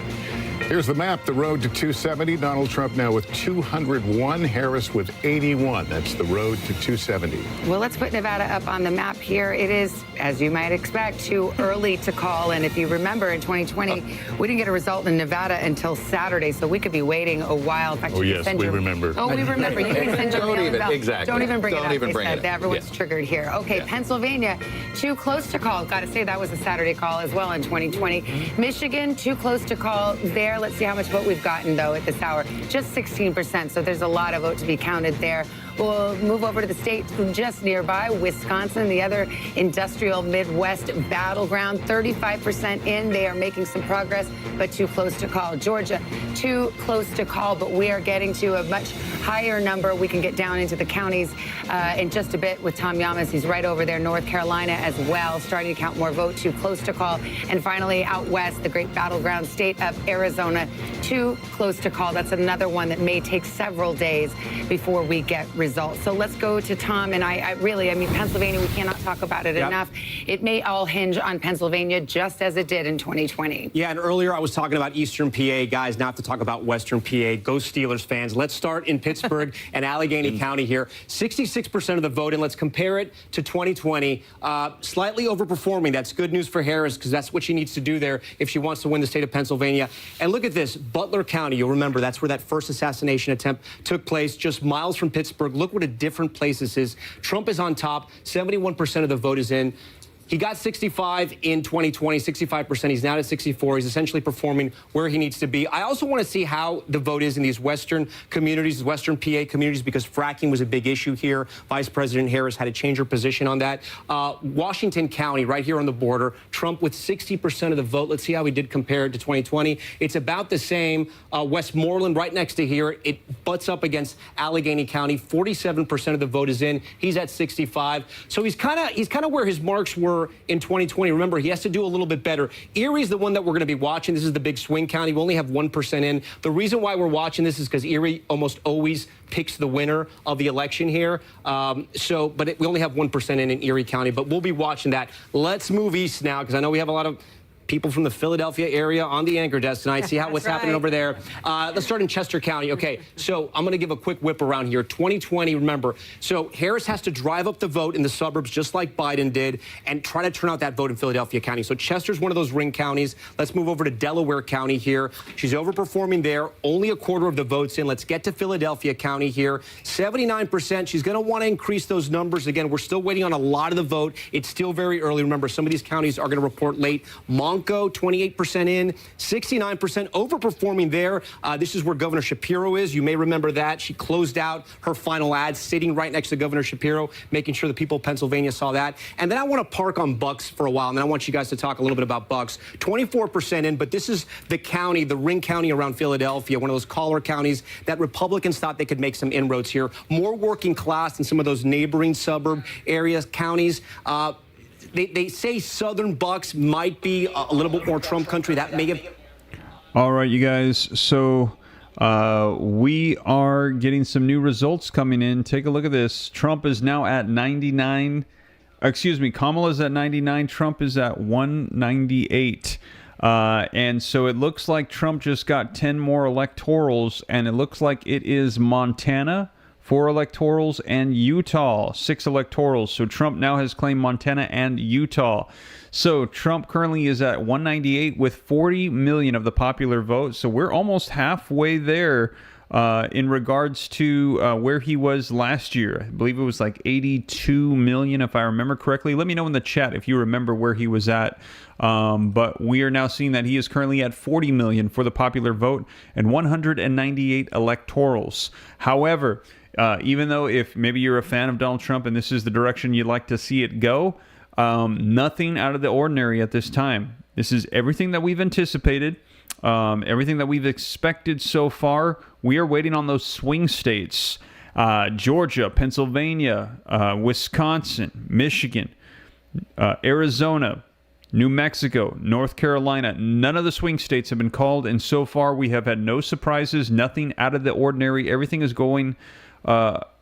Here's the map, the road to 270. Donald Trump now with 201, Harris with 81. That's the road to 270. Well, let's put Nevada up on the map here. It is, as you might expect, too early to call. And if you remember, in 2020, we didn't get a result in Nevada until Saturday, so we could be waiting a while. In fact, oh, yes, we remember. Oh, we remember. You can send your mail bell. Exactly. Don't even bring Don't it up. even bring it up. Everyone's triggered here. Okay, Pennsylvania, too close to call. Got to say, that was a Saturday call as well in 2020. Michigan, too close to call there. Let's see how much vote we've gotten, though, at this hour. Just 16%, so there's a lot of vote to be counted there. We'll move over to the state just nearby, Wisconsin, the other industrial Midwest battleground. 35% in. They are making some progress, but too close to call. Georgia, too close to call, but we are getting to a much higher number. We can get down into the counties in just a bit with Tom Yamas. He's right over there. North Carolina as well, starting to count more vote. Too close to call. And finally, out west, the great battleground state of Arizona. Too close to call. That's another one that may take several days before we get results. So let's go to Tom. And I mean, Pennsylvania, we cannot talk about it enough. It may all hinge on Pennsylvania, just as it did in 2020. Yeah, and earlier I was talking about Eastern PA. Guys, now I have to talk about Western PA. Go Steelers fans. Let's start in Pittsburgh and Allegheny County here. 66% of the vote, and let's compare it to 2020. Slightly overperforming. That's good news for Harris, because that's what she needs to do there if she wants to win the state of Pennsylvania. And look at this. Butler County, you'll remember, that's where that first assassination attempt took place, just miles from Pittsburgh. Look what a different place this is. Trump is on top. 71% of the vote is in. He got 65 in 2020, 65%. He's now at 64. He's essentially performing where he needs to be. I also want to see how the vote is in these Western communities, Western PA communities, because fracking was a big issue here. Vice President Harris had to change her position on that. Washington County, right here on the border, Trump with 60% of the vote. Let's see how he did compared to 2020. It's about the same. Westmoreland, right next to here, it butts up against Allegheny County. 47% of the vote is in. He's at 65. So he's kind of where his marks were in 2020. Remember, he has to do a little bit better. Erie's the one that we're going to be watching. This is the big swing county. We only have 1% in. The reason why we're watching this is because Erie almost always picks the winner of the election here. But we only have 1% in Erie County, but we'll be watching that. Let's move east now, because I know we have a lot of people from the Philadelphia area on the anchor desk tonight. See what's happening over there. Let's start in Chester County. Okay, so I'm going to give a quick whip around here. 2020, remember. So Harris has to drive up the vote in the suburbs just like Biden did and try to turn out that vote in Philadelphia County. So Chester's one of those ring counties. Let's move over to Delaware County here. She's overperforming there. Only a quarter of the votes in. Let's get to Philadelphia County here. 79%. She's going to want to increase those numbers. Again, we're still waiting on a lot of the vote. It's still very early. Remember, some of these counties are going to report late. 28% in, 69% overperforming there. This is where Governor Shapiro is. You may remember that. She closed out her final ad sitting right next to Governor Shapiro, making sure the people of Pennsylvania saw that. And then I want to park on Bucks for a while, and then I want you guys to talk a little bit about Bucks. 24% in, but this is the county, the ring county around Philadelphia, one of those collar counties that Republicans thought they could make some inroads here. More working class than some of those neighboring suburb areas, counties. They say Southern Bucks might be a little bit more Trump country. That may have... All right, you guys. So we are getting some new results coming in. Take a look at this. Trump is now at 99. Excuse me, Kamala's at 99. Trump is at 198. And so it looks like Trump just got 10 more electorals, and it looks like it is Montana 4 electorals, and Utah, 6 electorals. So Trump now has claimed Montana and Utah. So Trump currently is at 198 with 40 million of the popular vote. So we're almost halfway there in regards to where he was last year. I believe it was like 82 million, if I remember correctly. Let me know in the chat if you remember where he was at. But we are now seeing that he is currently at 40 million for the popular vote and 198 electorals. However, even though if maybe you're a fan of Donald Trump and this is the direction you'd like to see it go, nothing out of the ordinary at this time. This is everything that we've anticipated. Everything that we've expected so far. We are waiting on those swing states. Georgia, Pennsylvania, Wisconsin, Michigan, Arizona, New Mexico, North Carolina. None of the swing states have been called, and so far we have had no surprises, nothing out of the ordinary. Everything is going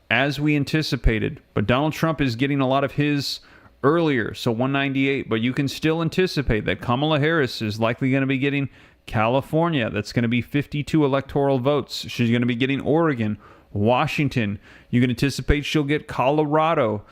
as we anticipated. But Donald Trump is getting a lot of his earlier, so 198. But you can still anticipate that Kamala Harris is likely going to be getting California. That's going to be 52 electoral votes. She's going to be getting Oregon, Washington. You can anticipate she'll get Colorado.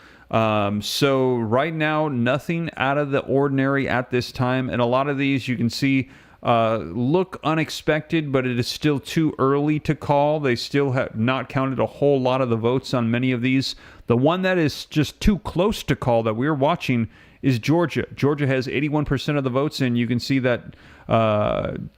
So right now, nothing out of the ordinary at this time. And a lot of these you can see look unexpected, but it is still too early to call. They still have not counted a whole lot of the votes on many of these. The one that is just too close to call that we're watching is Georgia. Georgia has 81% of the votes, and you can see that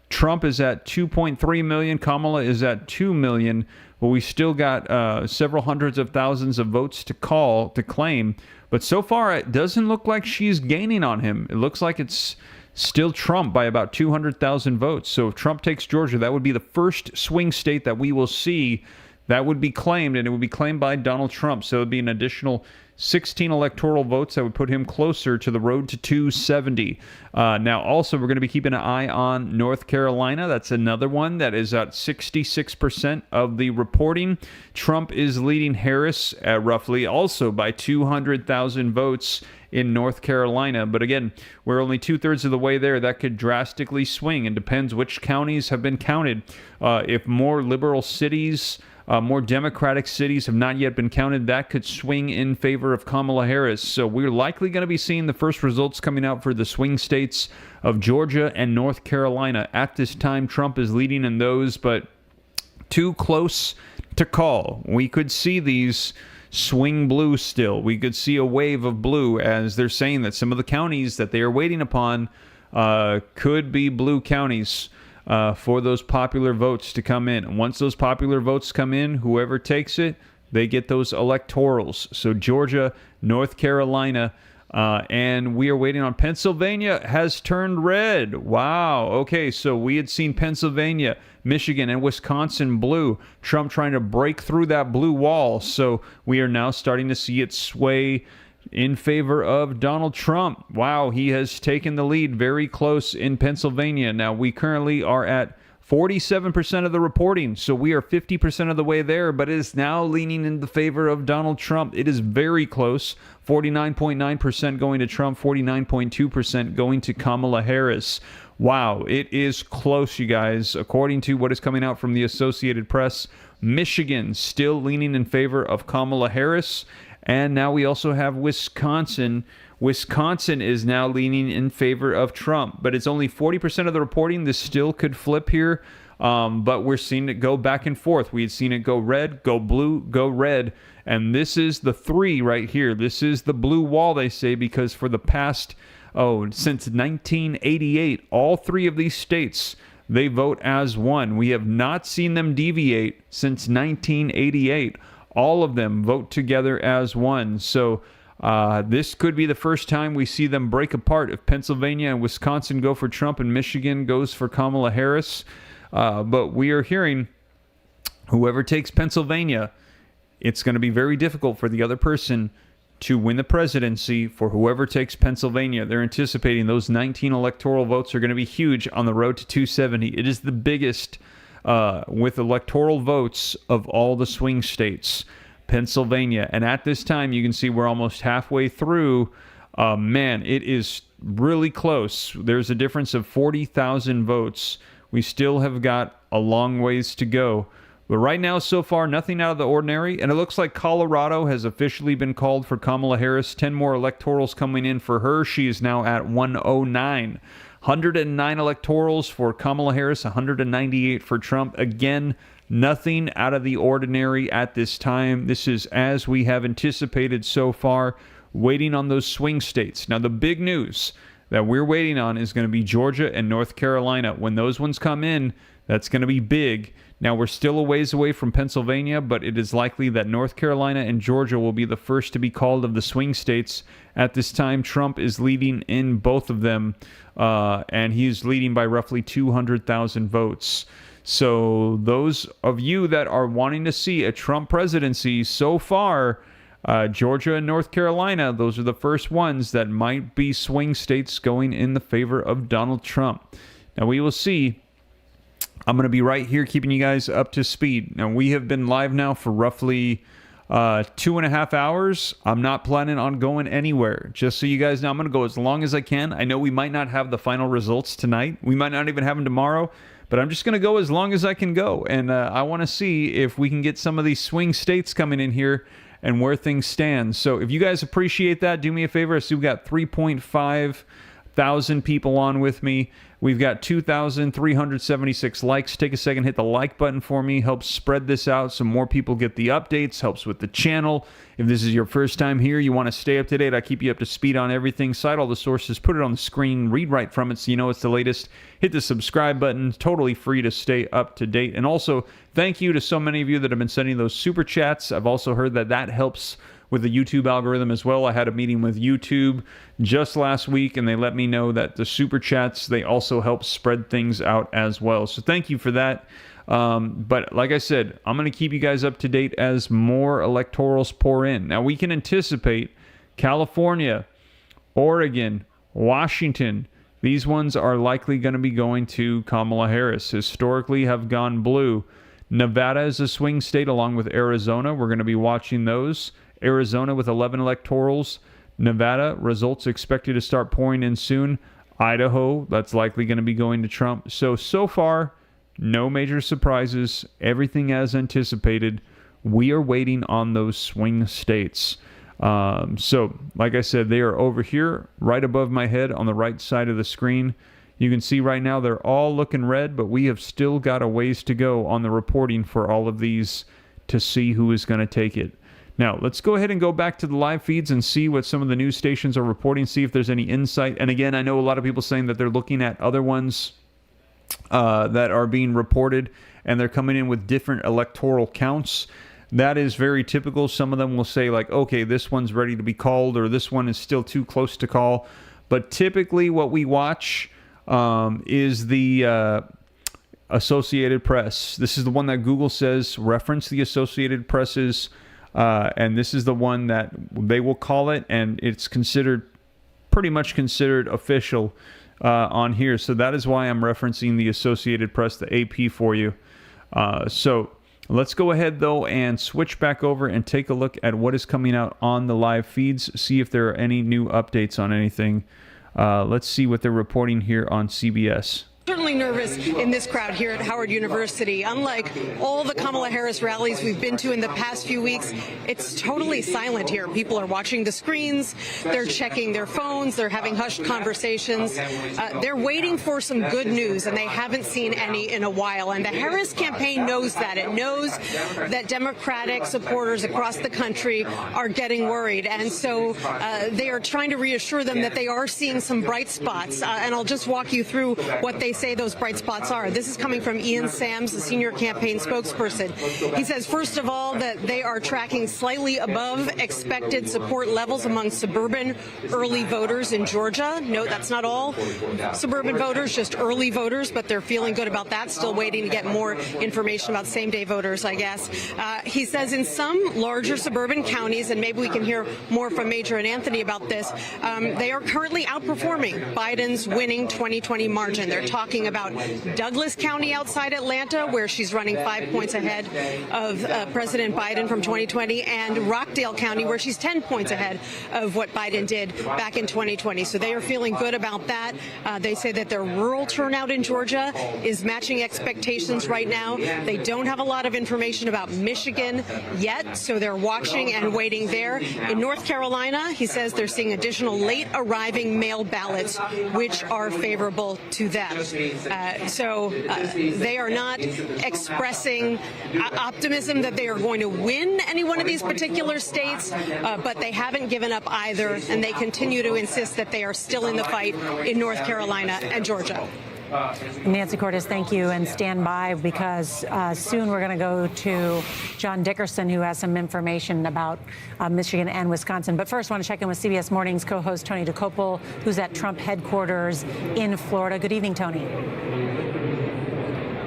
Trump is at 2.3 million, Kamala is at 2 million, but we still got several hundreds of thousands of votes to claim. But so far, it doesn't look like she's gaining on him. It looks like it's still Trump by about 200,000 votes. So if Trump takes Georgia, that would be the first swing state that we will see that would be claimed, and it would be claimed by Donald Trump. So it would be an additional 16 electoral votes that would put him closer to the road to 270. Now, also, we're going to be keeping an eye on North Carolina. That's another one that is at 66% of the reporting. Trump is leading Harris at roughly also by 200,000 votes in North Carolina. But again, we're only 2/3 of the way there. That could drastically swing. It depends which counties have been counted. If more liberal cities, more Democratic cities have not yet been counted, that could swing in favor of Kamala Harris. So we're likely going to be seeing the first results coming out for the swing states of Georgia and North Carolina. At this time, Trump is leading in those, but too close to call. We could see these swing blue still. We could see a wave of blue, as they're saying that some of the counties that they are waiting upon could be blue counties. For those popular votes to come in. And once those popular votes come in, whoever takes it, they get those electorals. So Georgia, North Carolina, and we are waiting on Pennsylvania has turned red. Wow. Okay, so we had seen Pennsylvania, Michigan, and Wisconsin blue. Trump trying to break through that blue wall. So we are now starting to see it sway in favor of Donald Trump. Wow, he has taken the lead very close in Pennsylvania. Now, we currently are at 47% of the reporting, so we are 50% of the way there, but it is now leaning in the favor of Donald Trump. It is very close, 49.9% going to Trump, 49.2% going to Kamala Harris. Wow, it is close, you guys. According to what is coming out from the Associated Press, Michigan still leaning in favor of Kamala Harris. And now we also have Wisconsin. Wisconsin is now leaning in favor of Trump, but it's only 40% of the reporting. This still could flip here, but we're seeing it go back and forth. We had seen it go red, go blue, go red, and this is the 3 right here. This is the blue wall, they say, because for the past, since 1988, all 3 of these states, they vote as one. We have not seen them deviate since 1988. All of them vote together as one. So this could be the first time we see them break apart if Pennsylvania and Wisconsin go for Trump and Michigan goes for Kamala Harris. But we are hearing whoever takes Pennsylvania, it's going to be very difficult for the other person to win the presidency for whoever takes Pennsylvania. They're anticipating those 19 electoral votes are going to be huge on the road to 270. It is the biggest with electoral votes of all the swing states, Pennsylvania. And at this time, you can see we're almost halfway through. Man, it is really close. There's a difference of 40,000 votes. We still have got a long ways to go. But right now, so far, nothing out of the ordinary. And it looks like Colorado has officially been called for Kamala Harris. 10 more electorals coming in for her. She is now at 109. 109 electorals for Kamala Harris, 198 for Trump. Again, nothing out of the ordinary at this time. This is as we have anticipated so far, waiting on those swing states. Now, the big news that we're waiting on is going to be Georgia and North Carolina. When those ones come in, that's going to be big. Now, we're still a ways away from Pennsylvania, but it is likely that North Carolina and Georgia will be the first to be called of the swing states. At this time, Trump is leading in both of them, and he's leading by roughly 200,000 votes. So those of you that are wanting to see a Trump presidency so far, Georgia and North Carolina, those are the first ones that might be swing states going in the favor of Donald Trump. Now, we will see. I'm going to be right here keeping you guys up to speed. Now, we have been live now for roughly 2.5 hours. I'm not planning on going anywhere. Just so you guys know, I'm going to go as long as I can. I know we might not have the final results tonight. We might not even have them tomorrow. But I'm just going to go as long as I can go. And I want to see if we can get some of these swing states coming in here and where things stand. So if you guys appreciate that, do me a favor. I see we got 3.5 thousand people on with me. We've got 2,376 likes. Take a second, hit the like button for me. Helps spread this out so more people get the updates. Helps with the channel. If this is your first time here, you want to stay up to date. I keep you up to speed on everything. Cite all the sources. Put it on the screen. Read right from it so you know it's the latest. Hit the subscribe button. Totally free to stay up to date. And also, thank you to so many of you that have been sending those super chats. I've also heard that that helps with the YouTube algorithm as well. I had a meeting with YouTube just last week, and they let me know that the super chats, they also help spread things out as well. So thank you for that. But like I said, I'm going to keep you guys up to date as more electorals pour in. Now, we can anticipate California, Oregon, Washington. These ones are likely going to be going to Kamala Harris. Historically have gone blue. Nevada is a swing state along with Arizona. We're going to be watching those. Arizona with 11 electorals. Nevada, results expected to start pouring in soon. Idaho, that's likely going to be going to Trump. So far, no major surprises. Everything as anticipated. We are waiting on those swing states. So, like I said, they are over here, right above my head on the right side of the screen. You can see right now they're all looking red, but we have still got a ways to go on the reporting for all of these to see who is going to take it. Now, let's go ahead and go back to the live feeds and see what some of the news stations are reporting, see if there's any insight. And again, I know a lot of people saying that they're looking at other ones that are being reported, and they're coming in with different electoral counts. That is very typical. Some of them will say, like, okay, this one's ready to be called, or this one is still too close to call. But typically what we watch is the Associated Press. This is the one that Google says reference the Associated Press's. And this is the one that they will call it, and it's pretty much considered official on here. So that is why I'm referencing the Associated Press, the AP, for you. So let's go ahead, though, and switch back over and take a look at what is coming out on the live feeds, see if there are any new updates on anything. Let's see what they're reporting here on CBS. Certainly nervous in this crowd here at Howard University. Unlike all the Kamala Harris rallies we've been to in the past few weeks, it's totally silent here. People are watching the screens, they're checking their phones, they're having hushed conversations. They're waiting for some good news, and they haven't seen any in a while. And the Harris campaign knows that. It knows that Democratic supporters across the country are getting worried. And so they are trying to reassure them that they are seeing some bright spots. And I'll just walk you through what they say those bright spots are. This is coming from Ian Sams, the senior campaign spokesperson. He says, first of all, that they are tracking slightly above expected support levels among suburban early voters in Georgia. Note that's not all suburban voters, just early voters, but they're feeling good about that. Still waiting to get more information about same-day voters, I guess. He says in some larger suburban counties, and maybe we can hear more from Major and Anthony about this, they are currently outperforming Biden's winning 2020 margin. They're talking talking about Douglas County outside Atlanta, where she's running 5 points ahead of President Biden from 2020, and Rockdale County, where she's 10 points ahead of what Biden did back in 2020. So they are feeling good about that. They say that their rural turnout in Georgia is matching expectations right now. They don't have a lot of information about Michigan yet, so they're watching and waiting there. In North Carolina, he says they're seeing additional late arriving mail ballots, which are favorable to them. They are not expressing optimism that they are going to win any one of these particular states, but they haven't given up either, and they continue to insist that they are still in the fight in North Carolina and Georgia. Nancy Cordes, thank you, and stand by, because soon we're going to go to John Dickerson, who has some information about Michigan and Wisconsin. But first, I want to check in with CBS Mornings co-host Tony DeCopel, who's at Trump headquarters in Florida. Good evening, Tony.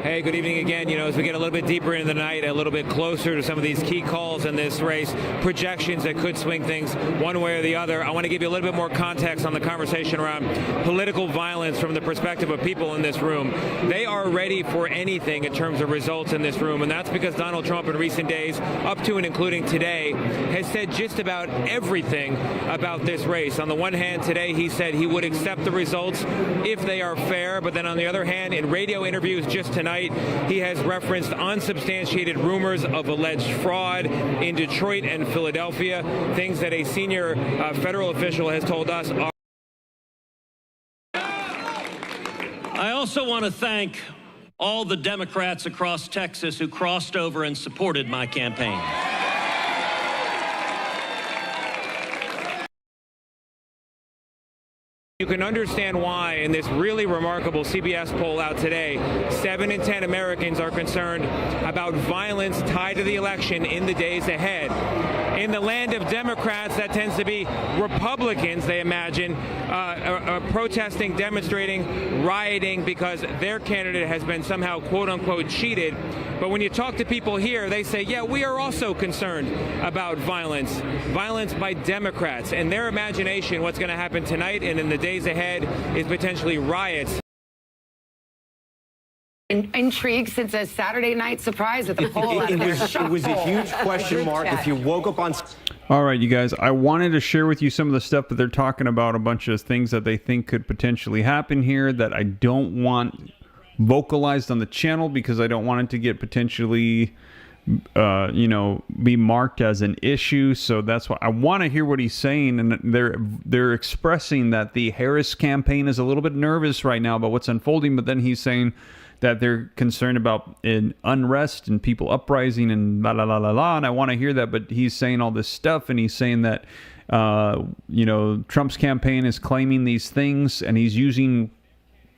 Hey, good evening again. You know, as we get a little bit deeper into the night, a little bit closer to some of these key calls in this race, projections that could swing things one way or the other, I want to give you a little bit more context on the conversation around political violence from the perspective of people in this room. They are ready for anything in terms of results in this room, and that's because Donald Trump in recent days, up to and including today, has said just about everything about this race. On the one hand, today he said he would accept the results if they are fair, but then on the other hand, in radio interviews just tonight, he has referenced unsubstantiated rumors of alleged fraud in Detroit and Philadelphia, things that a senior federal official has told us are. I also want to thank all the Democrats across Texas who crossed over and supported my campaign. You can understand why in this really remarkable CBS poll out today, 7 in 10 Americans are concerned about violence tied to the election in the days ahead. In the land of Democrats, that tends to be Republicans, they imagine, protesting, demonstrating, rioting because their candidate has been somehow, quote unquote, cheated. But when you talk to people here, they say, yeah, we are also concerned about violence by Democrats. And their imagination, what's going to happen tonight and in the days ahead, is potentially riots. Intrigued since a Saturday night surprise at the poll. It was a huge question mark. If you woke up on... All right, you guys, I wanted to share with you some of the stuff that they're talking about, a bunch of things that they think could potentially happen here that I don't want vocalized on the channel because I don't want it to get potentially, be marked as an issue. So that's why I want to hear what he's saying. And they're expressing that the Harris campaign is a little bit nervous right now about what's unfolding, but then he's saying that they're concerned about unrest and people uprising and la la la la la. And I want to hear that, but he's saying all this stuff, and he's saying that Trump's campaign is claiming these things, and he's using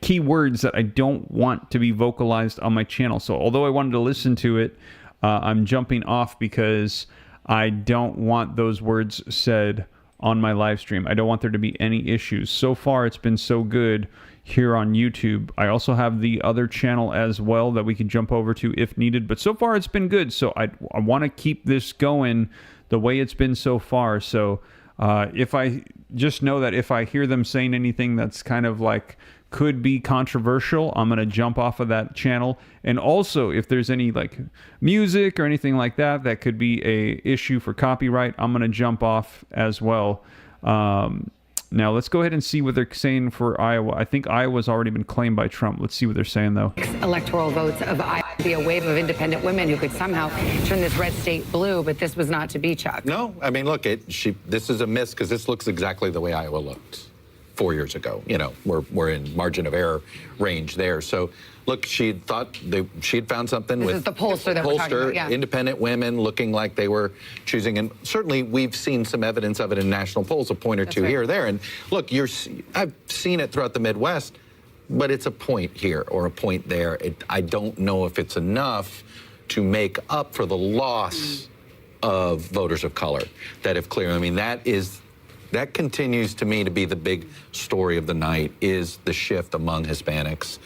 key words that I don't want to be vocalized on my channel. So although I wanted to listen to it, I'm jumping off because I don't want those words said on my live stream. I don't want there to be any issues. So far, it's been so good here on YouTube. I also have the other channel as well that we can jump over to if needed, but so far it's been good. So I want to keep this going the way it's been so far. So if I just know that if I hear them saying anything that's kind of like could be controversial, I'm going to jump off of that channel. And also, if there's any like music or anything like that that could be a issue for copyright, I'm going to jump off as well. Now, let's go ahead and see what they're saying for Iowa. I think Iowa's already been claimed by Trump. Let's see what they're saying, though. Electoral votes of Iowa be a wave of independent women who could somehow turn this red state blue, but this was not to be, Chuck. No, I mean, look, this is a miss because this looks exactly the way Iowa looked 4 years ago. You know, we're in margin of error range there. So, look, she had found something this with is the pollster that we're talking about, yeah. Independent women looking like they were choosing, and certainly we've seen some evidence of it in national polls, a point or two here or there. And look, I've seen it throughout the Midwest, but it's a point here or a point there. I don't know if it's enough to make up for the loss of voters of color that have clearly. I mean, that continues to me to be the big story of the night, is the shift among Hispanics.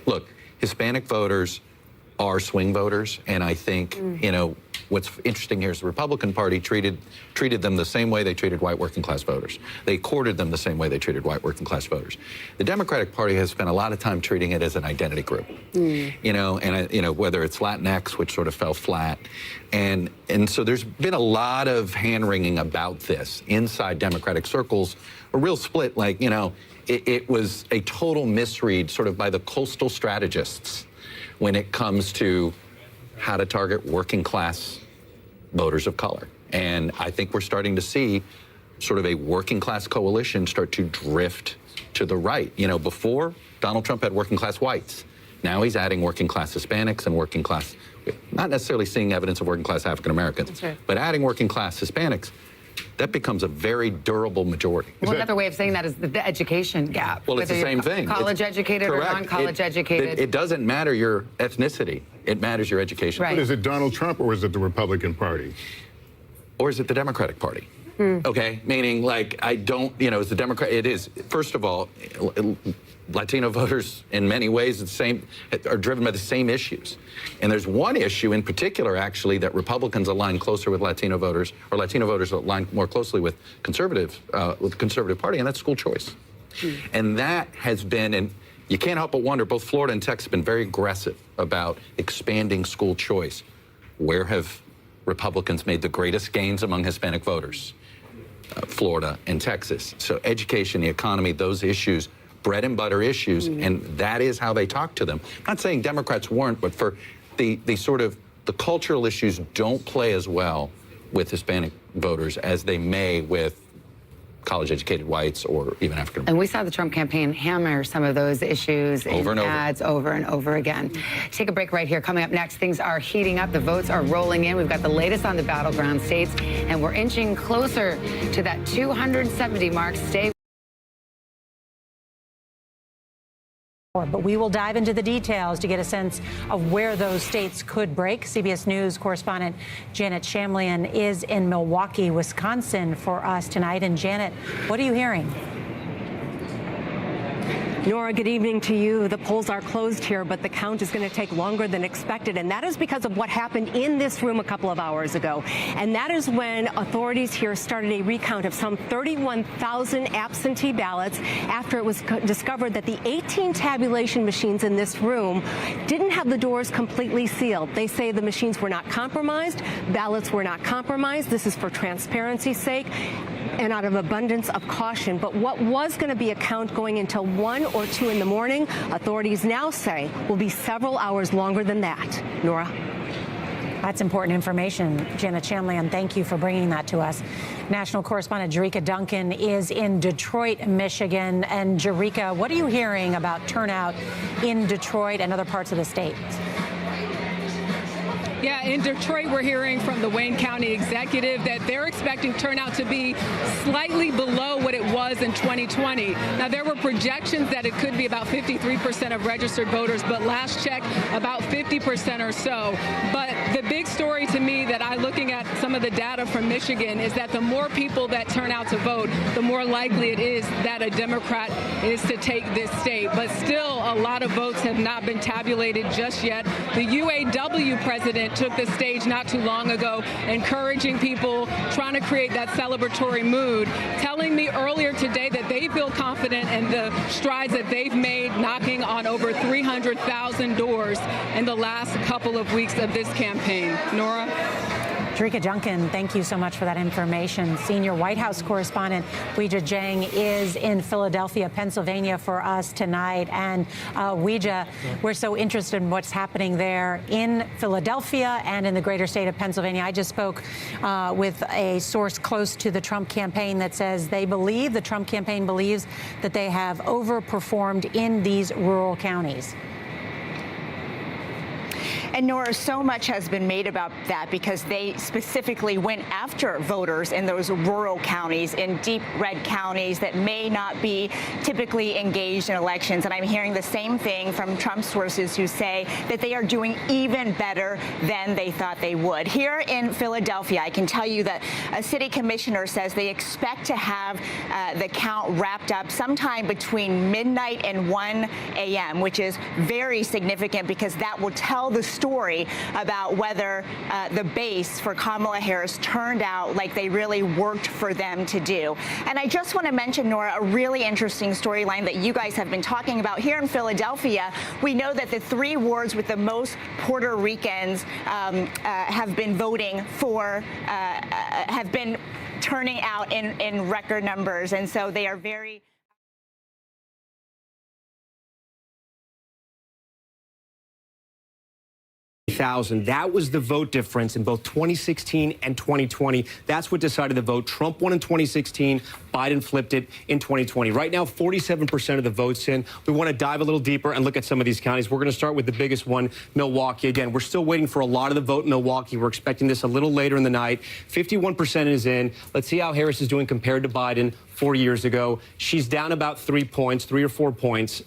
Look, Hispanic voters are swing voters, and I think, what's interesting here is the Republican Party treated them the same way they treated white working class voters. They courted them the same way they treated white working class voters. The Democratic Party has spent a lot of time treating it as an identity group. You know, and you know, whether it's Latinx, which sort of fell flat, and so there's been a lot of hand-wringing about this inside Democratic circles, a real split. Like, you know, it was a total misread sort of by the coastal strategists when it comes to how to target working class voters of color. And I think we're starting to see sort of a working class coalition start to drift to the right. You know, before, Donald Trump had working class whites. Now he's adding working class Hispanics and working class, not necessarily seeing evidence of working class African Americans, but adding working class Hispanics. That becomes a very durable majority. Well, another way of saying that is the education gap. Well, it's the same thing. College educated or non-college educated. It doesn't matter your ethnicity. It matters your education. But is it Donald Trump or is it the Republican Party? Or is it the Democratic Party? Okay, meaning like I don't, you know, it's the Democrat. It is, first of all, Latino voters in many ways are driven by the same issues. And there's one issue in particular, actually, that Republicans align closer with Latino voters, or Latino voters align more closely with the Conservative Party, and that's school choice. And that has been, and you can't help but wonder, both Florida and Texas have been very aggressive about expanding school choice. Where have Republicans made the greatest gains among Hispanic voters? Florida and Texas. So education, the economy, those issues, bread and butter issues, and that is how they talk to them. I'm not saying Democrats weren't, but for the sort of the cultural issues don't play as well with Hispanic voters as they may with college-educated whites or even African Americans. And we saw the Trump campaign hammer some of those issues in ads over and over again. Take a break right here. Coming up next, things are heating up. The votes are rolling in. We've got the latest on the battleground states, and we're inching closer to that 270 mark. Stay. But we will dive into the details to get a sense of where those states could break. CBS News correspondent Janet Shamlian is in Milwaukee, Wisconsin for us tonight. And Janet, what are you hearing? Nora, good evening to you. The polls are closed here, but the count is going to take longer than expected, and that is because of what happened in this room a couple of hours ago. And that is when authorities here started a recount of some 31,000 absentee ballots after it was discovered that the 18 tabulation machines in this room didn't have the doors completely sealed. They say the machines were not compromised, ballots were not compromised. This is for transparency's sake and out of abundance of caution. But what was going to be a count going until 1 or 2 in the morning, authorities now say will be several hours longer than that. Nora? That's important information. Janet Shamlian, thank you for bringing that to us. National correspondent Jerika Duncan is in Detroit, Michigan. And Jerika, what are you hearing about turnout in Detroit and other parts of the state? Yeah, in Detroit, we're hearing from the Wayne County executive that they're expecting turnout to be slightly below what it was in 2020. Now, there were projections that it could be about 53% of registered voters, but last check, about 50% or so. But the big story to me that looking at some of the data from Michigan is that the more people that turn out to vote, the more likely it is that a Democrat is to take this state. But still, a lot of votes have not been tabulated just yet. The UAW president took the stage not too long ago, encouraging people, trying to create that celebratory mood, telling me earlier today that they feel confident in the strides that they've made, knocking on over 300,000 doors in the last couple of weeks of this campaign. Nora? Jerika Duncan, thank you so much for that information. Senior White House correspondent Weijia Jiang is in Philadelphia, Pennsylvania for us tonight. And Weijia, we're so interested in what's happening there in Philadelphia and in the greater state of Pennsylvania. I just spoke with a source close to the Trump campaign that says the Trump campaign believes that they have overperformed in these rural counties. And Nora, so much has been made about that because they specifically went after voters in those rural counties, in deep red counties that may not be typically engaged in elections. And I'm hearing the same thing from Trump sources who say that they are doing even better than they thought they would. Here in Philadelphia, I can tell you that a city commissioner says they expect to have the count wrapped up sometime between midnight and 1 a.m., which is very significant because that will tell the story story about whether the base for Kamala Harris turned out like they really worked for them to do. And I just want to mention, Nora, a really interesting storyline that you guys have been talking about here in Philadelphia. We know that the 3 wards with the most Puerto Ricans have been voting for, have been turning out in record numbers. And so they are very... That was the vote difference in both 2016 and 2020. That's what decided the vote. Trump won in 2016. Biden flipped it in 2020. Right now, 47% of the votes in. We want to dive a little deeper and look at some of these counties. We're going to start with the biggest one, Milwaukee. Again, we're still waiting for a lot of the vote in Milwaukee. We're expecting this a little later in the night. 51% is in. Let's see how Harris is doing compared to Biden 4 years ago. She's down about 3 points, 3 or 4 points,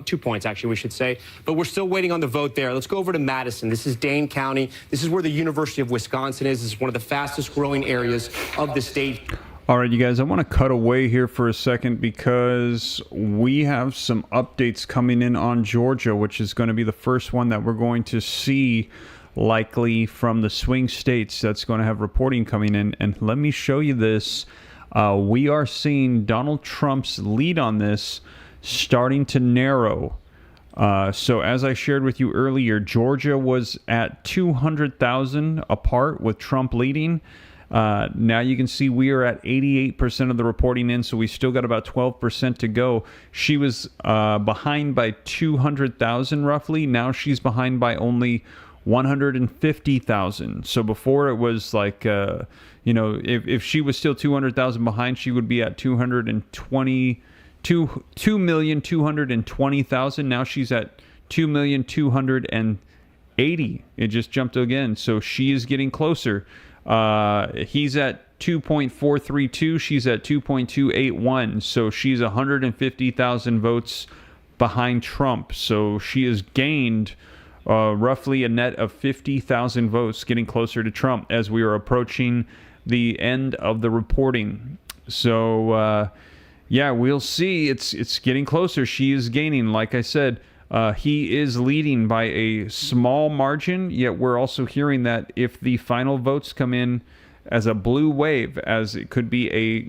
2 points, actually, we should say. But we're still waiting on the vote there. Let's go over to Madison. This is Dane County. This is where the University of Wisconsin is. This is one of the fastest growing areas of the state. All right, you guys, I want to cut away here for a second because we have some updates coming in on Georgia, which is going to be the first one that we're going to see likely from the swing states that's going to have reporting coming in. And let me show you this. We are seeing Donald Trump's lead on this starting to narrow. So as I shared with you earlier, Georgia was at 200,000 apart with Trump leading. Now you can see we are at 88% of the reporting in, so we still got about 12% to go. She was behind by 200,000 roughly. Now she's behind by only 150,000. So before it was like, if she was still 200,000 behind, she would be at 2,220,000. Now she's at 2,280,000. It just jumped again. So she is getting closer. He's at 2.432. She's at 2.281. So she's 150,000 votes behind Trump. So she has gained roughly a net of 50,000 votes, getting closer to Trump as we are approaching the end of the reporting. So, yeah, we'll see. It's getting closer. She is gaining. Like I said, he is leading by a small margin, yet we're also hearing that if the final votes come in as a blue wave, as it could be a,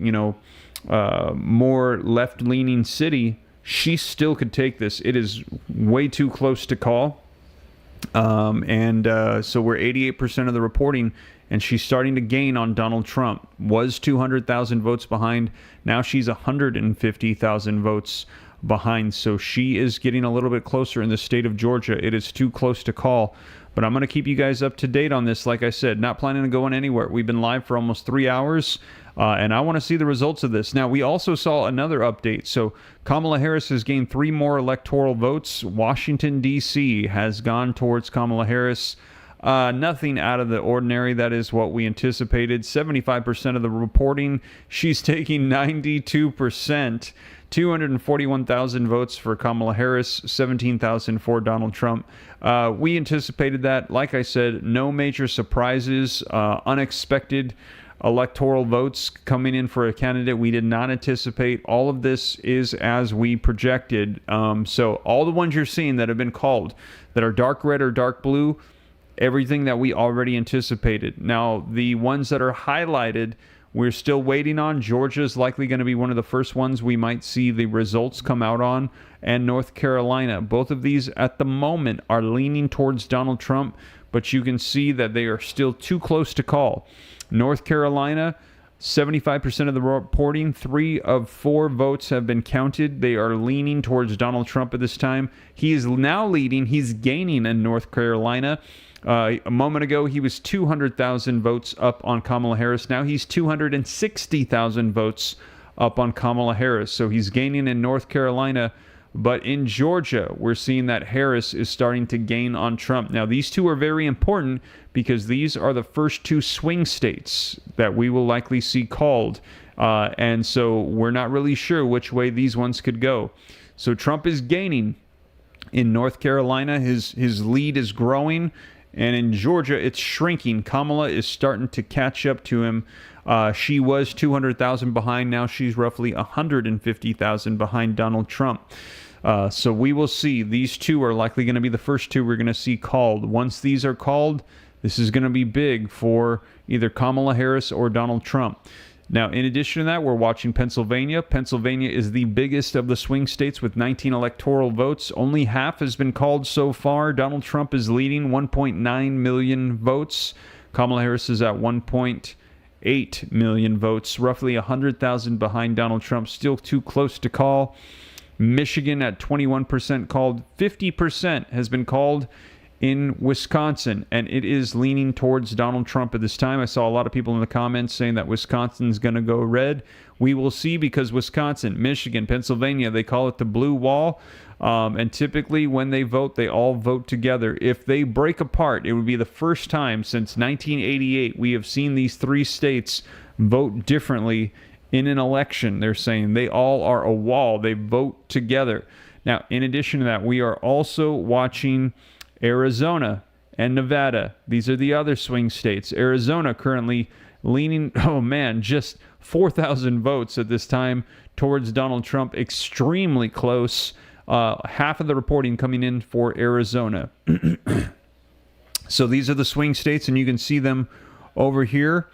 more left-leaning city, she still could take this. It is way too close to call. So we're 88% of the reporting, and she's starting to gain on Donald Trump. Was 200,000 votes behind. Now she's 150,000 votes behind. So she is getting a little bit closer in the state of Georgia. It is too close to call. But I'm going to keep you guys up to date on this. Like I said, not planning on going anywhere. We've been live for almost 3 hours. And I want to see the results of this. Now, we also saw another update. So Kamala Harris has gained 3 more electoral votes. Washington, D.C. has gone towards Kamala Harris. Nothing out of the ordinary. That is what we anticipated. 75% of the reporting. She's taking 92%. 241,000 votes for Kamala Harris, 17,000 for Donald Trump. We anticipated that. Like I said, no major surprises, unexpected electoral votes coming in for a candidate we did not anticipate. All of this is as we projected. So all the ones you're seeing that have been called, that are dark red or dark blue, everything that we already anticipated. Now, the ones that are highlighted, we're still waiting on. Georgia is likely going to be one of the first ones we might see the results come out on, and North Carolina. Both of these at the moment are leaning towards Donald Trump, but you can see that they are still too close to call. North Carolina, 75% of the reporting, 3 of 4 votes have been counted. They are leaning towards Donald Trump at this time. He is now leading. He's gaining in North Carolina. A moment ago, he was 200,000 votes up on Kamala Harris. Now he's 260,000 votes up on Kamala Harris. So he's gaining in North Carolina. But in Georgia, we're seeing that Harris is starting to gain on Trump. Now, these two are very important because these are the first 2 swing states that we will likely see called. And so we're not really sure which way these ones could go. So Trump is gaining. In North Carolina, his lead is growing. And in Georgia, it's shrinking. Kamala is starting to catch up to him. She was 200,000 behind. Now she's roughly 150,000 behind Donald Trump. So we will see. These two are likely going to be the first two we're going to see called. Once these are called, this is going to be big for either Kamala Harris or Donald Trump. Now, in addition to that, we're watching Pennsylvania. Pennsylvania is the biggest of the swing states with 19 electoral votes. Only half has been called so far. Donald Trump is leading 1.9 million votes. Kamala Harris is at 1.8 million votes, roughly 100,000 behind Donald Trump. Still too close to call. Michigan at 21% called. 50% has been called in Wisconsin, and it is leaning towards Donald Trump at this time. I saw a lot of people in the comments saying that Wisconsin's going to go red. We will see, because Wisconsin, Michigan, Pennsylvania, they call it the blue wall. And typically when they vote, they all vote together. If they break apart, it would be the first time since 1988 we have seen these three states vote differently in an election. They're saying they all are a wall. They vote together. Now, in addition to that, we are also watching Arizona and Nevada. These are the other swing states. Arizona currently leaning, just 4,000 votes at this time towards Donald Trump. Extremely close. Half of the reporting coming in for Arizona. So these are the swing states, and you can see them over here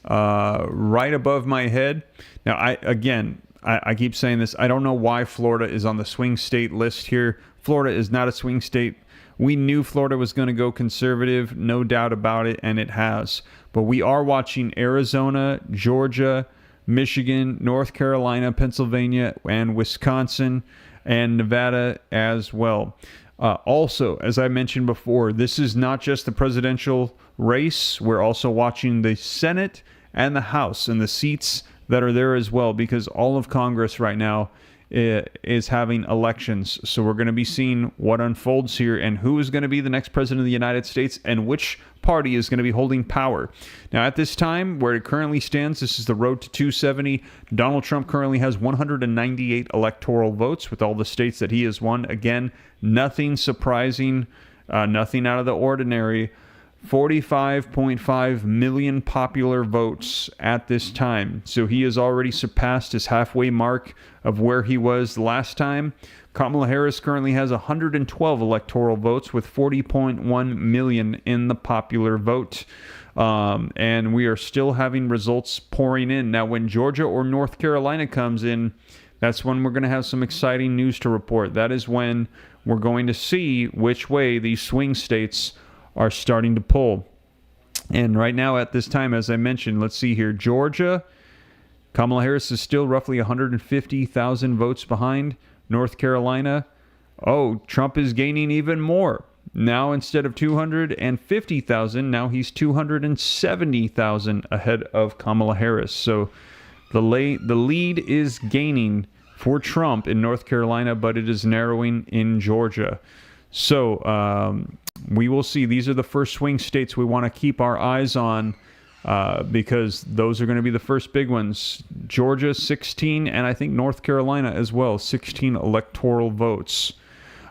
right above my head. Now, I keep saying this. I don't know why Florida is on the swing state list here. Florida is not a swing state. We knew Florida was going to go conservative, no doubt about it, and it has. But we are watching Arizona, Georgia, Michigan, North Carolina, Pennsylvania, and Wisconsin, and Nevada as well. Also, as I mentioned before, this is not just the presidential race. We're also watching the Senate and the House and the seats that are there as well, because all of Congress right now is having elections. So we're going to be seeing what unfolds here and who is going to be the next president of the United States and which party is going to be holding power. Now, at this time, where it currently stands, this is the road to 270. Donald Trump currently has 198 electoral votes with all the states that he has won. Again, nothing surprising, nothing out of the ordinary. 45.5 million popular votes at this time. So he has already surpassed his halfway mark of where he was last time. Kamala Harris currently has 112 electoral votes with 40.1 million in the popular vote. And we are still having results pouring in. Now, when Georgia or North Carolina comes in, that's when we're going to have some exciting news to report. That is when we're going to see which way these swing states are starting to pull. And right now at this time, as I mentioned, let's see here. Georgia, Kamala Harris is still roughly 150,000 votes behind. North Carolina, Trump is gaining even more. Now, instead of 250,000, now he's 270,000 ahead of Kamala Harris. So the lead is gaining for Trump in North Carolina, but it is narrowing in Georgia. So we will see. These are the first swing states we want to keep our eyes on because those are going to be the first big ones. Georgia, 16, and I think North Carolina as well, 16 electoral votes.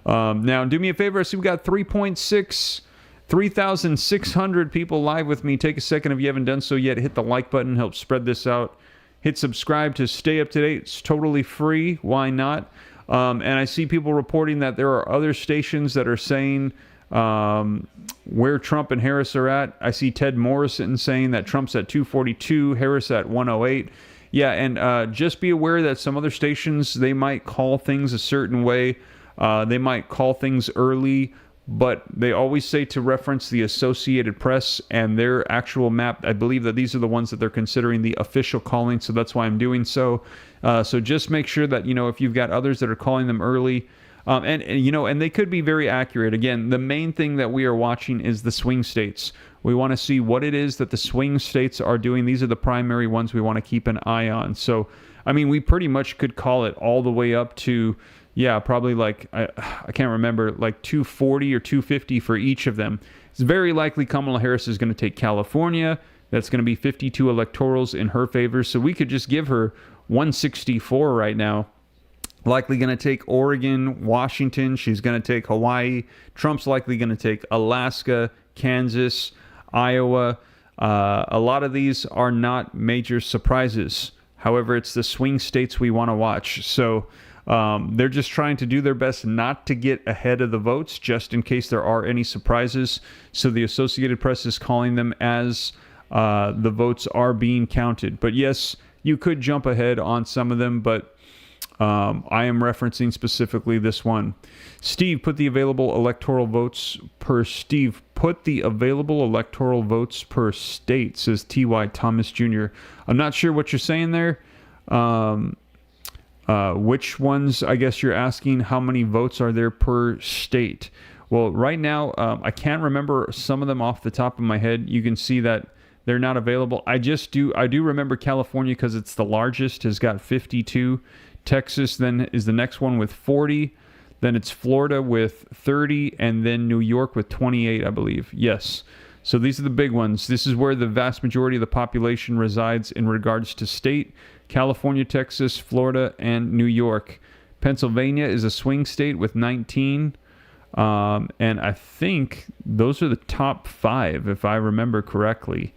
Now, do me a favor. I see we got 3,600 people live with me. Take a second if you haven't done so yet. Hit the like button. Help spread this out. Hit subscribe to stay up to date. It's totally free. Why not? And I see people reporting that there are other stations that are saying where Trump and Harris are at. I see Ted Morrison saying that Trump's at 242, Harris at 108. Yeah, and just be aware that some other stations, they might call things a certain way. They might call things early, but they always say to reference the Associated Press and their actual map. I believe that these are the ones that they're considering the official calling, so that's why I'm doing so. So just make sure that, if you've got others that are calling them early, and they could be very accurate. Again, the main thing that we are watching is the swing states. We want to see what it is that the swing states are doing. These are the primary ones we want to keep an eye on. So, we pretty much could call it all the way up to, probably I can't remember, 240 or 250 for each of them. It's very likely Kamala Harris is going to take California. That's going to be 52 electorals in her favor. So we could just give her 164 right now. Likely going to take Oregon, Washington. She's going to take Hawaii. Trump's likely going to take Alaska, Kansas, Iowa. A lot of these are not major surprises. However, it's the swing states we want to watch. So They're just trying to do their best not to get ahead of the votes, just in case there are any surprises. So the Associated Press is calling them as the votes are being counted. But yes, you could jump ahead on some of them, but I am referencing specifically this one. Steve, put the available electoral votes per state, says T.Y. Thomas Jr. I'm not sure what you're saying there. Which ones, I guess you're asking, how many votes are there per state? Well, right now, I can't remember some of them off the top of my head. You can see that they're not available. I do remember California because it's the largest, has got 52. Texas then is the next one with 40. Then it's Florida with 30, and then New York with 28, I believe. Yes. So these are the big ones. This is where the vast majority of the population resides in regards to state. California, Texas, Florida, and New York. Pennsylvania is a swing state with 19. And I think those are the top 5, if I remember correctly.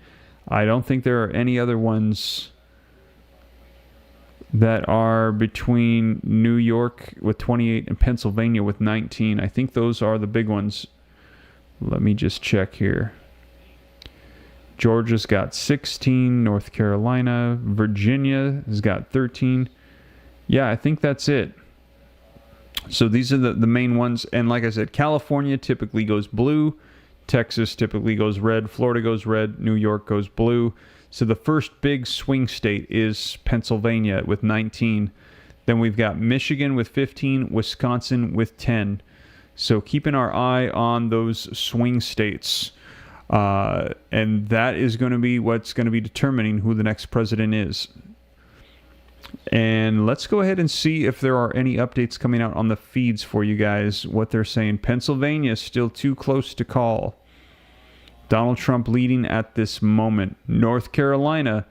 I don't think there are any other ones that are between New York with 28 and Pennsylvania with 19. I think those are the big ones. Let me just check here. Georgia's got 16, North Carolina, Virginia has got 13. Yeah, I think that's it. So these are the main ones. And like I said, California typically goes blue. Texas typically goes red. Florida goes red. New York goes blue. So the first big swing state is Pennsylvania with 19. Then we've got Michigan with 15, Wisconsin with 10. So keeping our eye on those swing states. And that is going to be what's going to be determining who the next president is. And let's go ahead and see if there are any updates coming out on the feeds for you guys, what they're saying. Pennsylvania is still too close to call. Donald Trump leading at this moment. North Carolina,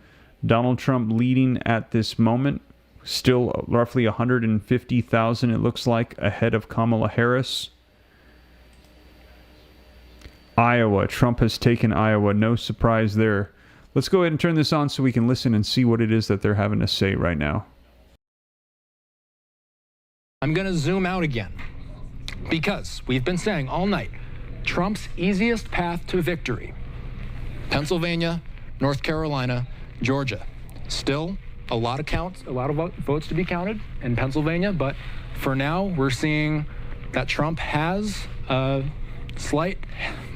Donald Trump leading at this moment. Still roughly 150,000, it looks like, ahead of Kamala Harris. Iowa, Trump has taken Iowa. No surprise there. Let's go ahead and turn this on so we can listen and see what it is that they're having to say right now. I'm going to zoom out again because we've been saying all night, Trump's easiest path to victory: Pennsylvania, North Carolina, Georgia. Still a lot of votes to be counted in Pennsylvania, but for now we're seeing that Trump has a slight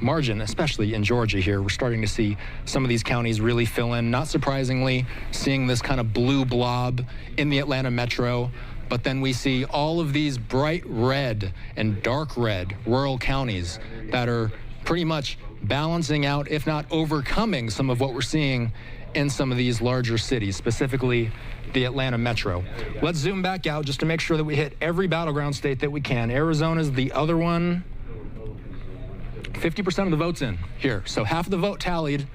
margin, especially in Georgia here. We're starting to see some of these counties really fill in. Not surprisingly, seeing this kind of blue blob in the Atlanta metro. But then we see all of these bright red and dark red rural counties that are pretty much balancing out, if not overcoming, some of what we're seeing in some of these larger cities, specifically the Atlanta metro. Let's zoom back out just to make sure that we hit every battleground state that we can. Arizona's the other one. 50% of the votes in here. So half of the vote tallied.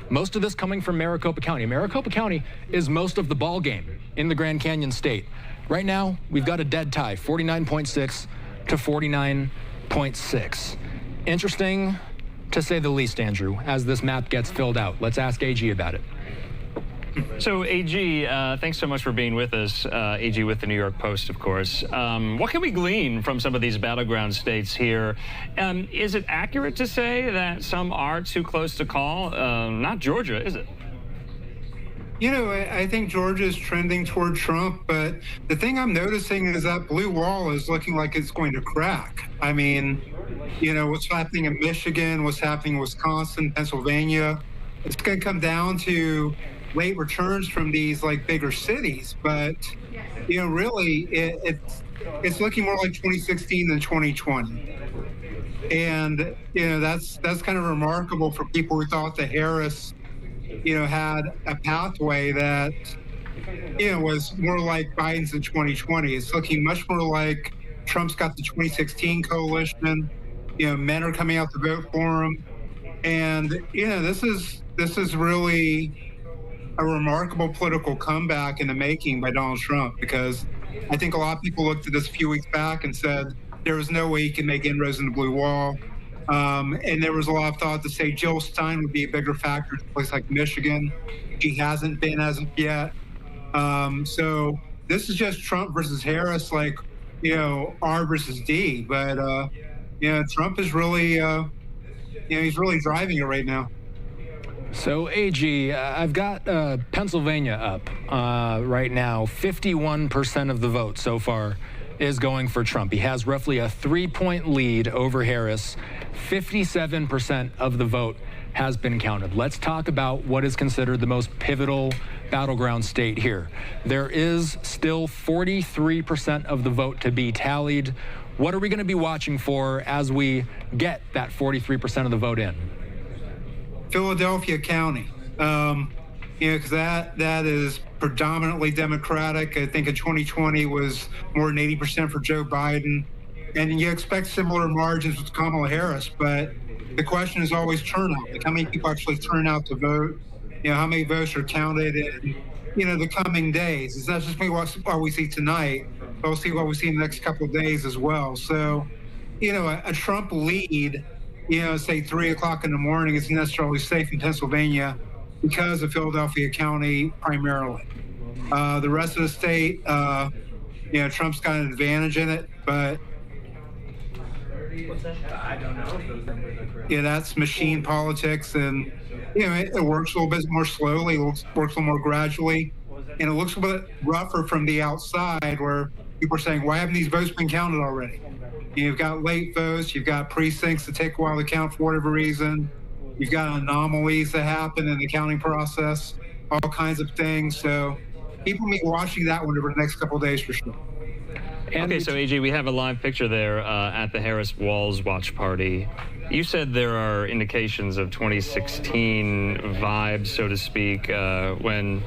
Most of this coming from Maricopa County. Maricopa County is most of the ball game in the Grand Canyon state. Right now, we've got a dead tie, 49.6 to 49.6. Interesting, to say the least, Andrew, as this map gets filled out. Let's ask AG about it. So, AG, thanks so much for being with us. AG with the New York Post, of course. What can we glean from some of these battleground states here? Is it accurate to say that some are too close to call? Not Georgia, is it? You know, I think Georgia is trending toward Trump, but the thing I'm noticing is that blue wall is looking like it's going to crack. I mean, you know, what's happening in Michigan, what's happening in Wisconsin, Pennsylvania, it's going to come down to late returns from these like bigger cities. But, you know, really, it's looking more like 2016 than 2020. And, you know, that's kind of remarkable for people who thought that Harris, you know, had a pathway that, you know, was more like Biden's in 2020. It's looking much more like Trump's got the 2016 coalition. You know, men are coming out to vote for him. And, you know, this is really a remarkable political comeback in the making by Donald Trump, because I think a lot of people looked at this a few weeks back and said there was no way he could make inroads in the blue wall. And there was a lot of thought to say Jill Stein would be a bigger factor in a place like Michigan. She hasn't been as of yet. So this is just Trump versus Harris, like, R versus D. But, Trump is really, he's really driving it right now. So, AG, I've got Pennsylvania up right now. 51% of the vote so far is going for Trump. He has roughly a 3-point lead over Harris. 57% of the vote has been counted. Let's talk about what is considered the most pivotal battleground state here. There is still 43% of the vote to be tallied. What are we going to be watching for as we get that 43% of the vote in? Philadelphia County, because that is predominantly Democratic. I think in 2020 was more than 80% for Joe Biden. And you expect similar margins with Kamala Harris, but the question is always turnout. Like, how many people actually turn out to vote? How many votes are counted in, the coming days? It's not just what we see tonight, but we'll see what we see in the next couple of days as well. So, a Trump lead, say 3 o'clock in the morning isn't necessarily safe in Pennsylvania because of Philadelphia County primarily. The rest of the state, Trump's got an advantage in it, but I don't know if those numbers are correct. That's machine politics, and it works a little bit more slowly, works a little more gradually, and it looks a bit rougher from the outside, where people are saying, "Why haven't these votes been counted already?" You've got late votes, you've got precincts that take a while to count for whatever reason, you've got anomalies that happen in the counting process, all kinds of things. So people will be watching that one over the next couple of days for sure. Okay, so AJ, we have a live picture there at the Harris Walls watch party. You said there are indications of 2016 vibes, so to speak, when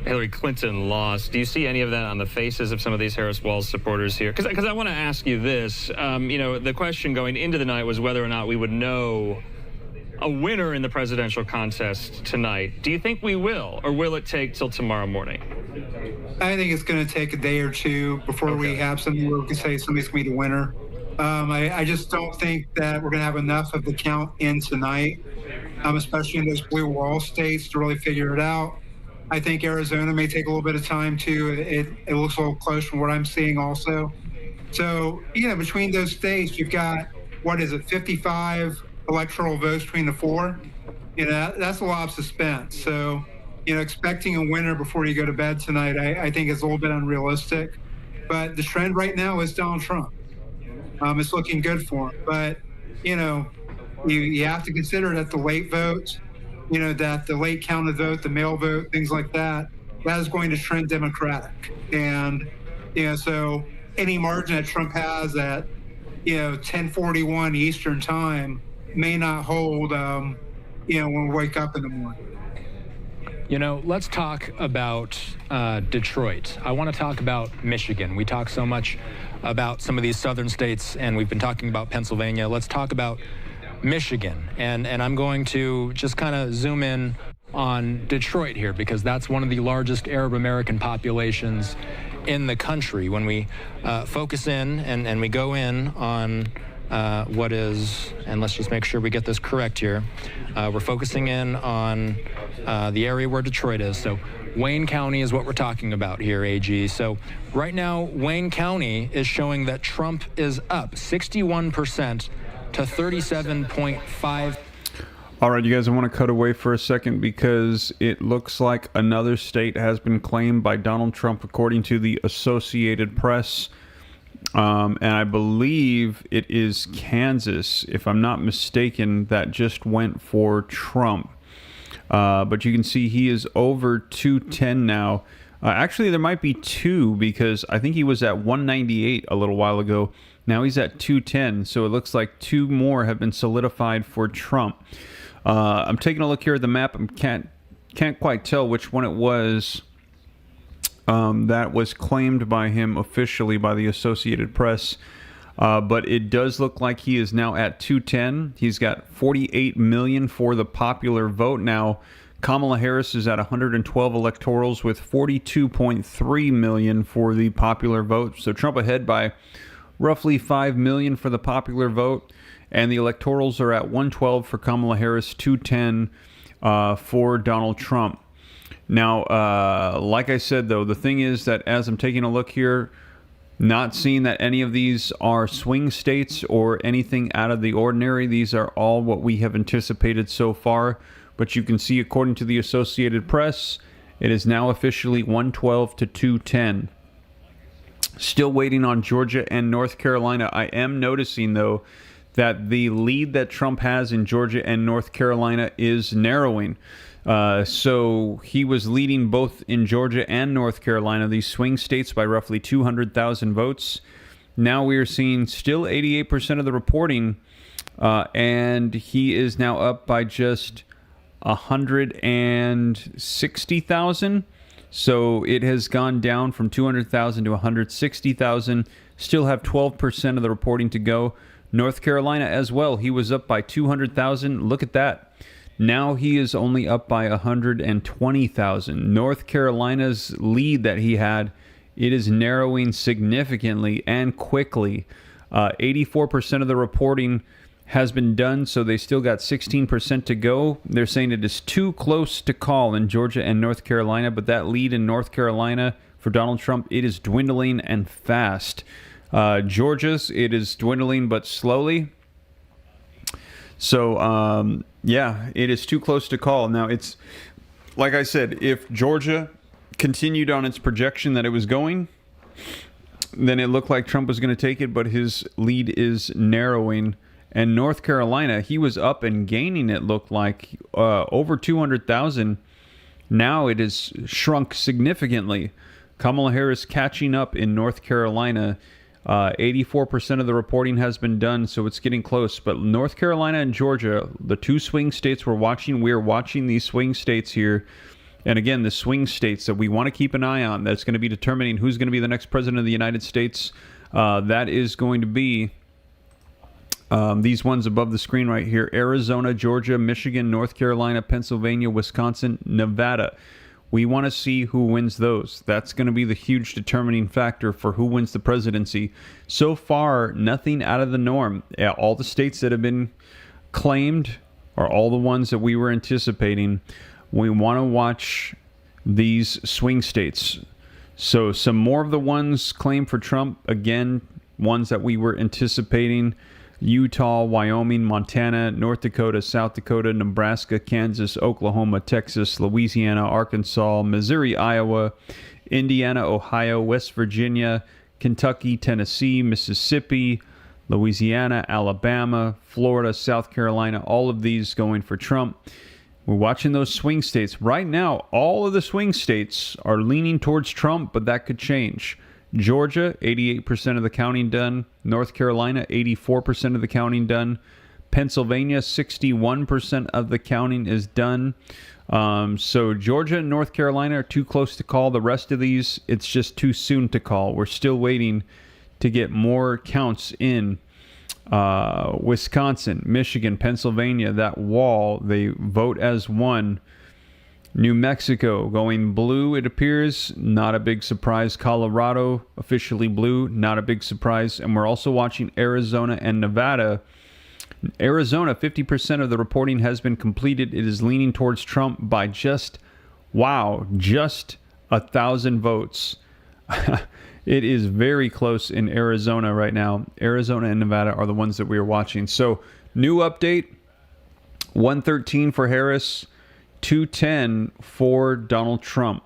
Hillary Clinton lost. Do you see any of that on the faces of some of these Harris Walls supporters here? Because I want to ask you this. The question going into the night was whether or not we would know a winner in the presidential contest tonight. Do you think we will, or will it take till tomorrow morning? I think it's going to take a day or two before we have something where we can say somebody's going to be the winner. I just don't think that we're going to have enough of the count in tonight, especially in those blue wall states, to really figure it out. I think Arizona may take a little bit of time too. It looks a little close from what I'm seeing also. So, between those states, you've got, 55 electoral votes between the four? That's a lot of suspense. So, expecting a winner before you go to bed tonight, I think is a little bit unrealistic. But the trend right now is Donald Trump. It's looking good for him. But, you have to consider that the late vote, that the late counted vote, the mail vote, things like that is going to trend Democratic. And, so any margin that Trump has at, 10:41 Eastern time may not hold, when we wake up in the morning. Let's talk about Detroit. I want to talk about Michigan. We talk so much about some of these southern states, and we've been talking about Pennsylvania. Let's talk about Michigan. And I'm going to just kind of zoom in on Detroit here, because that's one of the largest Arab American populations in the country. When we focus in and we go in on what is, and let's just make sure we get this correct here. We're focusing in on the area where Detroit is. So Wayne County is what we're talking about here, AG. So right now, Wayne County is showing that Trump is up 61% to 37.5. All right, you guys, I want to cut away for a second because it looks like another state has been claimed by Donald Trump, according to the Associated Press. And I believe it is Kansas, if I'm not mistaken, that just went for Trump. But you can see he is over 210 now. Actually, there might be two, because I think he was at 198 a little while ago. Now he's at 210, so it looks like two more have been solidified for Trump. I'm taking a look here at the map. I can't quite tell which one it was that was claimed by him officially by the Associated Press. But it does look like he is now at 210. He's got 48 million for the popular vote. Now, Kamala Harris is at 112 electorals with 42.3 million for the popular vote. So Trump ahead by roughly 5 million for the popular vote. And the electorals are at 112 for Kamala Harris, 210 for Donald Trump. Now, like I said, though, the thing is that as I'm taking a look here, not seeing that any of these are swing states or anything out of the ordinary. These are all what we have anticipated so far. But you can see, according to the Associated Press, it is now officially 112 to 210. Still waiting on Georgia and North Carolina. I am noticing, though, that the lead that Trump has in Georgia and North Carolina is narrowing. So he was leading both in Georgia and North Carolina, these swing states, by roughly 200,000 votes. Now we are seeing still 88% of the reporting, and he is now up by just 160,000. So it has gone down from 200,000 to 160,000. Still have 12% of the reporting to go. North Carolina as well. He was up by 200,000. Look at that. Now he is only up by 120,000. North Carolina's lead that he had, it is narrowing significantly and quickly. 84% of the reporting has been done, so they still got 16% to go. They're saying it is too close to call in Georgia and North Carolina, but that lead in North Carolina for Donald Trump, it is dwindling and fast. Georgia's, it is dwindling but slowly. So, yeah, it is too close to call. Now, it's, like I said, if Georgia continued on its projection that it was going, then it looked like Trump was going to take it, but his lead is narrowing. And North Carolina, he was up and gaining, it looked like, over 200,000. Now it has shrunk significantly. Kamala Harris catching up in North Carolina. 84% of the reporting has been done, so it's getting close. But North Carolina and Georgia, the two swing states we're watching, we're watching these swing states here. And again, the swing states that we want to keep an eye on, that's going to be determining who's going to be the next president of the United States. That is going to be these ones above the screen right here: Arizona, Georgia, Michigan, North Carolina, Pennsylvania, Wisconsin, Nevada. We want to see who wins those. That's going to be the huge determining factor for who wins the presidency. So far, nothing out of the norm. All the states that have been claimed are all the ones that we were anticipating. We want to watch these swing states. So some more of the ones claimed for Trump, again, ones that we were anticipating: Utah, Wyoming, Montana, North Dakota, South Dakota, Nebraska, Kansas, Oklahoma, Texas, Louisiana, Arkansas, Missouri, Iowa, Indiana, Ohio, West Virginia, Kentucky, Tennessee, Mississippi, Louisiana, Alabama, Florida, South Carolina. All of these going for Trump. We're watching those swing states. Right now, all of the swing states are leaning towards Trump, but that could change. Georgia, 88% of the counting done. North Carolina, 84% of the counting done. Pennsylvania, 61% of the counting is done. So Georgia and North Carolina are too close to call. The rest of these, it's just too soon to call. We're still waiting to get more counts in. Wisconsin, Michigan, Pennsylvania, that wall, they vote as one. New Mexico going blue, it appears. Not a big surprise. Colorado officially blue. Not a big surprise. And we're also watching Arizona and Nevada. Arizona, 50% of the reporting has been completed. It is leaning towards Trump by just 1,000 votes. It is very close in Arizona right now. Arizona and Nevada are the ones that we are watching. So, new update, 113 for Harris, 210 for Donald Trump.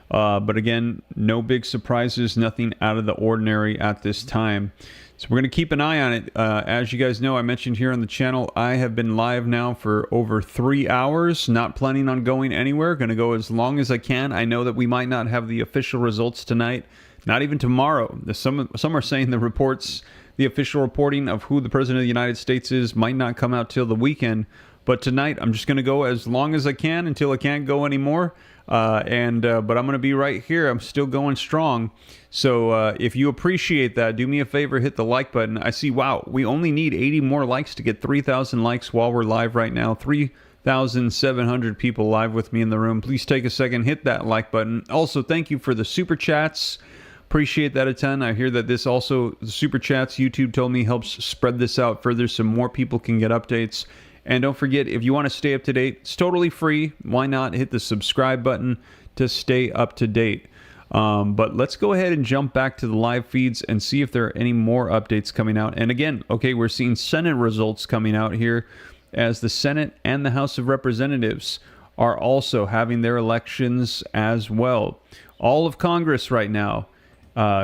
But again, no big surprises, nothing out of the ordinary at this time. So we're going to keep an eye on it. As you guys know, I mentioned here on the channel, I have been live now for over 3 hours, not planning on going anywhere. Going to go as long as I can. I know that we might not have the official results tonight, not even tomorrow. Some are saying the reports, the official reporting of who the president of the United States is, might not come out till the weekend. But tonight, I'm just going to go as long as I can until I can't go anymore. But I'm going to be right here. I'm still going strong. So if you appreciate that, do me a favor, hit the like button. I see, wow, we only need 80 more likes to get 3,000 likes while we're live right now. 3,700 people live with me in the room. Please take a second, hit that like button. Also, thank you for the super chats. Appreciate that a ton. I hear that this also, the super chats, YouTube told me, helps spread this out further so more people can get updates. And don't forget, if you want to stay up to date, it's totally free. Why not hit the subscribe button? to stay up to date. But let's go ahead and jump back to the live feeds and see if there are any more updates coming out. And again, okay, we're seeing Senate results coming out here as the Senate and the House of Representatives are also having their elections as well. All of Congress right now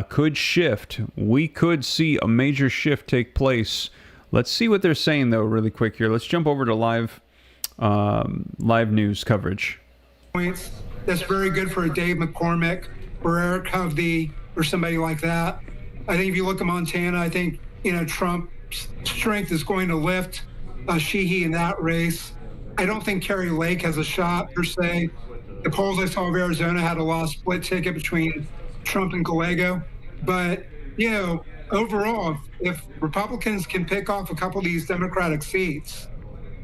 could shift. We could see a major shift take place. Let's see what they're saying, though, really quick here. Let's jump over to live news coverage. Points. That's very good for a Dave McCormick or Eric Hovde or somebody like that. I think if you look at Montana, I think, Trump's strength is going to lift Sheehy in that race. I don't think Kari Lake has a shot per se. The polls I saw of Arizona had a lost split ticket between Trump and Gallego. But, overall, if Republicans can pick off a couple of these Democratic seats,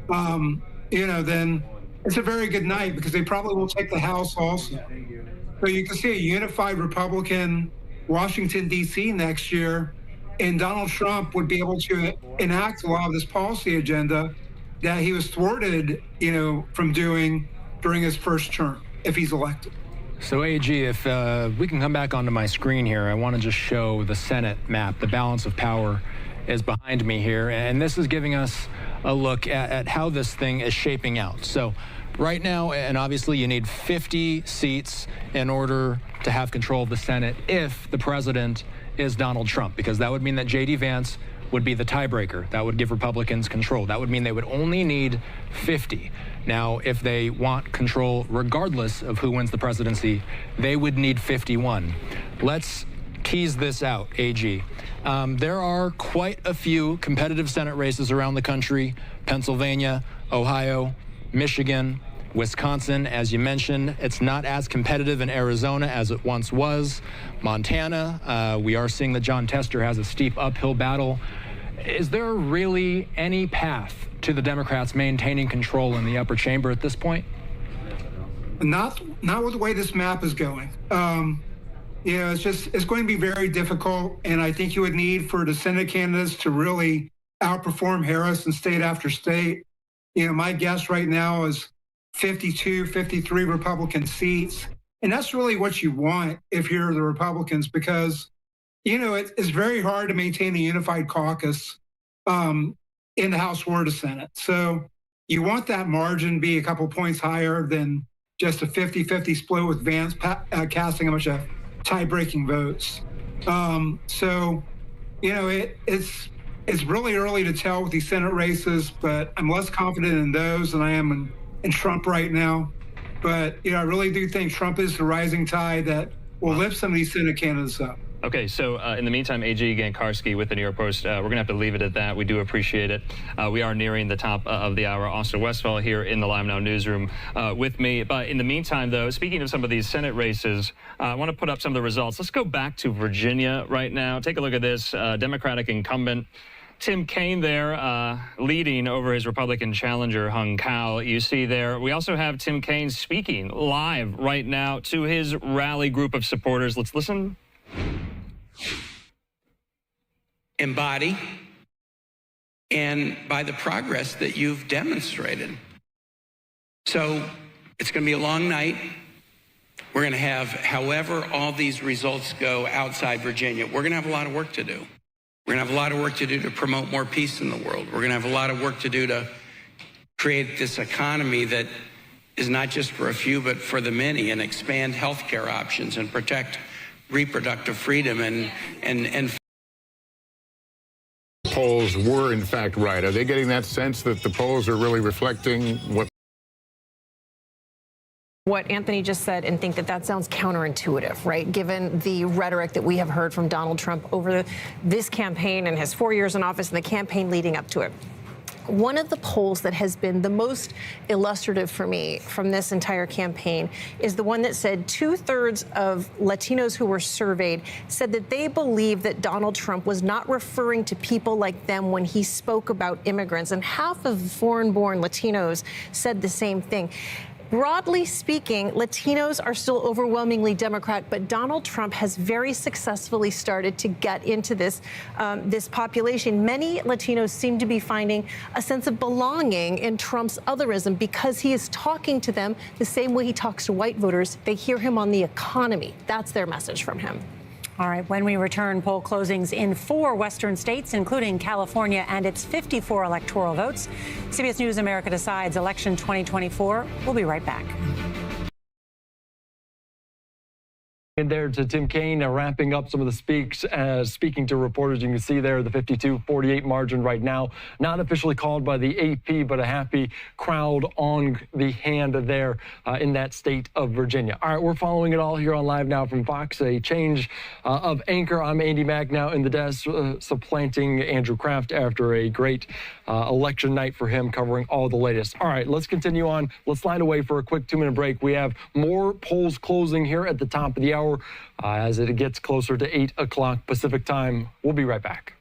then it's a very good night because they probably will take the House also. So you can see a unified Republican Washington, D.C. next year, and Donald Trump would be able to enact a lot of this policy agenda that he was thwarted, from doing during his first term if he's elected. So, AG, if we can come back onto my screen here, I want to just show the Senate map. The balance of power is behind me here, and this is giving us a look at how this thing is shaping out. So right now, and obviously you need 50 seats in order to have control of the Senate if the president is Donald Trump, because that would mean that J.D. Vance would be the tiebreaker. That would give Republicans control. That would mean they would only need 50. Now, if they want control regardless of who wins the presidency, they would need 51. Let's tease this out, AG. There are quite a few competitive Senate races around the country: Pennsylvania, Ohio, Michigan, Wisconsin. As you mentioned, it's not as competitive in Arizona as it once was. Montana, we are seeing that John Tester has a steep uphill battle. Is there really any path to the Democrats maintaining control in the upper chamber at this point? Not with the way this map is going. It's going to be very difficult, and I think you would need for the Senate candidates to really outperform Harris in state after state. My guess right now is 52, 53 Republican seats, and that's really what you want if you're the Republicans, because it's very hard to maintain a unified caucus in the House or the Senate. So you want that margin to be a couple points higher than just a 50-50 split with Vance casting a bunch of tie-breaking votes. It's really early to tell with these Senate races, but I'm less confident in those than I am in Trump right now. But I really do think Trump is the rising tide that will lift some of these Senate candidates up. Okay, so in the meantime, A.G. Gankarski with the New York Post, we're going to have to leave it at that. We do appreciate it. We are nearing the top of the hour. Austin Westfall here in the Live Now newsroom with me. But in the meantime, though, speaking of some of these Senate races, I want to put up some of the results. Let's go back to Virginia right now. Take a look at this. Democratic incumbent Tim Kaine there leading over his Republican challenger, Hung Kao. You see there. We also have Tim Kaine speaking live right now to his rally group of supporters. Let's listen. Embody, and by the progress that you've demonstrated. So it's going to be a long night. We're going to have, however all these results go outside Virginia, we're going to have a lot of work to do. We're going to have a lot of work to do to promote more peace in the world. We're going to have a lot of work to do to create this economy that is not just for a few, but for the many, and expand healthcare options and protect reproductive freedom and polls were in fact right. Are they getting that sense that the polls are really reflecting what Anthony just said, and think that sounds counterintuitive, right? Given the rhetoric that we have heard from Donald Trump over this campaign and his 4 years in office and the campaign leading up to it. One of the polls that has been the most illustrative for me from this entire campaign is the one that said 2/3 of Latinos who were surveyed said that they believe that Donald Trump was not referring to people like them when he spoke about immigrants, and half of foreign-born Latinos said the same thing. Broadly speaking, Latinos are still overwhelmingly Democrat, but Donald Trump has very successfully started to get into this population. Many Latinos seem to be finding a sense of belonging in Trump's otherism because he is talking to them the same way he talks to white voters. They hear him on the economy. That's their message from him. All right, when we return, poll closings in 4 Western states, including California and its 54 electoral votes. CBS News America decides election 2024. We'll be right back. And there to Tim Kaine, wrapping up some of the speaking to reporters. You can see there the 52-48 margin right now, not officially called by the AP, but a happy crowd on the hand there in that state of Virginia. All right, we're following it all here on Live Now from Fox. A change of anchor. I'm Andy Mack now in the desk, supplanting Andrew Kraft after a great election night for him, covering all the latest. All right, let's continue on. Let's slide away for a quick 2-minute break. We have more polls closing here at the top of the hour. As it gets closer to 8 o'clock Pacific time. We'll be right back.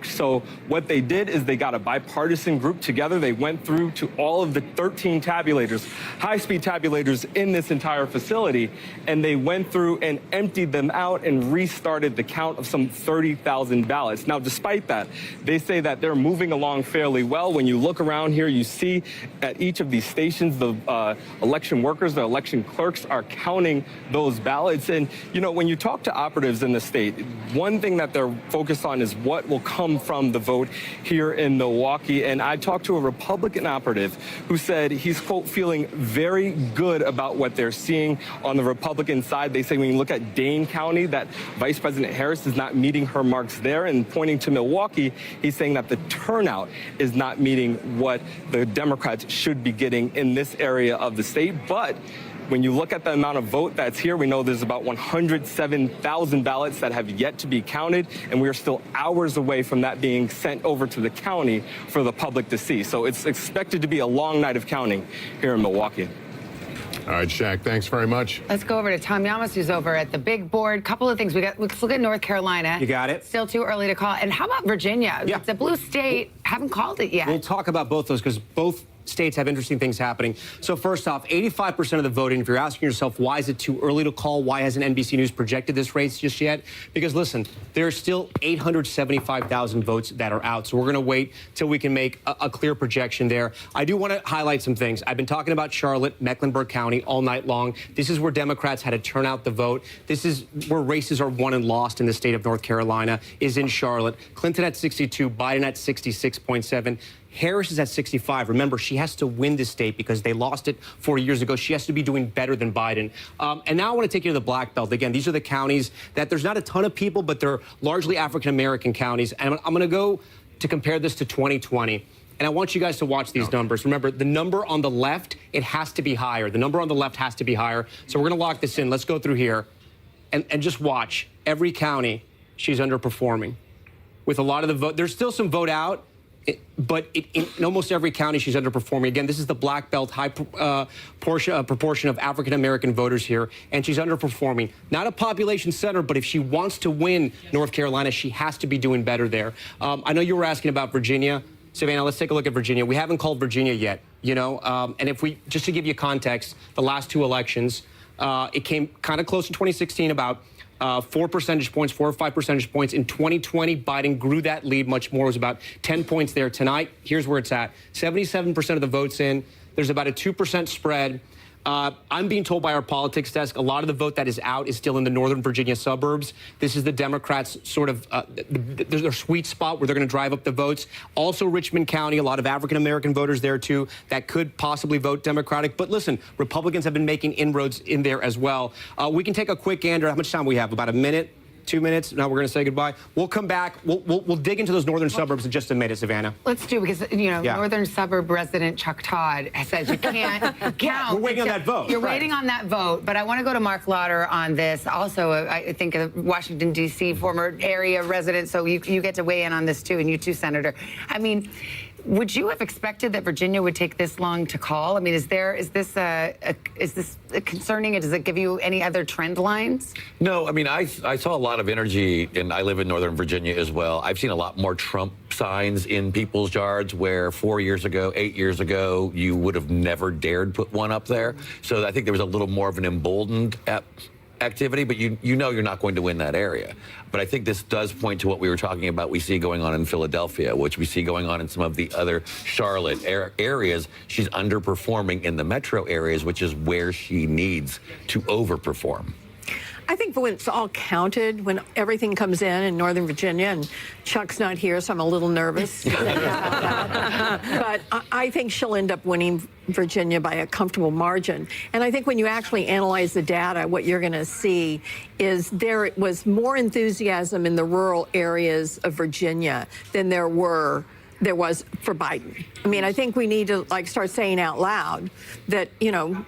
So what they did is they got a bipartisan group together. They went through to all of the 13 tabulators, high-speed tabulators in this entire facility, and they went through and emptied them out and restarted the count of some 30,000 ballots. Now, despite that, they say that they're moving along fairly well. When you look around here, you see at each of these stations, the election workers, the election clerks are counting those ballots. And, you know, when you talk to operatives in the state, one thing that they're focused on is what will come from the vote here in Milwaukee. And I talked to a Republican operative who said he's, quote, feeling very good about what they're seeing on the Republican side. They say when you look at Dane County, that Vice President Harris is not meeting her marks there. And pointing to Milwaukee, he's saying that the turnout is not meeting what the Democrats should be getting in this area of the state. But when you look at the amount of vote that's here, we know there's about 107,000 ballots that have yet to be counted, and we are still hours away from that being sent over to the county for the public to see. So it's expected to be a long night of counting here in Milwaukee. All right, Shaq, thanks very much. Let's go over to Tom Yamas, who's over at the big board. Couple of things. Let's look at North Carolina. You got it. Still too early to call. And how about Virginia? Yeah. It's a blue state. Haven't called it yet. We'll talk about both those because both states have interesting things happening. So first off, 85% of the voting, if you're asking yourself, why is it too early to call? Why hasn't NBC News projected this race just yet? Because listen, there are still 875,000 votes that are out. So we're going to wait till we can make a clear projection there. I do want to highlight some things. I've been talking about Charlotte, Mecklenburg County all night long. This is where Democrats had to turn out the vote. This is where races are won and lost in the state of North Carolina, is in Charlotte. Clinton at 62, Biden at 66.7. Harris is at 65. Remember, she has to win this state because they lost it 4 years ago. She has to be doing better than Biden. And now I want to take you to the Black Belt. Again, these are the counties that there's not a ton of people, but they're largely African-American counties. And I'm going to go to compare this to 2020. And I want you guys to watch these numbers. Remember, the number on the left, it has to be higher. The number on the left has to be higher. So we're going to lock this in. Let's go through here and just watch. Every county, she's underperforming. With a lot of the vote, there's still some vote out. But in almost every county, she's underperforming. Again, this is the Black Belt, high proportion of African-American voters here, and she's underperforming. Not a population center, but if she wants to win North Carolina, she has to be doing better there. I know you were asking about Virginia. Savannah, let's take a look at Virginia. We haven't called Virginia yet, you know, and if we, just to give you context, the last 2 elections, it came kind of close in 2016, about 4 percentage points, 4 or 5 percentage points. In 2020, Biden grew that lead much more. It was about 10 points there. Tonight, here's where it's at. 77% of the votes in. There's about a 2% spread. I'm being told by our politics desk, a lot of the vote that is out is still in the Northern Virginia suburbs. This is the Democrats' sort of their sweet spot where they're going to drive up the votes. Also, Richmond County, a lot of African-American voters there, too, that could possibly vote Democratic. But listen, Republicans have been making inroads in there as well. We can take a quick gander. How much time we have? About a minute? 2 minutes. Now we're going to say goodbye. We'll come back. We'll dig into those northern suburbs in just a minute, Savannah. Let's do, because, you know, northern suburb resident Chuck Todd says you can't count. We're waiting on that vote. You're waiting on that vote. But I want to go to Mark Lauder on this. Also, I think a Washington, D.C. former area resident. So you get to weigh in on this, too. And you too, Senator. I mean, Would you have expected that Virginia would take this long to call? I mean, is this concerning? Does it give you any other trend lines? No, I mean, I saw a lot of energy, and I live in Northern Virginia as well. I've seen a lot more Trump signs in people's yards where 4 years ago, 8 years ago, you would have never dared put one up there. So I think there was a little more of an emboldened activity, but you know you're not going to win that area. But I think this does point to what we were talking about we see going on in Philadelphia, which we see going on in some of the other Charlotte areas. She's underperforming in the metro areas, which is where she needs to overperform. I think when it's all counted, when everything comes in Northern Virginia, and Chuck's not here, so I'm a little nervous. But I think she'll end up winning Virginia by a comfortable margin. And I think when you actually analyze the data, what you're going to see is there was more enthusiasm in the rural areas of Virginia than there was for Biden. I mean, I think we need to start saying out loud that,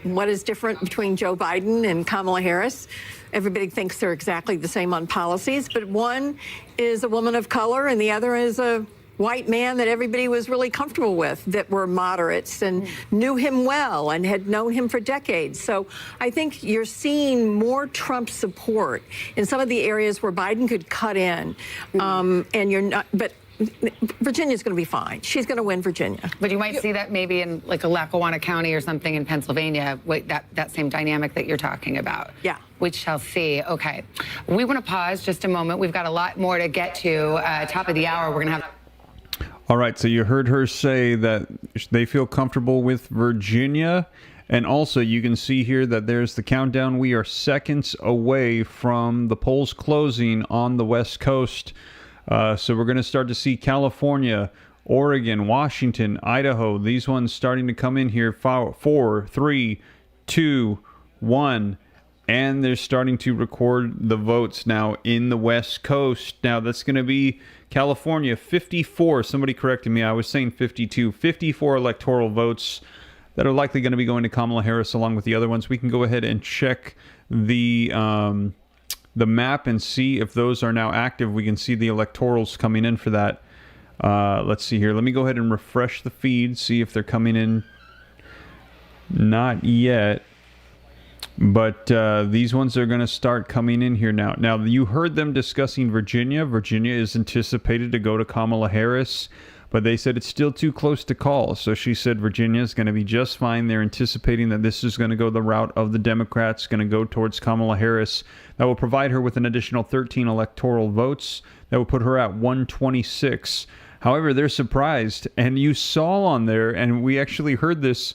what is different between Joe Biden and Kamala Harris? Everybody thinks they're exactly the same on policies, but one is a woman of color and the other is a white man that everybody was really comfortable with, that were moderates and knew him well and had known him for decades. So I think you're seeing more Trump support in some of the areas where Biden could cut in, and you're not, but Virginia's going to be fine. She's going to win Virginia. But you might see that maybe in a Lackawanna County or something in Pennsylvania, that same dynamic that you're talking about. Yeah. We shall see. Okay. We want to pause just a moment. We've got a lot more to get to. Top of the hour, we're going to have... All right, so you heard her say that they feel comfortable with Virginia. And also, you can see here that there's the countdown. We are seconds away from the polls closing on the West Coast. So we're going to start to see California, Oregon, Washington, Idaho. These ones starting to come in here. 4, 3, 2, 1. And they're starting to record the votes now in the West Coast. Now, that's going to be California, 54. Somebody corrected me. I was saying 52. 54 electoral votes that are likely going to be going to Kamala Harris along with the other ones. We can go ahead and check the map and see if those are now active. We can see the electorals coming in for that. Let's see here. Let me go ahead and refresh the feed, see if they're coming in. Not yet. But these ones are going to start coming in here now. Now, you heard them discussing Virginia. Virginia is anticipated to go to Kamala Harris, but they said it's still too close to call. So she said Virginia is going to be just fine. They're anticipating that this is going to go the route of the Democrats, going to go towards Kamala Harris. That will provide her with an additional 13 electoral votes. That will put her at 126. However, they're surprised. And you saw on there, and we actually heard this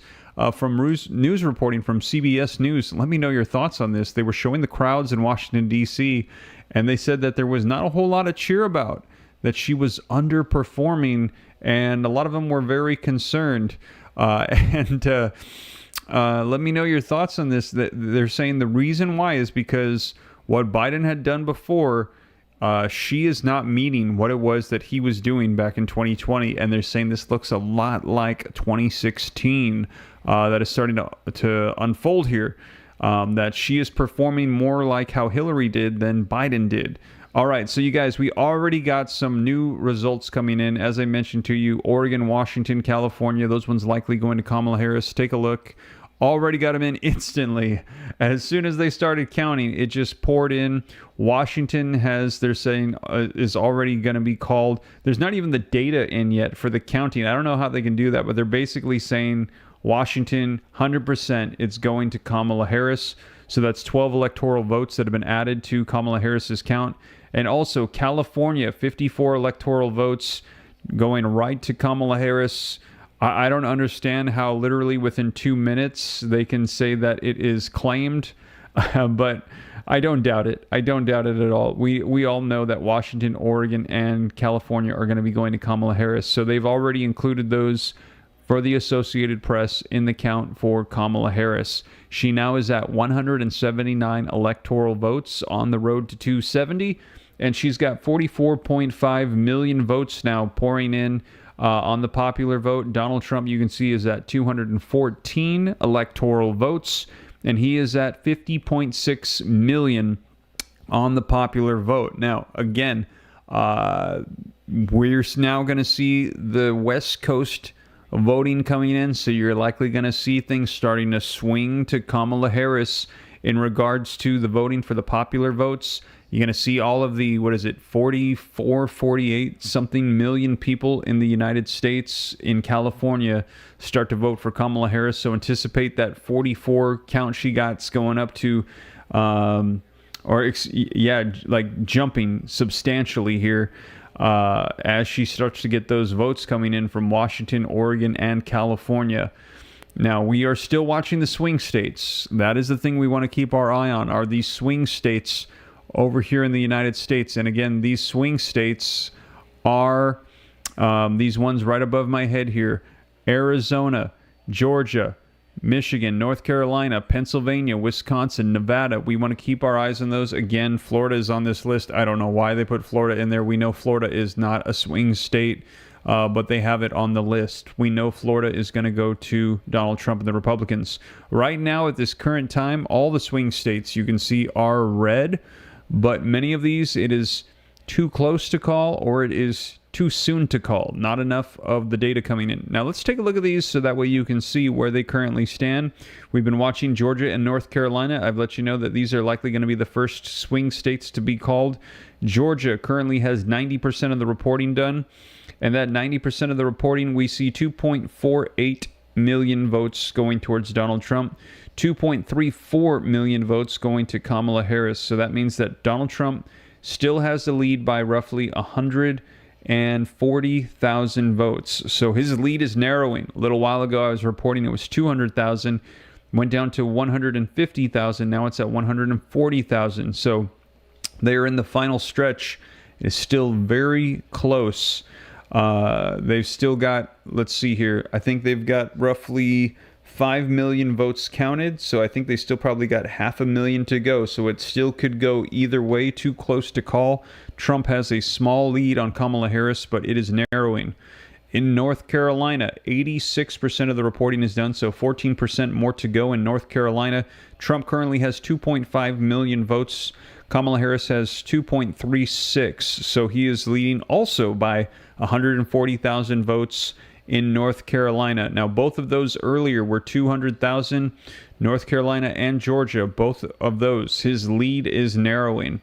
from news reporting from CBS News. Let me know your thoughts on this. They were showing the crowds in Washington, D.C., and they said that there was not a whole lot of cheer about, that she was underperforming, and a lot of them were very concerned. Let me know your thoughts on this. They're saying the reason why is because what Biden had done before, she is not meeting what it was that he was doing back in 2020, and they're saying this looks a lot like 2016. That is starting to unfold here, that she is performing more like how Hillary did than Biden did. All right, so you guys, we already got some new results coming in. As I mentioned to you, Oregon, Washington, California, those ones likely going to Kamala Harris. Take a look. Already got them in instantly. As soon as they started counting, it just poured in. Washington they're saying, is already going to be called. There's not even the data in yet for the counting. I don't know how they can do that, but they're basically saying Washington, 100%, it's going to Kamala Harris. So that's 12 electoral votes that have been added to Kamala Harris's count. And also California, 54 electoral votes going right to Kamala Harris. I don't understand how literally within 2 minutes they can say that it is claimed, but I don't doubt it. I don't doubt it at all. We all know that Washington, Oregon, and California are going to be going to Kamala Harris. So they've already included those for the Associated Press in the count for Kamala Harris. She now is at 179 electoral votes on the road to 270, and she's got 44.5 million votes now pouring in on the popular vote. Donald Trump, you can see, is at 214 electoral votes, and he is at 50.6 million on the popular vote. Now, again, we're now going to see the West Coast voting coming in, so you're likely going to see things starting to swing to Kamala Harris in regards to the voting for the popular votes. You're going to see all of the, 48 something million people in the United States, in California, start to vote for Kamala Harris. So anticipate that 44 count she got's going up to, jumping substantially here as she starts to get those votes coming in from Washington, Oregon, and California. Now, we are still watching the swing states. That is the thing we want to keep our eye on, are these swing states over here in the United States. And again, these swing states are these ones right above my head here: Arizona, Georgia, Michigan, North Carolina, Pennsylvania, Wisconsin, Nevada. We want to keep our eyes on those. Again, Florida is on this list. I don't know why they put Florida in there. We know Florida is not a swing state, but they have it on the list. We know Florida is going to go to Donald Trump and the Republicans. Right now, at this current time, all the swing states you can see are red, but many of these, it is too close to call, or it is too soon to call. Not enough of the data coming in. Now let's take a look at these so that way you can see where they currently stand. We've been watching Georgia and North Carolina. I've let you know that these are likely going to be the first swing states to be called. Georgia currently has 90% of the reporting done, and that 90% of the reporting, we see 2.48 million votes going towards Donald Trump, 2.34 million votes going to Kamala Harris. So that means that Donald Trump still has the lead by roughly 140,000 votes. So his lead is narrowing. A little while ago, I was reporting it was 200,000, went down to 150,000. Now it's at 140,000. So they are in the final stretch. It's still very close. They've still got, let's see here, I think they've got roughly 5 million votes counted, so I think they still probably got 500,000 to go, so it still could go either way, too close to call. Trump has a small lead on Kamala Harris, but it is narrowing. In North Carolina, 86% of the reporting is done, so 14% more to go in North Carolina. Trump currently has 2.5 million votes. Kamala Harris has 2.36, so he is leading also by 140,000 votes in North Carolina. Now, both of those earlier were 200,000. North Carolina and Georgia, both of those, his lead is narrowing.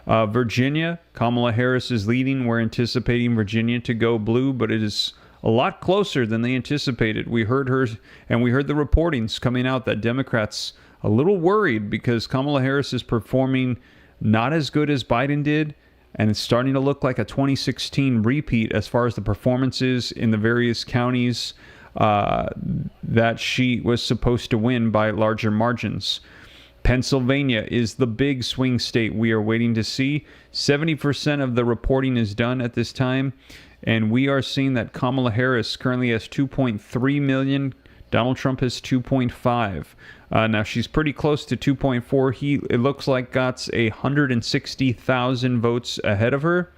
Virginia, Kamala Harris is leading. We're anticipating Virginia to go blue, but it is a lot closer than they anticipated. We heard her, and we heard the reportings coming out that Democrats a little worried because Kamala Harris is performing not as good as Biden did, and it's starting to look like a 2016 repeat as far as the performances in the various counties that she was supposed to win by larger margins. Pennsylvania is the big swing state we are waiting to see. 70% of the reporting is done at this time, and we are seeing that Kamala Harris currently has 2.3 million. Donald Trump has 2.5. Now, she's pretty close to 2.4. It looks like, got 160,000 votes ahead of her.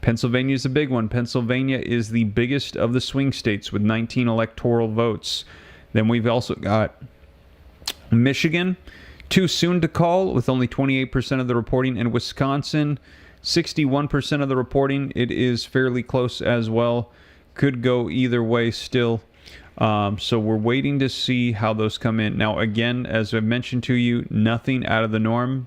Pennsylvania is a big one. Pennsylvania is the biggest of the swing states with 19 electoral votes. Then we've also got Michigan, too soon to call, with only 28% of the reporting. And Wisconsin, 61% of the reporting. It is fairly close as well. Could go either way still. So we're waiting to see how those come in. Now, again, as I mentioned to you, nothing out of the norm.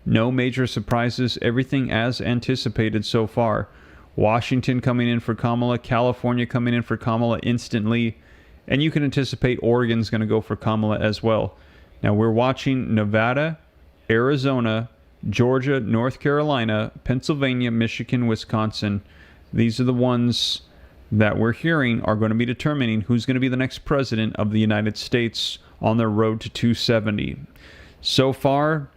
No major surprises. Everything as anticipated so far. Washington coming in for Kamala. California coming in for Kamala instantly. And you can anticipate Oregon's going to go for Kamala as well. Now, we're watching Nevada, Arizona, Georgia, North Carolina, Pennsylvania, Michigan, Wisconsin. These are the ones that we're hearing are going to be determining who's going to be the next president of the United States on their road to 270. So far,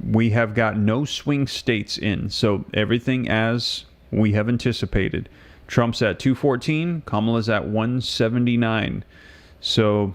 we have got no swing states in, so everything as we have anticipated. Trump's at 214, Kamala's at 179. So,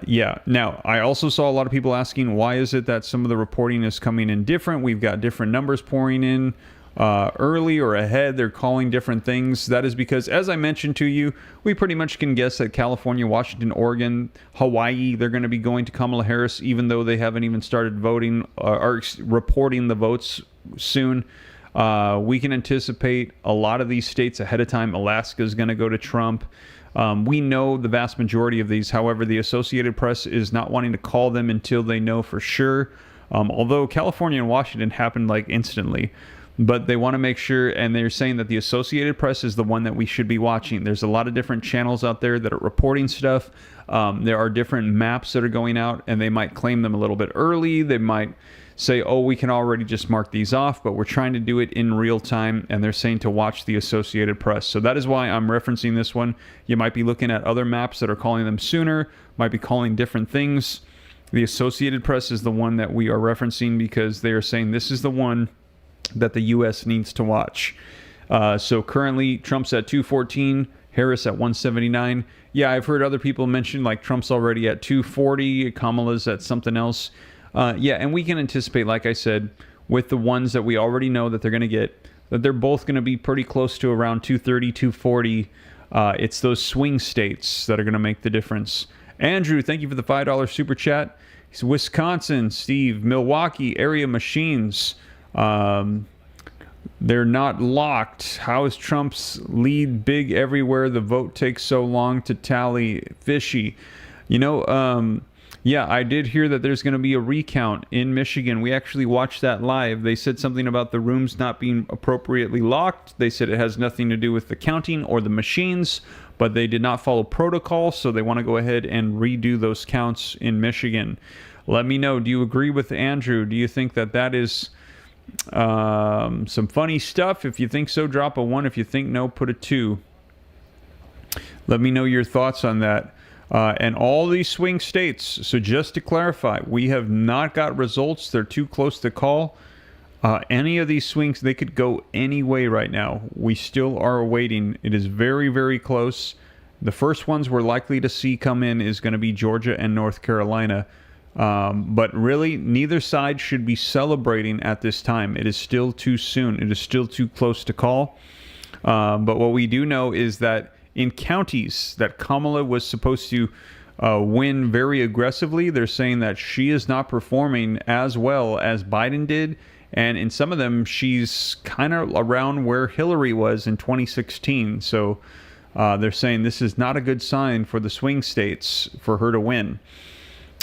yeah. Now, I also saw a lot of people asking, why is it that some of the reporting is coming in different? We've got different numbers pouring in early or ahead. They're calling different things. That is because, as I mentioned to you, we pretty much can guess that California, Washington, Oregon, Hawaii, they're going to be going to Kamala Harris, even though they haven't even started voting or reporting the votes soon. We can anticipate a lot of these states ahead of time. Alaska is going to go to Trump. We know the vast majority of these. However, the Associated Press is not wanting to call them until they know for sure. Although California and Washington happened like instantly. But they want to make sure, and they're saying that the Associated Press is the one that we should be watching. There's a lot of different channels out there that are reporting stuff. There are different maps that are going out, and they might claim them a little bit early. They might say, oh, we can already just mark these off, but we're trying to do it in real time, and they're saying to watch the Associated Press. So that is why I'm referencing this one. You might be looking at other maps that are calling them sooner, might be calling different things. The Associated Press is the one that we are referencing because they are saying this is the one that the U.S. needs to watch. So currently, Trump's at 214, Harris at 179. Yeah, I've heard other people mention like Trump's already at 240, Kamala's at something else. Yeah, and we can anticipate, like I said, with the ones that we already know that they're going to get, that they're both going to be pretty close to around 230, 240. It's those swing states that are going to make the difference. Andrew, thank you for the $5 super chat. He's Wisconsin, Steve, Milwaukee, area machines. They're not locked. How is Trump's lead big everywhere? The vote takes so long to tally. Fishy. You know, yeah, I did hear that there's going to be a recount in Michigan. We actually watched that live. They said something about the rooms not being appropriately locked. They said it has nothing to do with the counting or the machines, but they did not follow protocol, so they want to go ahead and redo those counts in Michigan. Let me know. Do you agree with Andrew? Do you think that that is some funny stuff? If you think so, drop a 1. If you think no, put a 2. Let me know your thoughts on that. And all these swing states, so just to clarify, we have not got results. They're too close to call. Any of these swings, they could go any way right now. We still are awaiting. It is very, very close. The first ones we're likely to see come in is going to be Georgia and North Carolina. But really, neither side should be celebrating at this time. It is still too soon. It is still too close to call. But what we do know is that in counties that Kamala was supposed to win very aggressively, they're saying that she is not performing as well as Biden did. And in some of them, she's kind of around where Hillary was in 2016. So they're saying this is not a good sign for the swing states for her to win.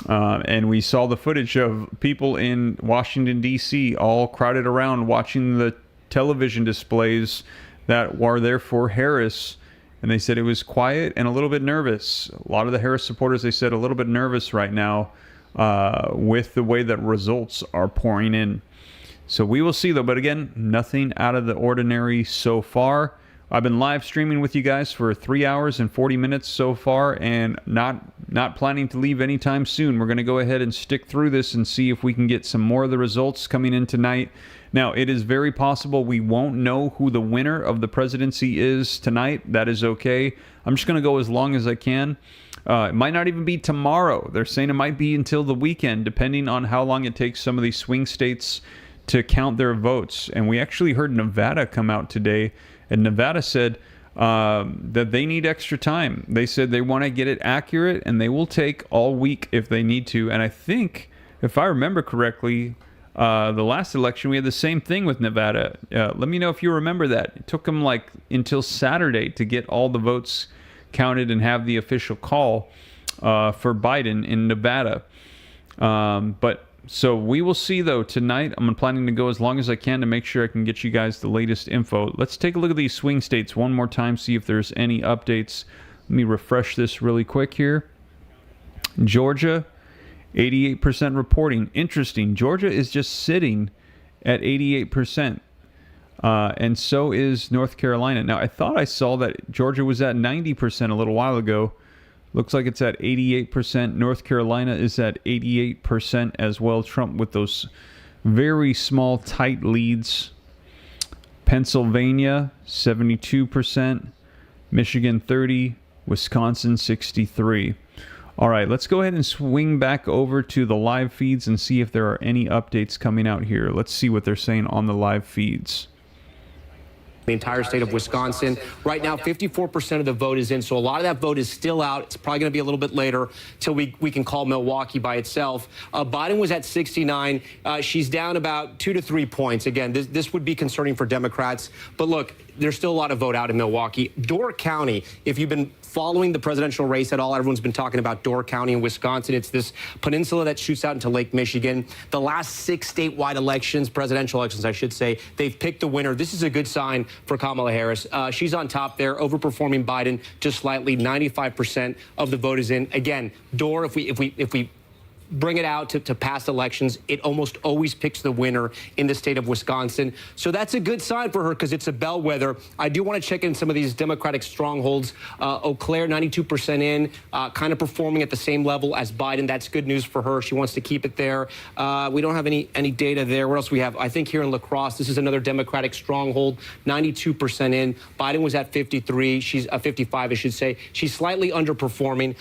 And we saw the footage of people in Washington, D.C. all crowded around watching the television displays that were there for Harris. And they said it was quiet and a little bit nervous. A lot of the Harris supporters, they said, a little bit nervous right now with the way that results are pouring in. So we will see, though. But again, nothing out of the ordinary so far. I've been live streaming with you guys for 3 hours and 40 minutes so far, and not planning to leave anytime soon. We're going to go ahead and stick through this and see if we can get some more of the results coming in tonight. Now, it is very possible we won't know who the winner of the presidency is tonight. That is okay. I'm just going to go as long as I can. It might not even be tomorrow. They're saying it might be until the weekend, depending on how long it takes some of these swing states to count their votes. And we actually heard Nevada come out today, and Nevada said that they need extra time. They said they want to get it accurate, and they will take all week if they need to. And I think, if I remember correctly, the last election, we had the same thing with Nevada. Let me know if you remember that. It took them like until Saturday to get all the votes counted and have the official call for Biden in Nevada. So we will see, though, tonight. I'm planning to go as long as I can to make sure I can get you guys the latest info. Let's take a look at these swing states one more time, see if there's any updates. Let me refresh this really quick here. Georgia, 88% reporting. Interesting. Georgia is just sitting at 88%. And so is North Carolina. Now, I thought I saw that Georgia was at 90% a little while ago. Looks like it's at 88%. North Carolina is at 88% as well. Trump with those very small, tight leads. Pennsylvania, 72%. Michigan, 30%. Wisconsin, 63%. All right, let's go ahead and swing back over to the live feeds and see if there are any updates coming out here. Let's see what they're saying on the live feeds. the entire state of Wisconsin. Right now, 54% of the vote is in, so a lot of that vote is still out. It's probably going to be a little bit later till we can call Milwaukee by itself. Biden was at 69. She's down about 2 to 3 points. Again, this would be concerning for Democrats. But look, there's still a lot of vote out in Milwaukee. Door County, if you've been following the presidential race at all, everyone's been talking about Door County in Wisconsin. It's this peninsula that shoots out into Lake Michigan. The last 6 statewide elections, presidential elections, I should say, they've picked a winner. This is a good sign for Kamala Harris. She's on top there, overperforming Biden just slightly. 95% of the vote is in. Again, Door, if we bring it out to past elections, it almost always picks the winner in the state of Wisconsin. So that's a good sign for her because it's a bellwether. I do want to check in some of these Democratic strongholds. Eau Claire, 92% in, kind of performing at the same level as Biden. That's good news for her. She wants to keep it there. We don't have any data there. What else we have? I think here in La Crosse, this is another Democratic stronghold, 92% in. Biden was at 53. She's 55, I should say. She's slightly underperforming.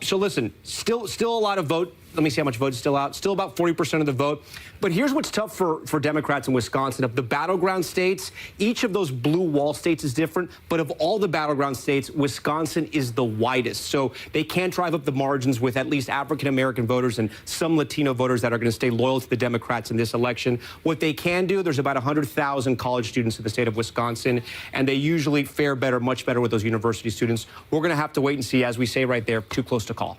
So listen, still a lot of vote. Let me see how much vote is still out. Still about 40% of the vote. But here's what's tough for Democrats in Wisconsin. Of the battleground states, each of those blue wall states is different. But of all the battleground states, Wisconsin is the widest. So they can't drive up the margins with at least African-American voters and some Latino voters that are going to stay loyal to the Democrats in this election. What they can do, there's about 100,000 college students in the state of Wisconsin, and they usually fare better, much better with those university students. We're going to have to wait and see, as we say right there, too close to call.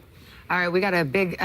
All right, we got a big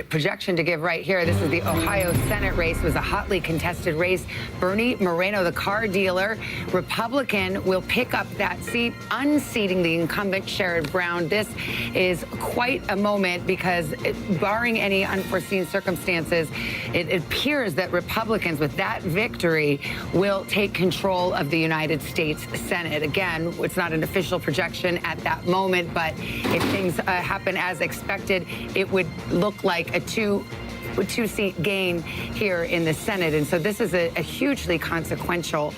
projection to give right here. This is the Ohio Senate race. It was a hotly contested race. Bernie Moreno, the car dealer, Republican, will pick up that seat, unseating the incumbent Sherrod Brown. This is quite a moment because, barring any unforeseen circumstances, it appears that Republicans, with that victory, will take control of the United States Senate. Again, it's not an official projection at that moment, but if things happen as expected, it would look like a two-seat gain here in the Senate. And so this is a hugely consequential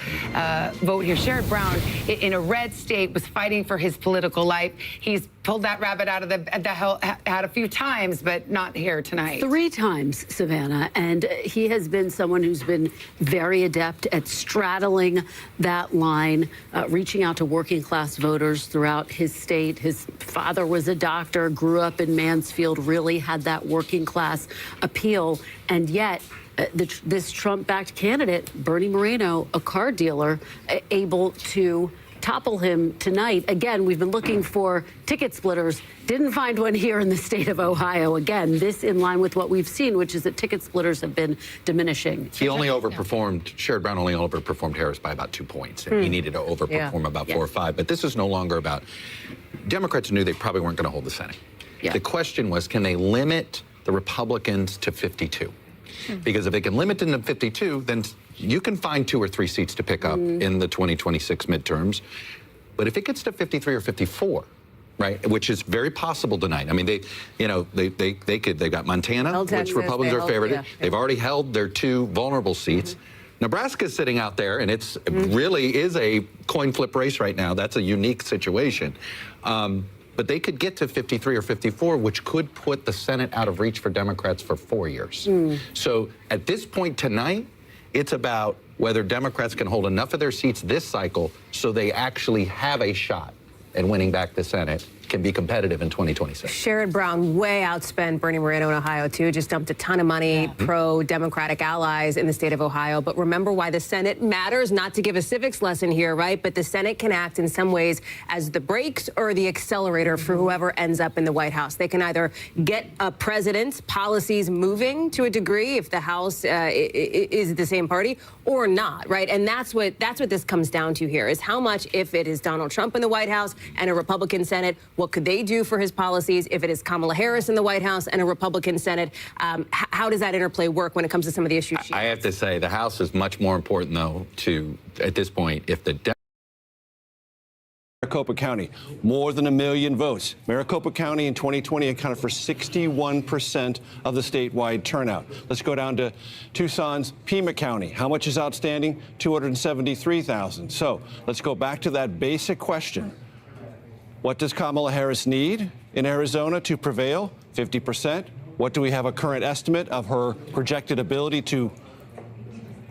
vote here. Sherrod Brown, in a red state, was fighting for his political life. He's pulled that rabbit out of the hat a few times, but not here tonight. 3 times, Savannah. And he has been someone who's been very adept at straddling that line, reaching out to working class voters throughout his state. His father was a doctor, grew up in Mansfield, really had that working class appeal. And yet, this Trump-backed candidate, Bernie Moreno, a car dealer, able to topple him tonight. Again, we've been looking for ticket splitters. Didn't find one here in the state of Ohio. Again, this in line with what we've seen, which is that ticket splitters have been diminishing. He only overperformed, Sherrod Brown only overperformed Harris by about 2 points. And he needed to overperform about 4 or 5. But this is no longer about, Democrats knew they probably weren't going to hold the Senate. The question was, can they limit the Republicans to 52? Because if they can limit them to 52, then you can find 2 or 3 seats to pick up in the 2026 midterms. But if it gets to 53 or 54, right, which is very possible tonight. I mean, they've got Montana, which Republicans are favored. They've already held their 2 vulnerable seats. Nebraska's sitting out there, and it really is a coin flip race right now. That's a unique situation. But they could get to 53 or 54, which could put the Senate out of reach for Democrats for 4 years. So at this point tonight, it's about whether Democrats can hold enough of their seats this cycle so they actually have a shot at winning back the Senate, can be competitive in 2026. Sherrod Brown way outspent Bernie Moreno in Ohio, too. Just dumped a ton of money, pro-Democratic allies in the state of Ohio. But remember why the Senate matters, not to give a civics lesson here, right? But the Senate can act in some ways as the brakes or the accelerator for whoever ends up in the White House. They can either get a president's policies moving to a degree if the House is the same party or not, right? And that's what this comes down to here, is how much, if it is Donald Trump in the White House and a Republican Senate, what could they do for his policies? If it is Kamala Harris in the White House and a Republican Senate, how does that interplay work when it comes to some of the issues? I have to say, the House is much more important, though, at this point, if the Maricopa County, more than 1 million votes. Maricopa County in 2020 accounted for 61% of the statewide turnout. Let's go down to Tucson's Pima County. How much is outstanding? 273,000. So let's go back to that basic question. What does Kamala Harris need in Arizona to prevail? 50%. What do we have a current estimate of her projected ability to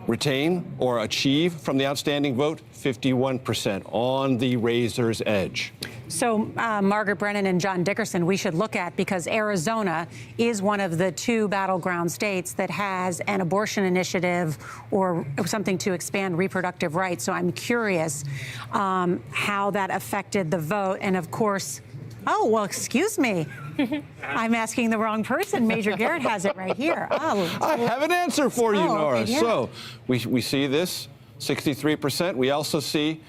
retain or achieve from the outstanding vote, 51%, on the razor's edge. So Margaret Brennan and John Dickerson, we should look at, because Arizona is one of the 2 battleground states that has an abortion initiative or something to expand reproductive rights. So I'm curious how that affected the vote. And of course, oh, well, excuse me. I'm asking the wrong person. Major Garrett has it right here. Oh, I have an answer for you, Nora. Yeah. So we see this, 63%. We also see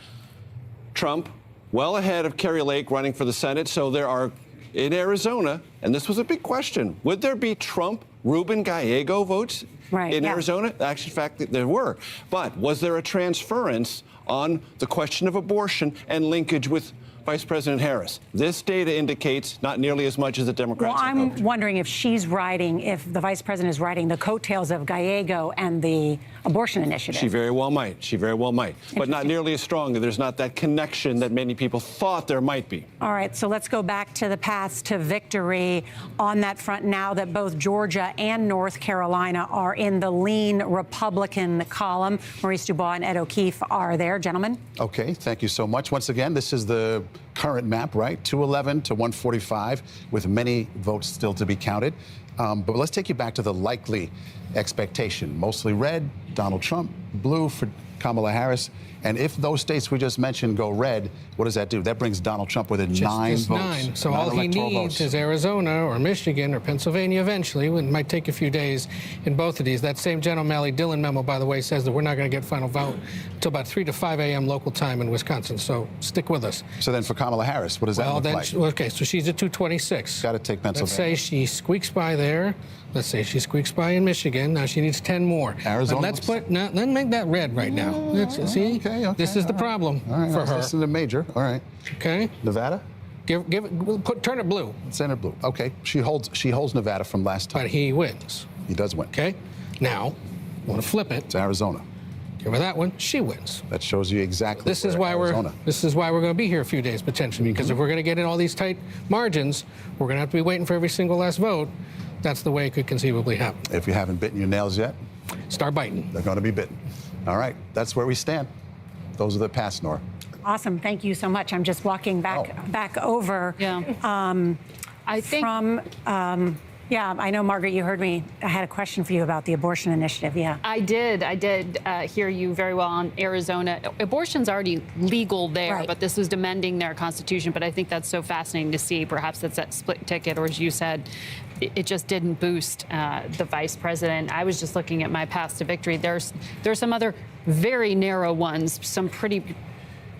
Trump well ahead of Kerry Lake running for the Senate. So there are, in Arizona, and this was a big question, would there be Trump-Ruben Gallego votes in Arizona? Actually, in fact, there were. But was there a transference on the question of abortion and linkage with Vice President Harris? This data indicates not nearly as much as the Democrats. Well, I'm wondering if if the vice president is riding the coattails of Gallego and the abortion initiative. She very well might. She very well might. But not nearly as strong. There's not that connection that many people thought there might be. All right, so let's go back to the paths to victory on that front now that both Georgia and North Carolina are in the lean Republican column. Maurice Dubois and Ed O'Keefe are there. Gentlemen? Okay, thank you so much. Once again, this is the current map, right? 211 to 145, with many votes still to be counted. But let's take you back to the likely expectation. Mostly red, Donald Trump; blue for Kamala Harris. And if those states we just mentioned go red, what does that do? That brings Donald Trump within just 9 votes. 9. So all he needs is Arizona or Michigan or Pennsylvania eventually. It might take a few days in both of these. That same Jen O'Malley-Dillon memo, by the way, says that we're not going to get final vote until about 3 to 5 a.m. local time in Wisconsin. So stick with us. So then for Kamala Harris, what does that look like? Okay, so she's at 226. Got to take Pennsylvania. Let's say she squeaks by there. Let's say she squeaks by in Michigan. Now she needs 10 more. Arizona. Let's make that red right now. See? Okay. This is the problem for her. This is a major. All right. Okay. Nevada? Turn it blue. Turn it blue. Okay. She holds Nevada from last time. But he wins. He does win. Okay. Now, I want to flip it. It's Arizona. Give her that one. She wins. That shows you exactly. This is why we're going to be here a few days potentially, because if we're going to get in all these tight margins, we're going to have to be waiting for every single last vote. That's the way it could conceivably happen. If you haven't bitten your nails yet, start biting. They're going to be bitten. All right. That's where we stand. Those are the past, Nora. Awesome. Thank you so much. I'm just walking back over. Yeah. I think yeah, I know, Margaret, you heard me. I had a question for you about the abortion initiative. Yeah. I did hear you very well on Arizona. Abortion's already legal there, but this was amending their constitution. But I think that's so fascinating to see. Perhaps it's that split ticket, or as you said, it just didn't boost the vice president. I was just looking at my paths to victory. There's some other very narrow ones, some pretty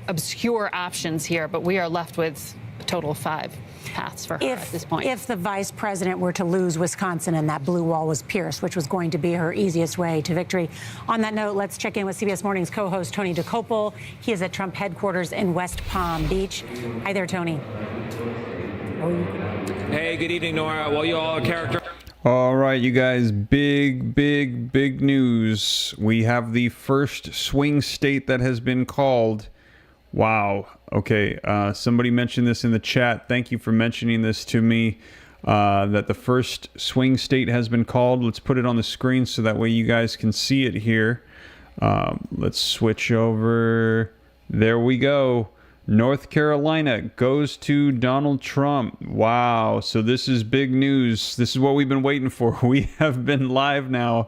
obscure options here, but we are left with a total of 5 paths for her at this point. If the vice president were to lose Wisconsin and that blue wall was pierced, which was going to be her easiest way to victory. On that note, let's check in with CBS Morning's co-host Tony DeCopel. He is at Trump headquarters in West Palm Beach. Hi there, Tony. Hey, good evening, Nora. Well, you all are character. All right, you guys, big news. We have the first swing state that has been called. Wow. Okay. Somebody mentioned this in the chat. Thank you for mentioning this to me, that the first swing state has been called. Let's put it on the screen so that way you guys can see it here. Let's switch over. There we go. North Carolina goes to Donald Trump. Wow. So this is big news. This is what we've been waiting for. We have been live now.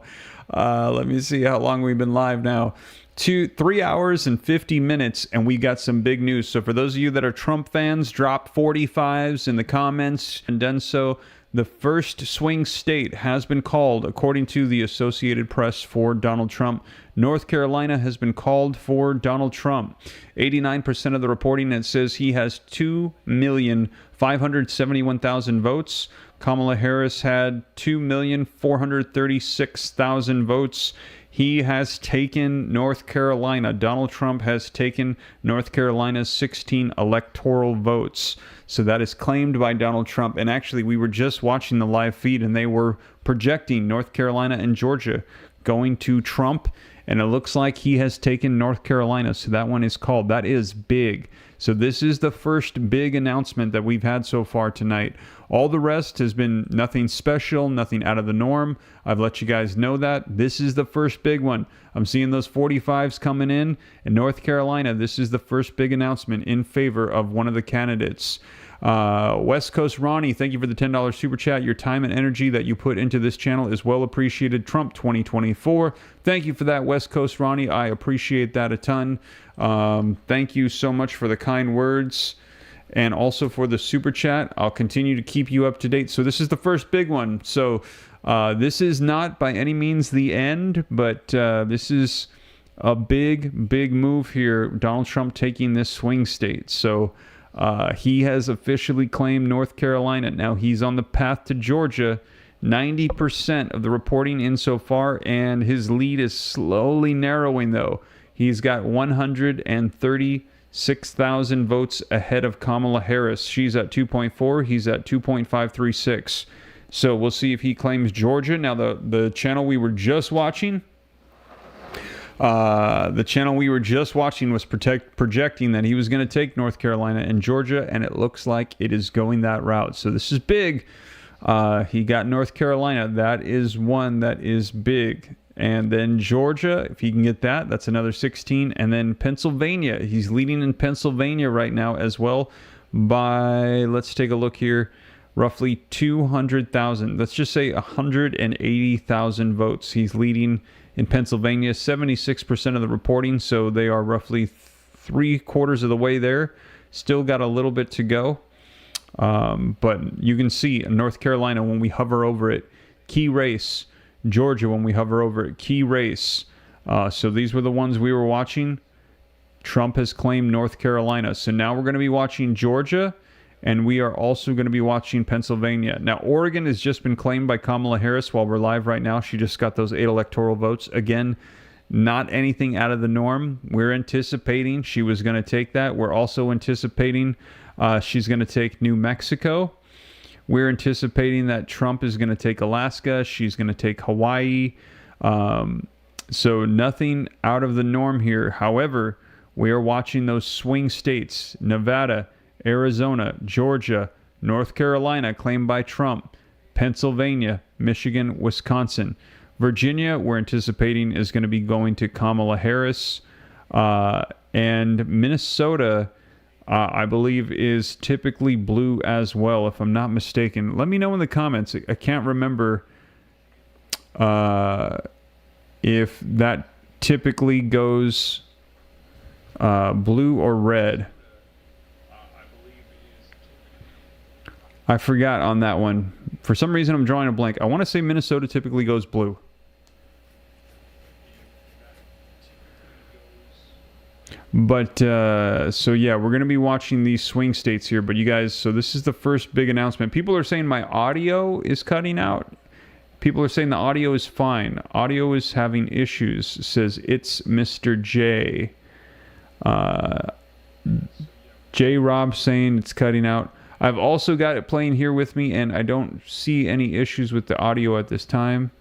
Let me see how long we've been live now. 3 hours and 50 minutes, and we got some big news. So for those of you that are Trump fans, drop 45s in the comments and done so. The first swing state has been called, according to the Associated Press, for Donald Trump. North Carolina has been called for Donald Trump. 89% of the reporting, it says he has 2,571,000 votes. Kamala Harris had 2,436,000 votes. He has taken North Carolina. Donald Trump has taken North Carolina's 16 electoral votes. So that is claimed by Donald Trump. And actually, we were just watching the live feed, and they were projecting North Carolina and Georgia going to Trump. And it looks like he has taken North Carolina. So that one is called. That is big. So this is the first big announcement that we've had so far tonight. All the rest has been nothing special, nothing out of the norm. I've let you guys know that. This is the first big one. I'm seeing those 45s coming in North Carolina. This is the first big announcement in favor of one of the candidates. West Coast Ronnie, thank you for the $10 super chat. Your time and energy that you put into this channel is well appreciated. Trump 2024. Thank you for that, West Coast Ronnie. I appreciate that a ton. Thank you so much for the kind words and also for the super chat. I'll continue to keep you up to date. So this is the first big one. So this is not by any means the end, but this is a big move here. Donald Trump taking this swing state. So he has officially claimed North Carolina. Now he's on the path to Georgia. 90% of the reporting in so far, and his lead is slowly narrowing, though. He's got 136,000 votes ahead of Kamala Harris. She's at 2.4. He's at 2.536. So we'll see if he claims Georgia. Now, the channel we were just watching... was projecting that he was going to take North Carolina and Georgia, and it looks like it is going that route. So this is big. He got North Carolina. That is one that is big. And then Georgia, if he can get that, that's another 16. And then Pennsylvania. He's leading in Pennsylvania right now as well by, let's take a look here, roughly 200,000. Let's just say 180,000 votes. He's leading in Pennsylvania, 76% of the reporting, so they are roughly 3/4 of the way there. Still got a little bit to go. But you can see in North Carolina, when we hover over it, key race. Georgia, when we hover over it, key race. So these were the ones we were watching. Trump has claimed North Carolina. So now we're going to be watching Georgia, and we are also going to be watching Pennsylvania. Now, Oregon has just been claimed by Kamala Harris while we're live right now. She just got those 8 electoral votes. Again, not anything out of the norm. We're anticipating she was going to take that. We're also anticipating she's going to take New Mexico. We're anticipating that Trump is going to take Alaska. She's going to take Hawaii. So nothing out of the norm here. However, we are watching those swing states, Nevada, Arizona, Georgia, North Carolina, claimed by Trump, Pennsylvania, Michigan, Wisconsin. Virginia, we're anticipating, is going to be going to Kamala Harris. And Minnesota, I believe, is typically blue as well, if I'm not mistaken. Let me know in the comments. I can't remember if that typically goes blue or red. I forgot on that one. For some reason, I'm drawing a blank. I want to say Minnesota typically goes blue. But, so yeah, we're going to be watching these swing states here. But you guys, so this is the first big announcement. People are saying my audio is cutting out. People are saying the audio is fine. Audio is having issues. It says it's Mr. J. J. Rob saying it's cutting out. I've also got it playing here with me, and I don't see any issues with the audio at this time.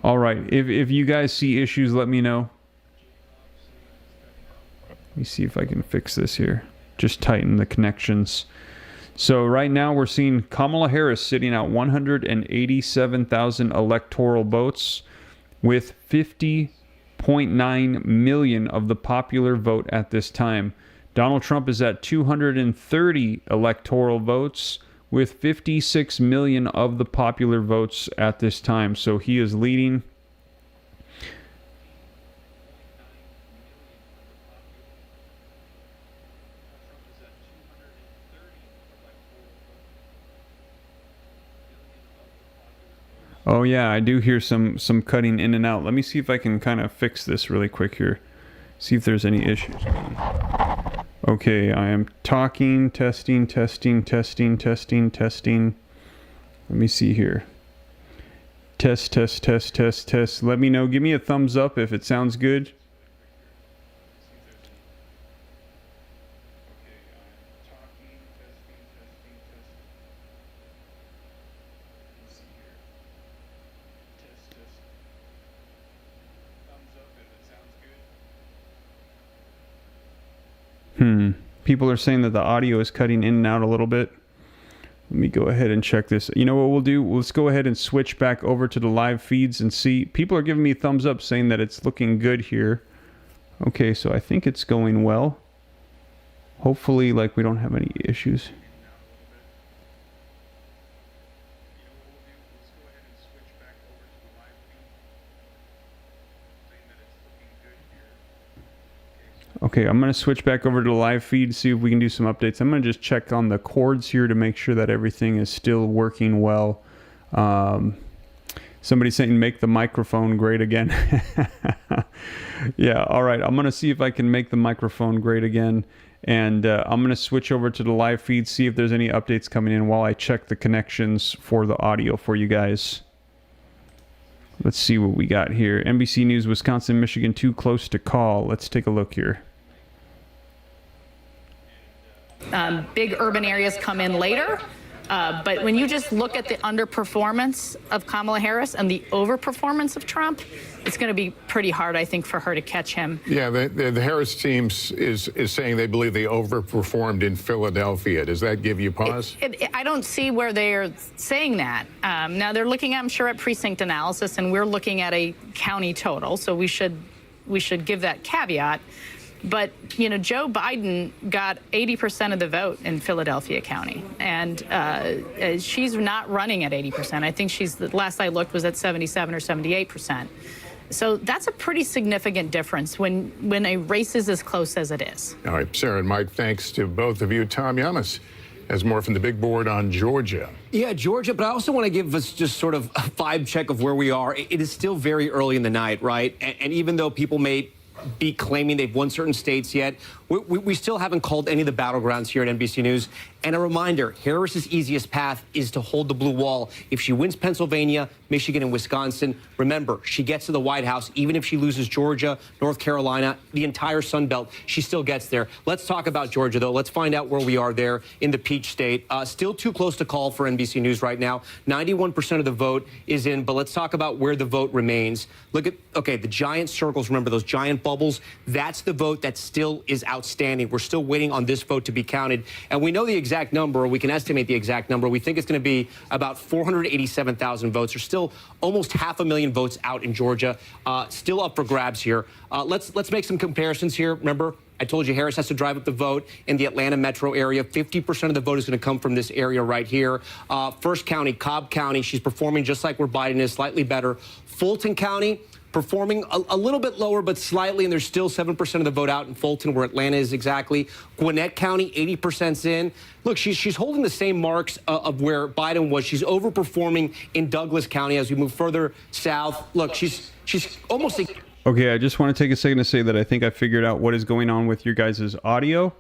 All right. If you guys see issues, let me know. Let me see if I can fix this here. Just tighten the connections. So right now we're seeing Kamala Harris sitting at 187,000 electoral votes with 50.9 million of the popular vote at this time. Donald Trump is at 230 electoral votes with 56 million of the popular votes at this time. So he is leading. Oh yeah, I do hear some cutting in and out. Let me see if I can kind of fix this really quick here. See if there's any issues. Okay, I am talking, testing. Let me see here. Test. Let me know. Give me a thumbs up if it sounds good. People are saying that the audio is cutting in and out a little bit. Let me go ahead and check this. You know what we'll do? Let's go ahead and switch back over to the live feeds and see. People are giving me thumbs up saying that it's looking good here. Okay, so I think it's going well. Hopefully, like, we don't have any issues. Okay, I'm going to switch back over to the live feed, see if we can do some updates. I'm going to just check on the cords here to make sure that everything is still working well. Somebody's saying make the microphone great again. Yeah, all right. I'm going to see if I can make the microphone great again. And I'm going to switch over to the live feed, see if there's any updates coming in while I check the connections for the audio for you guys. Let's see what we got here. NBC News, Wisconsin, Michigan, too close to call. Let's take a look here. Big urban areas come in later. But when you just look at the underperformance of Kamala Harris and the overperformance of Trump, it's going to be pretty hard, I think, for her to catch him. Yeah, the Harris team is saying they believe they overperformed in Philadelphia. Does that give you pause? I don't see where they're saying that. Now, they're looking, I'm sure, at precinct analysis, and we're looking at a county total, so we should give that caveat. But, you know, Joe Biden got 80% of the vote in Philadelphia County, and she's not running at 80%. I think she's, the last I looked, was at 77 or 78%. So that's a pretty significant difference when a race is as close as it is. All right, Sarah and Mike, thanks to both of you. Tom Yamas has more from the big board on Georgia. Yeah, Georgia, but I also want to give us just sort of a vibe check of where we are. It is still very early in the night, right? And even though people may be claiming they've won certain states yet, we still haven't called any of the battlegrounds here at NBC News. And a reminder, Harris's easiest path is to hold the blue wall. If she wins Pennsylvania, Michigan, and Wisconsin, remember, she gets to the White House. Even if she loses Georgia, North Carolina, the entire Sun Belt, she still gets there. Let's talk about Georgia, though. Let's find out where we are there in the Peach State. Still too close to call for NBC News right now. 91% of the vote is in, but let's talk about where the vote remains. Look at, okay, the giant circles, remember those giant bubbles? That's the vote that still is outstanding. We're still waiting on this vote to be counted. And we know the exact number, or we can estimate the exact number. We think it's going to be about 487,000 votes. There's still almost 500,000 votes out in Georgia, still up for grabs here. Let's make some comparisons here. Remember, I told you Harris has to drive up the vote in the Atlanta metro area. 50% of the vote is going to come from this area right here. First County, Cobb County, she's performing just like where Biden is, slightly better. Fulton County, performing a little bit lower, but slightly, and there's still 7% of the vote out in Fulton, where Atlanta is exactly. Gwinnett County, 80%'s in. Look, she's holding the same marks of where Biden was. She's overperforming in Douglas County as we move further south. Look, she's almost... Okay, I just want to take a second to say that I think I figured out what is going on with your guys' audio.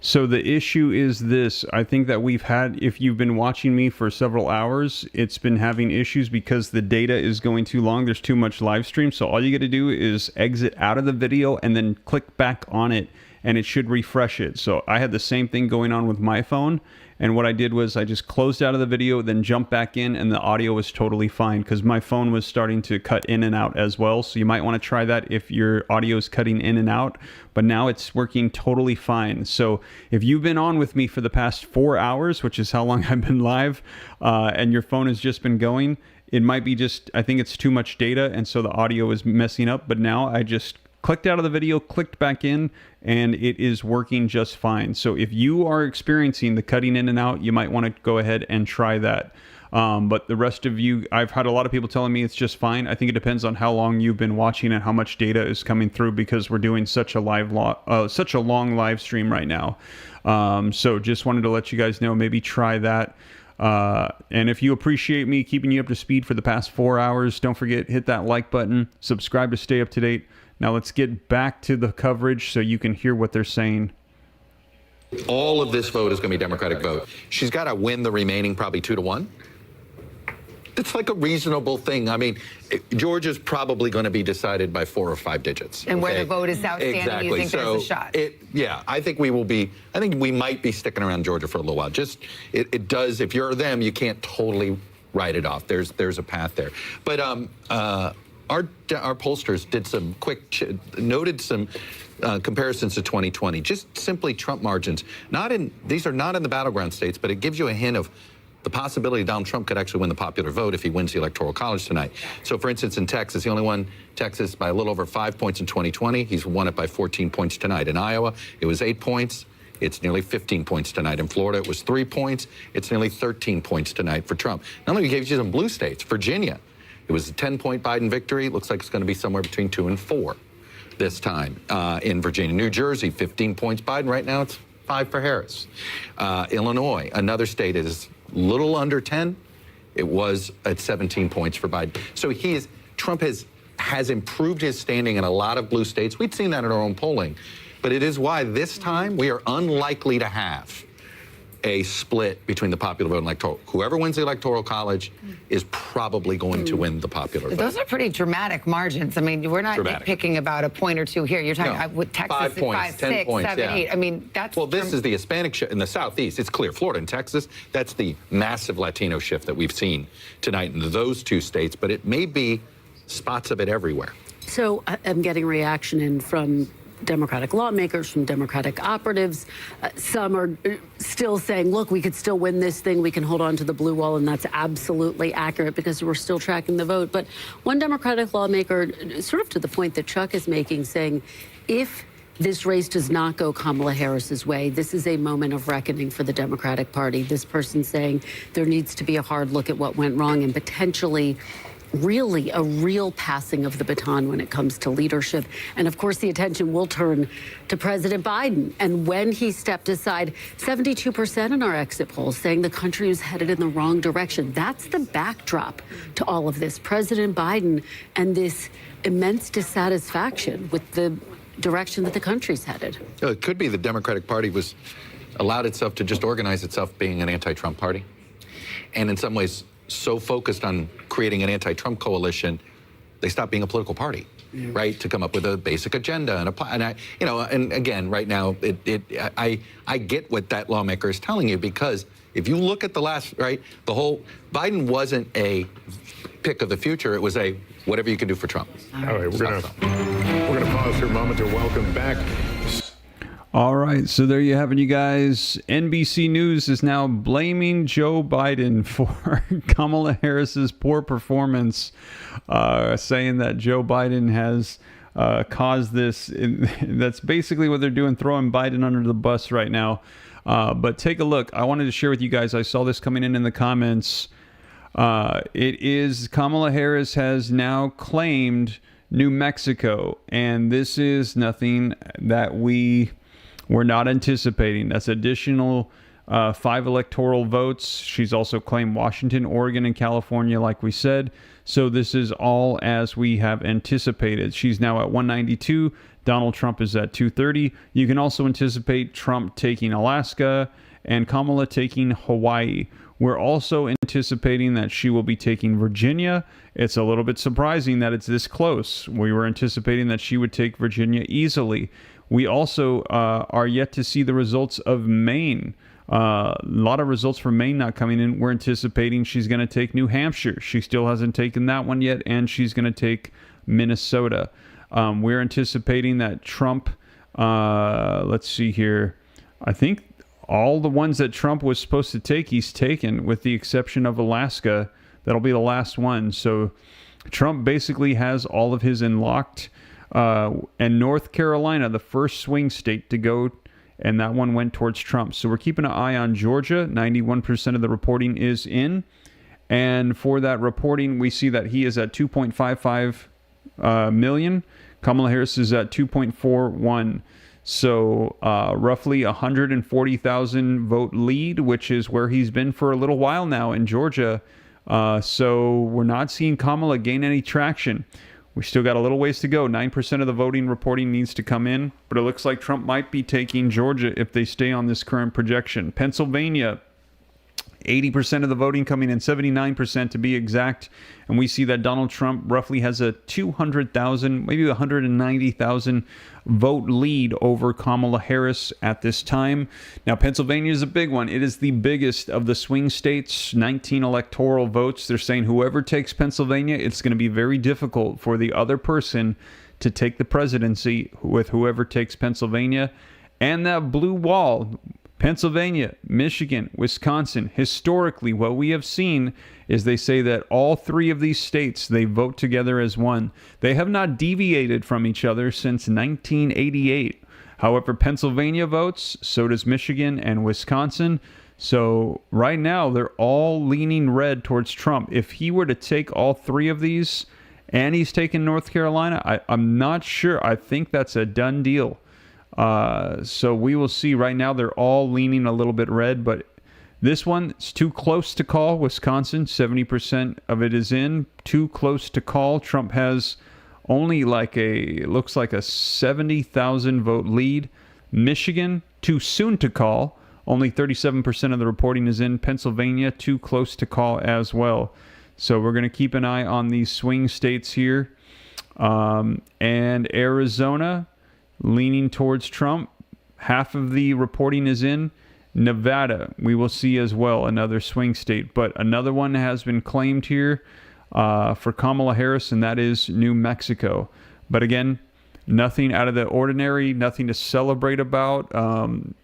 So the issue is this. I think that we've had, if you've been watching me for several hours, it's been having issues because the data is going too long. There's too much live stream. So all you got to do is exit out of the video and then click back on it, and it should refresh it. So I had the same thing going on with my phone. And what I did was I just closed out of the video, then jumped back in, and the audio was totally fine because my phone was starting to cut in and out as well. So you might want to try that if your audio is cutting in and out. But now it's working totally fine. So if you've been on with me for the past 4 hours, which is how long I've been live, and your phone has just been going, it might be just, I think it's too much data, and so the audio is messing up. But now I just clicked out of the video, clicked back in, and it is working just fine. So if you are experiencing the cutting in and out, you might want to go ahead and try that. But the rest of you, I've had a lot of people telling me it's just fine. I think it depends on how long you've been watching and how much data is coming through, because we're doing such a long live stream right now. So just wanted to let you guys know, maybe try that. And if you appreciate me keeping you up to speed for the past 4 hours, don't forget, hit that like button, subscribe to stay up to date. Now let's get back to the coverage so you can hear what they're saying. All of this vote is going to be Democratic vote. She's got to win the remaining probably 2-1. It's like a reasonable thing. I mean, Georgia's probably going to be decided by 4 or 5 digits. And where the vote is outstanding, exactly. You think there's a shot? Yeah, I think we will be. I think we might be sticking around Georgia for a little while. Just it does. If you're them, you can't totally write it off. There's a path there. But our pollsters did some noted some comparisons to 2020, just simply Trump margins. These are not in the battleground states, but it gives you a hint of the possibility Donald Trump could actually win the popular vote if he wins the Electoral College tonight. So, for instance, in Texas, he only won Texas by a little over 5 points in 2020. He's won it by 14 points tonight. In Iowa, it was 8 points. It's nearly 15 points tonight. In Florida, it was 3 points. It's nearly 13 points tonight for Trump. Not only gave you some blue states, Virginia, it was a 10-point Biden victory. It looks like it's going to be somewhere between 2 and 4 this time in Virginia. New Jersey, 15 points Biden. Right now, it's 5 for Harris. Illinois, another state, is little under 10. It was at 17 points for Biden. So Trump has improved his standing in a lot of blue states. We'd seen that in our own polling. But it is why this time we are unlikely to have a split between the popular vote and electoral. Whoever wins the Electoral College is probably going to win the popular vote. Those are pretty dramatic margins. I mean, we're not nitpicking about a point or two here. You're talking with Texas 5 points, 5, 10 6, points, 7, 8. I mean, that's this is the Hispanic shift in the Southeast. It's clear. Florida and Texas, that's the massive Latino shift that we've seen tonight in those 2 states. But it may be spots of it everywhere. So I'm getting reaction in from Democratic lawmakers, from Democratic operatives. Some are still saying, look, we could still win this thing. We can hold on to the blue wall. And that's absolutely accurate because we're still tracking the vote. But one Democratic lawmaker, sort of to the point that Chuck is making, saying if this race does not go Kamala Harris's way, this is a moment of reckoning for the Democratic Party. This person saying there needs to be a hard look at what went wrong and potentially really a real passing of the baton when it comes to leadership. And of course, the attention will turn to President Biden. And when he stepped aside, 72% in our exit polls saying the country is headed in the wrong direction. That's the backdrop to all of this. President Biden and this immense dissatisfaction with the direction that the country's headed. It could be the Democratic Party allowed itself to just organize itself being an anti-Trump party. And in some ways, so focused on creating an anti-Trump coalition, they stopped being a political party, right? To come up with a basic agenda and again, right now, I get what that lawmaker is telling you, because if you look at the last, the whole Biden wasn't a pick of the future. It was a whatever you can do for Trump. All right, we're gonna pause for a moment to welcome back. All right, so there you have it, you guys. NBC News is now blaming Joe Biden for Kamala Harris's poor performance, saying that Joe Biden has caused this. That's basically what they're doing, throwing Biden under the bus right now. But take a look. I wanted to share with you guys. I saw this coming in the comments. It is Kamala Harris has now claimed New Mexico, and this is nothing that we're not anticipating. That's additional 5 electoral votes. She's also claimed Washington, Oregon, and California, like we said. So this is all as we have anticipated. She's now at 192. Donald Trump is at 230. You can also anticipate Trump taking Alaska and Kamala taking Hawaii. We're also anticipating that she will be taking Virginia. It's a little bit surprising that it's this close. We were anticipating that she would take Virginia easily. We also are yet to see the results of Maine. A lot of results from Maine not coming in. We're anticipating she's going to take New Hampshire. She still hasn't taken that one yet, and she's going to take Minnesota. We're anticipating that Trump, let's see here, I think all the ones that Trump was supposed to take, he's taken, with the exception of Alaska. That'll be the last one. So Trump basically has all of his unlocked. And North Carolina, the first swing state to go, and that one went towards Trump. So we're keeping an eye on Georgia. 91% of the reporting is in. And for that reporting, we see that he is at 2.55 million. Kamala Harris is at 2.41. So roughly 140,000 vote lead, which is where he's been for a little while now in Georgia. So we're not seeing Kamala gain any traction. We still got a little ways to go. 9% of the voting reporting needs to come in, but it looks like Trump might be taking Georgia if they stay on this current projection. Pennsylvania 80% of the voting coming in, 79% to be exact. And we see that Donald Trump roughly has a 200,000, maybe 190,000 vote lead over Kamala Harris at this time. Now, Pennsylvania is a big one. It is the biggest of the swing states, 19 electoral votes. They're saying whoever takes Pennsylvania, it's going to be very difficult for the other person to take the presidency with whoever takes Pennsylvania. And that blue wall, Pennsylvania, Michigan, Wisconsin, historically, what we have seen is they say that all three of these states, they vote together as one. They have not deviated from each other since 1988. However, Pennsylvania votes, so does Michigan and Wisconsin. So right now, they're all leaning red towards Trump. If he were to take all three of these and he's taken North Carolina, I'm not sure. I think that's a done deal. So we will see. Right now, they're all leaning a little bit red, but this one is too close to call. Wisconsin, 70% of it is in. Too close to call. Trump has only looks like a 70,000 vote lead. Michigan, too soon to call. Only 37% of the reporting is in. Pennsylvania, too close to call as well. So we're going to keep an eye on these swing states here. And Arizona, leaning towards Trump. Half of the reporting is in. Nevada, we will see as well, another swing state. But another one has been claimed here for Kamala Harris, and that is New Mexico. But again, nothing out of the ordinary, nothing to celebrate about.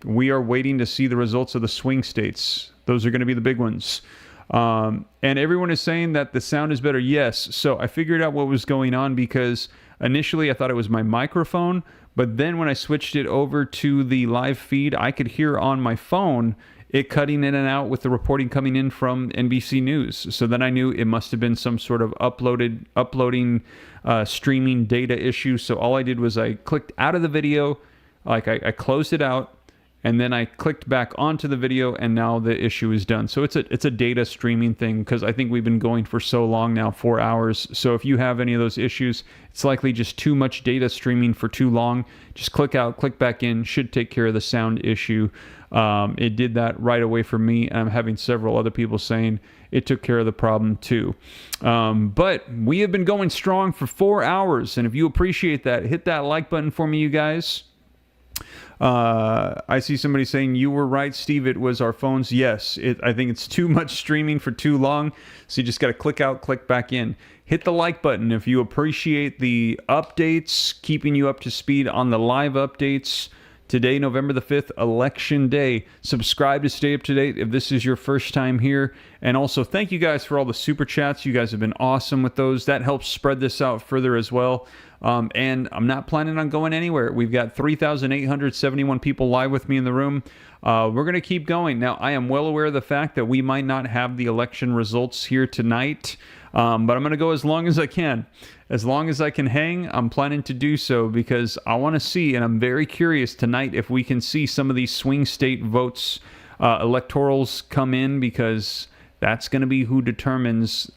We are waiting to see the results of the swing states. Those are going to be the big ones. And everyone is saying that the sound is better. Yes. So I figured out what was going on because initially I thought it was my microphone, but then when I switched it over to the live feed, I could hear on my phone it cutting in and out with the reporting coming in from NBC News. So then I knew it must have been some sort of uploading streaming data issue. So all I did was I clicked out of the video, I closed it out, and then I clicked back onto the video, and now the issue is done. So it's a data streaming thing because I think we've been going for so long now, 4 hours. So if you have any of those issues, it's likely just too much data streaming for too long. Just click out, click back in, should take care of the sound issue. It did that right away for me, and I'm having several other people saying it took care of the problem too. But we have been going strong for 4 hours, and if you appreciate that, hit that like button for me, you guys. I see somebody saying you were right, Steve. It was our phones. Yes, I think it's too much streaming for too long. So you just got to click out, click back in. Hit the like button if you appreciate the updates, keeping you up to speed on the live updates. Today, November the 5th, Election Day. Subscribe to stay up to date if this is your first time here. And also, thank you guys for all the super chats. You guys have been awesome with those. That helps spread this out further as well. And I'm not planning on going anywhere. We've got 3,871 people live with me in the room. We're going to keep going. Now, I am well aware of the fact that we might not have the election results here tonight, but I'm going to go as long as I can. As long as I can hang, I'm planning to do so because I want to see, and I'm very curious tonight if we can see some of these swing state votes, electorals come in, because that's going to be who determines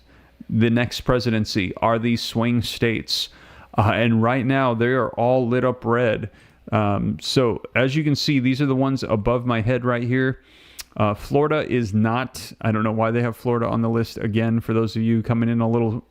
the next presidency, are these swing states. And right now, they are all lit up red. So as you can see, these are the ones above my head right here. Florida is not. I don't know why they have Florida on the list again. For those of you coming in a little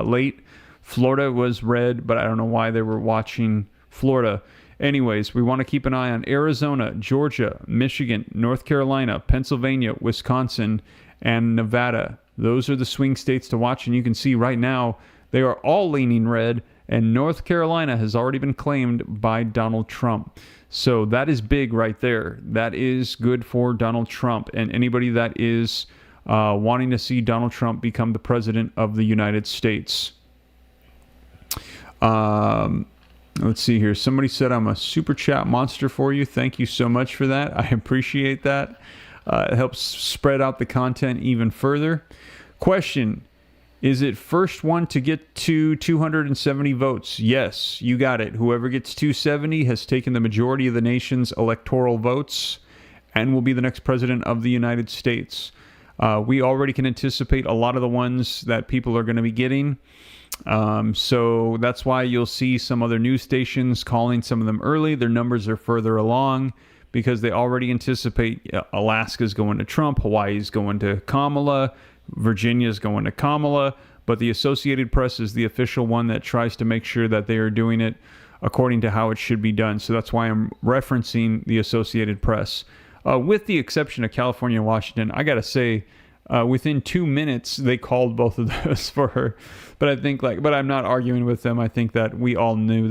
late, Florida was red, but I don't know why they were watching Florida. Anyways, we want to keep an eye on Arizona, Georgia, Michigan, North Carolina, Pennsylvania, Wisconsin, and Nevada. Those are the swing states to watch, and you can see right now they are all leaning red, and North Carolina has already been claimed by Donald Trump. So that is big right there. That is good for Donald Trump and anybody that is wanting to see Donald Trump become the president of the United States. Let's see here. Somebody said I'm a super chat monster for you. Thank you so much for that. I appreciate that. It helps spread out the content even further. Question: is it first one to get to 270 votes? Yes, you got it. Whoever gets 270 has taken the majority of the nation's electoral votes and will be the next president of the United States. We already can anticipate a lot of the ones that people are going to be getting. So that's why you'll see some other news stations calling some of them early. Their numbers are further along because they already anticipate Alaska's going to Trump, Hawaii's going to Kamala, Virginia's going to Kamala, but the Associated Press is the official one that tries to make sure that they are doing it according to how it should be done. So that's why I'm referencing the Associated Press. With the exception of California and Washington, I got to say, within 2 minutes, they called both of those for her. But I think but I'm not arguing with them. I think that we all knew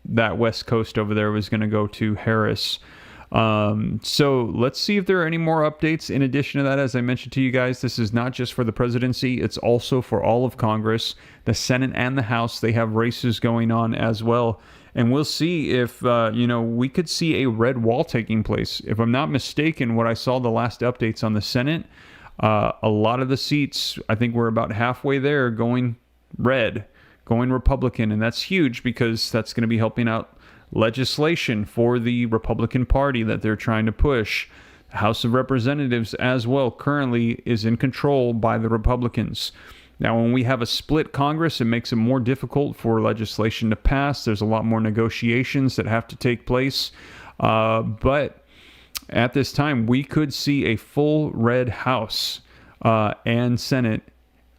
that West Coast over there was going to go to Harris. So let's see if there are any more updates. In addition to that, as I mentioned to you guys, this is not just for the presidency. It's also for all of Congress, the Senate and the House. They have races going on as well. And we'll see if, we could see a red wall taking place. If I'm not mistaken, what I saw the last updates on the Senate, a lot of the seats, I think we're about halfway there, going red, going Republican. And that's huge because that's going to be helping out legislation for the Republican Party that they're trying to push. The House of Representatives as well currently is in control by the Republicans. Now, when we have a split Congress, it makes it more difficult for legislation to pass. There's a lot more negotiations that have to take place. But at this time, we could see a full red House and Senate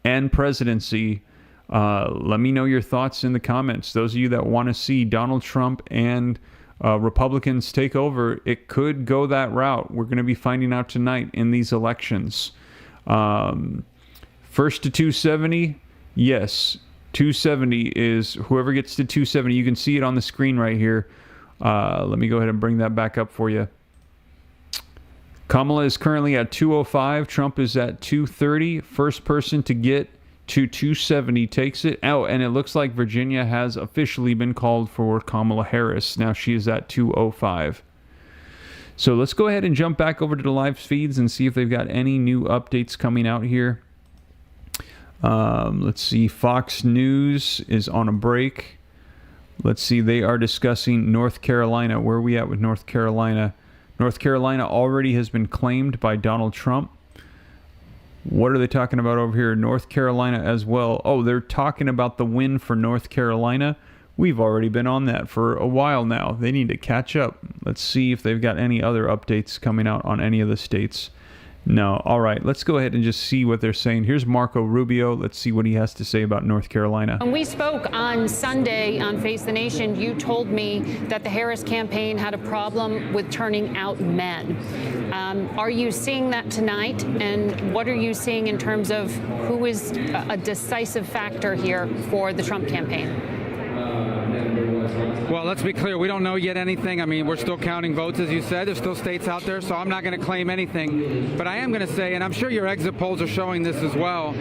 and presidency. Let me know your thoughts in the comments. Those of you that want to see Donald Trump and Republicans take over, it could go that route. We're going to be finding out tonight in these elections. First to 270, yes. 270 is whoever gets to 270. You can see it on the screen right here. Let me go ahead and bring that back up for you. Kamala is currently at 205. Trump is at 230. First person to get to 270 takes it. Oh, and it looks like Virginia has officially been called for Kamala Harris. Now she is at 205. So let's go ahead and jump back over to the live feeds and see if they've got any new updates coming out here. Let's see. Fox News is on a break. Let's see. They are discussing North Carolina. Where are we at with North Carolina? North Carolina already has been claimed by Donald Trump. What are they talking about over here? North Carolina as well. Oh, they're talking about the win for North Carolina. We've already been on that for a while now. They need to catch up. Let's see if they've got any other updates coming out on any of the states. No. All right. Let's go ahead and just see what they're saying. Here's Marco Rubio. Let's see what he has to say about North Carolina. When we spoke on Sunday on Face the Nation, you told me that the Harris campaign had a problem with turning out men. Are you seeing that tonight? And what are you seeing in terms of who is a decisive factor here for the Trump campaign? Well, let's be clear. We don't know yet anything. I mean, we're still counting votes, as you said. There's still states out there, so I'm not going to claim anything. But I am going to say, and I'm sure your exit polls are showing this as well,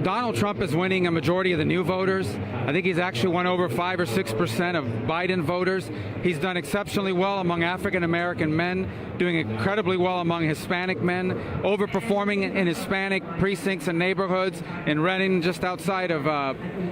Donald Trump is winning a majority of the new voters. I think he's actually won over 5 or 6% of Biden voters. He's done exceptionally well among African-American men, doing incredibly well among Hispanic men, overperforming in Hispanic precincts and neighborhoods in Reading, just outside of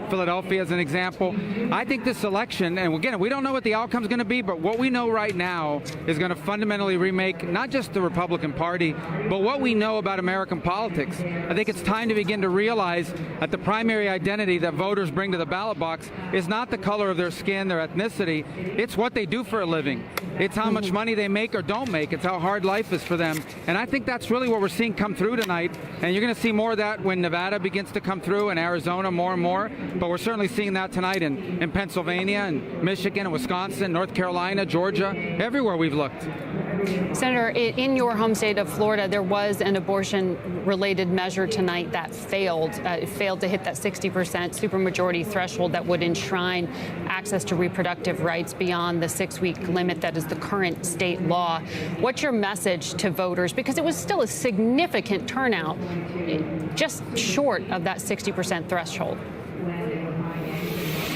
Philadelphia, as an example. I think this election, and again, we don't know what the outcome is going to be, but what we know right now is going to fundamentally remake not just the Republican Party, but what we know about American politics. I think it's time to begin to realize that the primary identity that voters bring to the ballot box is not the color of their skin, their ethnicity. It's what they do for a living. It's how much money they make or don't make. It's how hard life is for them. And I think that's really what we're seeing come through tonight. And you're going to see more of that when Nevada begins to come through, and Arizona more and more. But we're certainly seeing that tonight in Pennsylvania and Michigan and Wisconsin, North Carolina, Georgia, everywhere we've looked. Senator, in your home state of Florida, there was an abortion-related measure tonight that failed. It failed to hit that 60% supermajority threshold that would enshrine access to reproductive rights beyond the 6-week limit that is the current state law. What's your message to voters? Because it was still a significant turnout, just short of that 60% threshold.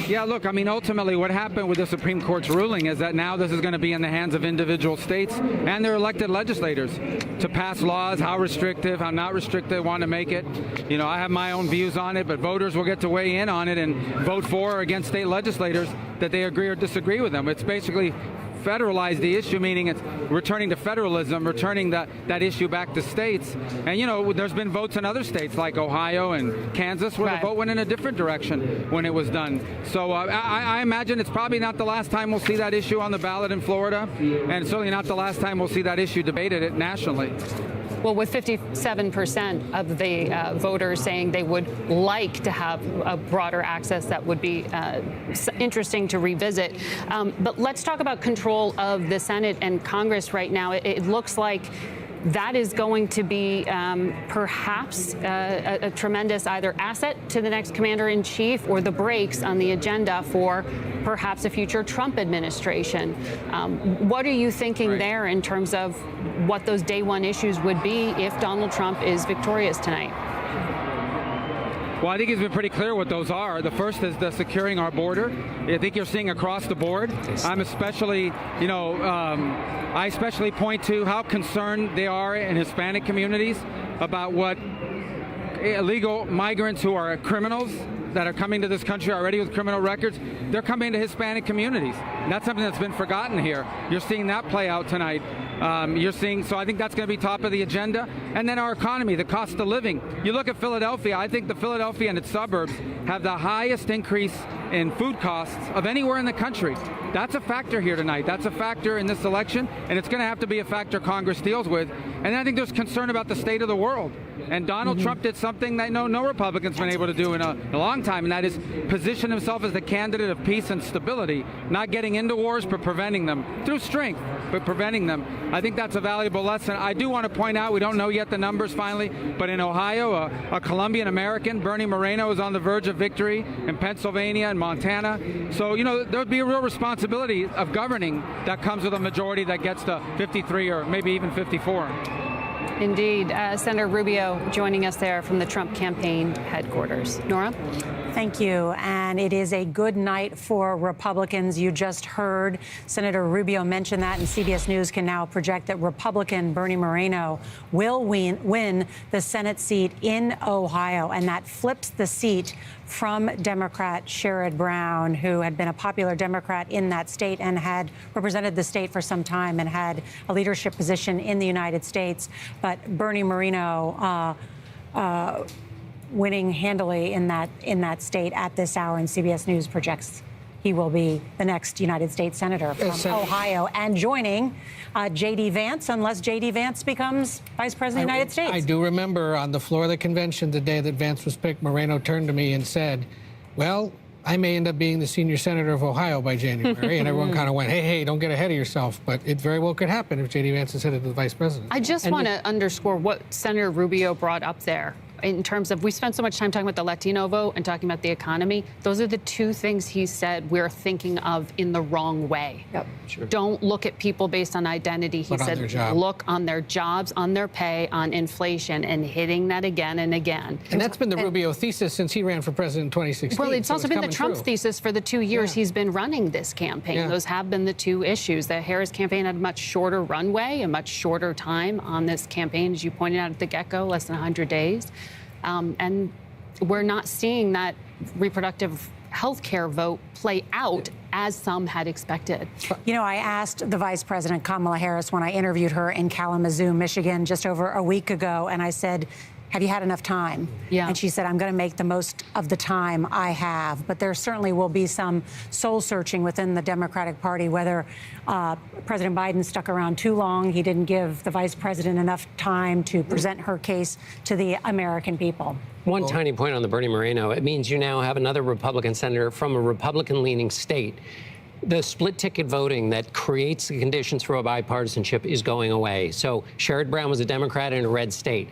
Yeah, look, I mean, ultimately what happened with the Supreme Court's ruling is that now this is going to be in the hands of individual states and their elected legislators to pass laws, how restrictive, how not restrictive they want to make it. I have my own views on it, but voters will get to weigh in on it and vote for or against state legislators that they agree or disagree with them. It's basically federalize the issue, meaning it's returning to federalism, returning that issue back to states. And, you know, there's been votes in other states like Ohio and Kansas where the vote went in a different direction when it was done. So I imagine it's probably not the last time we'll see that issue on the ballot in Florida, and certainly not the last time we'll see that issue debated nationally. Well, with 57% of the voters saying they would like to have a broader access, that would be interesting to revisit. But let's talk about control of the Senate and Congress right now. It looks like that is going to be perhaps a tremendous either asset to the next commander-in-chief or the brakes on the agenda for perhaps a future Trump administration. What are you thinking there in terms of what those day one issues would be if Donald Trump is victorious tonight? Well, I think he's been pretty clear what those are. The first is the securing our border. I think you're seeing across the board. I'm especially, I especially point to how concerned they are in Hispanic communities about what illegal migrants who are criminals that are coming to this country already with criminal records, they're coming to Hispanic communities. And that's something that's been forgotten here. You're seeing that play out tonight. So I think that's going to be top of the agenda. And then our economy, the cost of living. You look at Philadelphia, I think the Philadelphia and its suburbs have the highest increase in food costs of anywhere in the country. That's a factor here tonight. That's a factor in this election, and it's going to have to be a factor Congress deals with. And then I think there's concern about the state of the world. And Donald Trump did something that no Republican's been able to do in a long time, and that is position himself as the candidate of peace and stability, not getting into wars, but preventing them through strength, but preventing them. I think that's a valuable lesson. I do want to point out, we don't know yet the numbers finally, but in Ohio, a Colombian American, Bernie Moreno, is on the verge of victory in Pennsylvania and Montana. So, there would be a real responsibility of governing that comes with a majority that gets to 53 or maybe even 54. Indeed. Senator Rubio joining us there from the Trump campaign headquarters. Nora? Thank you. And it is a good night for Republicans. You just heard Senator Rubio mention that, and CBS News can now project that Republican Bernie Moreno will win the Senate seat in Ohio, and that flips the seat from Democrat Sherrod Brown, who had been a popular Democrat in that state and had represented the state for some time and had a leadership position in the United States. But Bernie Moreno winning handily in that state at this hour, and CBS News projects he will be the next United States Senator from Ohio and joining J.D. Vance, unless J.D. Vance becomes Vice President of the United States. I do remember on the floor of the convention the day that Vance was picked, Moreno turned to me and said, well, I may end up being the senior senator of Ohio by January. And everyone kind of went, hey, don't get ahead of yourself. But it very well could happen if J.D. Vance is headed to the vice president. I just want to underscore what Senator Rubio brought up there. In terms of, we spent so much time talking about the Latino vote and talking about the economy. Those are the two things he said we're thinking of in the wrong way. Yep. Sure. Don't look at people based on identity. He said, look on their jobs, on their pay, on inflation, and hitting that again and again. And that's been the Rubio thesis since he ran for president in 2016. Well, it's also been the Trump thesis for the 2 years he's been running this campaign. Those have been the two issues. The Harris campaign had a much shorter runway, a much shorter time on this campaign, as you pointed out at the get-go, less than 100 days. And we're not seeing that reproductive health care vote play out as some had expected. I asked the Vice President Kamala Harris when I interviewed her in Kalamazoo, Michigan, just over a week ago, and I said, have you had enough time? Yeah. And she said, I'm going to make the most of the time I have. But there certainly will be some soul searching within the Democratic Party, whether President Biden stuck around too long. He didn't give the vice president enough time to present her case to the American people. One tiny point on the Bernie Moreno. It means you now have another Republican senator from a Republican-leaning state. The split ticket voting that creates the conditions for a bipartisanship is going away. So Sherrod Brown was a Democrat in a red state.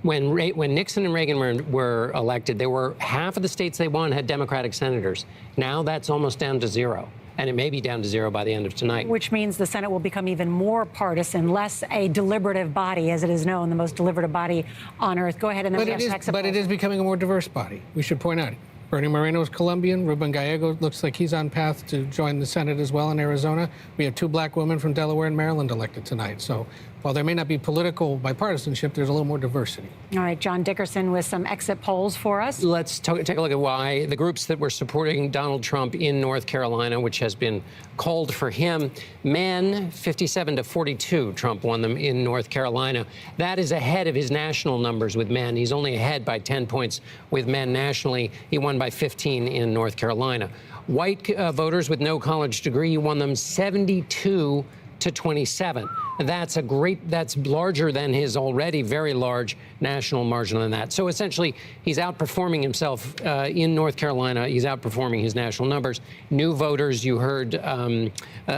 When Nixon and Reagan were elected, there were half of the states they won had Democratic senators. Now that's almost down to zero. And it may be down to zero by the end of tonight. Which means the Senate will become even more partisan, less a deliberative body, as it is known, the most deliberative body on earth. Go ahead and then But it is becoming a more diverse body. We should point out. Bernie Moreno is Colombian. Ruben Gallego looks like he's on path to join the Senate as well in Arizona. We have two black women from Delaware and Maryland elected tonight. So while there may not be political bipartisanship, there's a little more diversity. All right, John Dickerson with some exit polls for us. Let's take a look at why the groups that were supporting Donald Trump in North Carolina, which has been called for him, men 57 to 42, Trump won them in North Carolina. That is ahead of his national numbers with men. He's only ahead by 10 points with men nationally. He won by 15 in North Carolina. White voters with no college degree, he won them 72 to 27. That's larger than his already very large national margin on that. So essentially, he's outperforming himself in North Carolina. He's outperforming his national numbers. New voters, you heard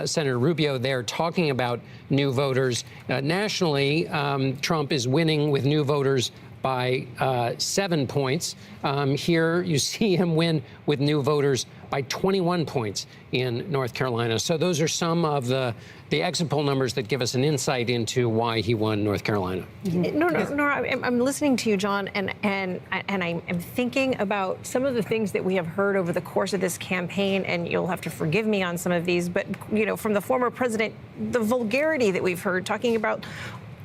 Senator Rubio there talking about new voters. Nationally, Trump is winning with new voters by 7 points. Here you see him win with new voters by 21 points in North Carolina. So those are some of the exit poll numbers that give us an insight into why he won North Carolina. Nora, I'm listening to you, John, and I'm thinking about some of the things that we have heard over the course of this campaign, and you'll have to forgive me on some of these, but from the former president, the vulgarity that we've heard talking about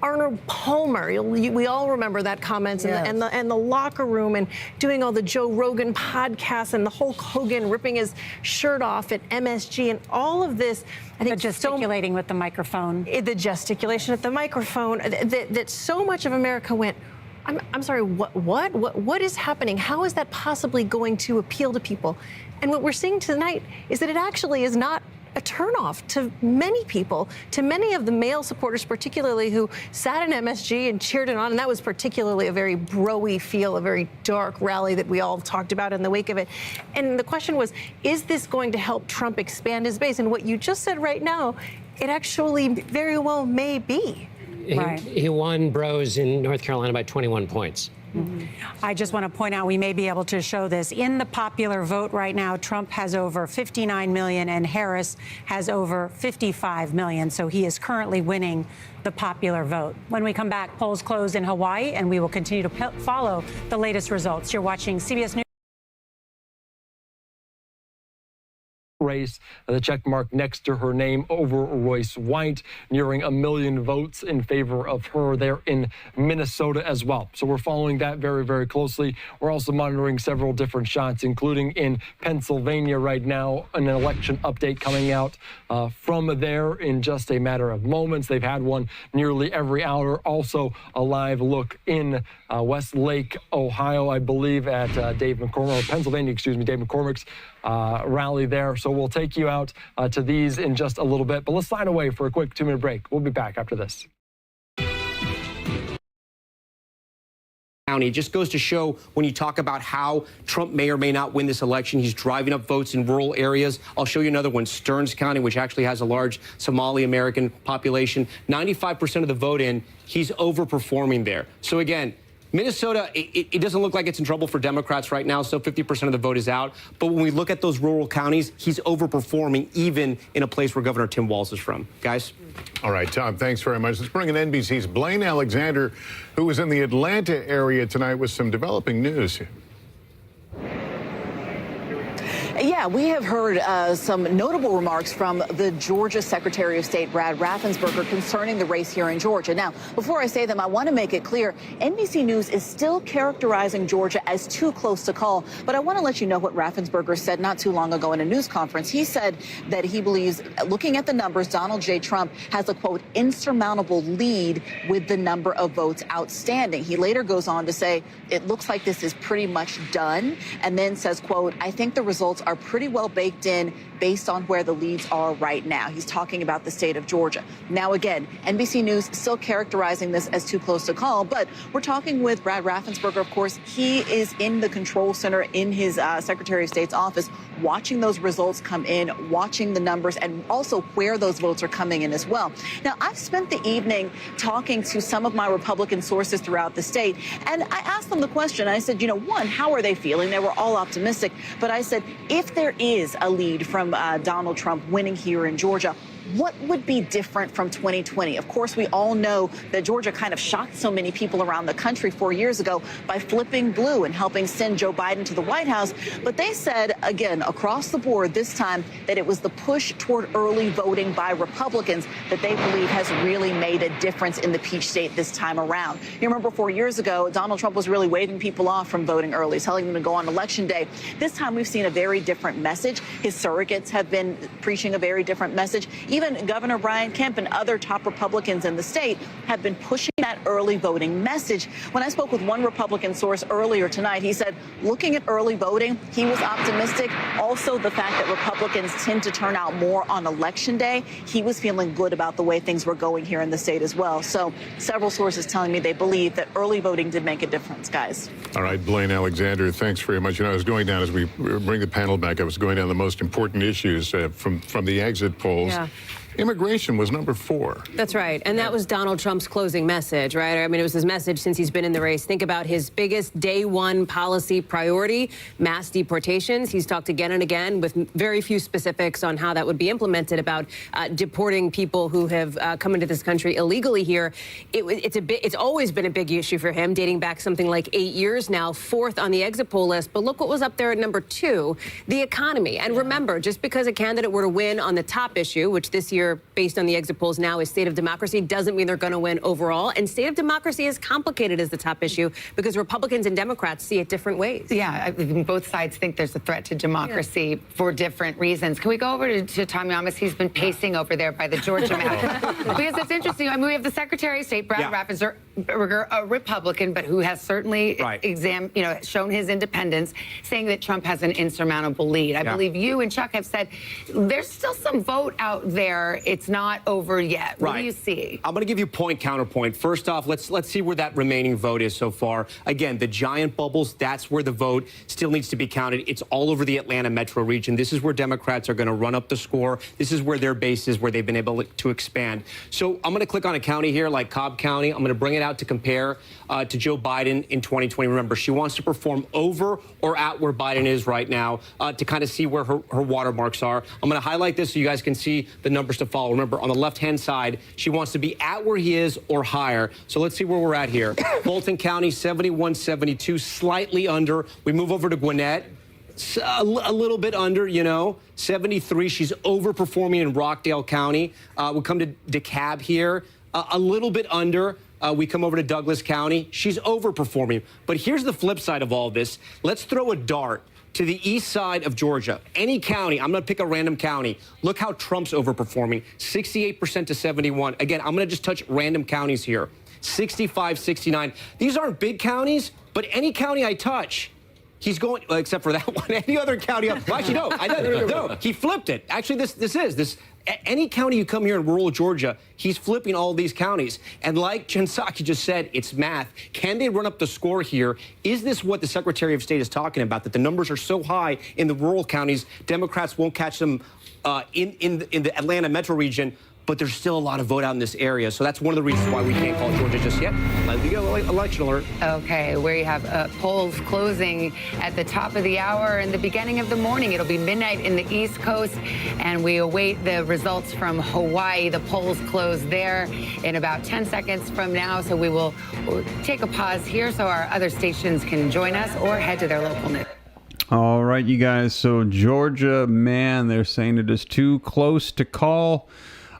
Arnold Palmer. We all remember that comments and the locker room and doing all the Joe Rogan podcasts and the Hulk Hogan ripping his shirt off at MSG and all of this. I think the gesticulating with the microphone. The gesticulation at the microphone. That so much of America went, I'm sorry, what is happening? How is that possibly going to appeal to people? And what we're seeing tonight is that it actually is not a turnoff to many people, to many of the male supporters, particularly who sat in MSG and cheered it on. And that was particularly a very bro-y feel, a very dark rally that we all talked about in the wake of it. And the question was, is this going to help Trump expand his base? And what you just said right now, it actually very well may be. He won bros in North Carolina by 21 points. Mm-hmm. I just want to point out, we may be able to show this. In the popular vote right now, Trump has over 59 million and Harris has over 55 million. So he is currently winning the popular vote. When we come back, polls close in Hawaii, and we will continue to follow the latest results. You're watching CBS News. Race, the check mark next to her name over Royce White, nearing 1 million votes in favor of her there in Minnesota as well. So we're following that very, very closely. We're also monitoring several different shots, including in Pennsylvania right now, an election update coming out from there in just a matter of moments. They've had one nearly every hour. Also a live look in Westlake, Ohio, I believe, at Dave McCormick, Pennsylvania, excuse me, Dave McCormick's rally there. So we'll take you out to these in just a little bit. But let's sign away for a quick 2-minute break. We'll be back after this. It just goes to show when you talk about how Trump may or may not win this election, he's driving up votes in rural areas. I'll show you another one, Stearns County, which actually has a large Somali American population. 95% of the vote in, he's overperforming there. So again, Minnesota, it doesn't look like it's in trouble for Democrats right now, so 50% of the vote is out. But when we look at those rural counties, he's overperforming even in a place where Governor Tim Walz is from. Guys? All right, Tom, thanks very much. Let's bring in NBC's Blaine Alexander, who was in the Atlanta area tonight with some developing news. Yeah, we have heard some notable remarks from the Georgia Secretary of State, Brad Raffensperger, concerning the race here in Georgia. Now, before I say them, I want to make it clear, NBC News is still characterizing Georgia as too close to call. But I want to let you know what Raffensperger said not too long ago in a news conference. He said that he believes, looking at the numbers, Donald J. Trump has a, quote, insurmountable lead with the number of votes outstanding. He later goes on to say, it looks like this is pretty much done, and then says, quote, I think the results are pretty well baked in based on where the leads are right now. He's talking about the state of Georgia. Now, again, NBC News still characterizing this as too close to call, but we're talking with Brad Raffensperger. Of course, he is in the control center in his Secretary of State's office, watching those results come in, watching the numbers, and also where those votes are coming in as well. Now, I've spent the evening talking to some of my Republican sources throughout the state, and I asked them the question. I said, you know, one, how are they feeling? They were all optimistic, but I said, if there is a lead from Donald Trump winning here in Georgia, what would be different from 2020? Of course, we all know that Georgia kind of shocked so many people around the country 4 years ago by flipping blue and helping send Joe Biden to the White House. But they said, again, across the board this time, that it was the push toward early voting by Republicans that they believe has really made a difference in the Peach State this time around. You remember 4 years ago, Donald Trump was really waving people off from voting early, telling them to go on Election Day. This time we've seen a very different message. His surrogates have been preaching a very different message. Even Governor Brian Kemp and other top Republicans in the state have been pushing that early voting message. When I spoke with one Republican source earlier tonight, he said looking at early voting, he was optimistic. Also, the fact that Republicans tend to turn out more on Election Day, he was feeling good about the way things were going here in the state as well. So several sources telling me they believe that early voting did make a difference, guys. All right, Blaine Alexander, thanks very much. You know, I was going down, as we bring the panel back, I was going down the most important issues from the exit polls. Yeah. Immigration was number 4. That's right. And that was Donald Trump's closing message, right? I mean, it was his message since he's been in the race. Think about his biggest day one policy priority, mass deportations. He's talked again and again with very few specifics on how that would be implemented about deporting people who have come into this country illegally here. It's always been a big issue for him, dating back something like 8 years now, 4th on the exit poll list. But look what was up there at number 2, the economy. And remember, just because a candidate were to win on the top issue, which this year, based on the exit polls now, is state of democracy, doesn't mean they're going to win overall. And state of democracy is complicated as the top issue because Republicans and Democrats see it different ways. Yeah, I mean, both sides think there's a threat to democracy for different reasons. Can we go over to Tom Yamas? He's been pacing over there by the Georgia map. Because it's interesting. I mean, we have the Secretary of State, Brad Raffensperger, a Republican, but who has certainly shown his independence, saying that Trump has an insurmountable lead. I believe you and Chuck have said there's still some vote out there. It's not over yet. What do you see? I'm going to give you point counterpoint. First off, let's see where that remaining vote is so far. Again, the giant bubbles, that's where the vote still needs to be counted. It's all over the Atlanta metro region. This is where Democrats are going to run up the score. This is where their base is, where they've been able to expand. So I'm going to click on a county here like Cobb County. I'm going to bring it out to compare to Joe Biden in 2020. Remember, she wants to perform over or at where Biden is right now to kind of see where her watermarks are. I'm going to highlight this so you guys can see the numbers to follow. Remember, on the left-hand side, she wants to be at where he is or higher. So let's see where we're at here. Fulton County, 71-72, slightly under. We move over to Gwinnett. A little bit under, 73. She's overperforming in Rockdale County. We come to DeKalb here, a little bit under. We come over to Douglas County. She's overperforming. But here's the flip side of all this. Let's throw a dart to the east side of Georgia. Any county, I'm going to pick a random county. Look how Trump's overperforming, 68% to 71. Again, I'm going to just touch random counties here, 65, 69. These aren't big counties, but any county I touch, he's going, well, except for that one, any other county. Well, actually, no, he flipped it. Actually, this any county you come here in rural Georgia, he's flipping all these counties. And like Jen Psaki just said, it's math. Can they run up the score here? Is this what the Secretary of State is talking about, that the numbers are so high in the rural counties, Democrats won't catch them in the Atlanta metro region? But there's still a lot of vote out in this area. So that's one of the reasons why we can't call Georgia just yet. Let me go, election alert. Okay, we have polls closing at the top of the hour and the beginning of the morning. It'll be midnight in the East Coast, and we await the results from Hawaii. The polls close there in about 10 seconds from now. So we'll take a pause here so our other stations can join us or head to their local news. All right, you guys. So Georgia, man, they're saying it is too close to call.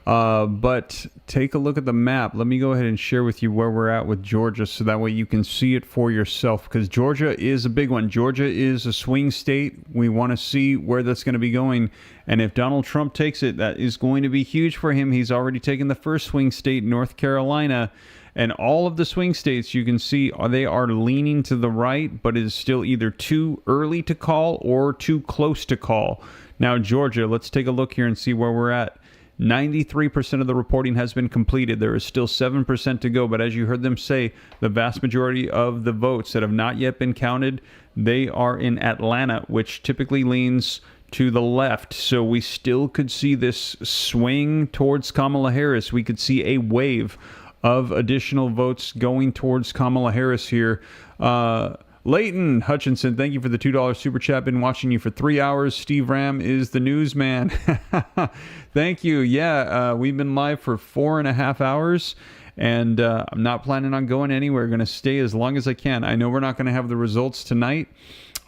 But take a look at the map. Let me go ahead and share with you where we're at with Georgia so that way you can see it for yourself, because Georgia is a big one. Georgia is a swing state. We want to see where that's going to be going. And if Donald Trump takes it, that is going to be huge for him. He's already taken the first swing state, North Carolina. And all of the swing states, you can see they are leaning to the right, but it is still either too early to call or too close to call. Now, Georgia, let's take a look here and see where we're at. 93% of the reporting has been completed. There is still 7% to go. But as you heard them say, the vast majority of the votes that have not yet been counted, they are in Atlanta, which typically leans to the left. So we still could see this swing towards Kamala Harris. We could see a wave of additional votes going towards Kamala Harris here. Leighton Hutchinson, thank you for the $2 super chat. Been watching you for 3 hours. Steve Ram is the newsman. Thank you. Yeah, we've been live for 4.5 hours, and I'm not planning on going anywhere. Going to stay as long as I can. I know we're not going to have the results tonight.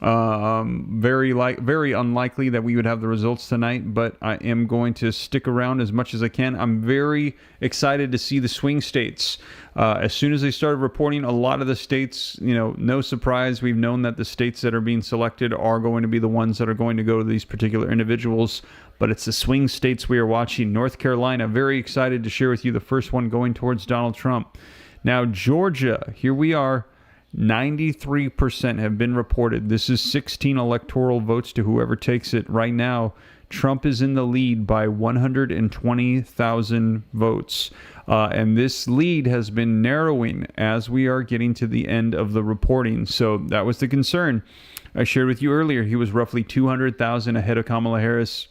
Very unlikely that we would have the results tonight, but I am going to stick around as much as I can. I'm very excited to see the swing states. As soon as they started reporting, a lot of the states, no surprise, we've known that the states that are being selected are going to be the ones that are going to go to these particular individuals, but it's the swing states we are watching. North Carolina, very excited to share with you the first one going towards Donald Trump. Now, Georgia, here we are. 93% have been reported. This is 16 electoral votes to whoever takes it right now. Trump is in the lead by 120,000 votes. And this lead has been narrowing as we are getting to the end of the reporting. So that was the concern I shared with you earlier. He was roughly 200,000 ahead of Kamala Harris.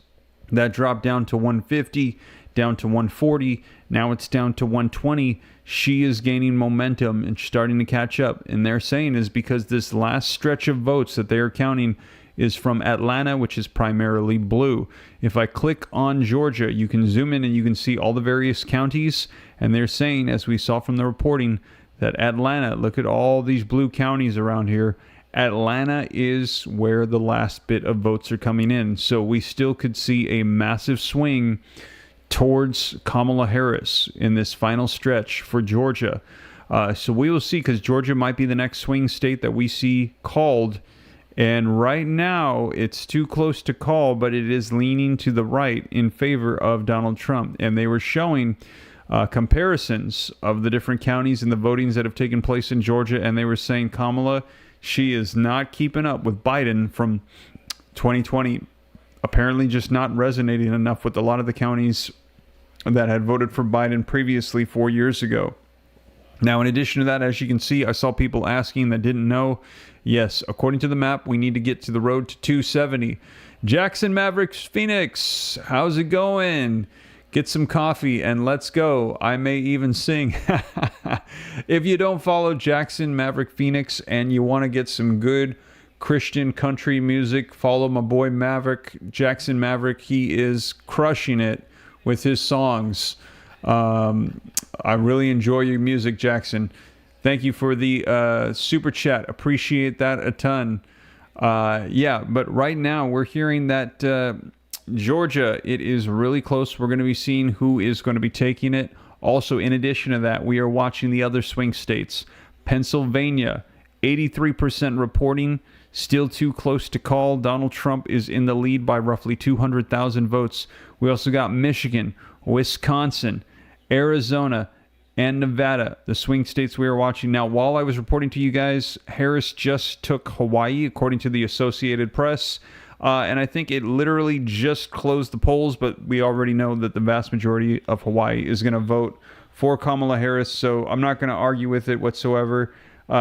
That dropped down to 150, down to 140. Now it's down to 120. She is gaining momentum and starting to catch up. And they're saying is because this last stretch of votes that they are counting is from Atlanta, which is primarily blue. If I click on Georgia, you can zoom in and you can see all the various counties. And they're saying, as we saw from the reporting, that Atlanta, look at all these blue counties around here. Atlanta is where the last bit of votes are coming in. So we still could see a massive swing towards Kamala Harris in this final stretch for Georgia. So we will see, because Georgia might be the next swing state that we see called. And right now, it's too close to call, but it is leaning to the right in favor of Donald Trump. And they were showing comparisons of the different counties and the votings that have taken place in Georgia. And they were saying Kamala, she is not keeping up with Biden from 2020. Apparently just not resonating enough with a lot of the counties that had voted for Biden previously 4 years ago. Now, in addition to that, as you can see, I saw people asking that didn't know. Yes, according to the map, we need to get to the road to 270. Jackson Mavericks Phoenix, how's it going? Get some coffee and let's go. I may even sing. If you don't follow Jackson Maverick Phoenix and you want to get some good Christian country music, follow my boy Maverick, Jackson Maverick. He is crushing it with his songs. I really enjoy your music, Jackson. Thank you for the super chat. Appreciate that a ton. Yeah, but right now we're hearing that Georgia, it is really close. We're going to be seeing who is going to be taking it. Also, in addition to that, we are watching the other swing states. Pennsylvania, 83% reporting. Still too close to call. Donald Trump is in the lead by roughly 200,000 votes. We also got Michigan, Wisconsin, Arizona, and Nevada, the swing states we are watching. Now, while I was reporting to you guys, Harris just took Hawaii, according to the Associated Press. And I think it literally just closed the polls, but we already know that the vast majority of Hawaii is going to vote for Kamala Harris, so I'm not going to argue with it whatsoever.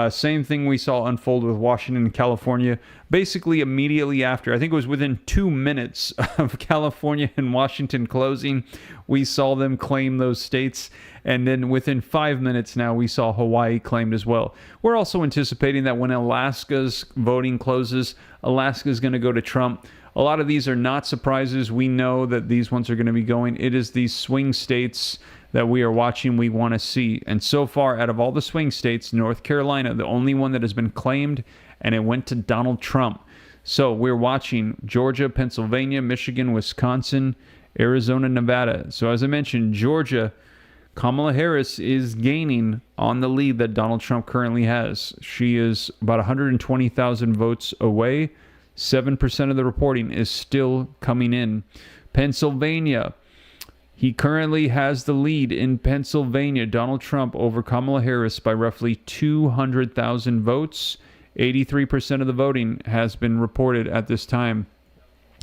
Same thing we saw unfold with Washington and California. Basically, immediately after, I think it was within 2 minutes of California and Washington closing, we saw them claim those states. And then within 5 minutes now, we saw Hawaii claimed as well. We're also anticipating that when Alaska's voting closes, Alaska is going to go to Trump. A lot of these are not surprises. We know that these ones are going to be going. It is these swing states that we are watching, we want to see. And so far, out of all the swing states, North Carolina, the only one that has been claimed, and it went to Donald Trump. So we're watching Georgia, Pennsylvania, Michigan, Wisconsin, Arizona, Nevada. So as I mentioned, Georgia, Kamala Harris is gaining on the lead that Donald Trump currently has. She is about 120,000 votes away. 7% of the reporting is still coming in. Pennsylvania, he currently has the lead in Pennsylvania, Donald Trump over Kamala Harris by roughly 200,000 votes. 83% of the voting has been reported at this time.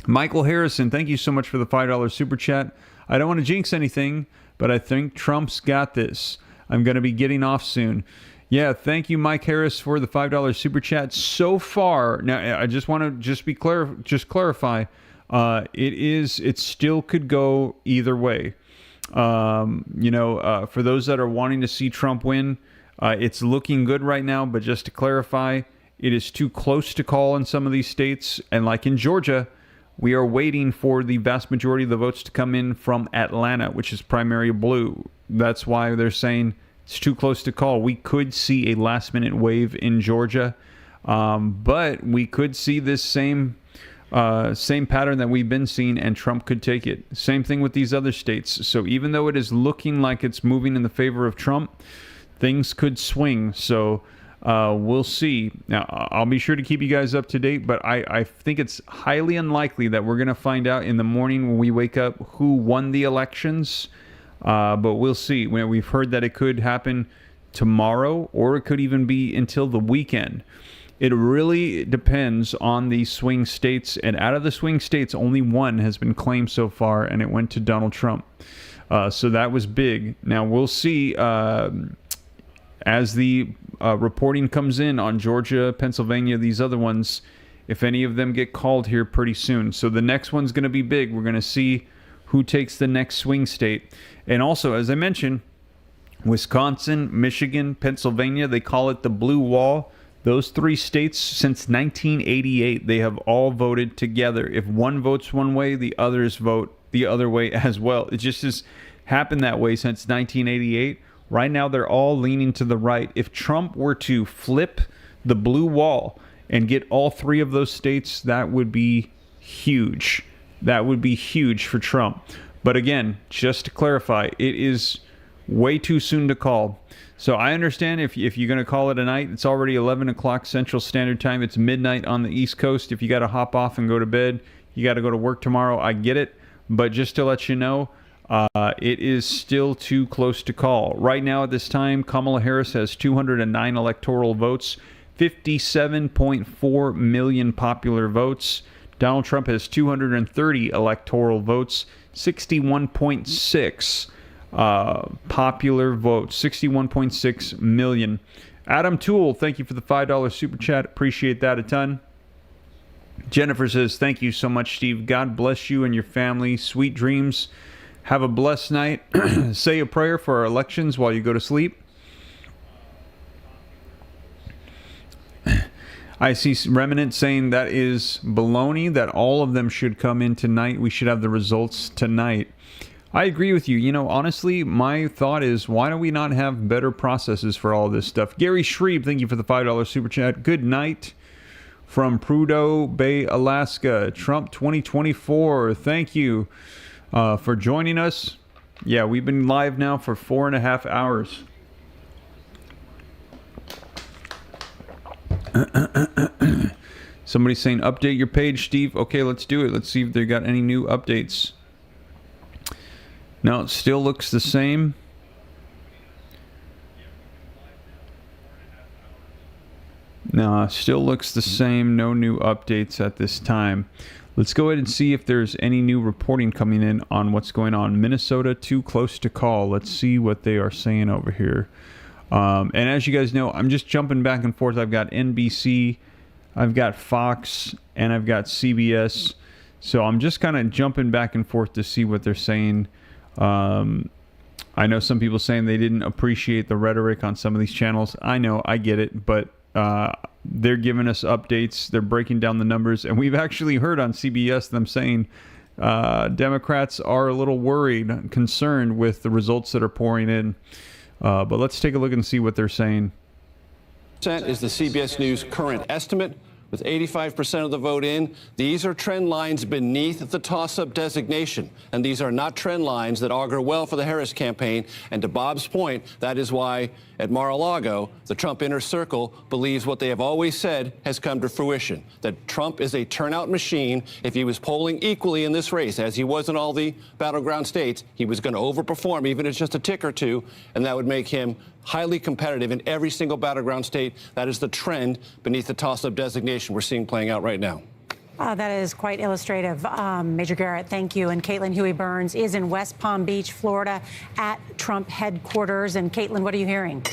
Michael Harrison, thank you so much for the $5 super chat. I don't want to jinx anything, but I think Trump's got this. I'm going to be getting off soon. Yeah, thank you, Mike Harris, for the $5 super chat. So far, now I just want to clarify. It still could go either way. For those that are wanting to see Trump win, it's looking good right now. But just to clarify, It is too close to call in some of these states. And like in Georgia, we are waiting for the vast majority of the votes to come in from Atlanta, which is primary blue. That's why they're saying it's too close to call. We could see a last-minute wave in Georgia, but we could see this same pattern that we've been seeing, and Trump could take it. Same thing with these other states. So even though it is looking like it's moving in the favor of Trump, things could swing. So we'll see. Now, I'll be sure to keep you guys up to date, but I think it's highly unlikely that we're going to find out in the morning when we wake up who won the elections. But we'll see. We've heard that it could happen tomorrow, or it could even be until the weekend. It really depends on the swing states, and out of the swing states, only one has been claimed so far, and it went to Donald Trump. So that was big. Now, we'll see as the reporting comes in on Georgia, Pennsylvania, these other ones, if any of them get called here pretty soon. So the next one's going to be big. We're going to see who takes the next swing state. And also, as I mentioned, Wisconsin, Michigan, Pennsylvania, they call it the blue wall. Those three states, since 1988, they have all voted together. If one votes one way, the others vote the other way as well. It just has happened that way since 1988. Right now, they're all leaning to the right. If Trump were to flip the blue wall and get all three of those states, that would be huge. That would be huge for Trump. But again, just to clarify, it is way too soon to call. So I understand if you're going to call it a night, it's already 11 o'clock Central Standard Time. It's midnight on the East Coast. If you got to hop off and go to bed, you got to go to work tomorrow. I get it. But just to let you know, it is still too close to call. Right now at this time, Kamala Harris has 209 electoral votes, 57.4 million popular votes. Donald Trump has 230 electoral votes, 61.6 popular votes, 61.6 million. Adam Toole, thank you for the $5 super chat. Appreciate that a ton. Jennifer says, thank you so much, Steve. God bless you and your family. Sweet dreams. Have a blessed night. Say a prayer for our elections while you go to sleep. I see Remnant saying that is baloney, that all of them should come in tonight. We should have the results tonight. I agree with you. You know, honestly, my thought is, why do we not have better processes for all this stuff? Gary Shreve, thank you for the $5 super chat. Good night from Prudhoe Bay, Alaska. Trump 2024. Thank you for joining us. Yeah, we've been live now for 4.5 hours. Somebody's saying update your page, Steve. Okay, let's do it. Let's see if they got any new updates. No, it still looks the same. No, still looks the same. No new updates at this time. Let's go ahead and see if there's any new reporting coming in on what's going on. Minnesota, too close to call. Let's see what they are saying over here. And as you guys know, I'm just jumping back and forth. I've got NBC, I've got Fox, and I've got CBS. So I'm just kind of jumping back and forth to see what they're saying. I know some people saying they didn't appreciate the rhetoric on some of these channels. I know, I get it, but they're giving us updates. They're breaking down the numbers. And we've actually heard on CBS them saying Democrats are a little worried, concerned with the results that are pouring in. But let's take a look and see what they're saying. Is the CBS News current estimate. With 85% of the vote in, these are trend lines beneath the toss-up designation. And these are not trend lines that augur well for the Harris campaign. And to Bob's point, that is why at Mar-a-Lago, the Trump inner circle believes what they have always said has come to fruition, that Trump is a turnout machine. If he was polling equally in this race, as he was in all the battleground states, he was going to overperform, even if it's just a tick or two, and that would make him highly competitive in every single battleground state. That is the trend beneath the toss-up designation we're seeing playing out right now. That is quite illustrative. Major Garrett, thank you. And Caitlin Huey-Burns is in West Palm Beach, Florida, at Trump headquarters. And Caitlin, what are you hearing?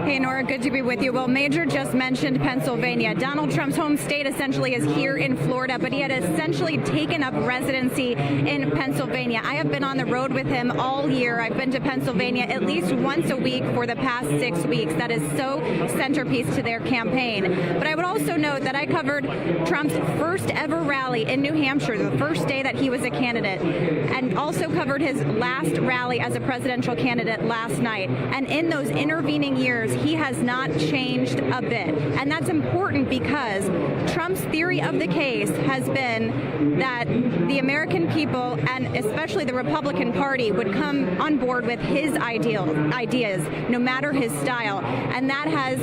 Hey, Nora, good to be with you. Well, Major just mentioned Pennsylvania. Donald Trump's home state essentially is here in Florida, but he had essentially taken up residency in Pennsylvania. I have been on the road with him all year. I've been to Pennsylvania at least once a week for the past 6 weeks. That is so centerpiece to their campaign. But I would also note that I covered Trump's first ever rally in New Hampshire, the first day that he was a candidate, and also covered his last rally as a presidential candidate last night. And in those intervening years, he has not changed a bit. And that's important because Trump's theory of the case has been that the American people, and especially the Republican Party, would come on board with his ideas, no matter his style. And that has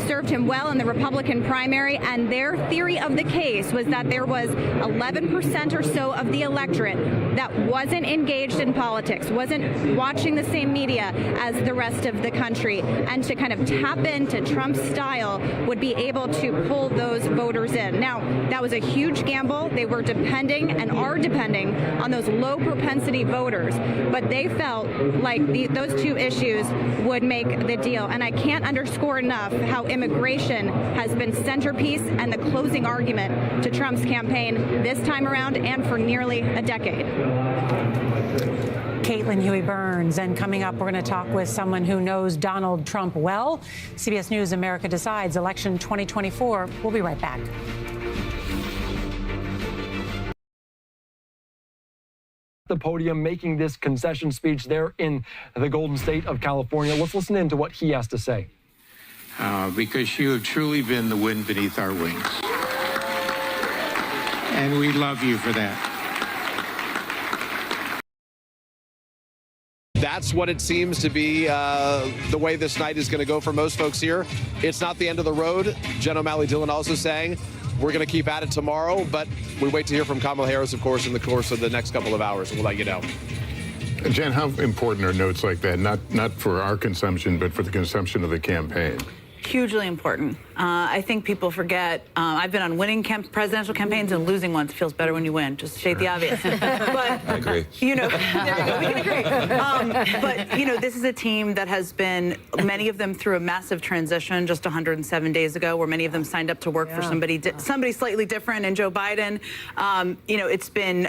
served him well in the Republican primary. And their theory of the case was that there was 11% or so of the electorate that wasn't engaged in politics, wasn't watching the same media as the rest of the country, and to kind of tap into Trump's style would be able to pull those voters in. Now, that was a huge gamble. They were depending and are depending on those low propensity voters, but they felt like those two issues would make the deal. And I can't underscore enough how immigration has been centerpiece and the closing argument to Trump's campaign this time around and for nearly a decade. Caitlin Huey-Burns. And coming up, we're going to talk with someone who knows Donald Trump well. CBS News America Decides, Election 2024. We'll be right back. The podium making this concession speech there in the Golden State of California. Let's listen in to what he has to say. Because you have truly been the wind beneath our wings. And we love you for that. That's what it seems to be the way this night is going to go for most folks here. It's not the end of the road. Jen O'Malley Dillon also saying we're going to keep at it tomorrow, but we wait to hear from Kamala Harris, of course, in the course of the next couple of hours, and we'll let you know. Jen, how important are notes like that, not for our consumption, but for the consumption of the campaign? Hugely important. I think people forget. I've been on winning presidential campaigns, and losing ones feels better when you win. Just state the obvious. But I agree. You know, there you go. We can agree. But you know, this is a team that has been, many of them through a massive transition just 107 days ago, where many of them signed up to work for somebody slightly different. And Joe Biden, you know, it's been.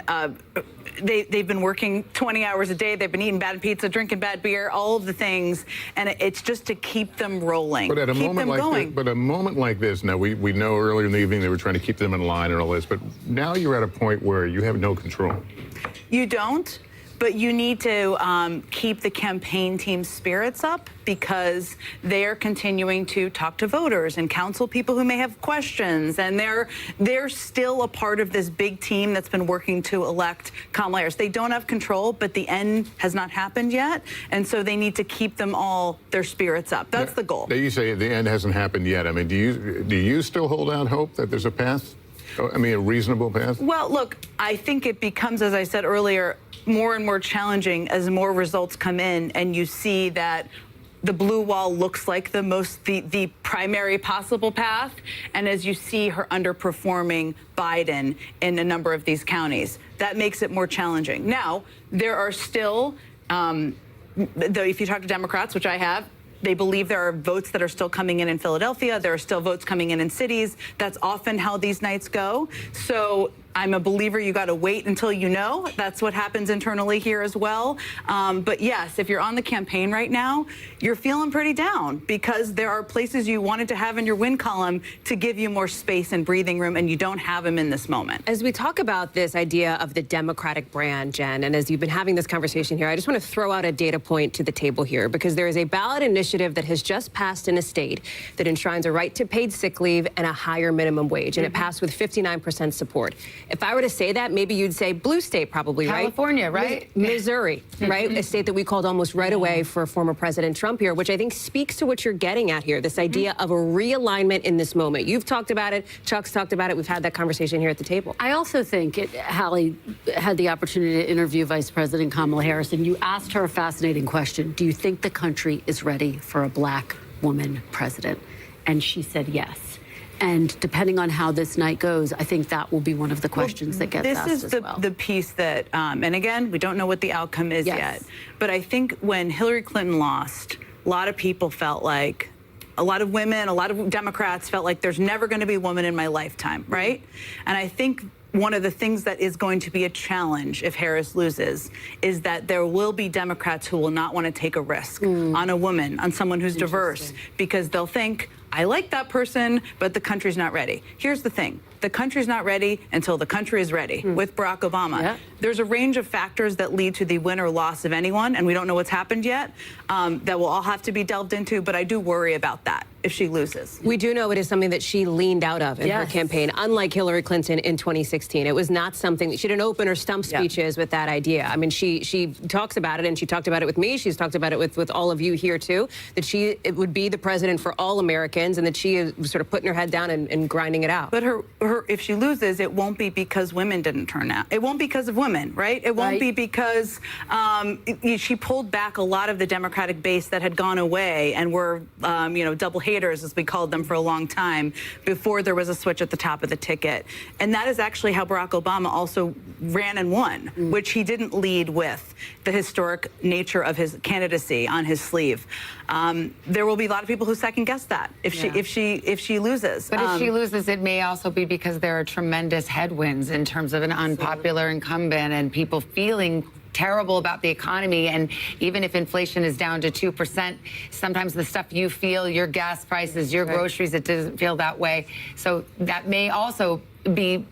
They've been working 20 hours a day. They've been eating bad pizza, drinking bad beer, all of the things, and it's just to keep them rolling, but at a keep moment them like going. This, but a moment like this, now we know earlier in the evening they were trying to keep them in line and all this, but now you're at a point where you have no control. You don't, but you need to keep the campaign team's spirits up, because they're continuing to talk to voters and counsel people who may have questions, and they're still a part of this big team that's been working to elect Kamala Harris. They don't have control, but the end has not happened yet, and so they need to keep them all, their spirits up. That's the goal. Now you say the end hasn't happened yet. I mean, do you still hold out hope that there's a path? I mean, a reasonable path? Well, look, I think it becomes, as I said earlier, more and more challenging as more results come in, and you see that the blue wall looks like the primary possible path, and as you see her underperforming Biden in a number of these counties, that makes it more challenging. Now, there are still, if you talk to Democrats, which I have, they believe there are votes that are still coming in Philadelphia. There are still votes coming in cities. That's often how these nights go. So I'm a believer you got to wait until you know. That's what happens internally here as well. But yes, if you're on the campaign right now, you're feeling pretty down, because there are places you wanted to have in your win column to give you more space and breathing room, and you don't have them in this moment. As we talk about this idea of the Democratic brand, Jen, and as you've been having this conversation here, I just want to throw out a data point to the table here, because there is a ballot initiative that has just passed in a state that enshrines a right to paid sick leave and a higher minimum wage, and it passed with 59% support. If I were to say that, maybe you'd say blue state, probably, right? California, right? Missouri, right? A state that we called almost right away for former President Trump here, which I think speaks to what you're getting at here, this idea of a realignment in this moment. You've talked about it. Chuck's talked about it. We've had that conversation here at the table. I also think Hallie had the opportunity to interview Vice President Kamala Harris, and you asked her a fascinating question. Do you think the country is ready for a black woman president? And she said yes. And depending on how this night goes, I think that will be one of the questions that gets asked as well. This is the piece that, and again, we don't know what the outcome is yet, but I think when Hillary Clinton lost, a lot of people felt like, a lot of women, a lot of Democrats felt like there's never going to be a woman in my lifetime, right? And I think one of the things that is going to be a challenge if Harris loses is that there will be Democrats who will not want to take a risk on a woman, on someone who's diverse, because they'll think, I like that person, but the country's not ready. Here's the thing. The country's not ready until the country is ready with Barack Obama. There's a range of factors that lead to the win or loss of anyone, and we don't know what's happened yet, that will all have to be delved into, but I do worry about that if she loses. We do know it is something that she leaned out of in her campaign, unlike Hillary Clinton in 2016. It was not something, she didn't open her stump speeches with that idea. I mean, she talks about it, and she talked about it with me, she's talked about it with all of you here too, that it would be the president for all Americans, and that she is sort of putting her head down and grinding it out. But if she loses, it won't be because women didn't turn out. It won't be because of women, right? It won't be because she pulled back a lot of the Democratic base that had gone away and were, double haters, as we called them for a long time, before there was a switch at the top of the ticket. And that is actually how Barack Obama also ran and won, which he didn't lead with the historic nature of his candidacy on his sleeve. There will be a lot of people who second guess that if she loses. But if she loses, it may also be because there are tremendous headwinds in terms of an unpopular incumbent and people feeling terrible about the economy. And even if inflation is down to 2%, sometimes the stuff you feel, your gas prices, your groceries, it doesn't feel that way. So that may also be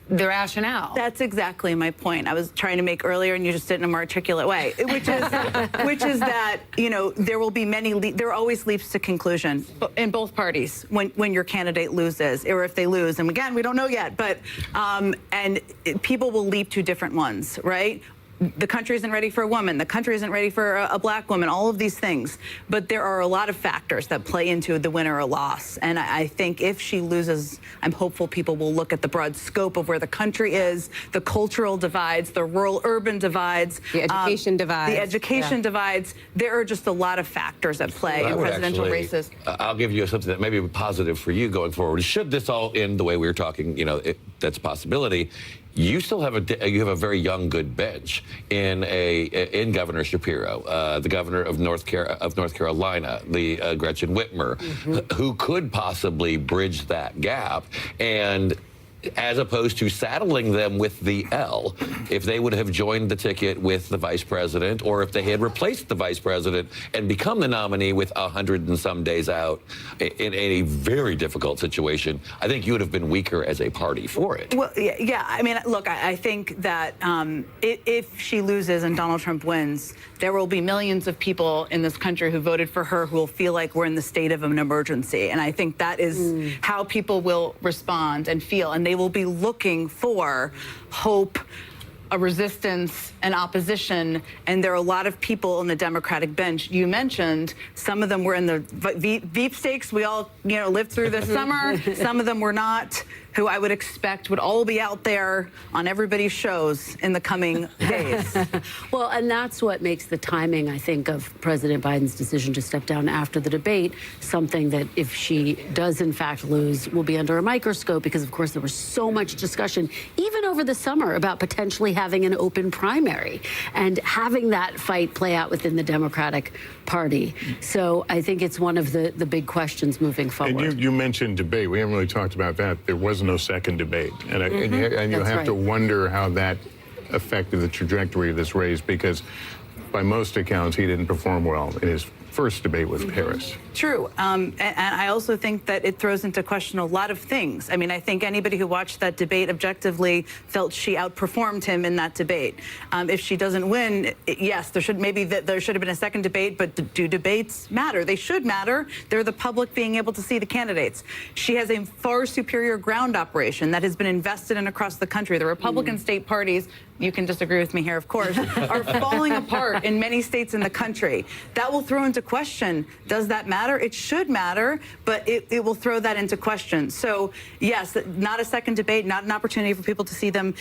the rationale. That's exactly my point. I was trying to make earlier, and you just did it in a more articulate way, which is that there will be there are always leaps to conclusion in both parties when your candidate loses, or if they lose. And again, we don't know yet, but and people will leap to different ones, right? The country isn't ready for a woman. The country isn't ready for a black woman, all of these things. But there are a lot of factors that play into the win or a loss. And I think if she loses, I'm hopeful people will look at the broad scope of where the country is, the cultural divides, the rural-urban divides. The education divides. The education divides. There are just a lot of factors at play in presidential races. I'll give you something that may be positive for you going forward. Should this all end the way we were talking, that's a possibility. You still have a very young, good bench in Governor Shapiro, the governor of North Carolina, the Gretchen Whitmer, who could possibly bridge that gap, and as opposed to saddling them with the L, if they would have joined the ticket with the vice president, or if they had replaced the vice president and become the nominee with 100 and some days out in a very difficult situation, I think you would have been weaker as a party for it. Well, yeah. I mean, look, I think that if she loses and Donald Trump wins, there will be millions of people in this country who voted for her who will feel like we're in the state of an emergency. And I think that is how people will respond and feel. And they will be looking for hope, a resistance, an opposition, and there are a lot of people on the Democratic bench. You mentioned some of them were in the Veep stakes. We all, lived through this summer. Some of them were not, who I would expect would all be out there on everybody's shows in the coming days. Well, and that's what makes the timing, I think, of President Biden's decision to step down after the debate something that, if she does in fact lose, will be under a microscope, because of course there was so much discussion even over the summer about potentially having an open primary and having that fight play out within the Democratic Party. So I think it's one of the big questions moving forward. And you mentioned debate. We haven't really talked about that. There was no second debate. And you have to wonder how that affected the trajectory of this race, because by most accounts, he didn't perform well in his first debate with Harris. True. And I also think that it throws into question a lot of things. I mean, I think anybody who watched that debate objectively felt she outperformed him in that debate. If she doesn't win, yes, there should have been a second debate, but do debates matter? They should matter. They're the public being able to see the candidates. She has a far superior ground operation that has been invested in across the country. The Republican state parties you can disagree with me here, of course, are falling apart in many states in the country. That will throw into question, does that matter? It should matter, but it will throw that into question. So, yes, not a second debate, not an opportunity for people to see them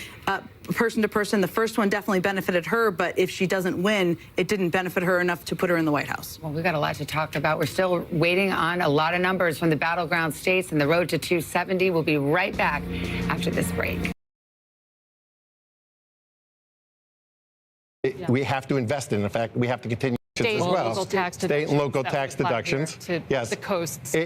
person to person. The first one definitely benefited her, but if she doesn't win, it didn't benefit her enough to put her in the White House. Well, we've got a lot to talk about. We're still waiting on a lot of numbers from the battleground states and the road to 270. We'll be right back after this break. We have to invest in fact, we have to continue State as and well. local tax State and local deductions tax that would apply deductions. here to Yes. the coasts.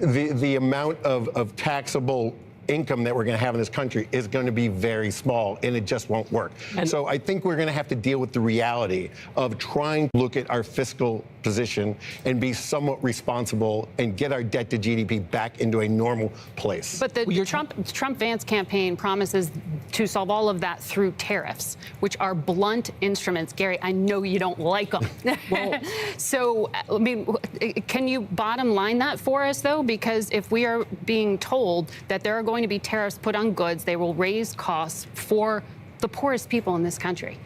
The amount of taxable income that we're going to have in this country is going to be very small, and it just won't work. So I think we're going to have to deal with the reality of trying to look at our fiscal position and be somewhat responsible and get our debt to GDP back into a normal place. But the Trump-Vance campaign promises to solve all of that through tariffs, which are blunt instruments. Gary, I know you don't like them. So, I mean, can you bottom line that for us, though? Because if we are being told that there are going to be tariffs put on goods, they will raise costs for the poorest people in this country.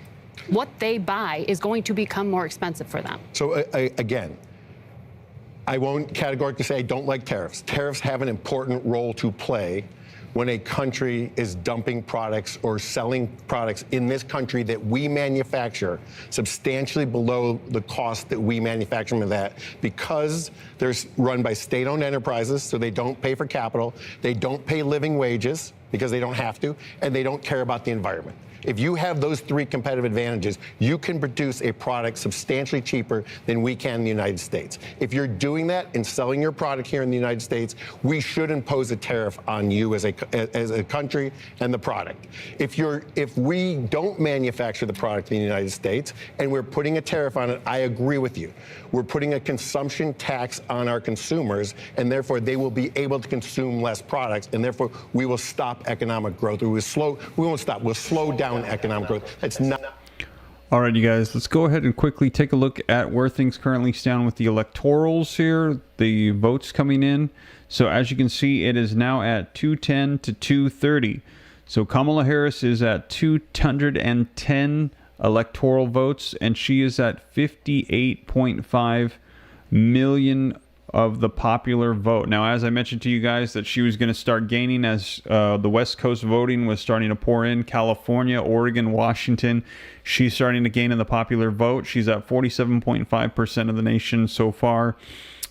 What they buy is going to become more expensive for them. So again, I won't categorically say I don't like tariffs. Tariffs have an important role to play when a country is dumping products or selling products in this country that we manufacture substantially below the cost that we manufacture them at, because they're run by state-owned enterprises, so they don't pay for capital, they don't pay living wages because they don't have to, and they don't care about the environment. If you have those three competitive advantages, you can produce a product substantially cheaper than we can in the United States. If you're doing that and selling your product here in the United States, we should impose a tariff on you as a country and the product. If we don't manufacture the product in the United States and we're putting a tariff on it, I agree with you. We're putting a consumption tax on our consumers, and therefore they will be able to consume less products, and therefore we will stop economic growth. We'll slow down economic growth. It's not. All right, you guys, let's go ahead and quickly take a look at where things currently stand with the electorals here, the votes coming in. So as you can see, it is now at 210 to 230. So Kamala Harris is at 210 electoral votes, and she is at 58.5 million of the popular vote. Now, as I mentioned to you guys that she was going to start gaining as the West Coast voting was starting to pour in, California, Oregon, Washington, she's starting to gain in the popular vote. She's at 47.5% of the nation so far.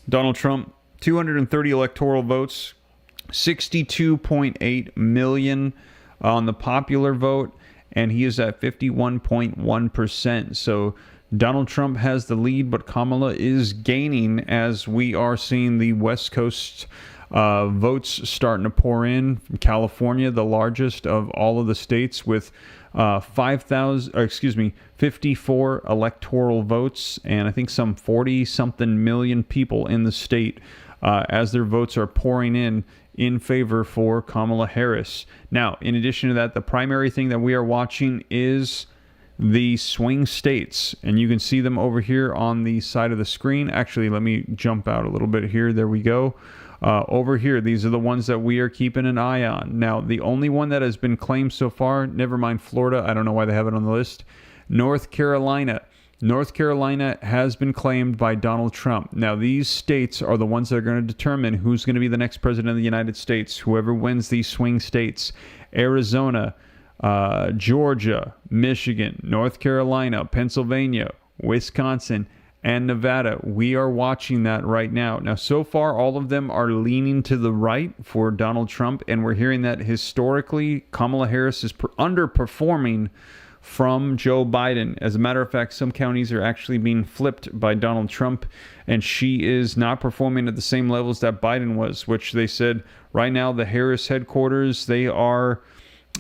Donald Trump, 230 electoral votes, 62.8 million on the popular vote, and he is at 51.1%. So Donald Trump has the lead, but Kamala is gaining as we are seeing the West Coast votes starting to pour in. From California, the largest of all of the states, with 54 electoral votes, and I think some 40-something million people in the state as their votes are pouring in favor for Kamala Harris. Now, in addition to that, the primary thing that we are watching is the swing states, and you can see them over here on the side of the screen. Actually, let me jump out a little bit here. There we go. Over here, these are the ones that we are keeping an eye on. Now, the only one that has been claimed so far, never mind Florida, I don't know why they have it on the list, North Carolina. North Carolina has been claimed by Donald Trump. Now, these states are the ones that are going to determine who's going to be the next president of the United States, whoever wins these swing states. Arizona, Georgia, Michigan, North Carolina, Pennsylvania, Wisconsin, and Nevada. We are watching that right now. Now, so far, all of them are leaning to the right for Donald Trump, and we're hearing that historically, Kamala Harris is underperforming from Joe Biden. As a matter of fact, some counties are actually being flipped by Donald Trump, and she is not performing at the same levels that Biden was, which they said right now the Harris headquarters, they are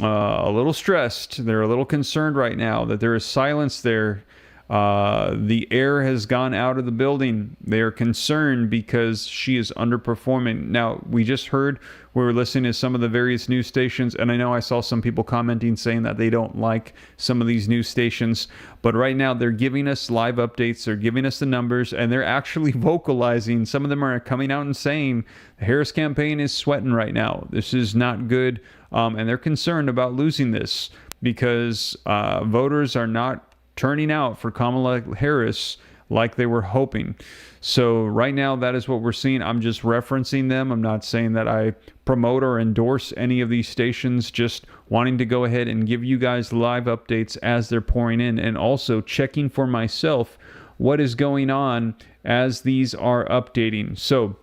a little stressed. They're a little concerned right now that there is silence there. The air has gone out of the building. They are concerned because she is underperforming. Now, we just heard, we were listening to some of the various news stations, and I know I saw some people commenting saying that they don't like some of these news stations, but right now they're giving us live updates, they're giving us the numbers, and they're actually vocalizing. Some of them are coming out and saying the Harris campaign is sweating right now. This is not good, and they're concerned about losing this. because voters are not turning out for Kamala Harris like they were hoping. So right now, that is what we're seeing. I'm just referencing them. I'm not saying that I promote or endorse any of these stations, just wanting to go ahead and give you guys live updates as they're pouring in, and also checking for myself what is going on as these are updating. So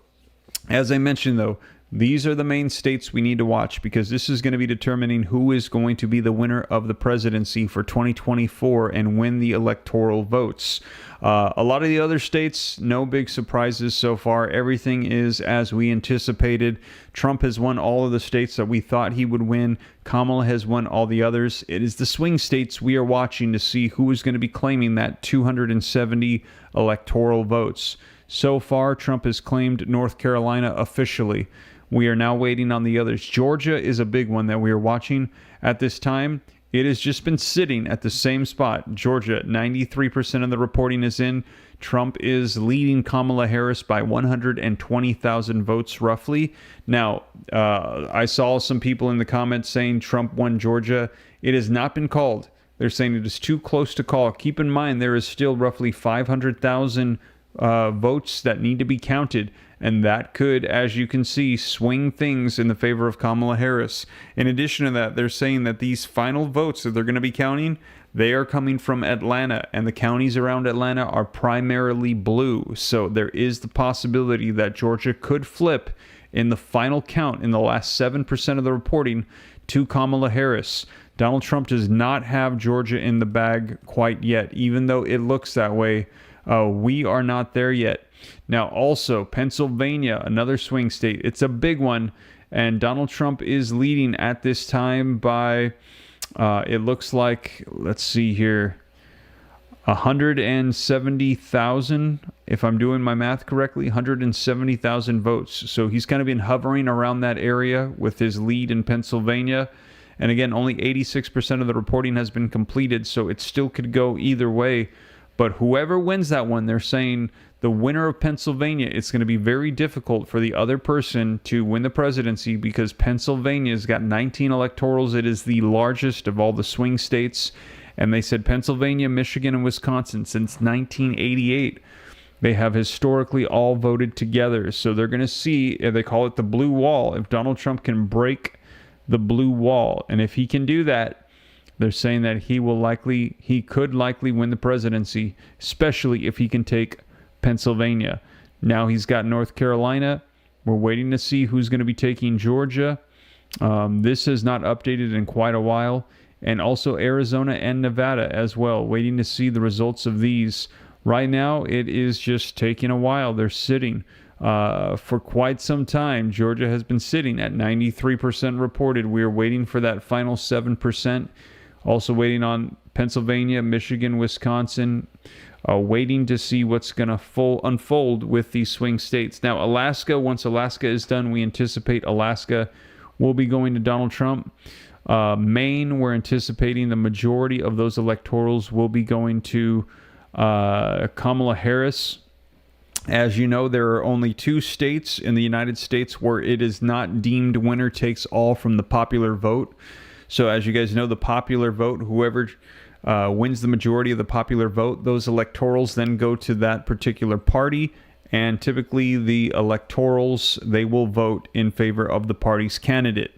as I mentioned, though, these are the main states we need to watch, because this is going to be determining who is going to be the winner of the presidency for 2024 and win the electoral votes. A lot of the other states, no big surprises so far. Everything is as we anticipated. Trump has won all of the states that we thought he would win. Kamala has won all the others. It is the swing states we are watching to see who is going to be claiming that 270 electoral votes. So far, Trump has claimed North Carolina officially. We are now waiting on the others. Georgia is a big one that we are watching at this time. It has just been sitting at the same spot. Georgia, 93% of the reporting is in. Trump is leading Kamala Harris by 120,000 votes roughly. Now, I saw some people in the comments saying Trump won Georgia. It has not been called. They're saying it is too close to call. Keep in mind, there is still roughly 500,000 votes that need to be counted, and that could, as you can see, swing things in the favor of Kamala Harris. In addition to that, they're saying that these final votes that they're going to be counting, they are coming from Atlanta, and the counties around Atlanta are primarily blue. So there is the possibility that Georgia could flip in the final count in the last 7% of the reporting to Kamala Harris. Donald Trump does not have Georgia in the bag quite yet, even though it looks that way. We are not there yet. Now, also, Pennsylvania, another swing state. It's a big one, and Donald Trump is leading at this time by, it looks like, let's see here, 170,000, if I'm doing my math correctly, 170,000 votes. So he's kind of been hovering around that area with his lead in Pennsylvania. And again, only 86% of the reporting has been completed, so it still could go either way. But whoever wins that one, they're saying the winner of Pennsylvania, it's going to be very difficult for the other person to win the presidency, because Pennsylvania's got 19 electorals. It is the largest of all the swing states. And they said Pennsylvania, Michigan, and Wisconsin, since 1988, they have historically all voted together. So they're going to see, they call it the blue wall, if Donald Trump can break the blue wall. And if he can do that, they're saying that he could likely win the presidency, especially if he can take Pennsylvania. Now he's got North Carolina. We're waiting to see who's going to be taking Georgia. This has not updated in quite a while. And also Arizona and Nevada as well. Waiting to see the results of these. Right now, it is just taking a while. They're sitting for quite some time. Georgia has been sitting at 93% reported. We are waiting for that final 7%. Also waiting on Pennsylvania, Michigan, Wisconsin, waiting to see what's going to unfold with these swing states. Now, Alaska, once Alaska is done, we anticipate Alaska will be going to Donald Trump. Maine, we're anticipating the majority of those electorals will be going to Kamala Harris. As you know, there are only 2 states in the United States where it is not deemed winner takes all from the popular vote. So as you guys know, the popular vote, whoever wins the majority of the popular vote, those electorals then go to that particular party. And typically the electorals, they will vote in favor of the party's candidate.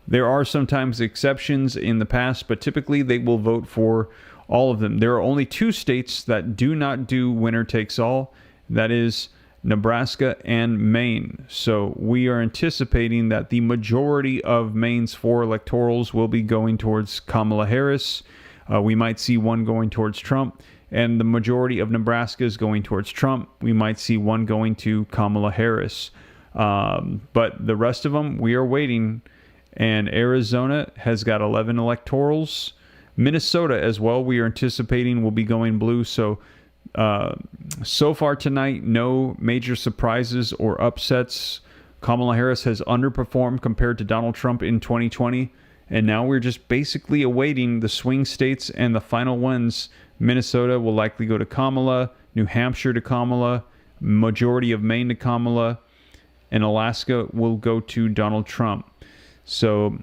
There are sometimes exceptions in the past, but typically they will vote for all of them. There are only 2 states that do not do winner takes all. That is Nebraska and Maine. So we are anticipating that the majority of Maine's 4 electorals will be going towards Kamala Harris. We might see one going towards Trump, and the majority of Nebraska is going towards Trump. We might see one going to Kamala Harris. But the rest of them, we are waiting. And Arizona has got 11 electorals. Minnesota as well, we are anticipating will be going blue. So far tonight, no major surprises or upsets. Kamala Harris has underperformed compared to Donald Trump in 2020. And now we're just basically awaiting the swing states and the final ones. Minnesota will likely go to Kamala, New Hampshire to Kamala, majority of Maine to Kamala, and Alaska will go to Donald Trump. So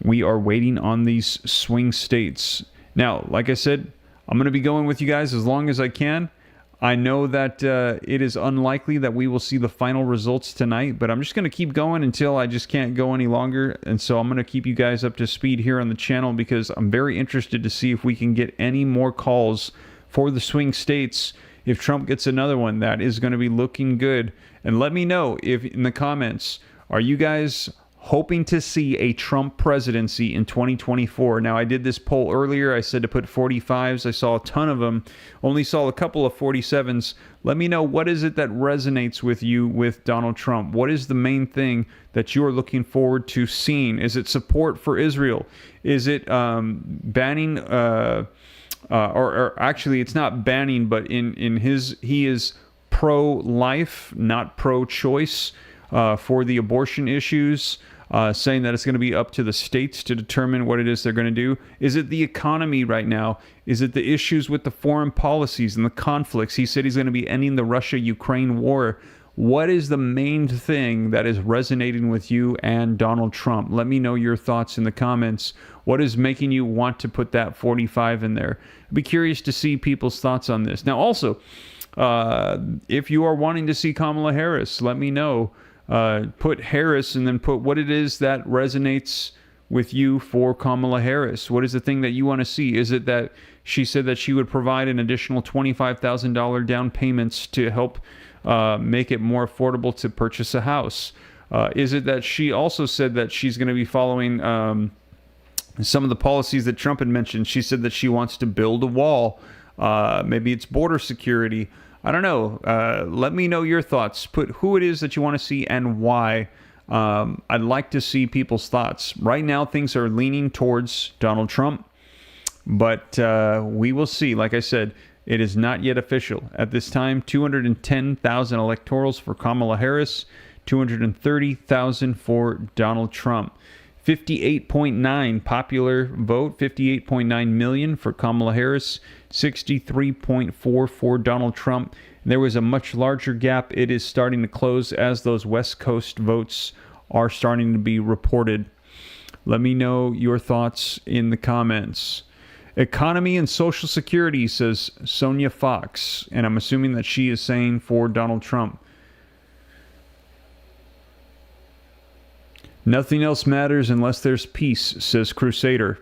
we are waiting on these swing states. Now, like I said, I'm going to be going with you guys as long as I can. I know that it is unlikely that we will see the final results tonight, but I'm just going to keep going until I just can't go any longer. And so I'm going to keep you guys up to speed here on the channel because I'm very interested to see if we can get any more calls for the swing states. If Trump gets another one, that is going to be looking good. And let me know if in the comments, are you guys hoping to see a Trump presidency in 2024? Now, I did this poll earlier. I said to put 45s. I saw a ton of them. Only saw a couple of 47s. Let me know, what is it that resonates with you with Donald Trump? What is the main thing that you are looking forward to seeing? Is it support for Israel? Is it banning, or actually it's not banning, but he is pro-life, not pro-choice for the abortion issues. Saying that it's going to be up to the states to determine what it is they're going to do. Is it the economy right now? Is it the issues with the foreign policies and the conflicts? He said he's going to be ending the Russia-Ukraine war. What is the main thing that is resonating with you and Donald Trump? Let me know your thoughts in the comments. What is making you want to put that 45 in there? I'd be curious to see people's thoughts on this. Now, also, if you are wanting to see Kamala Harris, let me know. Put Harris and then put what it is that resonates with you for Kamala Harris. What is the thing that you want to see? Is it that she said that she would provide an additional $25,000 down payments to help make it more affordable to purchase a house? Is it that she also said that she's going to be following some of the policies that Trump had mentioned? She said that she wants to build a wall. Maybe it's border security. I don't know. Let me know your thoughts. Put who it is that you want to see and why. I'd like to see people's thoughts. Right now, things are leaning towards Donald Trump, but we will see. Like I said, it is not yet official. At this time, 210,000 electorals for Kamala Harris, 230,000 for Donald Trump. 58.9 popular vote, 58.9 million for Kamala Harris, 63.4 for Donald Trump. There was a much larger gap. It is starting to close as those West Coast votes are starting to be reported. Let me know your thoughts in the comments. Economy and Social Security, says Sonia Fox, and I'm assuming that she is saying for Donald Trump. Nothing else matters unless there's peace, says Crusader.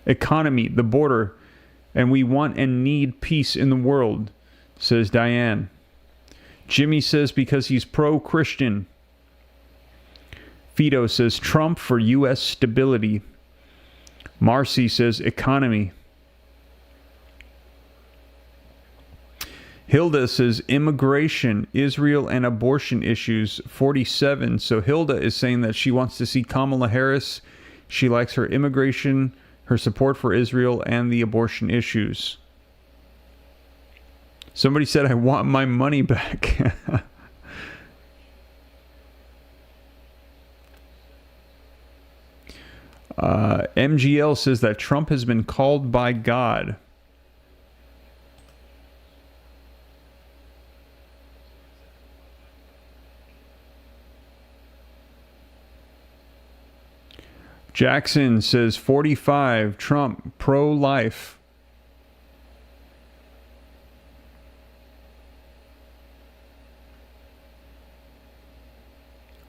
Economy, the border, and we want and need peace in the world, says Diane. Jimmy says because he's pro-Christian. Fido says Trump for U.S. stability. Marcy says economy. Hilda says immigration, Israel, and abortion issues, 47. So Hilda is saying that she wants to see Kamala Harris. She likes her immigration, her support for Israel, and the abortion issues. Somebody said, I want my money back. MGL says that Trump has been called by God. Jackson says 45, Trump, pro-life.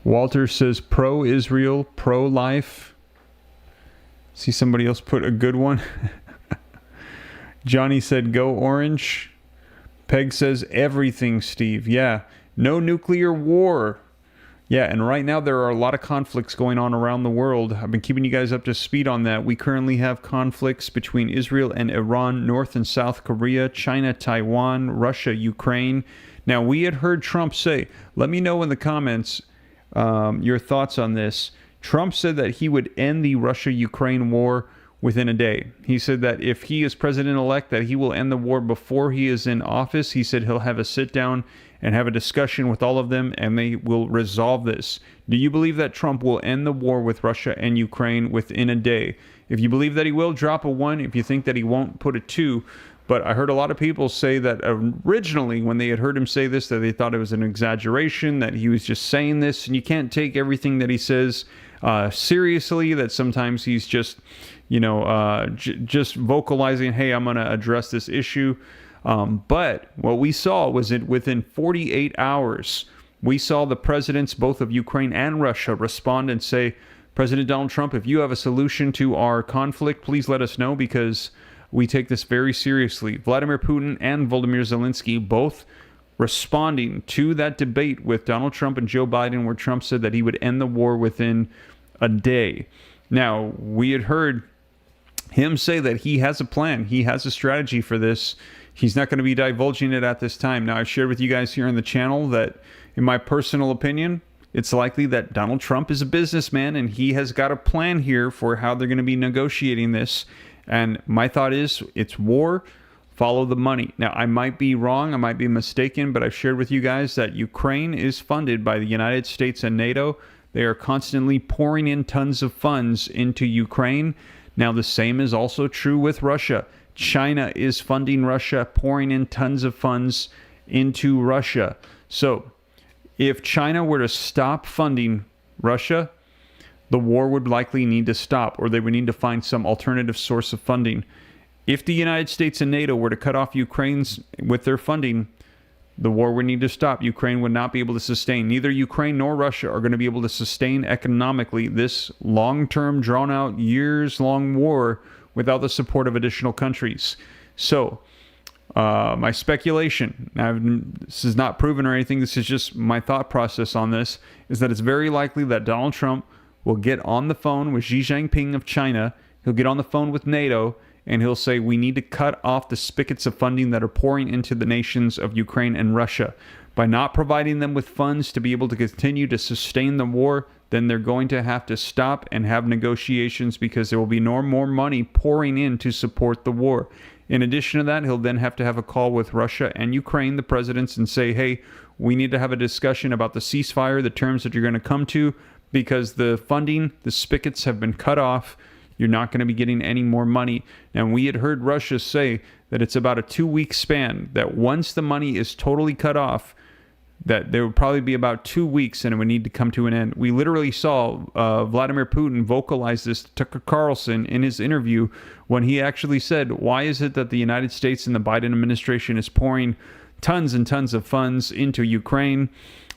Walter says pro-Israel, pro-life. See somebody else put a good one. Johnny said go orange. Peg says everything, Steve. Yeah, no nuclear war. Yeah, and right now there are a lot of conflicts going on around the world. I've been keeping you guys up to speed on that. We currently have conflicts between Israel and Iran, North and South Korea, China, Taiwan, Russia, Ukraine. Now, we had heard Trump say, let me know in the comments your thoughts on this. Trump said that he would end the Russia-Ukraine war within a day. He said that if he is president-elect, that he will end the war before he is in office. He said he'll have a sit-down and have a discussion with all of them, and they will resolve this. Do you believe that Trump will end the war with Russia and Ukraine within a day? If you believe that he will, drop a 1. If you think that he won't, put a 2. But I heard a lot of people say that originally, when they had heard him say this, that they thought it was an exaggeration, that he was just saying this, and you can't take everything that he says seriously, that sometimes he's just, just vocalizing, hey, I'm going to address this issue. But what we saw was that within 48 hours, we saw the presidents, both of Ukraine and Russia, respond and say, President Donald Trump, if you have a solution to our conflict, please let us know, because we take this very seriously. Vladimir Putin and Volodymyr Zelensky both responding to that debate with Donald Trump and Joe Biden, where Trump said that he would end the war within a day. Now, we had heard him say that he has a plan. He has a strategy for this. He's not going to be divulging it at this time. Now, I've shared with you guys here on the channel that, in my personal opinion, it's likely that Donald Trump is a businessman and he has got a plan here for how they're going to be negotiating this. And my thought is, it's war. Follow the money. Now, I might be wrong. I might be mistaken, but I've shared with you guys that Ukraine is funded by the United States and NATO. They are constantly pouring in tons of funds into Ukraine. Now, the same is also true with Russia. China is funding Russia, pouring in tons of funds into Russia. So, if China were to stop funding Russia, the war would likely need to stop, or they would need to find some alternative source of funding. If the United States and NATO were to cut off Ukraine's with their funding, the war would need to stop. Ukraine would not be able to sustain. Neither Ukraine nor Russia are going to be able to sustain economically this long-term, drawn-out, years-long war without the support of additional countries. So, my speculation, this is not proven or anything, this is just my thought process on this, is that it's very likely that Donald Trump will get on the phone with Xi Jinping of China, he'll get on the phone with NATO, and he'll say, we need to cut off the spigots of funding that are pouring into the nations of Ukraine and Russia. By not providing them with funds to be able to continue to sustain the war, then they're going to have to stop and have negotiations, because there will be no more money pouring in to support the war. In addition to that, he'll then have to have a call with Russia and Ukraine, the presidents, and say, hey, we need to have a discussion about the ceasefire, the terms that you're going to come to, because the funding, the spigots have been cut off. You're not going to be getting any more money. Now, we had heard Russia say that it's about a 2-week span, that once the money is totally cut off, that there would probably be about 2 weeks and it would need to come to an end. We literally saw Vladimir Putin vocalize this to Tucker Carlson in his interview when he actually said, why is it that the United States and the Biden administration is pouring tons and tons of funds into Ukraine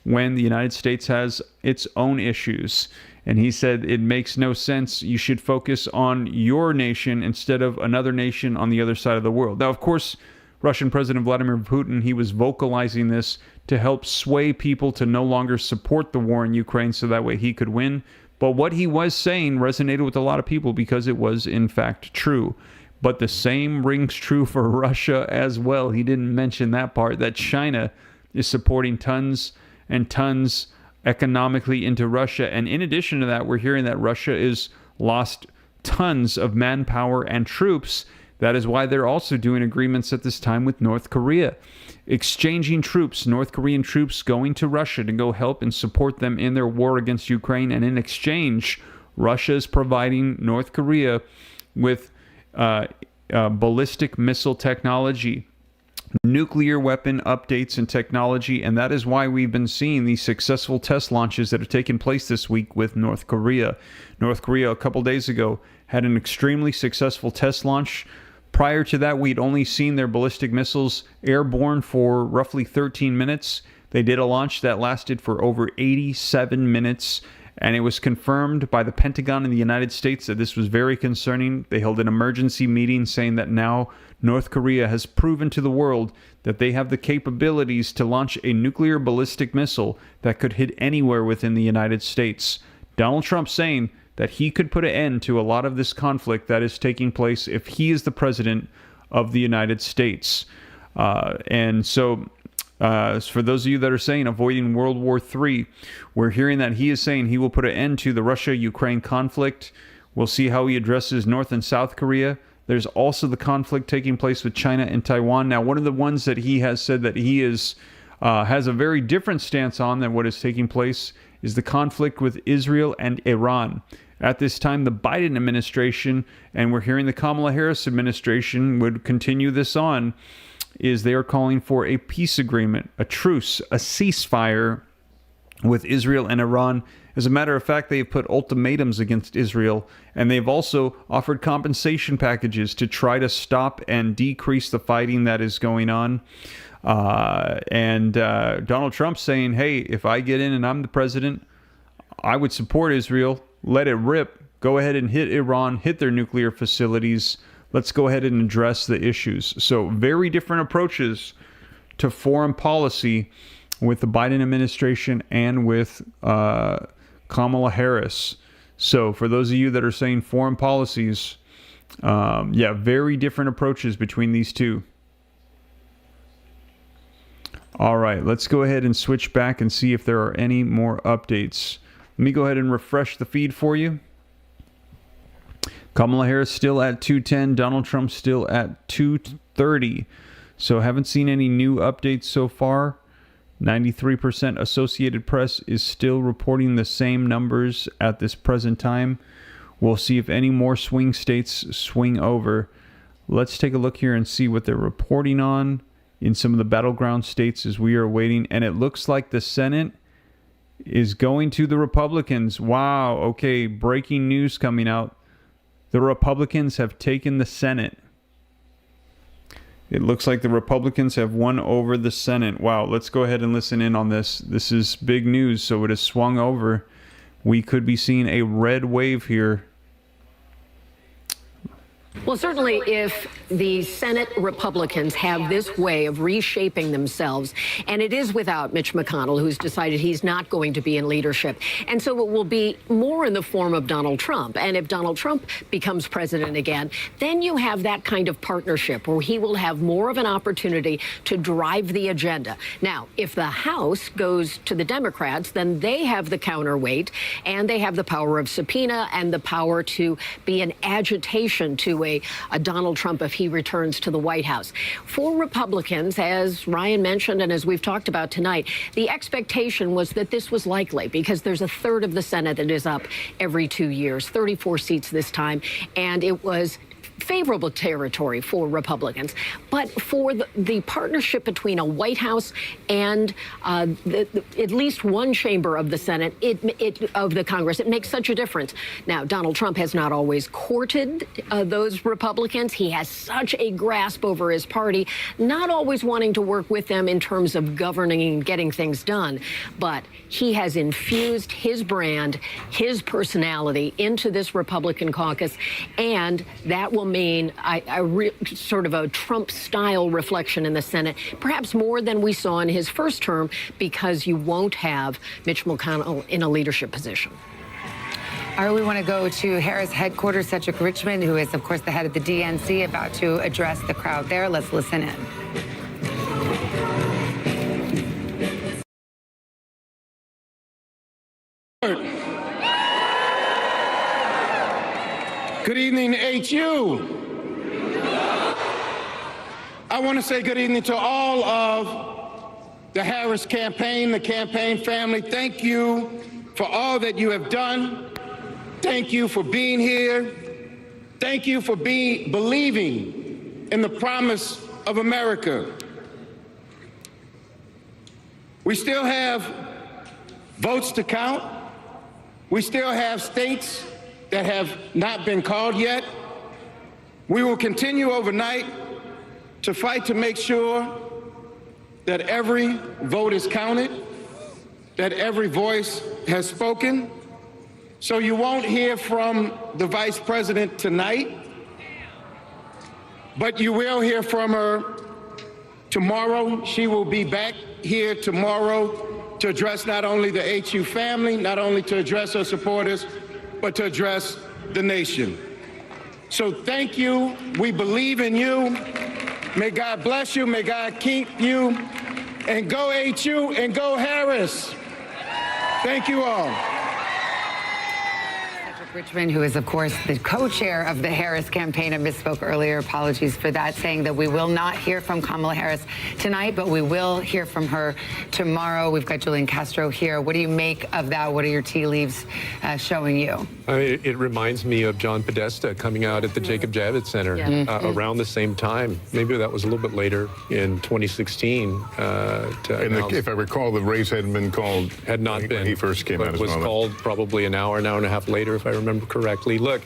when the United States has its own issues? And he said, it makes no sense. You should focus on your nation instead of another nation on the other side of the world. Now, of course, Russian President Vladimir Putin, he was vocalizing this to help sway people to no longer support the war in Ukraine so that way he could win. But what he was saying resonated with a lot of people because it was, in fact, true. But the same rings true for Russia as well. He didn't mention that part, that China is supporting tons and tons economically into Russia. And in addition to that, we're hearing that Russia has lost tons of manpower and troops. That is why they're also doing agreements at this time with North Korea, exchanging troops, North Korean troops going to Russia to go help and support them in their war against Ukraine. And in exchange, Russia is providing North Korea with ballistic missile technology, nuclear weapon updates and technology, and that is why we've been seeing these successful test launches that have taken place this week with North Korea. North Korea, a couple days ago, had an extremely successful test launch. Prior to that, we'd only seen their ballistic missiles airborne for roughly 13 minutes. They did a launch that lasted for over 87 minutes, and it was confirmed by the Pentagon in the United States that this was very concerning. They held an emergency meeting saying that now North Korea has proven to the world that they have the capabilities to launch a nuclear ballistic missile that could hit anywhere within the United States. Donald Trump saying that he could put an end to a lot of this conflict that is taking place if he is the president of the United States. And so for those of you that are saying avoiding World War III, we're hearing that he is saying he will put an end to the Russia-Ukraine conflict. We'll see how he addresses North and South Korea. There's also the conflict taking place with China and Taiwan. Now, one of the ones that he has said that he is has a very different stance on than what is taking place is the conflict with Israel and Iran. At this time, the Biden administration, and we're hearing the Kamala Harris administration would continue this on, is they are calling for a peace agreement, a truce, a ceasefire with Israel and Iran. As a matter of fact, they've put ultimatums against Israel, and they've also offered compensation packages to try to stop and decrease the fighting that is going on. Donald Trump saying, hey, if I get in and I'm the president, I would support Israel. Let it rip. Go ahead and hit Iran, hit their nuclear facilities. Let's go ahead and address the issues. So very different approaches to foreign policy with the Biden administration and with Kamala Harris. So for those of you that are saying foreign policies, very different approaches between these two. All right, let's go ahead and switch back and see if there are any more updates. Let me go ahead and refresh the feed for you. Kamala Harris still at 210, Donald Trump still at 230. So haven't seen any new updates so far. 93% Associated Press is still reporting the same numbers at this present time. We'll see if any more swing states swing over. Let's take a look here and see what they're reporting on in some of the battleground states as we are waiting. And it looks like the Senate is going to the Republicans. Wow. Okay. Breaking news coming out. The Republicans have taken the Senate. It looks like the Republicans have won over the Senate. Wow, let's go ahead and listen in on this. This is big news, so it has swung over. We could be seeing a red wave here. Well, certainly if the Senate Republicans have this way of reshaping themselves, and it is without Mitch McConnell, who's decided he's not going to be in leadership. And so it will be more in the form of Donald Trump. And if Donald Trump becomes president again, then you have that kind of partnership where he will have more of an opportunity to drive the agenda. Now, if the House goes to the Democrats, then they have the counterweight, and they have the power of subpoena and the power to be an agitation to a Donald Trump if he returns to the White House. For Republicans, as Ryan mentioned and as we've talked about tonight, the expectation was that this was likely because there's a third of the Senate that is up every 2 years, 34 seats this time, and it was favorable territory for Republicans. But for the partnership between a White House and at least one chamber of the Senate, of the Congress, it makes such a difference. Now, Donald Trump has not always courted those Republicans. He has such a grasp over his party, not always wanting to work with them in terms of governing and getting things done. But he has infused his brand, his personality into this Republican caucus, and that will mean sort of a Trump-style reflection in the Senate, perhaps more than we saw in his first term, because you won't have Mitch McConnell in a leadership position. All right, we want to go to Harris headquarters, Cedric Richmond, who is, of course, the head of the DNC, about to address the crowd there. Let's listen in. Good evening, HU. I want to say good evening to all of the Harris campaign, the campaign family. Thank you for all that you have done. Thank you for being here. Thank you for believing in the promise of America. We still have votes to count. We still have states that have not been called yet. We will continue overnight to fight to make sure that every vote is counted, that every voice has spoken. So you won't hear from the Vice President tonight, but you will hear from her tomorrow. She will be back here tomorrow to address not only the HU family, not only to address her supporters, but to address the nation. So thank you. We believe in you. May God bless you. May God keep you. And go HU and go Harris. Thank you all. Richmond, who is, of course, the co-chair of the Harris campaign. I misspoke earlier. Apologies for that, saying that we will not hear from Kamala Harris tonight, but we will hear from her tomorrow. We've got Julian Castro here. What do you make of that? What are your tea leaves showing you? It reminds me of John Podesta coming out at the Jacob Javits Center around the same time. Maybe that was a little bit later in 2016. If I recall, the race hadn't been called. Had not been. When he first came out. It was called probably an hour and a half later, if I remember correctly. Look,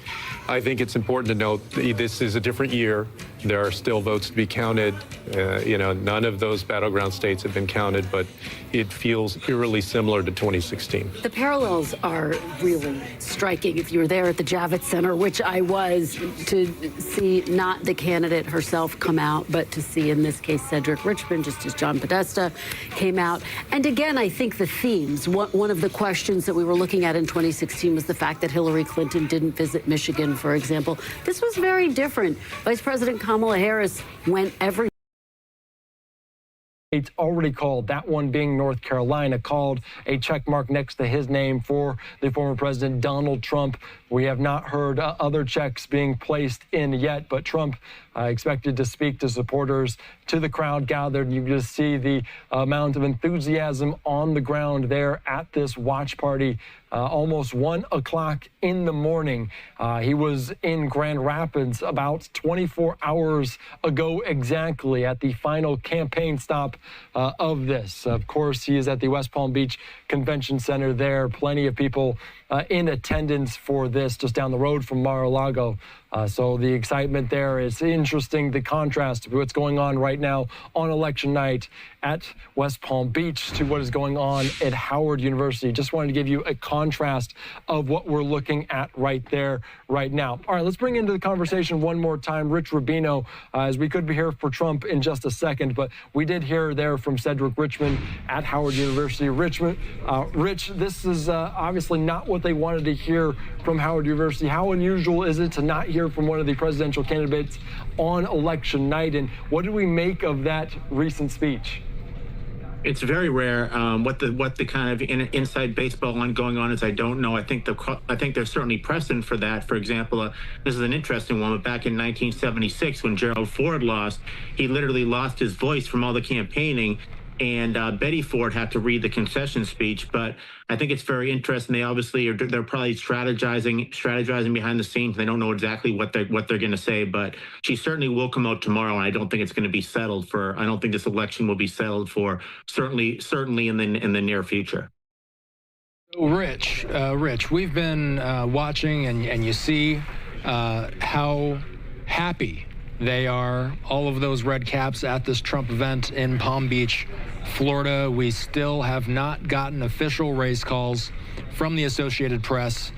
I think it's important to note that this is a different year. There are still votes to be counted. None of those battleground states have been counted, but it feels eerily similar to 2016. The parallels are really striking. If you were there at the Javits Center, which I was, to see not the candidate herself come out, but to see, in this case, Cedric Richmond, just as John Podesta came out. And again, I think the themes, one of the questions that we were looking at in 2016 was the fact that Hillary Clinton didn't visit Michigan, for example. This was very different. Vice President Kamala Harris went every It's already called, that one being North Carolina, called a check mark next to his name for the former President Donald Trump. We have not heard other checks being placed in yet, but Trump expected to speak to supporters, to the crowd gathered. You just see the amount of enthusiasm on the ground there at this watch party. Almost 1 o'clock in the morning. He was in Grand Rapids about 24 hours ago exactly at the final campaign stop of this. Of course, he is at the West Palm Beach Convention Center there. Plenty of people in attendance for this just down the road from Mar-a-Lago. So the excitement there is interesting. The contrast of what's going on right now on election night at West Palm Beach to what is going on at Howard University. Just wanted to give you a contrast of what we're looking at right there, right now. All right, let's bring into the conversation one more time Rich Rubino, as we could be here for Trump in just a second, but we did hear there from Cedric Richmond at Howard University. Rich, this is obviously not what they wanted to hear from Howard University. How unusual is it to not hear from one of the presidential candidates on election night, and what do we make of that recent speech? It's very rare. What the kind of inside baseball on going on is, I don't know. I think there's certainly precedent for that. For example, this is an interesting one. But back in 1976, when Gerald Ford lost, he literally lost his voice from all the campaigning, and Betty Ford had to read the concession speech. But I think it's very interesting. They obviously they're probably strategizing behind the scenes. They don't know exactly what they're going to say, but she certainly will come out tomorrow, and I don't think it's going to be settled for. I don't think this election will be settled for certainly in the near future. Rich, we've been watching, and you see how happy they are, all of those red caps at this Trump event in Palm Beach, Florida. We still have not gotten official race calls from the Associated Press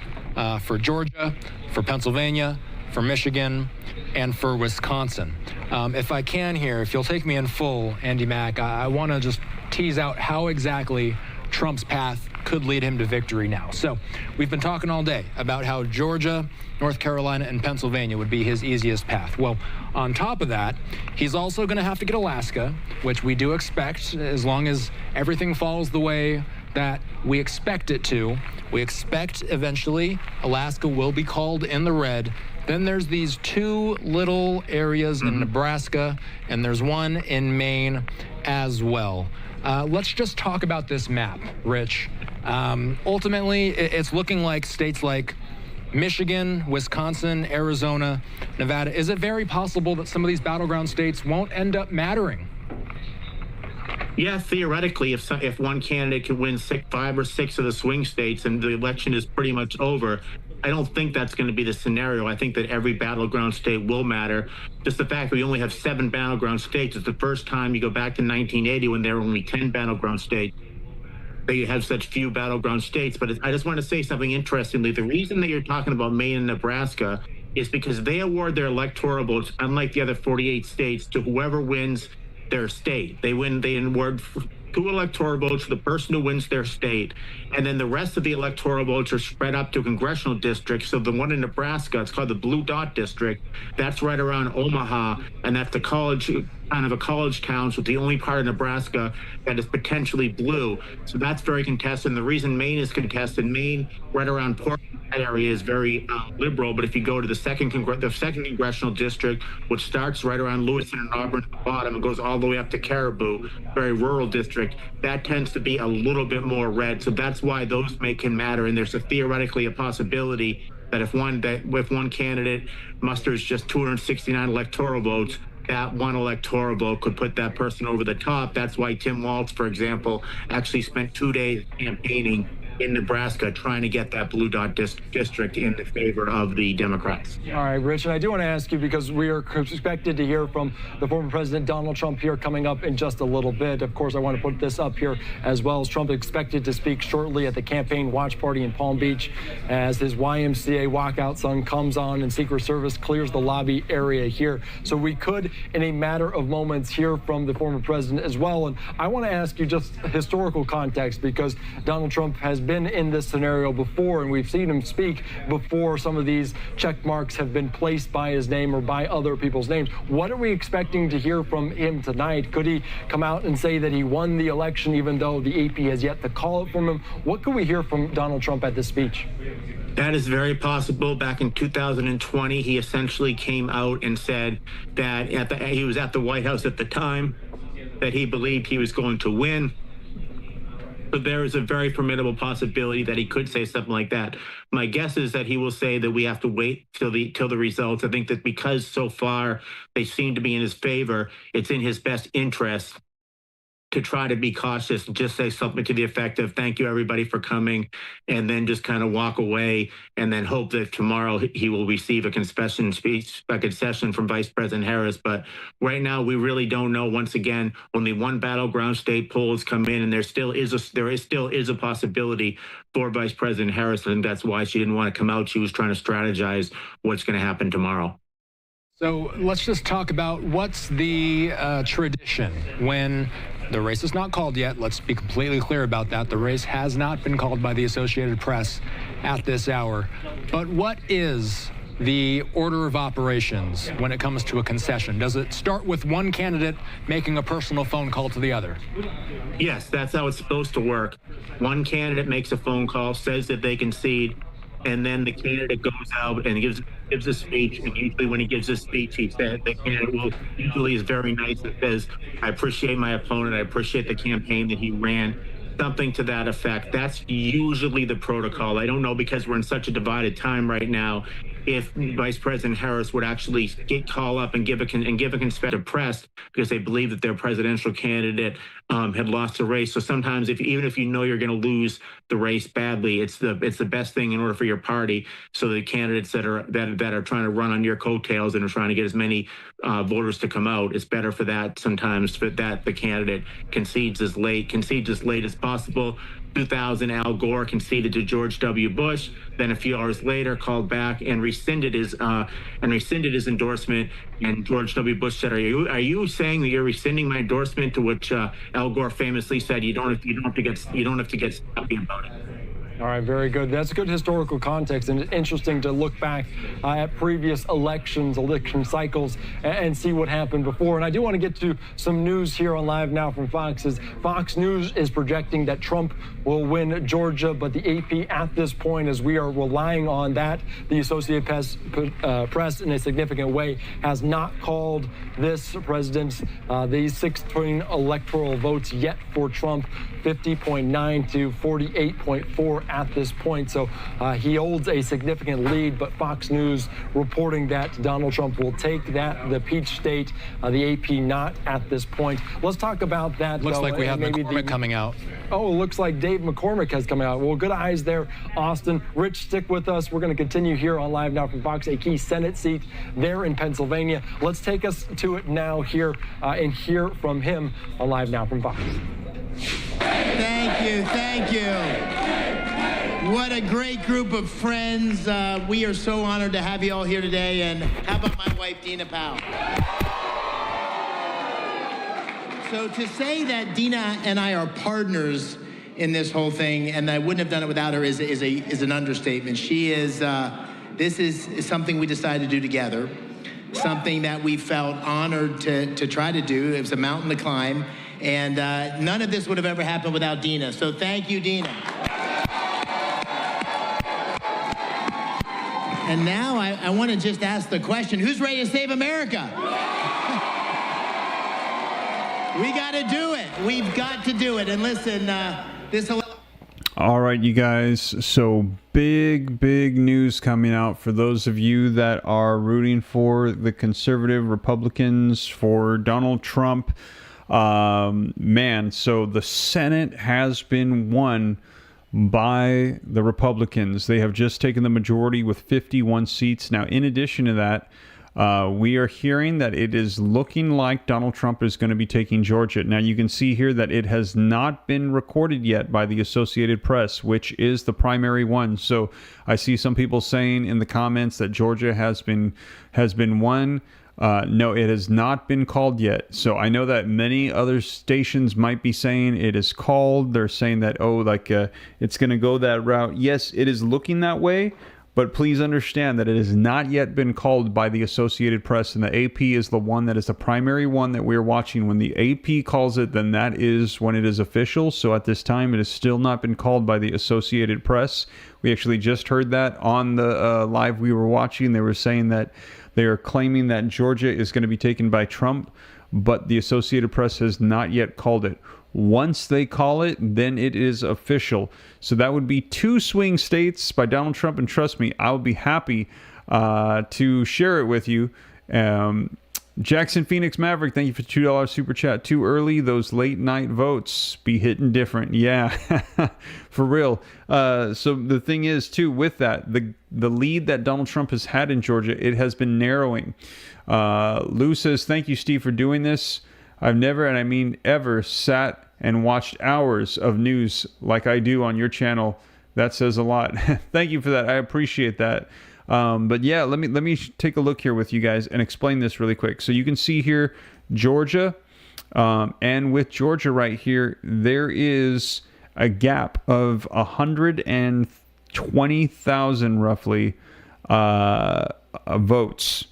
for Georgia, for Pennsylvania, for Michigan, and for Wisconsin. If I can here, if you'll take me in full, Andy Mack, I want to just tease out how exactly Trump's path could lead him to victory now. So we've been talking all day about how Georgia, North Carolina, and Pennsylvania would be his easiest path. Well, on top of that, he's also going to have to get Alaska, which we do expect, as long as everything falls the way that we expect it to. We expect eventually Alaska will be called in the red. Then there's these two little areas in Nebraska, and there's one in Maine as well. Let's just talk about this map, Rich. Ultimately, it's looking like states like Michigan, Wisconsin, Arizona, Nevada. Is it very possible that some of these battleground states won't end up mattering? Yeah, theoretically, if one candidate could win 5 or 6 of the swing states and the election is pretty much over, I don't think that's going to be the scenario. I think that every battleground state will matter. Just the fact that we only have 7 battleground states is the first time you go back to 1980 when there were only 10 battleground states. They have such few battleground states. But I just want to say something interestingly. The reason that you're talking about Maine and Nebraska is because they award their electoral votes, unlike the other 48 states, to whoever wins their state. They award 2 electoral votes to the person who wins their state, and then the rest of the electoral votes are spread up to congressional districts. So the one in Nebraska, it's called the Blue Dot District. That's right around Omaha, and that's the college, kind of a college town, so it's the only part of Nebraska that is potentially blue. So that's very contested. And the reason Maine is contested, Maine, right around Portland, that area is very liberal. But if you go to the second congressional district, which starts right around Lewiston and Auburn at the bottom and goes all the way up to Caribou, very rural district, that tends to be a little bit more red. So that's why those can matter. And there's theoretically a possibility that if one candidate musters just 269 electoral votes, that one electoral vote could put that person over the top. That's why Tim Walz, for example, actually spent 2 days campaigning in Nebraska trying to get that blue dot district in the favor of the Democrats. All right, Rich, and I do want to ask you, because we are expected to hear from the former President Donald Trump here coming up in just a little bit. Of course, I want to put this up here as well. As Trump expected to speak shortly at the campaign watch party in Palm Beach as his YMCA walkout song comes on and Secret Service clears the lobby area here. So we could, in a matter of moments, hear from the former president as well. And I want to ask you just historical context, because Donald Trump has been in this scenario before, and we've seen him speak before some of these check marks have been placed by his name or by other people's names. What are we expecting to hear from him tonight? Could he come out and say that he won the election, even though the AP has yet to call it from him? What could we hear from Donald Trump at this speech? That is very possible. Back in 2020, he essentially came out and said that he was at the White House at the time, that he believed he was going to win. But there is a very formidable possibility that he could say something like that. My guess is that he will say that we have to wait till the results. I think that because so far they seem to be in his favor, it's in his best interest to try to be cautious and just say something to the effect of "thank you everybody for coming," and then just kind of walk away and then hope that tomorrow he will receive a concession from Vice President Harris. But right now we really don't know. Once again, only one battleground state poll has come in, and there still is a possibility for Vice President Harris. I think that's why she didn't want to come out. She was trying to strategize what's going to happen tomorrow. So let's just talk about what's the tradition when the race is not called yet. Let's be completely clear about that. The race has not been called by the Associated Press at this hour. But what is the order of operations when it comes to a concession? Does it start with one candidate making a personal phone call to the other? Yes, that's how it's supposed to work. One candidate makes a phone call, says that they concede, and then the candidate goes out and gives a speech. And usually when he gives a speech, he said, the candidate usually is very nice. It says, "I appreciate my opponent. I appreciate the campaign that he ran." Something to that effect. That's usually the protocol. I don't know, because we're in such a divided time right now, if Vice President Harris would actually call up and give a concession to press because they believe that their presidential candidate had lost the race. So sometimes, even if you know you're going to lose the race badly, it's the best thing in order for your party. So the candidates that are trying to run on your coattails and are trying to get as many voters to come out, it's better for that sometimes that the candidate concedes as late as possible. 2000, Al Gore conceded to George W. Bush. Then a few hours later, called back and rescinded his endorsement. And George W. Bush said, "Are you saying that you're rescinding my endorsement?" To which Al Gore famously said, "You don't have to get snappy about it." All right, very good. That's good historical context, and it's interesting to look back at previous election cycles, and see what happened before. And I do want to get to some news here on Live Now from Fox. Fox News is projecting that Trump will win Georgia, but the AP at this point, as we are relying on that, the Associated Press in a significant way has not called this president's these 16 electoral votes yet for Trump, 50.9 to 48.4 at this point. So he holds a significant lead, but Fox News reporting that Donald Trump will take the Peach State, the AP not at this point. Let's talk about that. Looks though, like we have McCormick coming out. Oh, it looks like Dave McCormick has come out. Well, good eyes there, Austin. Rich, stick with us. We're going to continue here on Live Now from Fox, a key Senate seat there in Pennsylvania. Let's take us to it now here and hear from him on Live Now from Fox. Thank you. What a great group of friends. We are so honored to have you all here today. And how about my wife, Dina Powell? So to say that Dina and I are partners in this whole thing, and I wouldn't have done it without her, is an understatement. She is, this is something we decided to do together, something that we felt honored to try to do. It was a mountain to climb, and none of this would have ever happened without Dina. So thank you, Dina. And now I want to just ask the question, who's ready to save America? We got to do it. We've got to do it. And listen, All right, you guys. So big news coming out for those of you that are rooting for the conservative Republicans, for Donald Trump. Man, so the Senate has been won by the Republicans. They have just taken the majority with 51 seats. Now, in addition to that, we are hearing that it is looking like Donald Trump is going to be taking Georgia. Now, you can see here that it has not been recorded yet by the Associated Press, which is the primary one. So I see some people saying in the comments that Georgia has been won. No, it has not been called yet. So I know that many other stations might be saying it is called. They're saying that, it's going to go that route. Yes, it is looking that way. But please understand that it has not yet been called by the Associated Press, and the AP is the one that is the primary one that we're watching. When the AP calls it, then that is when it is official. So at this time, it has still not been called by the Associated Press. We actually just heard that on the live we were watching. They were saying that they are claiming that Georgia is going to be taken by Trump, but the Associated Press has not yet called it. Once they call it, then it is official. So that would be 2 swing states by Donald Trump. And trust me, I would be happy to share it with you. Jackson Phoenix Maverick, thank you for $2 super chat. Too early, those late night votes be hitting different. Yeah, for real. So the thing is, too, with that, the lead that Donald Trump has had in Georgia, it has been narrowing. Lou says, thank you, Steve, for doing this. I've never, and I mean ever, sat and watched hours of news like I do on your channel. That says a lot. Thank you for that. I appreciate that. But yeah, let me take a look here with you guys and explain this really quick. So you can see here Georgia, and with Georgia right here, there is a gap of 120,000 roughly votes.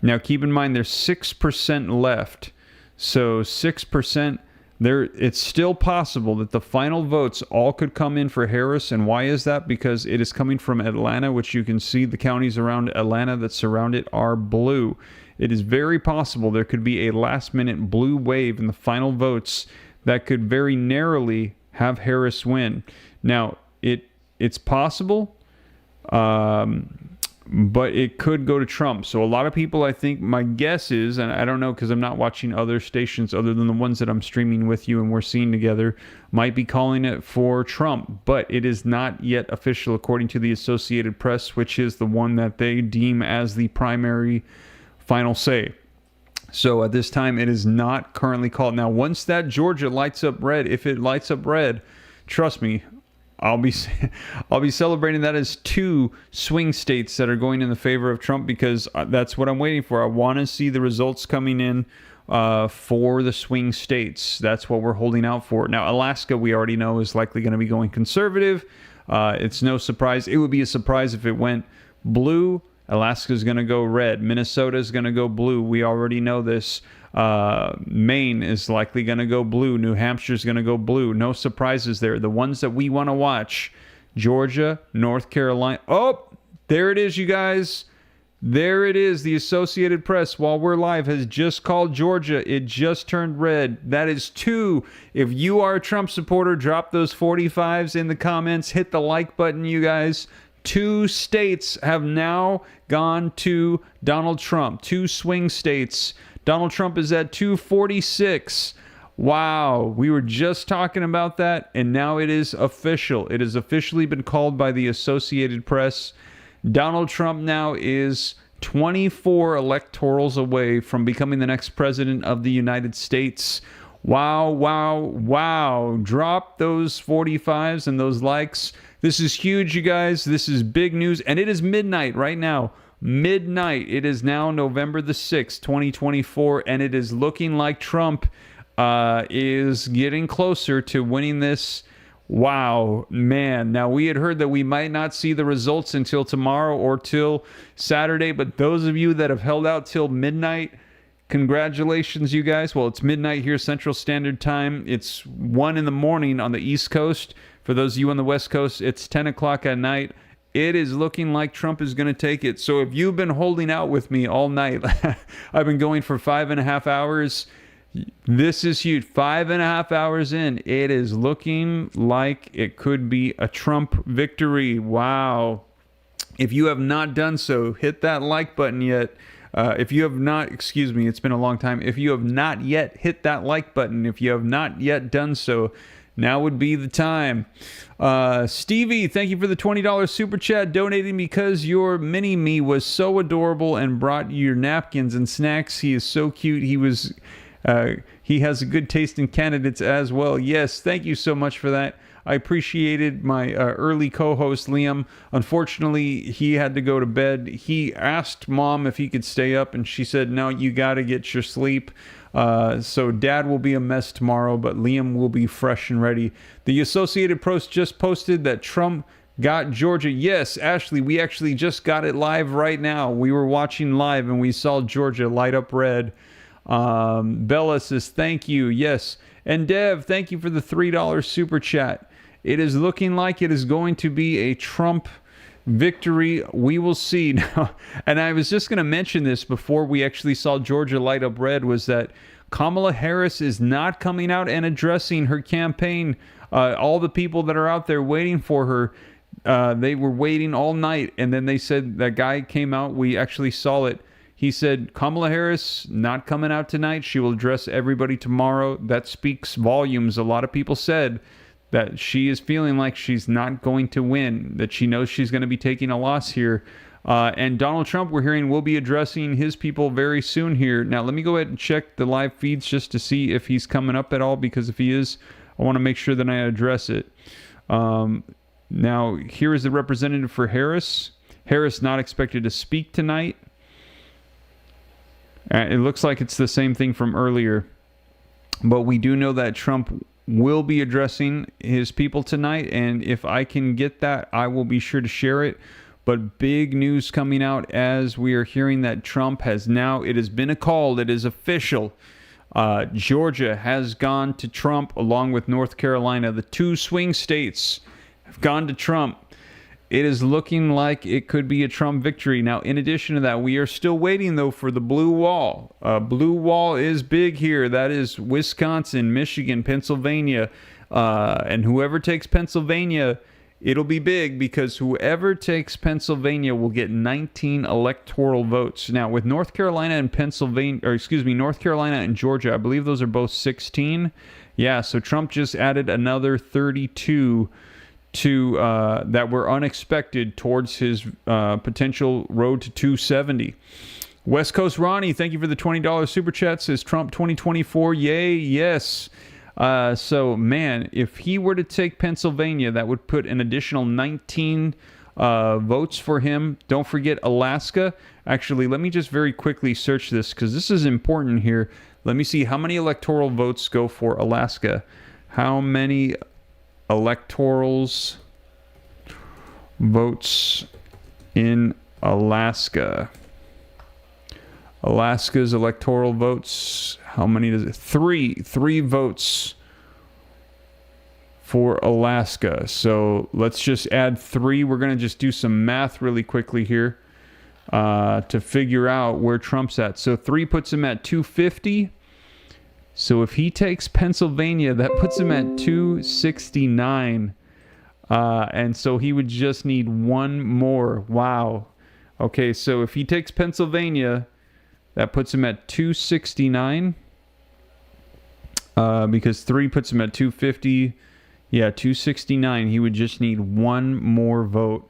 Now keep in mind there's 6% left. So 6%, it's still possible that the final votes all could come in for Harris. And why is that? Because it is coming from Atlanta, which you can see the counties around Atlanta that surround it are blue. It is very possible there could be a last-minute blue wave in the final votes that could very narrowly have Harris win. Now, it's possible, but it could go to Trump. So a lot of people, I think, my guess is, and I don't know because I'm not watching other stations other than the ones that I'm streaming with you and we're seeing together, might be calling it for Trump. But it is not yet official according to the Associated Press, which is the one that they deem as the primary final say. So at this time, it is not currently called. Now, once that Georgia lights up red, if it lights up red, trust me, I'll be celebrating that as 2 swing states that are going in the favor of Trump, because that's what I'm waiting for. I want to see the results coming in for the swing states. That's what we're holding out for. Now, Alaska, we already know, is likely going to be going conservative. It's no surprise. It would be a surprise if it went blue. Alaska's going to go red. Minnesota is going to go blue. We already know this. Maine is likely going to go blue. New Hampshire is going to go blue. No surprises there. The ones that we want to watch: Georgia, North Carolina. Oh, there it is, you guys. There it is. The Associated Press, while we're live, has just called Georgia. It just turned red. That is 2. If you are a Trump supporter, drop those 45s in the comments. Hit the like button, you guys. 2 states have now gone to Donald Trump. 2 swing states. Donald Trump is at 246. Wow, we were just talking about that, and now it is official. It has officially been called by the Associated Press. Donald Trump now is 24 electorals away from becoming the next president of the United States. Wow, wow, wow. Drop those 45s and those likes. This is huge, you guys. This is big news, and it is midnight right now. Midnight. It is now November the 6th, 2024, and it is looking like Trump is getting closer to winning this. Wow, man. Now, we had heard that we might not see the results until tomorrow or till Saturday, but those of you that have held out till midnight, congratulations, you guys. Well, it's midnight here, Central Standard Time. It's 1 in the morning on the East Coast. For those of you on the West Coast, it's 10 o'clock at night. it is looking like Trump is going to take it. So if you've been holding out with me all night, I've been going for 5.5 hours. This is huge. 5.5 hours in, it is looking like it could be a Trump victory. Wow. If you have not done so, hit that like button yet. If you have not, excuse me, it's been a long time. If you have not yet hit that like button, if you have not yet done so, now would be the time. Stevie, thank you for the $20 super chat, donating because your mini-me was so adorable and brought you your napkins and snacks. He is so cute. He has a good taste in candidates as well. Yes, thank you so much for that. I appreciated my early co-host, Liam. Unfortunately, he had to go to bed. He asked Mom if he could stay up, and she said, no, you got to get your sleep. So Dad will be a mess tomorrow, but Liam will be fresh and ready. The Associated Press just posted that Trump got Georgia. Yes, Ashley, we actually just got it live right now. We were watching live, and we saw Georgia light up red. Bella says, thank you. Yes. And Dev, thank you for the $3 super chat. It is looking like it is going to be a Trump victory. We will see now. And I was just going to mention this before we actually saw Georgia light up red, was that Kamala Harris is not coming out and addressing her campaign. All the people that are out there waiting for her, they were waiting all night. And then they said, that guy came out. We actually saw it. He said, Kamala Harris not coming out tonight. She will address everybody tomorrow. That speaks volumes. A lot of people said that she is feeling like she's not going to win, that she knows she's going to be taking a loss here. And Donald Trump, we're hearing, will be addressing his people very soon here. Now, let me go ahead and check the live feeds just to see if he's coming up at all, because if he is, I want to make sure that I address it. Now, here is the representative for Harris. Harris not expected to speak tonight. It looks like it's the same thing from earlier. But we do know that Trump will be addressing his people tonight, and if I can get that, I will be sure to share it. But big news coming out as we are hearing that Trump has now, it has been called, it is official. Georgia has gone to Trump along with North Carolina. The two swing states have gone to Trump. It is looking like it could be a Trump victory. Now, in addition to that, we are still waiting, though, for the blue wall. Blue wall is big here. That is Wisconsin, Michigan, Pennsylvania. And whoever takes Pennsylvania, it'll be big, because whoever takes Pennsylvania will get 19 electoral votes. Now, with North Carolina and North Carolina and Georgia, I believe those are both 16. Yeah, so Trump just added another 32 to that were unexpected towards his potential road to 270. West Coast Ronnie, thank you for the $20 super chat. Says Trump 2024, yay, yes. So, man, if he were to take Pennsylvania, that would put an additional 19 votes for him. Don't forget Alaska. Actually, let me just very quickly search this, because this is important here. Let me see how many electoral votes go for Alaska. How many electorals votes in Alaska? Alaska's electoral votes, how many does it? Three votes for Alaska. So let's just add 3. We're going to just do some math really quickly here to figure out where Trump's at. So 3 puts him at 250. So if he takes Pennsylvania, that puts him at 269. And so he would just need 1 more. Wow. Okay, so if he takes Pennsylvania, that puts him at 269. Because 3 puts him at 250. Yeah, 269. He would just need 1 more vote.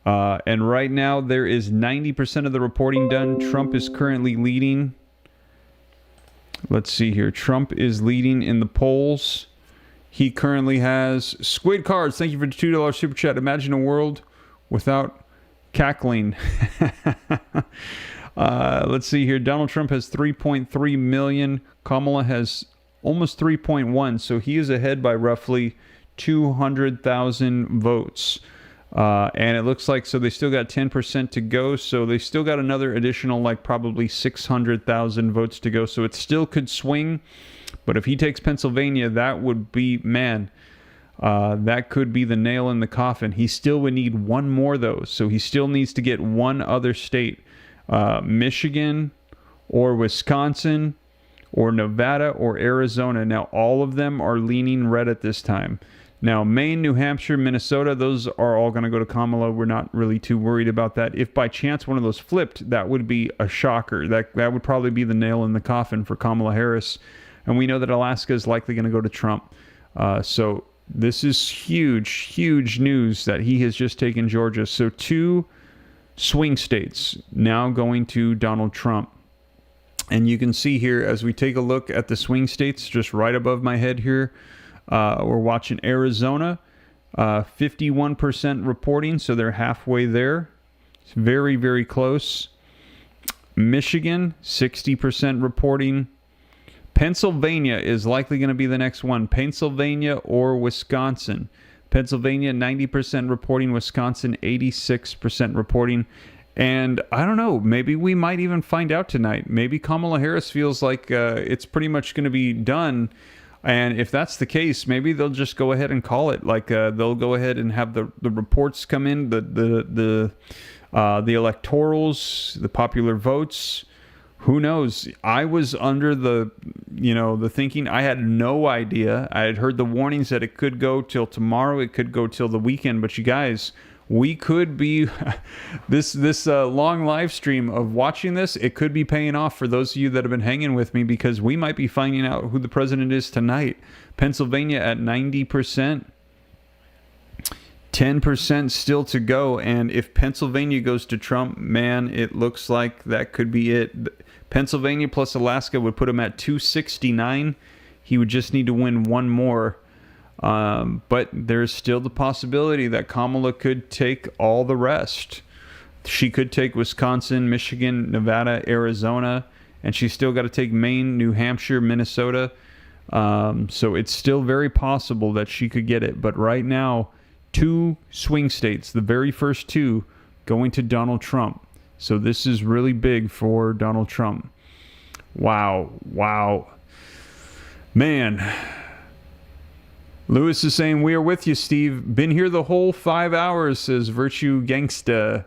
And right now, there is 90% of the reporting done. Trump is currently leading. Let's see here. Trump is leading in the polls. He currently has Squid Cards. Thank you for the $2 super chat. Imagine a world without cackling. Let's see here. Donald Trump has 3.3 million. Kamala has almost 3.1. So he is ahead by roughly 200,000 votes. And it looks like, so they still got 10% to go. So they still got another additional, like probably 600,000 votes to go. So it still could swing. But if he takes Pennsylvania, that would be, man, that could be the nail in the coffin. He still would need one more, though. So he still needs to get one other state, Michigan or Wisconsin or Nevada or Arizona. Now, all of them are leaning red at this time. Now, Maine, New Hampshire, Minnesota, those are all going to go to Kamala. We're not really too worried about that. If by chance one of those flipped, that would be a shocker. That would probably be the nail in the coffin for Kamala Harris. And we know that Alaska is likely going to go to Trump. So this is huge, huge news that he has just taken Georgia. So 2 swing states now going to Donald Trump. And you can see here, as we take a look at the swing states, just right above my head here, we're watching Arizona, 51% reporting, so they're halfway there. It's very, very close. Michigan, 60% reporting. Pennsylvania is likely going to be the next one. Pennsylvania or Wisconsin. Pennsylvania, 90% reporting. Wisconsin, 86% reporting. And I don't know, maybe we might even find out tonight. Maybe Kamala Harris feels like it's pretty much going to be done. And if that's the case, maybe they'll just go ahead and call it. Like they'll go ahead and have the reports come in, the electorals, the popular votes. Who knows? I was under the thinking. I had no idea. I had heard the warnings that it could go till tomorrow. It could go till the weekend. But you guys, we could be this long live stream of watching this. It could be paying off for those of you that have been hanging with me, because we might be finding out who the president is tonight. Pennsylvania at 90%, 10% still to go. And if Pennsylvania goes to Trump, man, it looks like that could be it. Pennsylvania plus Alaska would put him at 269. He would just need to win one more. But there's still the possibility that Kamala could take all the rest. She could take Wisconsin, Michigan, Nevada, Arizona, and she's still got to take Maine, New Hampshire, Minnesota. So it's still very possible that she could get it. But right now, 2 swing states, the very first 2, going to Donald Trump. So this is really big for Donald Trump. Wow. Man. Lewis is saying, we are with you, Steve. Been here the whole 5 hours, says Virtue Gangsta.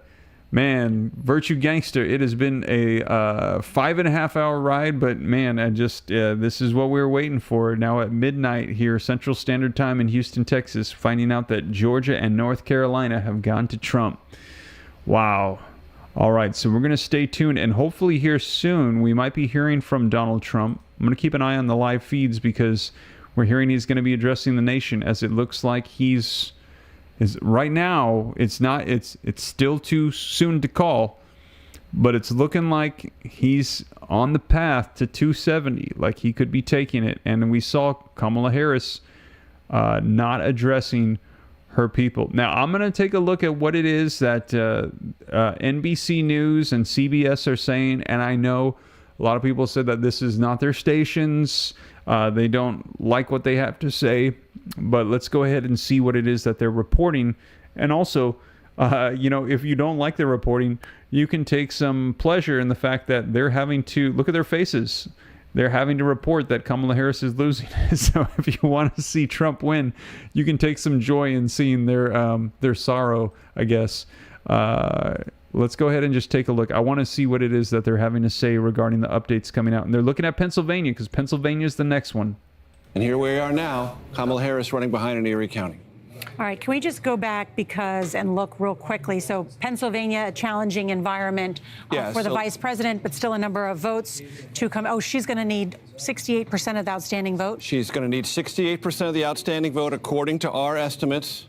Man, Virtue Gangster, it has been a 5.5 hour ride, but man, this is what we were waiting for. Now at midnight here, Central Standard Time in Houston, Texas, finding out that Georgia and North Carolina have gone to Trump. Wow. All right, so we're going to stay tuned, and hopefully here soon we might be hearing from Donald Trump. I'm going to keep an eye on the live feeds, because we're hearing he's going to be addressing the nation, as it looks like right now. It's still too soon to call, but it's looking like he's on the path to 270, like he could be taking it. And we saw Kamala Harris not addressing her people. Now, I'm going to take a look at what it is that NBC News and CBS are saying, and I know a lot of people said that this is not their stations. They don't like what they have to say, but let's go ahead and see what it is that they're reporting. And also, if you don't like their reporting, you can take some pleasure in the fact that they're having to look at their faces. They're having to report that Kamala Harris is losing. So if you want to see Trump win, you can take some joy in seeing their sorrow, I guess. Let's go ahead and just take a look. I want to see what it is that they're having to say regarding the updates coming out. And they're looking at Pennsylvania, because Pennsylvania is the next one. And here we are now, Kamala Harris running behind in Erie County. All right, can we just go back and look real quickly? So Pennsylvania, a challenging environment for the vice president, but still a number of votes to come. Oh, she's going to need 68% of the outstanding vote? She's going to need 68% of the outstanding vote, according to our estimates.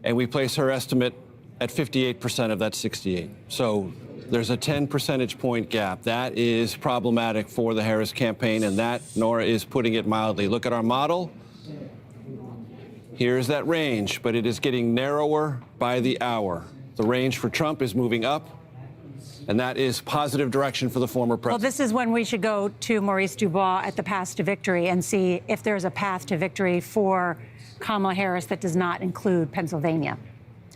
And we place her estimate at 58% of that 68. So there's a 10 percentage point gap. That is problematic for the Harris campaign, and that, Nora, is putting it mildly. Look at our model. Here's that range, but it is getting narrower by the hour. The range for Trump is moving up, and that is positive direction for the former president. Well, this is when we should go to Maurice Dubois at the Path to Victory and see if there's a path to victory for Kamala Harris that does not include Pennsylvania.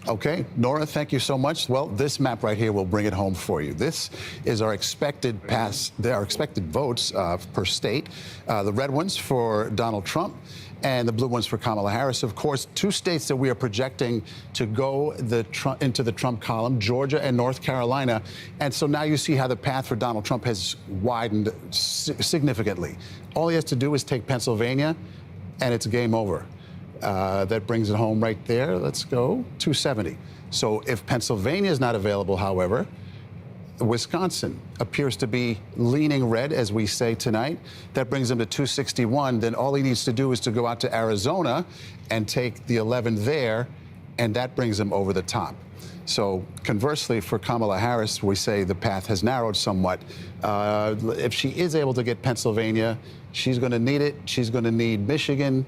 Okay, Nora, thank you so much. Well, this map right here will bring it home for you. This is our expected votes per state. The red ones for Donald Trump and the blue ones for Kamala Harris. Of course, two states that we are projecting to go into the Trump column, Georgia and North Carolina. And so now you see how the path for Donald Trump has widened significantly. All he has to do is take Pennsylvania, and it's game over. That brings it home right there. Let's go 270. So if Pennsylvania is not available, however, Wisconsin appears to be leaning red, as we say tonight. That brings him to 261. Then all he needs to do is to go out to Arizona and take the 11 there, and that brings him over the top. So conversely, for Kamala Harris, we say the path has narrowed somewhat. If she is able to get Pennsylvania, she's going to need it. She's going to need Michigan.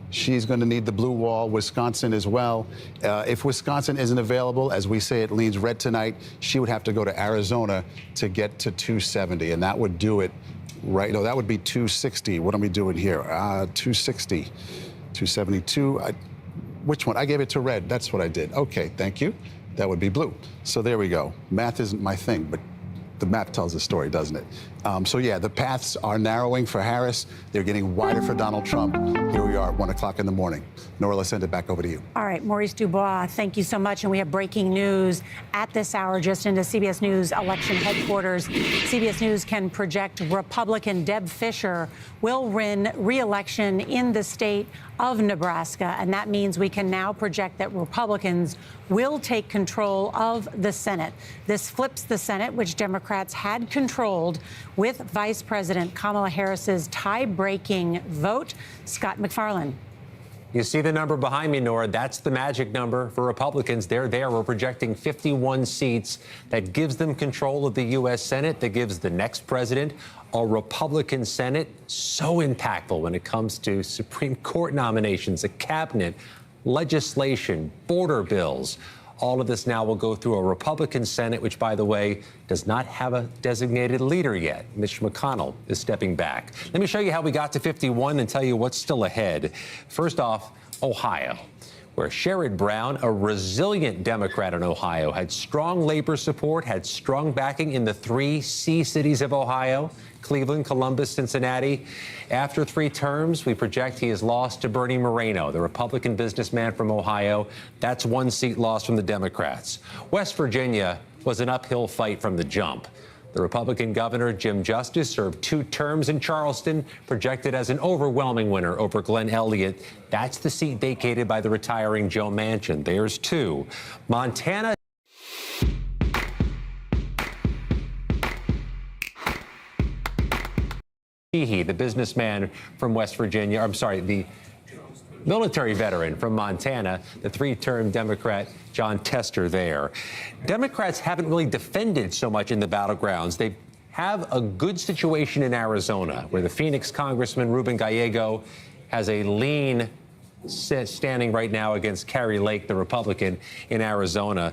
She's going to need the blue wall, Wisconsin as well. If Wisconsin isn't available, as we say it leans red tonight, she would have to go to Arizona to get to 270, and that would do it right. No, that would be 260. What am we doing here? 260, 272. Which one? I gave it to red. That's what I did. Okay, thank you. That would be blue. So there we go. Math isn't my thing, but the map tells the story, doesn't it? So yeah, the paths are narrowing for Harris. They're getting wider for Donald Trump. Here we are at 1 o'clock in the morning. Nora, let's send it back over to you. All right, Maurice Dubois, thank you so much. And we have breaking news at this hour just into CBS News election headquarters. CBS News can project Republican Deb Fischer will win re-election in the state of Nebraska. And that means we can now project that Republicans will take control of the Senate. This flips the Senate, which Democrats had controlled, with Vice President Kamala Harris's tie-breaking vote. Scott McFarland. You see the number behind me, Nora. That's the magic number for Republicans. They're there. We're projecting 51 seats. That gives them control of the U.S. Senate. That gives the next president a Republican Senate. So impactful when it comes to Supreme Court nominations, a cabinet, legislation, border bills. All of this now will go through a Republican Senate, which, by the way, does not have a designated leader yet. Mitch McConnell is stepping back. Let me show you how we got to 51 and tell you what's still ahead. First off, Ohio, where Sherrod Brown, a resilient Democrat in Ohio, had strong labor support, had strong backing in the 3 C cities of Ohio, Cleveland, Columbus, Cincinnati. After 3 terms, we project he has lost to Bernie Moreno, the Republican businessman from Ohio. That's 1 seat lost from the Democrats. West Virginia was an uphill fight from the jump. The Republican governor, Jim Justice, served 2 terms in Charleston, projected as an overwhelming winner over Glenn Elliott. That's the seat vacated by the retiring Joe Manchin. There's 2. Montana. The businessman from West Virginia, the military veteran from Montana, the 3-term Democrat John Tester there. Democrats haven't really defended so much in the battlegrounds. They have a good situation in Arizona, where the Phoenix Congressman Ruben Gallego has a lean standing right now against Kari Lake, the Republican in Arizona.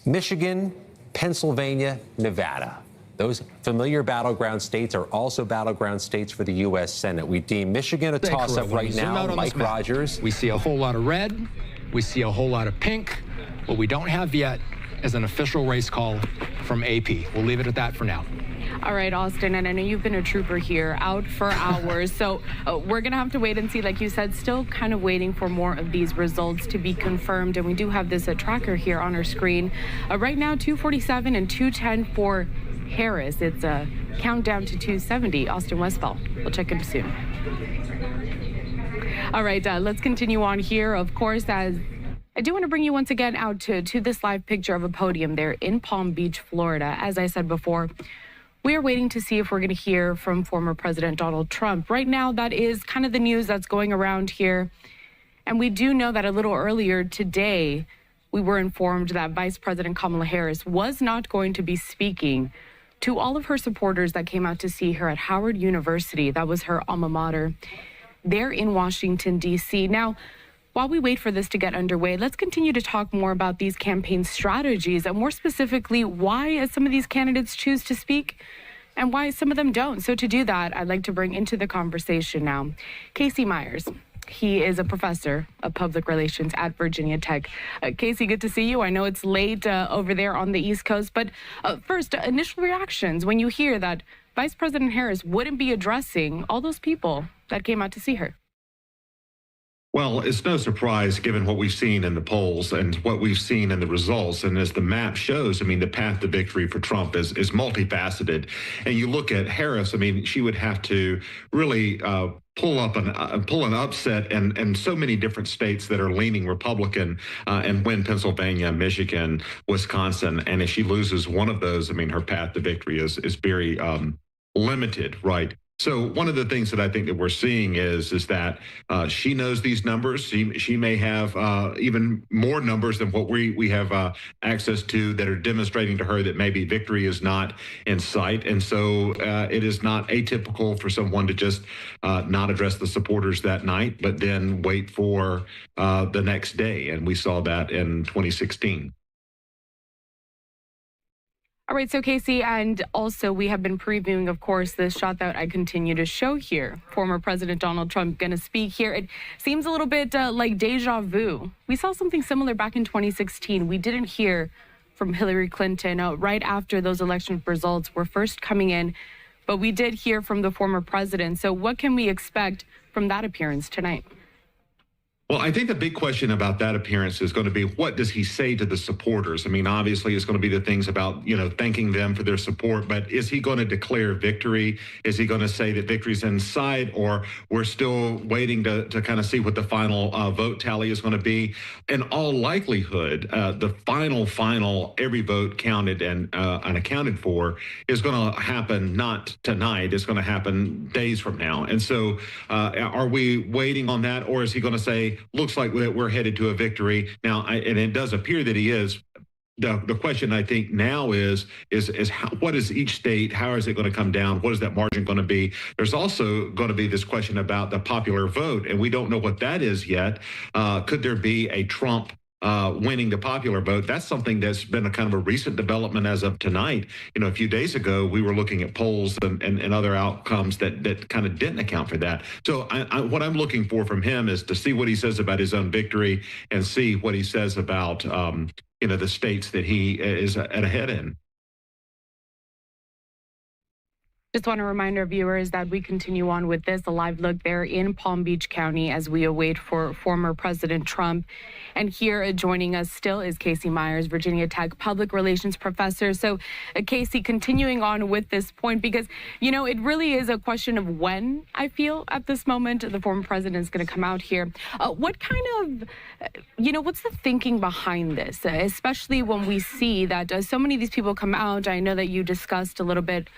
Michigan, Pennsylvania, Nevada. Those familiar battleground states are also battleground states for the U.S. Senate. We deem Michigan a toss-up right now. Mike Rogers. We see a whole lot of red. We see a whole lot of pink. What we don't have yet is an official race call from AP. We'll leave it at that for now. All right, Austin, and I know you've been a trooper here, out for hours. So we're going to have to wait and see. Like you said, still kind of waiting for more of these results to be confirmed. And we do have this tracker here on our screen. Right now, 247 and 210 for Harris. It's a countdown to 270. Austin Westfall. We'll check in soon. All right, let's continue on here. Of course, as I do want to bring you once again out to this live picture of a podium there in Palm Beach, Florida. As I said before, we are waiting to see if we're going to hear from former President Donald Trump. Right now, that is kind of the news that's going around here. And we do know that a little earlier today, we were informed that Vice President Kamala Harris was not going to be speaking to all of her supporters that came out to see her at Howard University. That was her alma mater there in Washington, D.C. Now, while we wait for this to get underway, let's continue to talk more about these campaign strategies and more specifically, why some of these candidates choose to speak and why some of them don't. So to do that, I'd like to bring into the conversation now Casey Myers. He is a professor of public relations at Virginia Tech. Casey, good to see you. I know it's late over there on the East Coast, but first, initial reactions when you hear that Vice President Harris wouldn't be addressing all those people that came out to see her. Well, it's no surprise given what we've seen in the polls and what we've seen in the results. And as the map shows, I mean, the path to victory for Trump is multifaceted. And you look at Harris, I mean, she would have to really pull an upset and so many different states that are leaning Republican and win Pennsylvania, Michigan, Wisconsin. And if she loses one of those, I mean, her path to victory is very limited, right? So one of the things that I think that we're seeing is that she knows these numbers. She may have even more numbers than what we have access to that are demonstrating to her that maybe victory is not in sight. And so it is not atypical for someone to just not address the supporters that night, but then wait for the next day. And we saw that in 2016. All right, so Casey, and also we have been previewing, of course, this shot that I continue to show here. Former President Donald Trump going to speak here. It seems a little bit like deja vu. We saw something similar back in 2016. We didn't hear from Hillary Clinton right after those election results were first coming in, but we did hear from the former president. So what can we expect from that appearance tonight? Well, I think the big question about that appearance is going to be, what does he say to the supporters? I mean, obviously, it's going to be the things about, thanking them for their support. But is he going to declare victory? Is he going to say that victory's in sight, or we're still waiting to kind of see what the final vote tally is going to be? In all likelihood, the final every vote counted and accounted for is going to happen not tonight. It's going to happen days from now. And so are we waiting on that, or is he going to say, looks like we're headed to a victory now, and it does appear that he is. The question I think now is how, what is each state? How is it going to come down? What is that margin going to be? There's also going to be this question about the popular vote, and we don't know what that is yet. Could there be a Trump winning the popular vote? That's something that's been a kind of a recent development as of tonight. A few days ago, we were looking at polls and other outcomes that kind of didn't account for that. So what I'm looking for from him is to see what he says about his own victory and see what he says about, the states that he is ahead in. Just want to remind our viewers that we continue on with this, a live look there in Palm Beach County as we await for former President Trump. And here joining us still is Casey Myers, Virginia Tech public relations professor. So Casey, continuing on with this point, because, it really is a question of when, I feel, at this moment, the former president is going to come out here. What kind of, what's the thinking behind this, especially when we see that so many of these people come out? I know that you discussed a little bit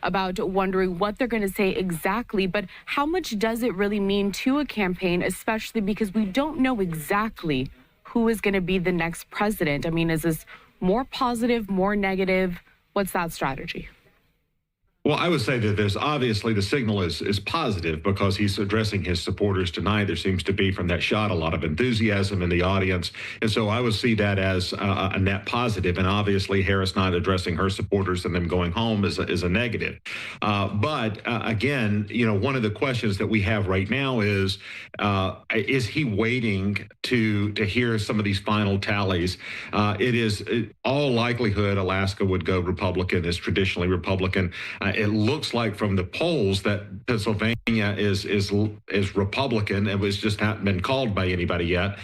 about wondering what they're going to say exactly, but how much does it really mean to a campaign, especially because we don't know exactly who is going to be the next president? I mean, is this more positive, more negative? What's that strategy? Well, I would say that there's obviously the signal is positive because he's addressing his supporters tonight. There seems to be, from that shot, a lot of enthusiasm in the audience. And so I would see that as a net positive. And obviously, Harris not addressing her supporters and them going home is a negative. But again, one of the questions that we have right now is he waiting to hear some of these final tallies? It is all likelihood Alaska would go Republican, is traditionally Republican. It looks like from the polls that Pennsylvania is Republican. It was just not been called by anybody yet.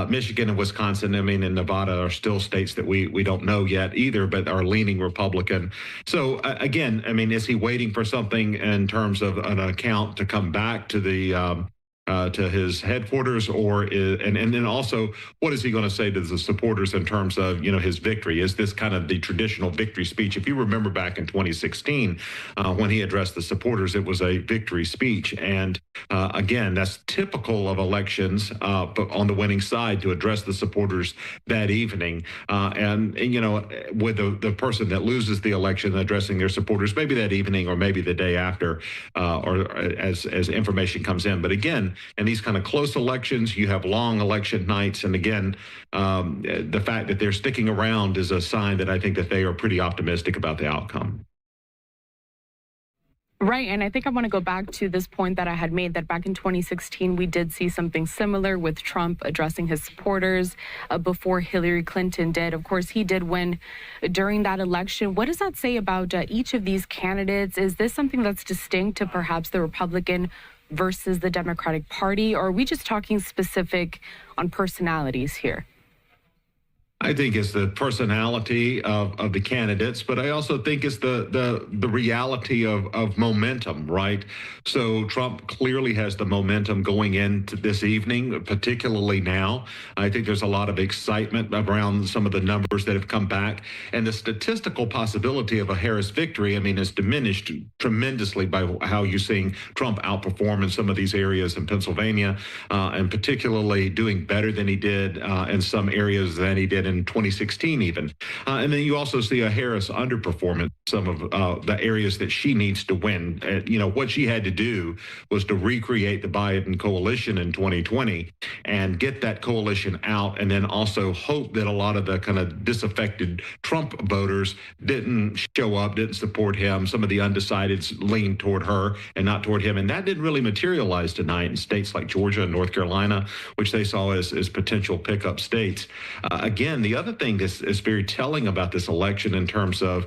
Michigan and Wisconsin, and Nevada are still states that we don't know yet either, but are leaning Republican. So again, is he waiting for something in terms of an account to come back to the to his headquarters, and then also, what is he going to say to the supporters in terms of, his victory? Is this kind of the traditional victory speech? If you remember back in 2016, when he addressed the supporters, it was a victory speech. And again, that's typical of elections, but on the winning side, to address the supporters that evening. And with the person that loses the election addressing their supporters, maybe that evening or maybe the day after, or as information comes in. But again, in these kind of close elections, you have long election nights. And again, the fact that they're sticking around is a sign that I think that they are pretty optimistic about the outcome. Right, and I think I want to go back to this point that I had made, that back in 2016, we did see something similar with Trump addressing his supporters before Hillary Clinton did. Of course, he did win during that election. What does that say about each of these candidates? Is this something that's distinct to perhaps the Republican versus the Democratic Party, or are we just talking specific on personalities here? I think it's the personality of the candidates, but I also think it's the reality of momentum, right? So Trump clearly has the momentum going into this evening, particularly now. I think there's a lot of excitement around some of the numbers that have come back, and the statistical possibility of a Harris victory, I mean, is diminished tremendously by how you're seeing Trump outperform in some of these areas in Pennsylvania, and particularly doing better than he did in some areas than he did in 2016 even. And then you also see a Harris underperformance some of the areas that she needs to win. What she had to do was to recreate the Biden coalition in 2020 and get that coalition out, and then also hope that a lot of the kind of disaffected Trump voters didn't show up, didn't support him. Some of the undecideds leaned toward her and not toward him. And that didn't really materialize tonight in states like Georgia and North Carolina, which they saw as potential pickup states. Again, the other thing that's is very telling about this election in terms of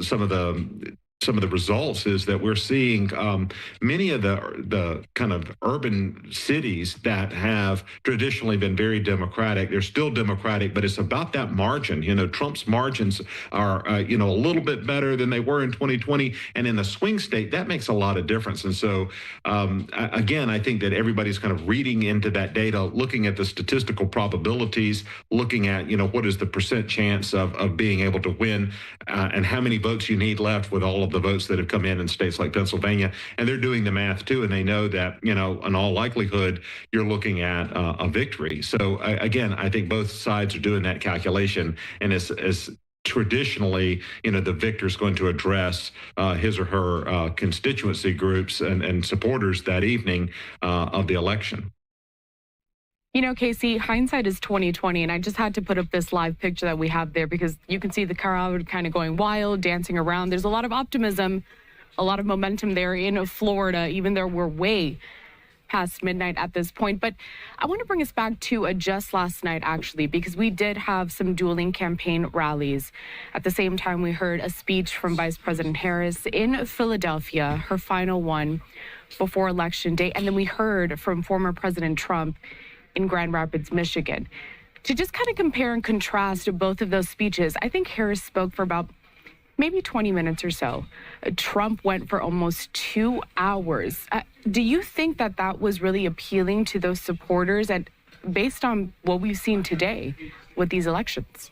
some of the results is that we're seeing many of the kind of urban cities that have traditionally been very Democratic. They're still Democratic, but it's about that margin. Trump's margins are a little bit better than they were in 2020, and in the swing state, that makes a lot of difference. And so, again, I think that everybody's kind of reading into that data, looking at the statistical probabilities, looking at what is the percent chance of being able to win, and how many votes you need left with all of the votes that have come in states like Pennsylvania. And they're doing the math too, and they know that in all likelihood you're looking at a victory. So again, I think both sides are doing that calculation, and as traditionally, the victor is going to address his or her constituency groups and supporters that evening of the election. Casey, hindsight is 2020, and I just had to put up this live picture that we have there because you can see the crowd kind of going wild, dancing around. There's a lot of optimism, a lot of momentum there in Florida, even though we're way past midnight at this point. But I want to bring us back to just last night, actually, because we did have some dueling campaign rallies. At the same time, we heard a speech from Vice President Harris in Philadelphia, her final one before Election Day. And then we heard from former President Trump in Grand Rapids, Michigan. To just kind of compare and contrast both of those speeches, I think Harris spoke for about maybe 20 minutes or so. Trump went for almost 2 hours. Do you think that was really appealing to those supporters, and based on what we've seen today with these elections?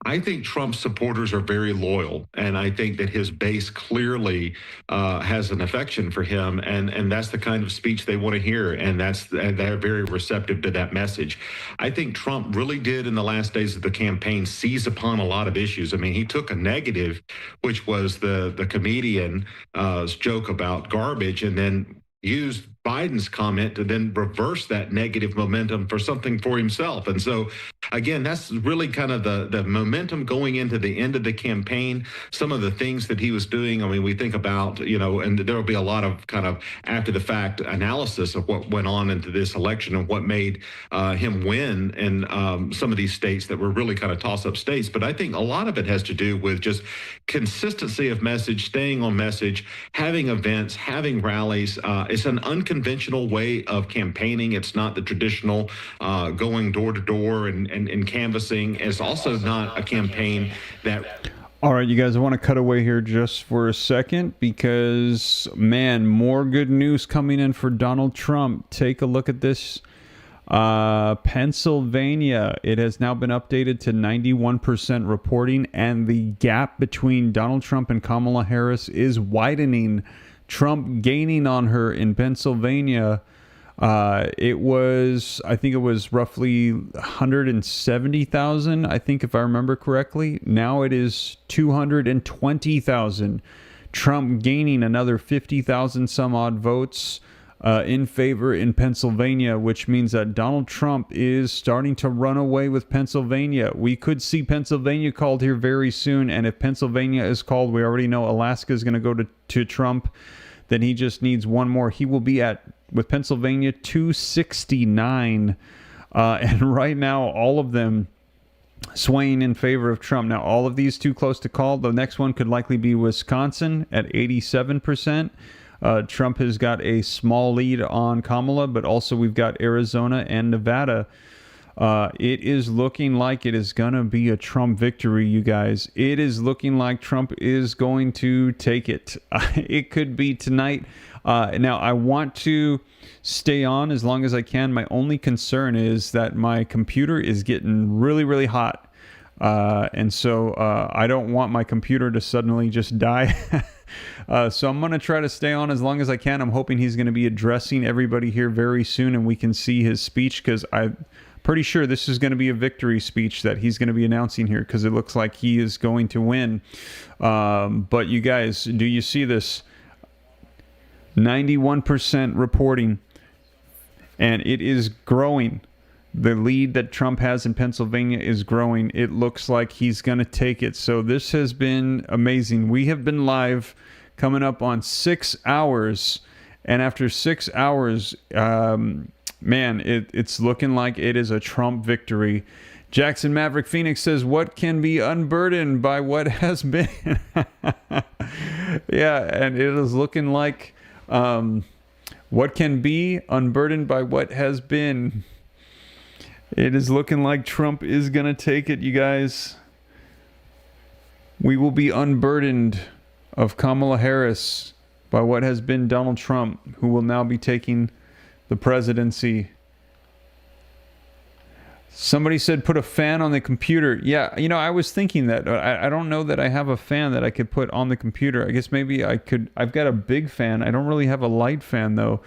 I think Trump's supporters are very loyal, and I think that his base clearly has an affection for him, and that's the kind of speech they want to hear, and they're very receptive to that message. I think Trump really did in the last days of the campaign seize upon a lot of issues. I mean, he took a negative, which was the comedian's joke about garbage, and then used Biden's comment to then reverse that negative momentum for something for himself. And so, again, that's really kind of the momentum going into the end of the campaign. Some of the things that he was doing, I mean, we think about, and there will be a lot of kind of after the fact analysis of what went on into this election and what made him win in some of these states that were really kind of toss-up states. But I think a lot of it has to do with just consistency of message, staying on message, having events, having rallies. It's an unconventional way of campaigning. It's not the traditional going door to door and canvassing. It's also not a campaign that... All right, you guys, I want to cut away here just for a second because, man, more good news coming in for Donald Trump. Take a look at this. Pennsylvania, it has now been updated to 91% reporting, and the gap between Donald Trump and Kamala Harris is widening. Trump gaining on her in Pennsylvania. I think it was roughly 170,000, I think, if I remember correctly. Now it is 220,000. Trump gaining another 50,000 some odd votes. in favor in Pennsylvania, which means that Donald Trump is starting to run away with Pennsylvania. We could see Pennsylvania called here very soon, and if Pennsylvania is called, we already know Alaska is going to go to Trump. Then he just needs one more. He will be at, with Pennsylvania, 269. And right now, all of them swaying in favor of Trump. Now, all of these too close to call. The next one could likely be Wisconsin at 87%. Trump has got a small lead on Kamala, but also we've got Arizona and Nevada. It is looking like it is going to be a Trump victory, you guys. It is looking like Trump is going to take it. It could be tonight. Now, I want to stay on as long as I can. My only concern is that my computer is getting really, really hot. And so I don't want my computer to suddenly just die. So I'm going to try to stay on as long as I can. I'm hoping he's going to be addressing everybody here very soon and we can see his speech, because I'm pretty sure this is going to be a victory speech that he's going to be announcing here, because it looks like he is going to win. But you guys, do you see this? 91% reporting, and it is growing. The lead that Trump has in Pennsylvania is growing. It looks like he's going to take it. So this has been amazing. We have been live coming up on 6 hours, and after 6 hours, man, it's looking like it is a Trump victory. Jackson Maverick Phoenix says, what can be unburdened by what has been? Yeah, and it is looking like what can be unburdened by what has been. It is looking like Trump is going to take it, you guys. We will be unburdened of Kamala Harris by what has been Donald Trump, who will now be taking the presidency. Somebody said put a fan on the computer. Yeah, you know, I was thinking that. I don't know that I have a fan that I could put on the computer. I guess maybe I could. I've got a big fan. I don't really have a light fan, though.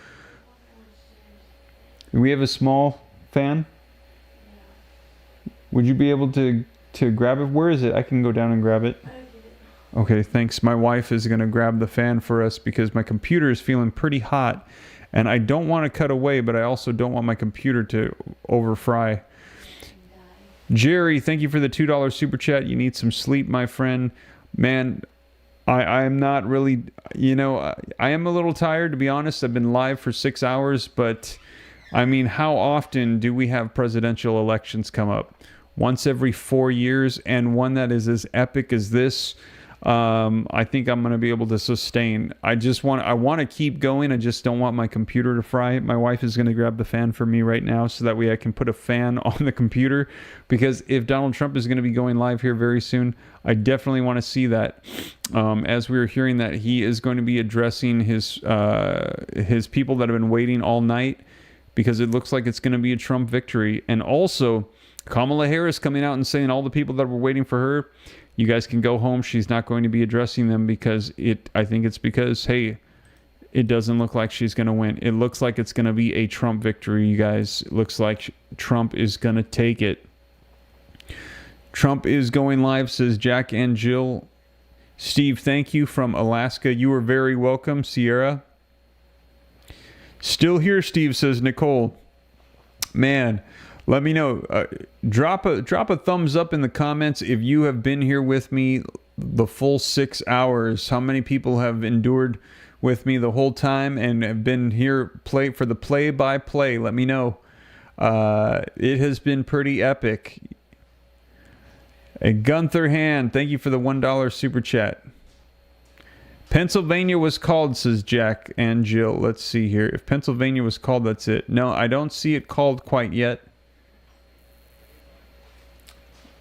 Do we have a small fan? Would you be able to grab it? Where is it? I can go down and grab it. Okay, thanks. My wife is going to grab the fan for us because my computer is feeling pretty hot. And I don't want to cut away, but I also don't want my computer to overfry. Jerry, thank you for the $2 super chat. You need some sleep, my friend. Man, I am not really, you know, I am a little tired, to be honest. I've been live for 6 hours, but I mean, how often do we have presidential elections come up? Once every 4 years, and one that is as epic as this. I think I'm going to be able to sustain. I want to keep going. I just don't want my computer to fry. My wife is going to grab the fan for me right now so that way I can put a fan on the computer, because if Donald Trump is going to be going live here very soon, I definitely want to see that. As we were hearing that he is going to be addressing his people that have been waiting all night, because it looks like it's going to be a Trump victory. And also Kamala Harris coming out and saying all the people that were waiting for her, you guys can go home. She's not going to be addressing them, because I think it's because, hey, it doesn't look like she's going to win. It looks like it's going to be a Trump victory, you guys. It looks like Trump is going to take it. Trump is going live, says Jack and Jill. Steve, thank you from Alaska. You are very welcome, Sierra. Still here, Steve, says Nicole. Man, let me know. Drop a thumbs up in the comments if you have been here with me the full 6 hours. How many people have endured with me the whole time and have been here for the play-by-play? Let me know. It has been pretty epic. A Gunther Hand, thank you for the $1 super chat. Pennsylvania was called, says Jack and Jill. Let's see here. If Pennsylvania was called, that's it. No, I don't see it called quite yet.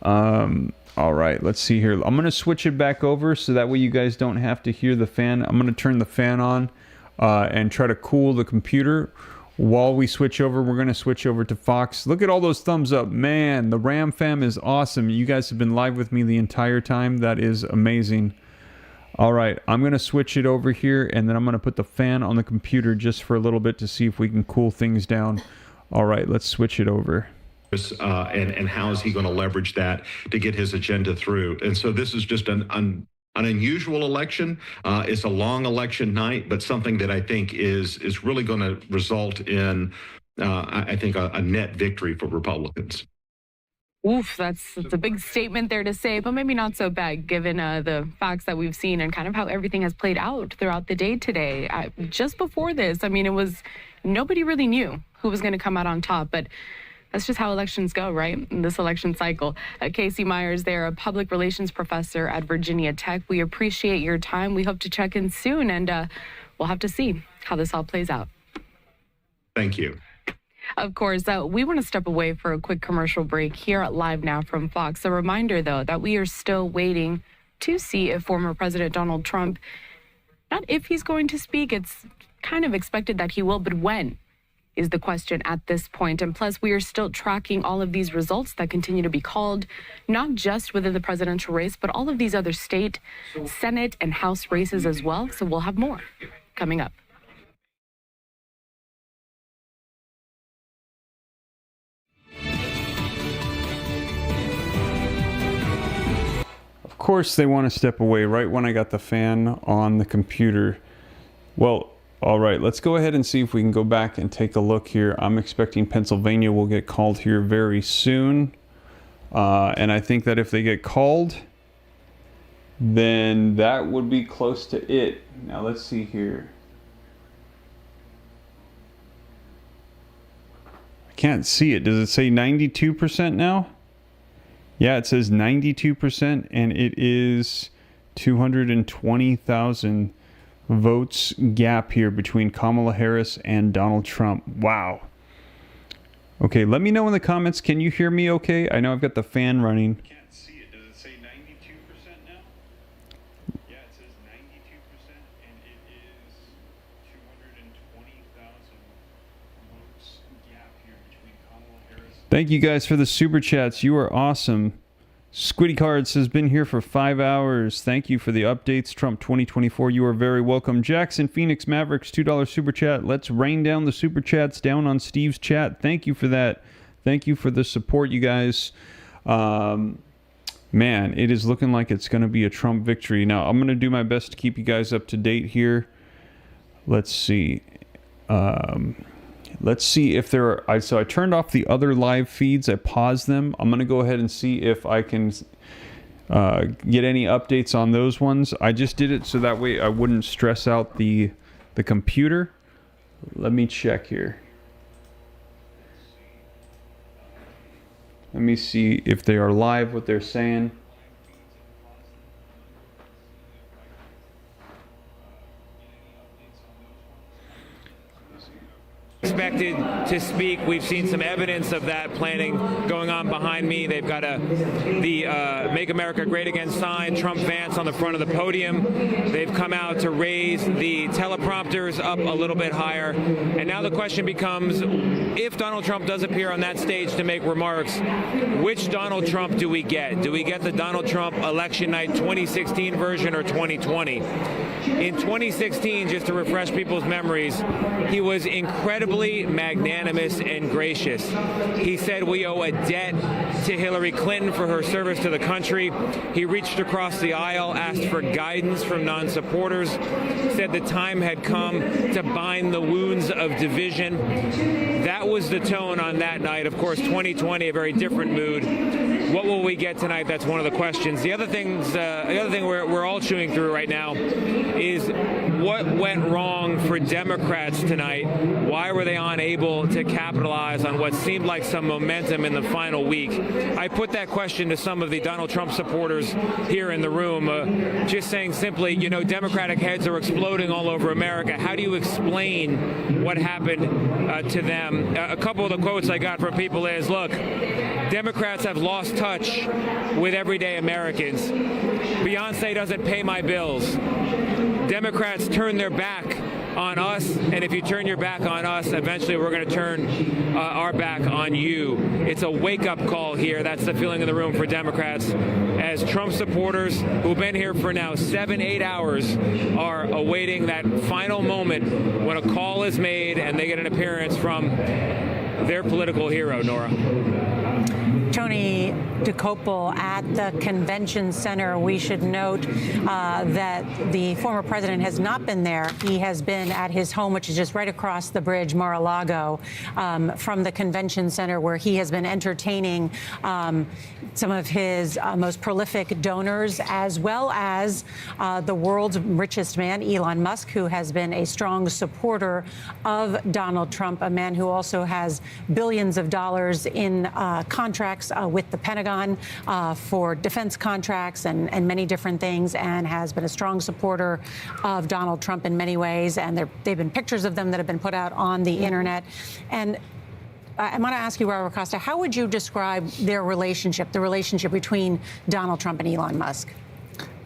All right, let's see here. I'm going to switch it back over so that way you guys don't have to hear the fan. I'm going to turn the fan on and try to cool the computer. While we switch over, we're going to switch over to Fox. Look at all those thumbs up. Man, the Ram fam is awesome. You guys have been live with me the entire time. That is amazing. All right, I'm going to switch it over here, and then I'm going to put the fan on the computer just for a little bit to see if we can cool things down. All right, let's switch it over. And how is he going to leverage that to get his agenda through? And so this is just an an unusual election. It's a long election night, but something that I think is really going to result in, I think, a net victory for Republicans. Oof, that's a big statement there to say, but maybe not so bad given the facts that we've seen and kind of how everything has played out throughout the day today. Just before this, I mean, it was nobody really knew who was going to come out on top, but that's just how elections go, right? In this election cycle. Casey Myers there, a public relations professor at Virginia Tech. We appreciate your time. We hope to check in soon, and we'll have to see how this all plays out. Thank you. Of course, we want to step away for a quick commercial break here at Live Now from Fox. A reminder, though, that we are still waiting to see if former President Donald Trump, not if he's going to speak, it's kind of expected that he will, but when is the question at this point. And plus, we are still tracking all of these results that continue to be called, not just within the presidential race, but all of these other state, Senate, and House races as well. So we'll have more coming up. Of course they want to step away right when I got the fan on the computer. Well, all right, let's go ahead and see if we can go back and take a look here. I'm expecting Pennsylvania will get called here very soon. And I think that if they get called, then that would be close to it. Now let's see here. I can't see it. Does it say 92% now? Yeah, it says 92%, and it is 220,000 votes gap here between Kamala Harris and Donald Trump. Wow. Okay, let me know in the comments. Can you hear me okay? I know I've got the fan running. I can't see it. Does it say 92% now? Yeah, it says 92%, and it is 220,000 votes gap here between Kamala Harris. Thank you guys for the super chats. You are awesome. Squiddy Cards has been here for 5 hours. Thank you for the updates. Trump 2024, you are very welcome. Jackson Phoenix Mavericks, $2 super chat. Let's rain down the super chats down on Steve's chat. Thank you for that. Thank you for the support, you guys. Man, it is looking like it's going to be a Trump victory. Now, I'm going to do my best to keep you guys up to date here. Let's see. Let's see if there are... So I turned off the other live feeds. I paused them. I'm going to go ahead and see if I can get any updates on those ones. I just did it so that way I wouldn't stress out the computer. Let me check here. Let me see if they are live, what they're saying. Expected to speak. We've seen some evidence of that planning going on behind me. They've got the Make America Great Again sign, Trump Vance on the front of the podium. They've come out to raise the teleprompters up a little bit higher. And now the question becomes, if Donald Trump does appear on that stage to make remarks, which Donald Trump do we get? Do we get the Donald Trump election night 2016 version or 2020? In 2016, just to refresh people's memories, he was incredibly magnanimous and gracious. He said we owe a debt to Hillary Clinton for her service to the country. He reached across the aisle, asked for guidance from non-supporters, said the time had come to bind the wounds of division. That was the tone on that night. Of course, 2020, a very different mood. What will we get tonight? That's one of the questions. The other thing we're all chewing through right now is what went wrong for Democrats tonight. Why were they unable to capitalize on what seemed like some momentum in the final week? I put that question to some of the Donald Trump supporters here in the room, just saying simply, you know, Democratic heads are exploding all over America. How do you explain what happened to them? A couple of the quotes I got from people is, look, Democrats have lost touch with everyday Americans. Beyonce doesn't pay my bills. Democrats turn their back on us, and if you turn your back on us, eventually we're going to turn our back on you. It's a wake-up call here. That's the feeling in the room for Democrats, as Trump supporters who've been here for now 7-8 hours are awaiting that final moment when a call is made and they get an appearance from their political hero, Nora. Tony, DeCopel at the convention center. We should note that the former president has not been there. He has been at his home, which is just right across the bridge, Mar-a-Lago, from the convention center, where he has been entertaining some of his most prolific donors, as well as the world's richest man, Elon Musk, who has been a strong supporter of Donald Trump, a man who also has billions of dollars in contracts with the Pentagon for defense contracts and many different things, and has been a strong supporter of Donald Trump in many ways. And they've been pictures of them that have been put out on the internet. And I want to ask you, Robert Costa, how would you describe their relationship, the relationship between Donald Trump and Elon Musk?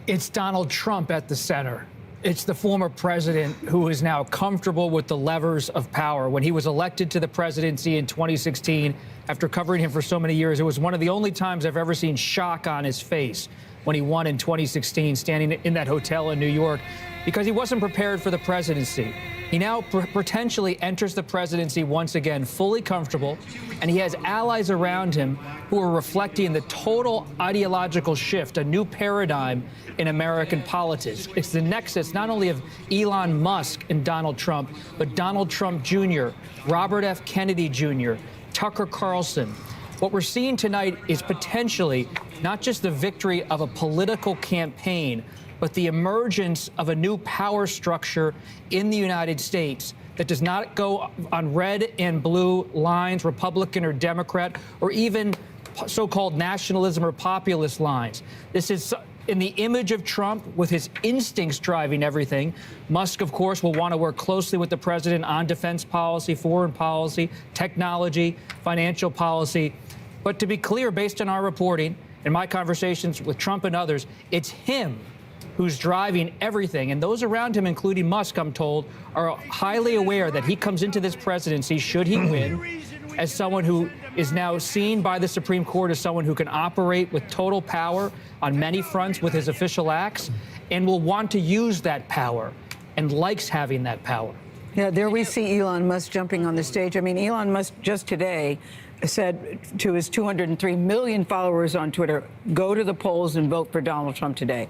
It's Donald Trump at the center. It's the former president who is now comfortable with the levers of power. When he was elected to the presidency in 2016, after covering him for so many years, it was one of the only times I've ever seen shock on his face when he won in 2016, standing in that hotel in New York, because he wasn't prepared for the presidency. He now potentially enters the presidency once again fully comfortable, and he has allies around him who are reflecting the total ideological shift, a new paradigm in American politics. It's the nexus not only of Elon Musk and Donald Trump, but Donald Trump Jr., Robert F. Kennedy Jr., Tucker Carlson. What we're seeing tonight is potentially not just the victory of a political campaign, but the emergence of a new power structure in the United States that does not go on red and blue lines, Republican or Democrat, or even so-called nationalism or populist lines. This is in the image of Trump, with his instincts driving everything. Musk, of course, will want to work closely with the president on defense policy, foreign policy, technology, financial policy. But to be clear, based on our reporting and my conversations with Trump and others, it's him who's driving everything. And those around him, including Musk, I'm told, are highly aware that he comes into this presidency, should he win, as someone who is now seen by the Supreme Court as someone who can operate with total power on many fronts with his official acts, and will want to use that power and likes having that power. Yeah, there we see Elon Musk jumping on the stage. I mean, Elon Musk just today said to his 203 million followers on Twitter, go to the polls and vote for Donald Trump today.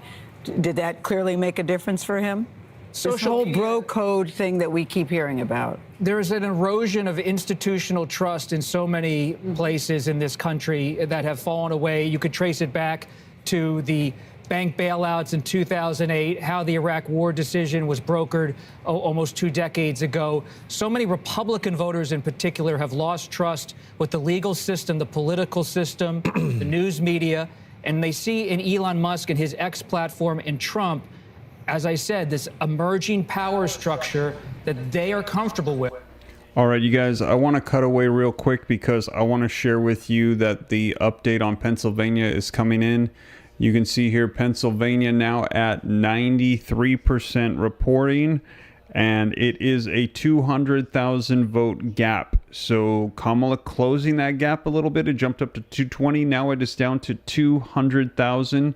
Did that clearly make a difference for him? This whole bro code thing that we keep hearing about. There's an erosion of institutional trust in so many places in this country that have fallen away. You could trace it back to the bank bailouts in 2008, how the Iraq war decision was brokered almost 2 decades ago. So many Republican voters in particular have lost trust with the legal system, the political system, the news media, and they see in Elon Musk and his X platform and Trump, as I said, this emerging power structure that they are comfortable with. All right, you guys, I want to cut away real quick because I want to share with you that the update on Pennsylvania is coming in. You can see here Pennsylvania now at 93% reporting, and it is a 200,000 vote gap. So Kamala closing that gap a little bit. It jumped up to 220. Now it is down to 200,000.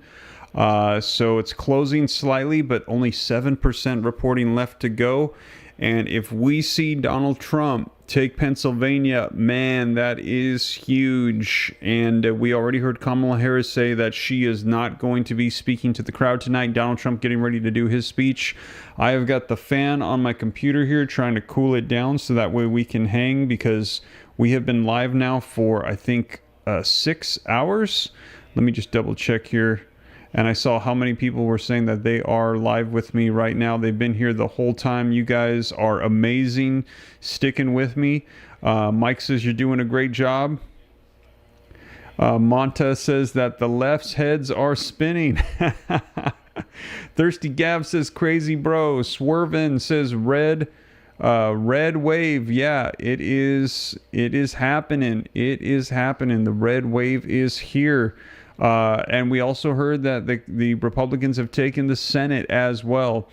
So it's closing slightly, but only 7% reporting left to go. And if we see Donald Trump take Pennsylvania, man, that is huge. And we already heard Kamala Harris say that she is not going to be speaking to the crowd tonight. Donald Trump getting ready to do his speech. I have got the fan on my computer here trying to cool it down so that way we can hang, because we have been live now for, I think, 6 hours. Let me just double check here. And I saw how many people were saying that they are live with me right now. They've been here the whole time. You guys are amazing, sticking with me. Mike says you're doing a great job. Monta says that the left's heads are spinning. Thirsty Gav says crazy bro. Swervin says red wave. Yeah, it is happening. It is happening. The red wave is here. And we also heard that the Republicans have taken the Senate as well.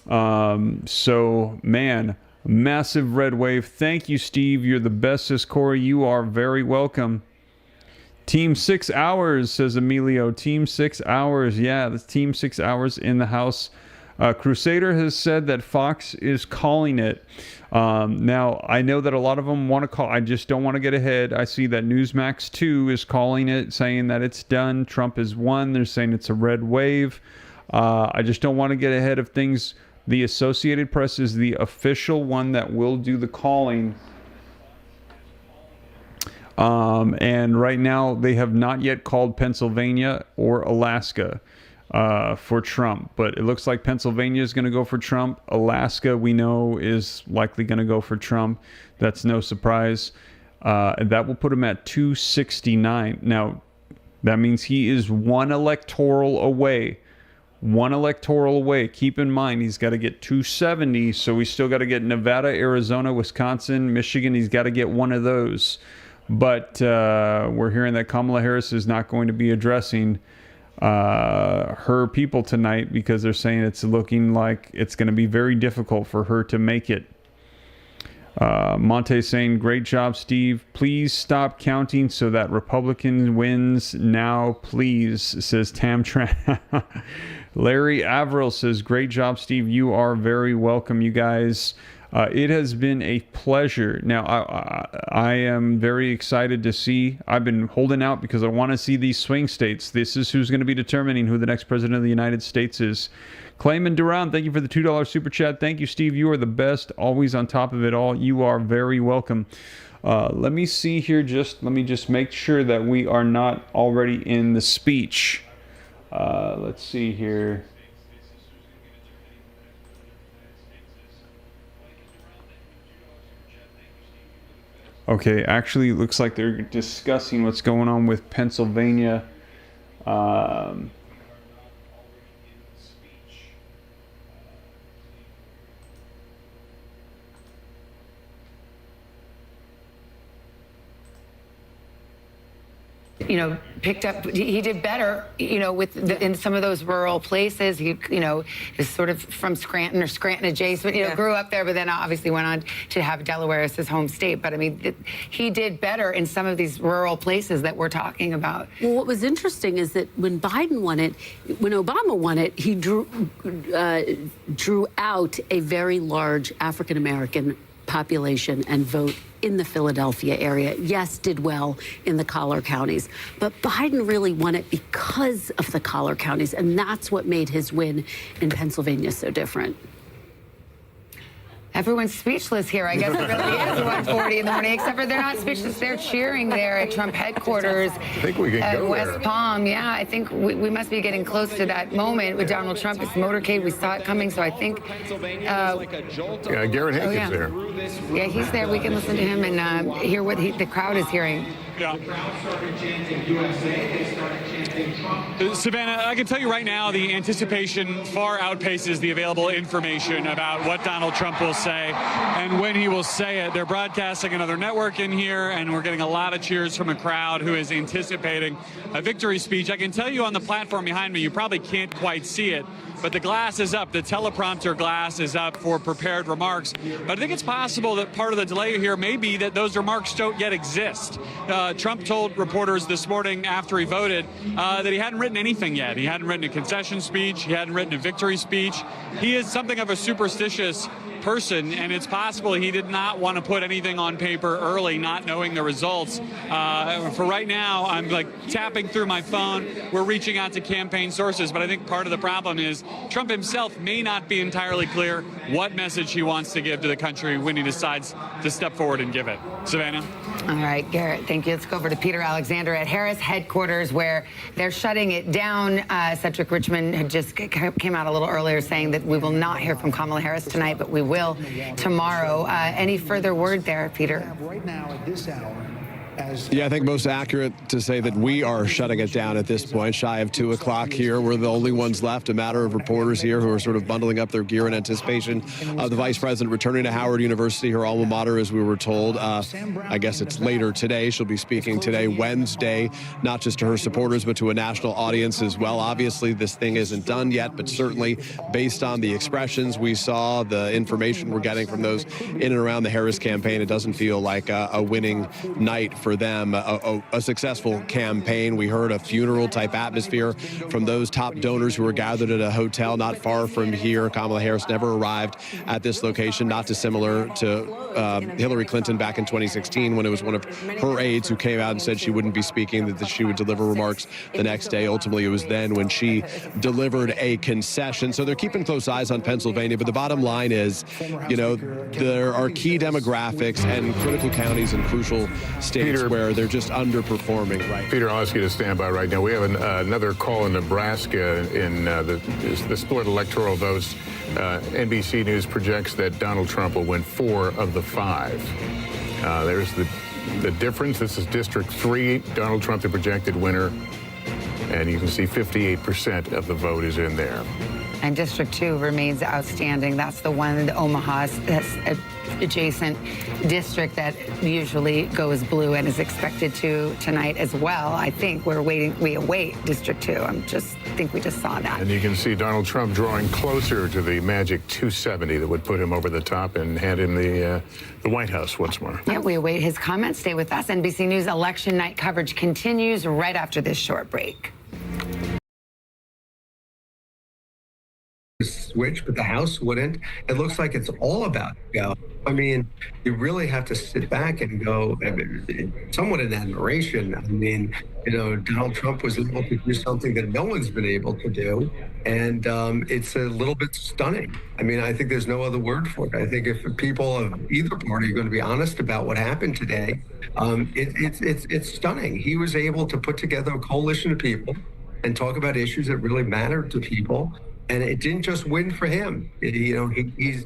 So, man, massive red wave. Thank you, Steve. You're the best, says Corey. You are very welcome. Team 6 hours, says Emilio. Team 6 hours. Yeah, the Team 6 hours in the house. Crusader has said that Fox is calling it. Now, I know that a lot of them want to call. I just don't want to get ahead. I see that Newsmax 2 is calling it, saying that it's done. Trump has won. They're saying it's a red wave. I just don't want to get ahead of things. The Associated Press is the official one that will do the calling. And right now, they have not yet called Pennsylvania or Alaska for Trump. But it looks like Pennsylvania is going to go for Trump. Alaska, we know, is likely going to go for Trump. That's no surprise. And that will put him at 269. Now, that means he is one electoral away. One electoral away. Keep in mind, he's got to get 270. So we still got to get Nevada, Arizona, Wisconsin, Michigan. He's got to get one of those. But we're hearing that Kamala Harris is not going to be addressing her people tonight because they're saying it's looking like it's going to be very difficult for her to make it. Monte saying, great job, Steve. Please stop counting so that Republican wins now, please, says Tam Tran. Larry Averill says, great job, Steve. You are very welcome, you guys. It has been a pleasure. Now, I am very excited to see. I've been holding out because I want to see these swing states. This is who's going to be determining who the next president of the United States is. Clayman Duran, thank you for the $2 super chat. Thank you, Steve. You are the best, always on top of it all. You are very welcome. Let me see here. Let me just make sure that we are not already in the speech. Let's see here. Okay, actually, it looks like they're discussing what's going on with Pennsylvania. You know, picked up, he did better, you know, in some of those rural places. He, you know, is sort of from Scranton or Scranton adjacent, you know, grew up there, but then obviously went on to have Delaware as his home state. But I mean, he did better in some of these rural places that we're talking about. Well, what was interesting is that when Biden won it, when Obama won it, he drew out a very large African-American population and vote in the Philadelphia area. Yes, did well in the collar counties, but Biden really won it because of the collar counties, and that's what made his win in Pennsylvania so different. Everyone's speechless here. I guess it really is 1:40 in the morning, except for they're not speechless. They're cheering there at Trump headquarters. I think we can go West there. Palm. Yeah, I think we must be getting close to that moment with Donald Trump. His motorcade, we saw it coming, so I think... Garrett Hankins there. Yeah, he's there. We can listen to him and hear what the crowd is hearing. Yeah. Savannah, I can tell you right now, the anticipation far outpaces the available information about what Donald Trump will say and when he will say it. They're broadcasting another network in here, and we're getting a lot of cheers from a crowd who is anticipating a victory speech. I can tell you on the platform behind me, you probably can't quite see it, but the glass is up. The teleprompter glass is up for prepared remarks. But I think it's possible that part of the delay here may be that those remarks don't yet exist. Trump told reporters this morning after he voted that he hadn't written anything yet. He hadn't written a concession speech. He hadn't written a victory speech. He is something of a superstitious person, and it's possible he did not want to put anything on paper early, not knowing the results. For right now, I'm like tapping through my phone. We're reaching out to campaign sources, but I think part of the problem is Trump himself may not be entirely clear what message he wants to give to the country when he decides to step forward and give it. Savannah? All right, Garrett, thank you. Let's go over to Peter Alexander at Harris headquarters, where they're shutting it down. Cedric Richmond had just came out a little earlier saying that we will not hear from Kamala Harris tonight, but we will tomorrow. Any further word there, Peter? Right now at this hour. Yeah, I think most accurate to say that we are shutting it down at this point, shy of 2 o'clock here. We're the only ones left, a matter of reporters here who are sort of bundling up their gear in anticipation of the vice president returning to Howard University, her alma mater, as we were told. I guess it's later today. She'll be speaking today, Wednesday, not just to her supporters, but to a national audience as well. Obviously, this thing isn't done yet, but certainly based on the expressions we saw, the information we're getting from those in and around the Harris campaign, it doesn't feel like a winning night for them a successful campaign. We heard a funeral type atmosphere from those top donors who were gathered at a hotel not far from here. Kamala Harris never arrived at this location, not dissimilar to Hillary Clinton back in 2016 when it was one of her aides who came out and said she wouldn't be speaking, that she would deliver remarks the next day. Ultimately, it was then when she delivered a concession. So they're keeping close eyes on Pennsylvania. But the bottom line is, you know, there are key demographics and critical counties and crucial states where they're just underperforming. Right. Peter, I'll ask you to stand by right now. We have another call in Nebraska in the split electoral votes. NBC News projects that Donald Trump will win 4 of the 5. There's the difference. This is District 3. Donald Trump, the projected winner. And you can see 58% of the vote is in there. And District 2 remains outstanding. That's the one in Omaha, that's adjacent district that usually goes blue and is expected to tonight as well. I think we await District 2. I think we just saw that. And you can see Donald Trump drawing closer to the magic 270 that would put him over the top and hand him the White House once more. Yeah, we await his comments. Stay with us. NBC News election night coverage continues right after this short break. Switch, but the House wouldn't. It looks like it's all about to go. I mean, you really have to sit back and go, somewhat in admiration. I mean, you know, Donald Trump was able to do something that no one's been able to do, and it's a little bit stunning. I mean, I think there's no other word for it. I think if people of either party are going to be honest about what happened today, it's stunning. He was able to put together a coalition of people and talk about issues that really mattered to people. And it didn't just win for him. He's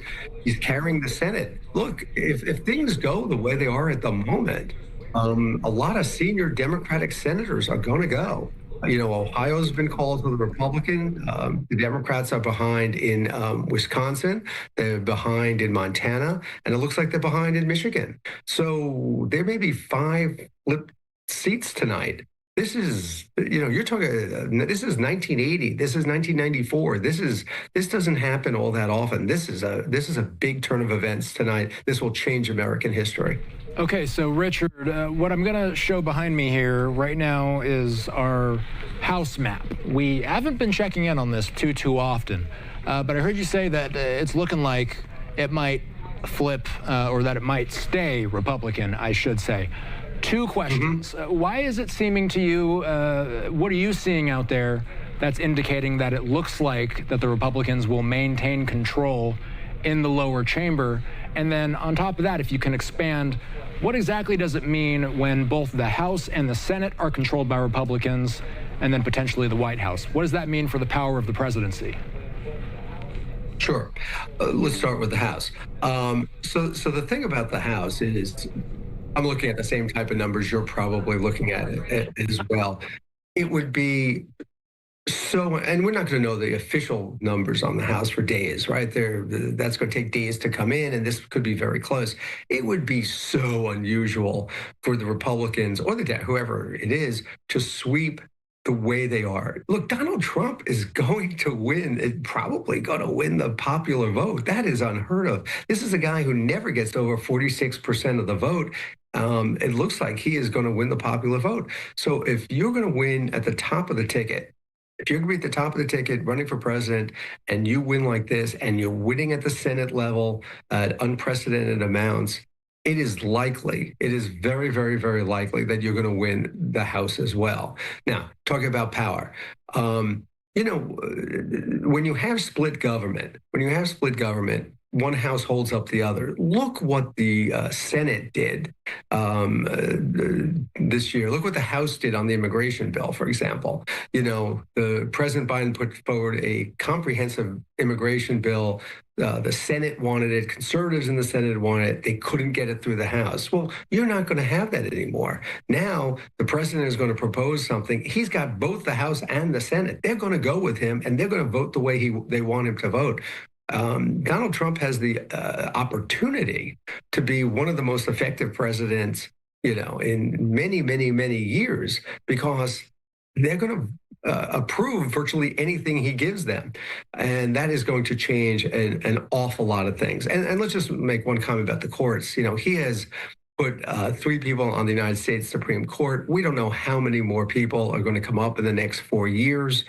carrying the Senate. Look, if things go the way they are at the moment, a lot of senior Democratic senators are going to go. You know, Ohio's been called to the Republican. The Democrats are behind in Wisconsin. They're behind in Montana. And it looks like they're behind in Michigan. So there may be 5 flip seats tonight. This is, you know, you're talking, this is 1980, this is 1994. This doesn't happen all that often. This is a big turn of events tonight. This will change American history. Okay, so Richard, what I'm going to show behind me here right now is our House map. We haven't been checking in on this too often, but I heard you say that it's looking like it might flip or that it might stay Republican, I should say. 2 questions. Why is it seeming to you, what are you seeing out there that's indicating that it looks like that the Republicans will maintain control in the lower chamber? And then on top of that, if you can expand, what exactly does it mean when both the House and the Senate are controlled by Republicans and then potentially the White House? What does that mean for the power of the presidency? Sure. Let's start with the House. So the thing about the House is, I'm looking at the same type of numbers you're probably looking at it as well. It would be so, and we're not going to know the official numbers on the House for days, right? That's going to take days to come in, and this could be very close. It would be so unusual for the Republicans or whoever it is to sweep the way they are. Look, Donald Trump is going to win, probably going to win the popular vote. That is unheard of. This is a guy who never gets over 46% of the vote. It looks like he is going to win the popular vote. So if you're going to win at the top of the ticket, if you're going to be at the top of the ticket running for president and you win like this and you're winning at the Senate level at unprecedented amounts, it is likely, it is very, very, very likely that you're going to win the House as well. Now, talking about power, you know, when you have split government, one house holds up the other. Look what the Senate did this year. Look what the House did on the immigration bill, for example. You know, President Biden put forward a comprehensive immigration bill. The Senate wanted it. Conservatives in the Senate wanted it. They couldn't get it through the House. Well, you're not going to have that anymore. Now, the president is going to propose something. He's got both the House and the Senate. They're going to go with him, and they're going to vote the way they want him to vote. Donald Trump has the opportunity to be one of the most effective presidents, you know, in many, many, many years, because they're going to approve virtually anything he gives them. And that is going to change an awful lot of things. And let's just make one comment about the courts. You know, he has put 3 people on the United States Supreme Court. We don't know how many more people are going to come up in the next 4 years.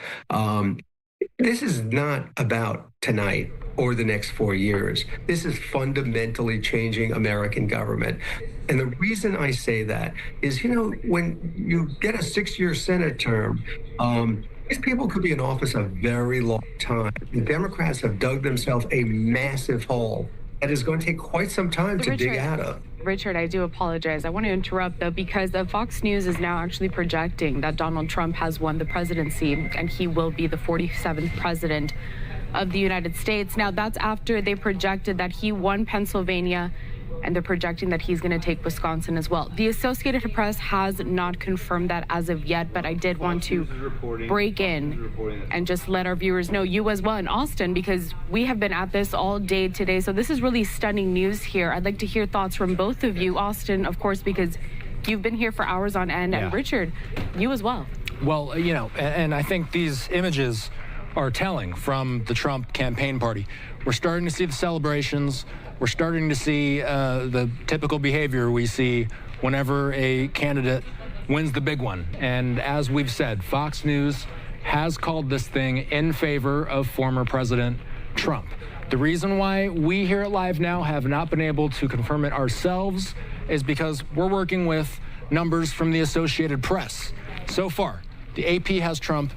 This is not about tonight or the next 4 years. This is fundamentally changing American government. And the reason I say that is, when you get a 6-year Senate term, these people could be in office a very long time. The Democrats have dug themselves a massive hole that is going to take quite some time to dig out of. Richard, I do apologize. I want to interrupt, though, because Fox News is now actually projecting that Donald Trump has won the presidency and he will be the 47th president of the United States. Now, that's after they projected that he won Pennsylvania, and they're projecting that he's going to take Wisconsin as well. The Associated Press has not confirmed that as of yet, but I did want to break in and just let our viewers know, you as well in Austin, because we have been at this all day today. So this is really stunning news here. I'd like to hear thoughts from both of you. Austin, of course, because you've been here for hours on end, and Richard, you as well. Well, and I think these images are telling from the Trump campaign party. We're starting to see the celebrations. We're starting to see the typical behavior we see whenever a candidate wins the big one. And as we've said, Fox News has called this thing in favor of former President Trump. The reason why we here at Live Now have not been able to confirm it ourselves is because we're working with numbers from the Associated Press. So far, the AP has Trump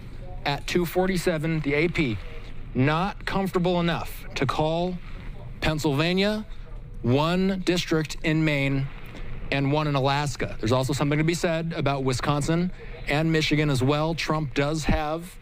at 247. The AP not comfortable enough to call Pennsylvania, 1 district in Maine, and 1 in Alaska. There's also something to be said about Wisconsin and Michigan as well. Trump does have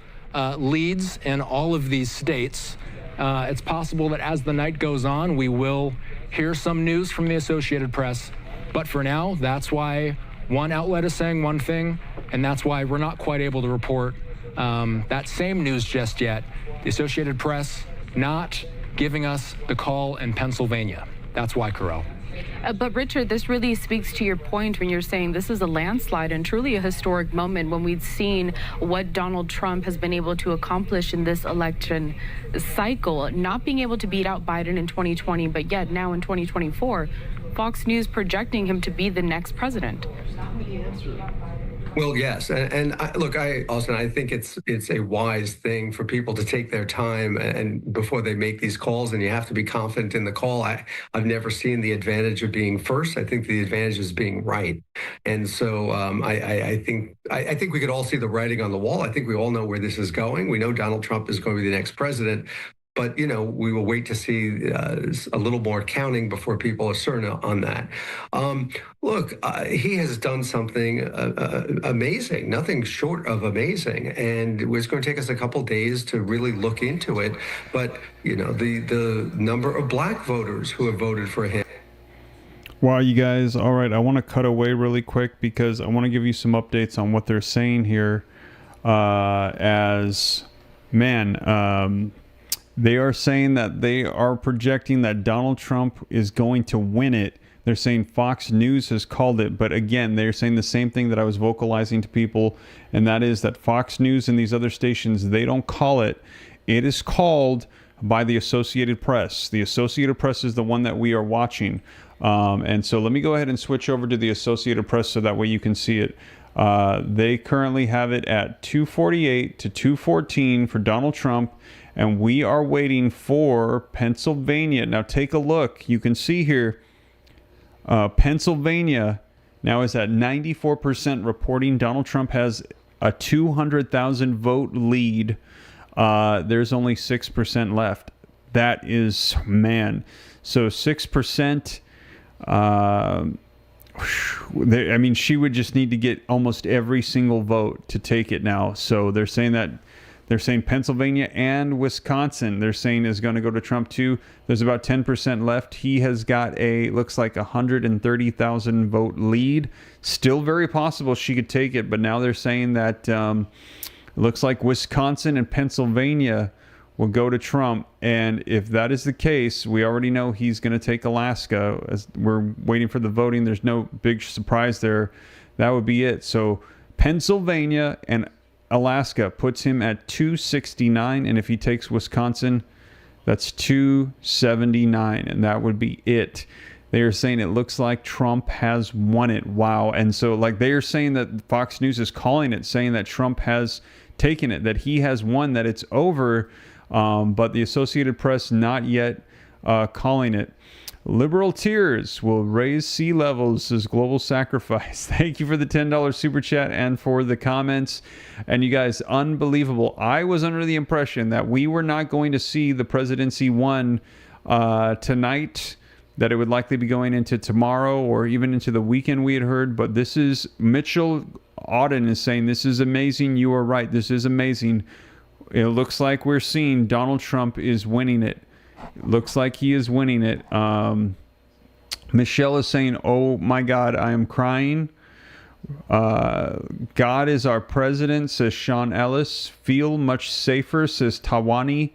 leads in all of these states. It's possible that as the night goes on, we will hear some news from the Associated Press. But for now, that's why one outlet is saying one thing, and that's why we're not quite able to report that same news just yet. The Associated Press not giving us the call in Pennsylvania. That's why, Carell. But Richard, this really speaks to your point when you're saying this is a landslide and truly a historic moment when we've seen what Donald Trump has been able to accomplish in this election cycle, not being able to beat out Biden in 2020, but yet now in 2024, Fox News projecting him to be the next president. Well, yes, and Austin, I think it's a wise thing for people to take their time and before they make these calls, and you have to be confident in the call. I've never seen the advantage of being first. I think the advantage is being right, and so I think we could all see the writing on the wall. I think we all know where this is going. We know Donald Trump is going to be the next president. But, we will wait to see a little more counting before people are certain on that. He has done something amazing, nothing short of amazing. And it's going to take us a couple days to really look into it. But, the number of black voters who have voted for him. Wow, you guys. All right, I want to cut away really quick because I want to give you some updates on what they're saying here. They are saying that they are projecting that Donald Trump is going to win it. They're saying Fox News has called it, but again, they're saying the same thing that I was vocalizing to people, and that is that Fox News and these other stations, they don't call it. It is called by the Associated Press. The Associated Press is the one that we are watching. And so let me go ahead and switch over to the Associated Press so that way you can see it. They currently have it at 248 to 214 for Donald Trump. And we are waiting for Pennsylvania. Now take a look. You can see here, Pennsylvania now is at 94% reporting Donald Trump has a 200,000 vote lead. There's only 6% left. That is, so 6%. She would just need to get almost every single vote to take it now. So they're saying Pennsylvania and Wisconsin, they're saying is going to go to Trump too. There's about 10% left. He has got looks like 130,000 vote lead. Still very possible she could take it, but now they're saying that it looks like Wisconsin and Pennsylvania will go to Trump. And if that is the case, we already know he's going to take Alaska. As we're waiting for the voting, there's no big surprise there. That would be it. So Pennsylvania and Alaska puts him at 269, and if he takes Wisconsin, that's 279, and that would be it. They are saying it looks like Trump has won it. Wow. And so like they are saying that Fox News is calling it, saying that Trump has taken it, that he has won, that it's over. But the Associated Press not yet calling it. Liberal tears will raise sea levels as global sacrifice. Thank you for the $10 super chat and for the comments. And you guys, unbelievable. I was under the impression that we were not going to see the presidency won tonight, that it would likely be going into tomorrow or even into the weekend, we had heard. But this is, Mitchell Auden is saying, this is amazing. You are right. This is amazing. It looks like we're seeing Donald Trump is winning it. Looks like he is winning it. Michelle is saying, oh my God, I am crying. God is our president, says Sean Ellis. Feel much safer, says Tawani.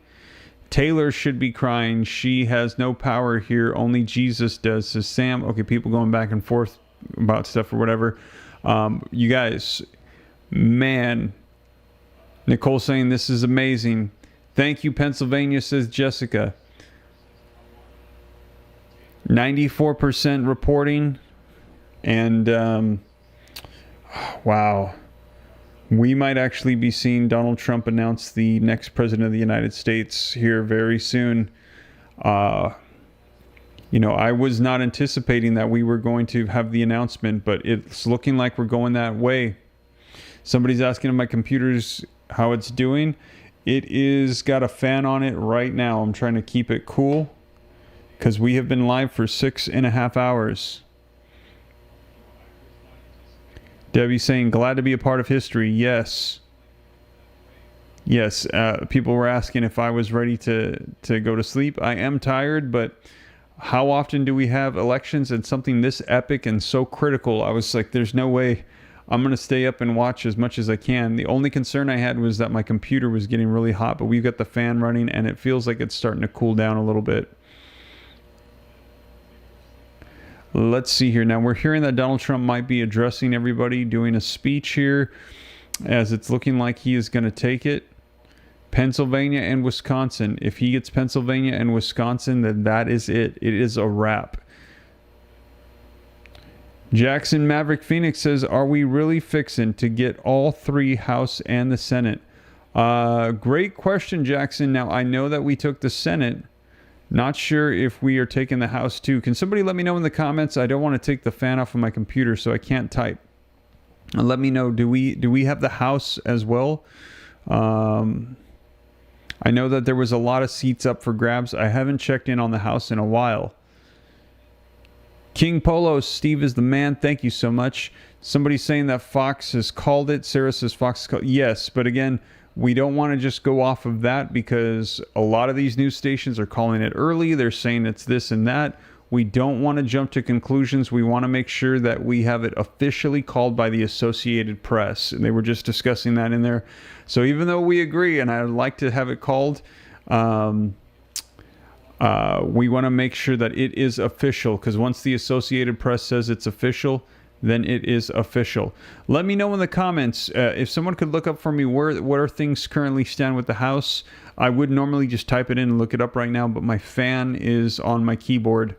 Taylor should be crying. She has no power here. Only Jesus does, says Sam. Okay, people going back and forth about stuff or whatever. You guys, man. Nicole saying this is amazing. Thank you, Pennsylvania, says Jessica. 94% reporting. And wow. We might actually be seeing Donald Trump announce the next president of the United States here very soon. I was not anticipating that we were going to have the announcement, but it's looking like we're going that way. Somebody's asking if my computer's how it's doing. It is got a fan on it right now. I'm trying to keep it cool because we have been live for 6.5 hours. Debbie saying, glad to be a part of history. Yes. Yes. People were asking if I was ready to go to sleep. I am tired, but how often do we have elections and something this epic and so critical? I was like, there's no way I'm going to stay up and watch as much as I can. The only concern I had was that my computer was getting really hot, but we've got the fan running and it feels like it's starting to cool down a little bit. Let's see here. Now, we're hearing that Donald Trump might be addressing everybody, doing a speech here, as it's looking like he is going to take it. Pennsylvania and Wisconsin. If he gets Pennsylvania and Wisconsin, then that is it. It is a wrap. Jackson Maverick Phoenix says, are we really fixing to get all three, House and the Senate? Great question, Jackson. Now, I know that we took the Senate. Not sure if we are taking the House too. Can somebody let me know in the comments? I don't want to take the fan off of my computer, so I can't type. Let me know. Do we have the House as well? I know that there was a lot of seats up for grabs. I haven't checked in on the House in a while. King Polo, Steve is the man. Thank you so much. Somebody's saying that Fox has called it. Sarah says Fox has called it. Yes, but again, we don't want to just go off of that because a lot of these news stations are calling it early. They're saying it's this and that. We don't want to jump to conclusions. We want to make sure that we have it officially called by the Associated Press. And they were just discussing that in there. So even though we agree, and I'd like to have it called, we want to make sure that it is official, because once the Associated Press says it's official, then it is official. Let me know in the comments if someone could look up for me where things currently stand with the House. I would normally just type it in and look it up right now, but my fan is on my keyboard.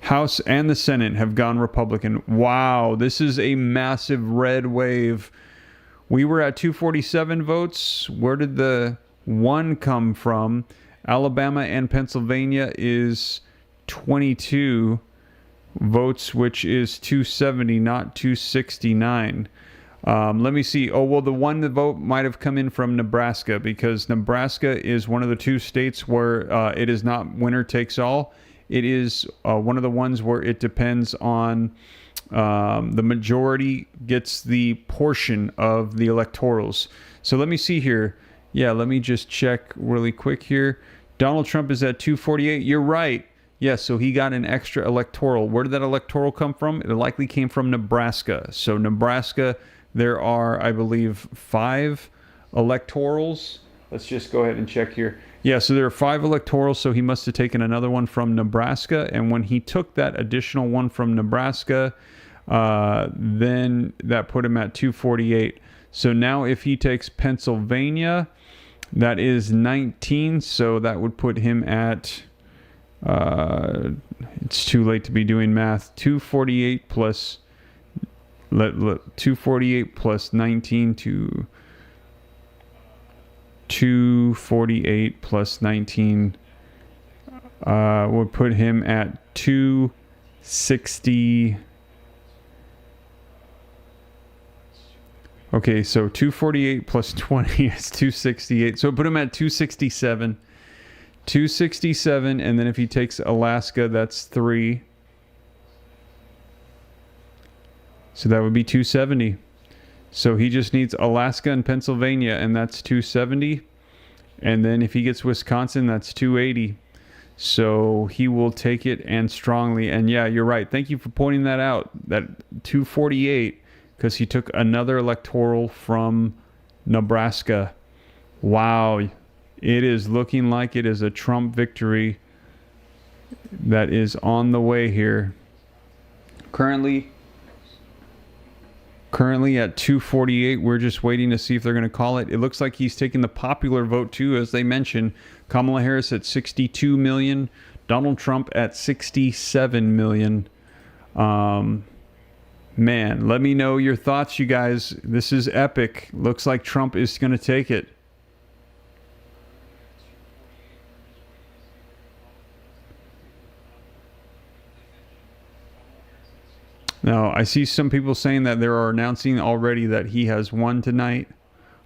House and the Senate have gone Republican. Wow, this is a massive red wave. We were at 247 votes. Where did the one come from? Alabama and Pennsylvania is 22 votes, which is 270, not 269. Let me see. Oh, well, the vote might have come in from Nebraska, because Nebraska is one of the two states where it is not winner takes all. It is one of the ones where it depends on the majority gets the portion of the electorals. So let me see here. Yeah, let me just check really quick here. Donald Trump is at 248. You're right. Yes, so he got an extra electoral. Where did that electoral come from? It likely came from Nebraska. So Nebraska, there are, I believe, 5 electorals. Let's just go ahead and check here. Yeah, so there are 5 electorals, so he must have taken another one from Nebraska. And when he took that additional one from Nebraska, then that put him at 248. So now if he takes Pennsylvania, That is 19, so that would put him at, it's too late to be doing math, 248 plus, 248 plus 19 to 248 plus 19 would put him at 260. Okay, so 248 plus 20 is 268. So put him at 267. 267, and then if he takes Alaska, that's 3. So that would be 270. So he just needs Alaska and Pennsylvania, and that's 270. And then if he gets Wisconsin, that's 280. So he will take it, and strongly. And yeah, you're right. Thank you for pointing that out. That 248, because he took another electoral from Nebraska. Wow. It is looking like it is a Trump victory that is on the way here. Currently at 248. We're just waiting to see if they're going to call it. It looks like he's taking the popular vote too, as they mentioned. Kamala Harris at 62 million. Donald Trump at 67 million. Man, let me know your thoughts, you guys. This is epic. Looks like Trump is going to take it. Now, I see some people saying that they are announcing already that he has won tonight.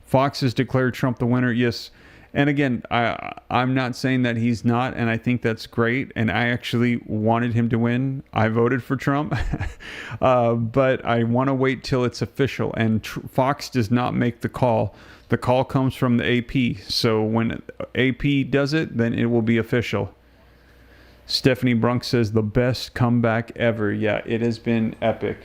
Fox has declared Trump the winner. Yes. And again, I'm not saying that he's not, and I think that's great. And I actually wanted him to win. I voted for Trump. But I want to wait till it's official. And Fox does not make the call. The call comes from the AP. So when AP does it, then it will be official. Stephanie Brunk says the best comeback ever. Yeah, it has been epic.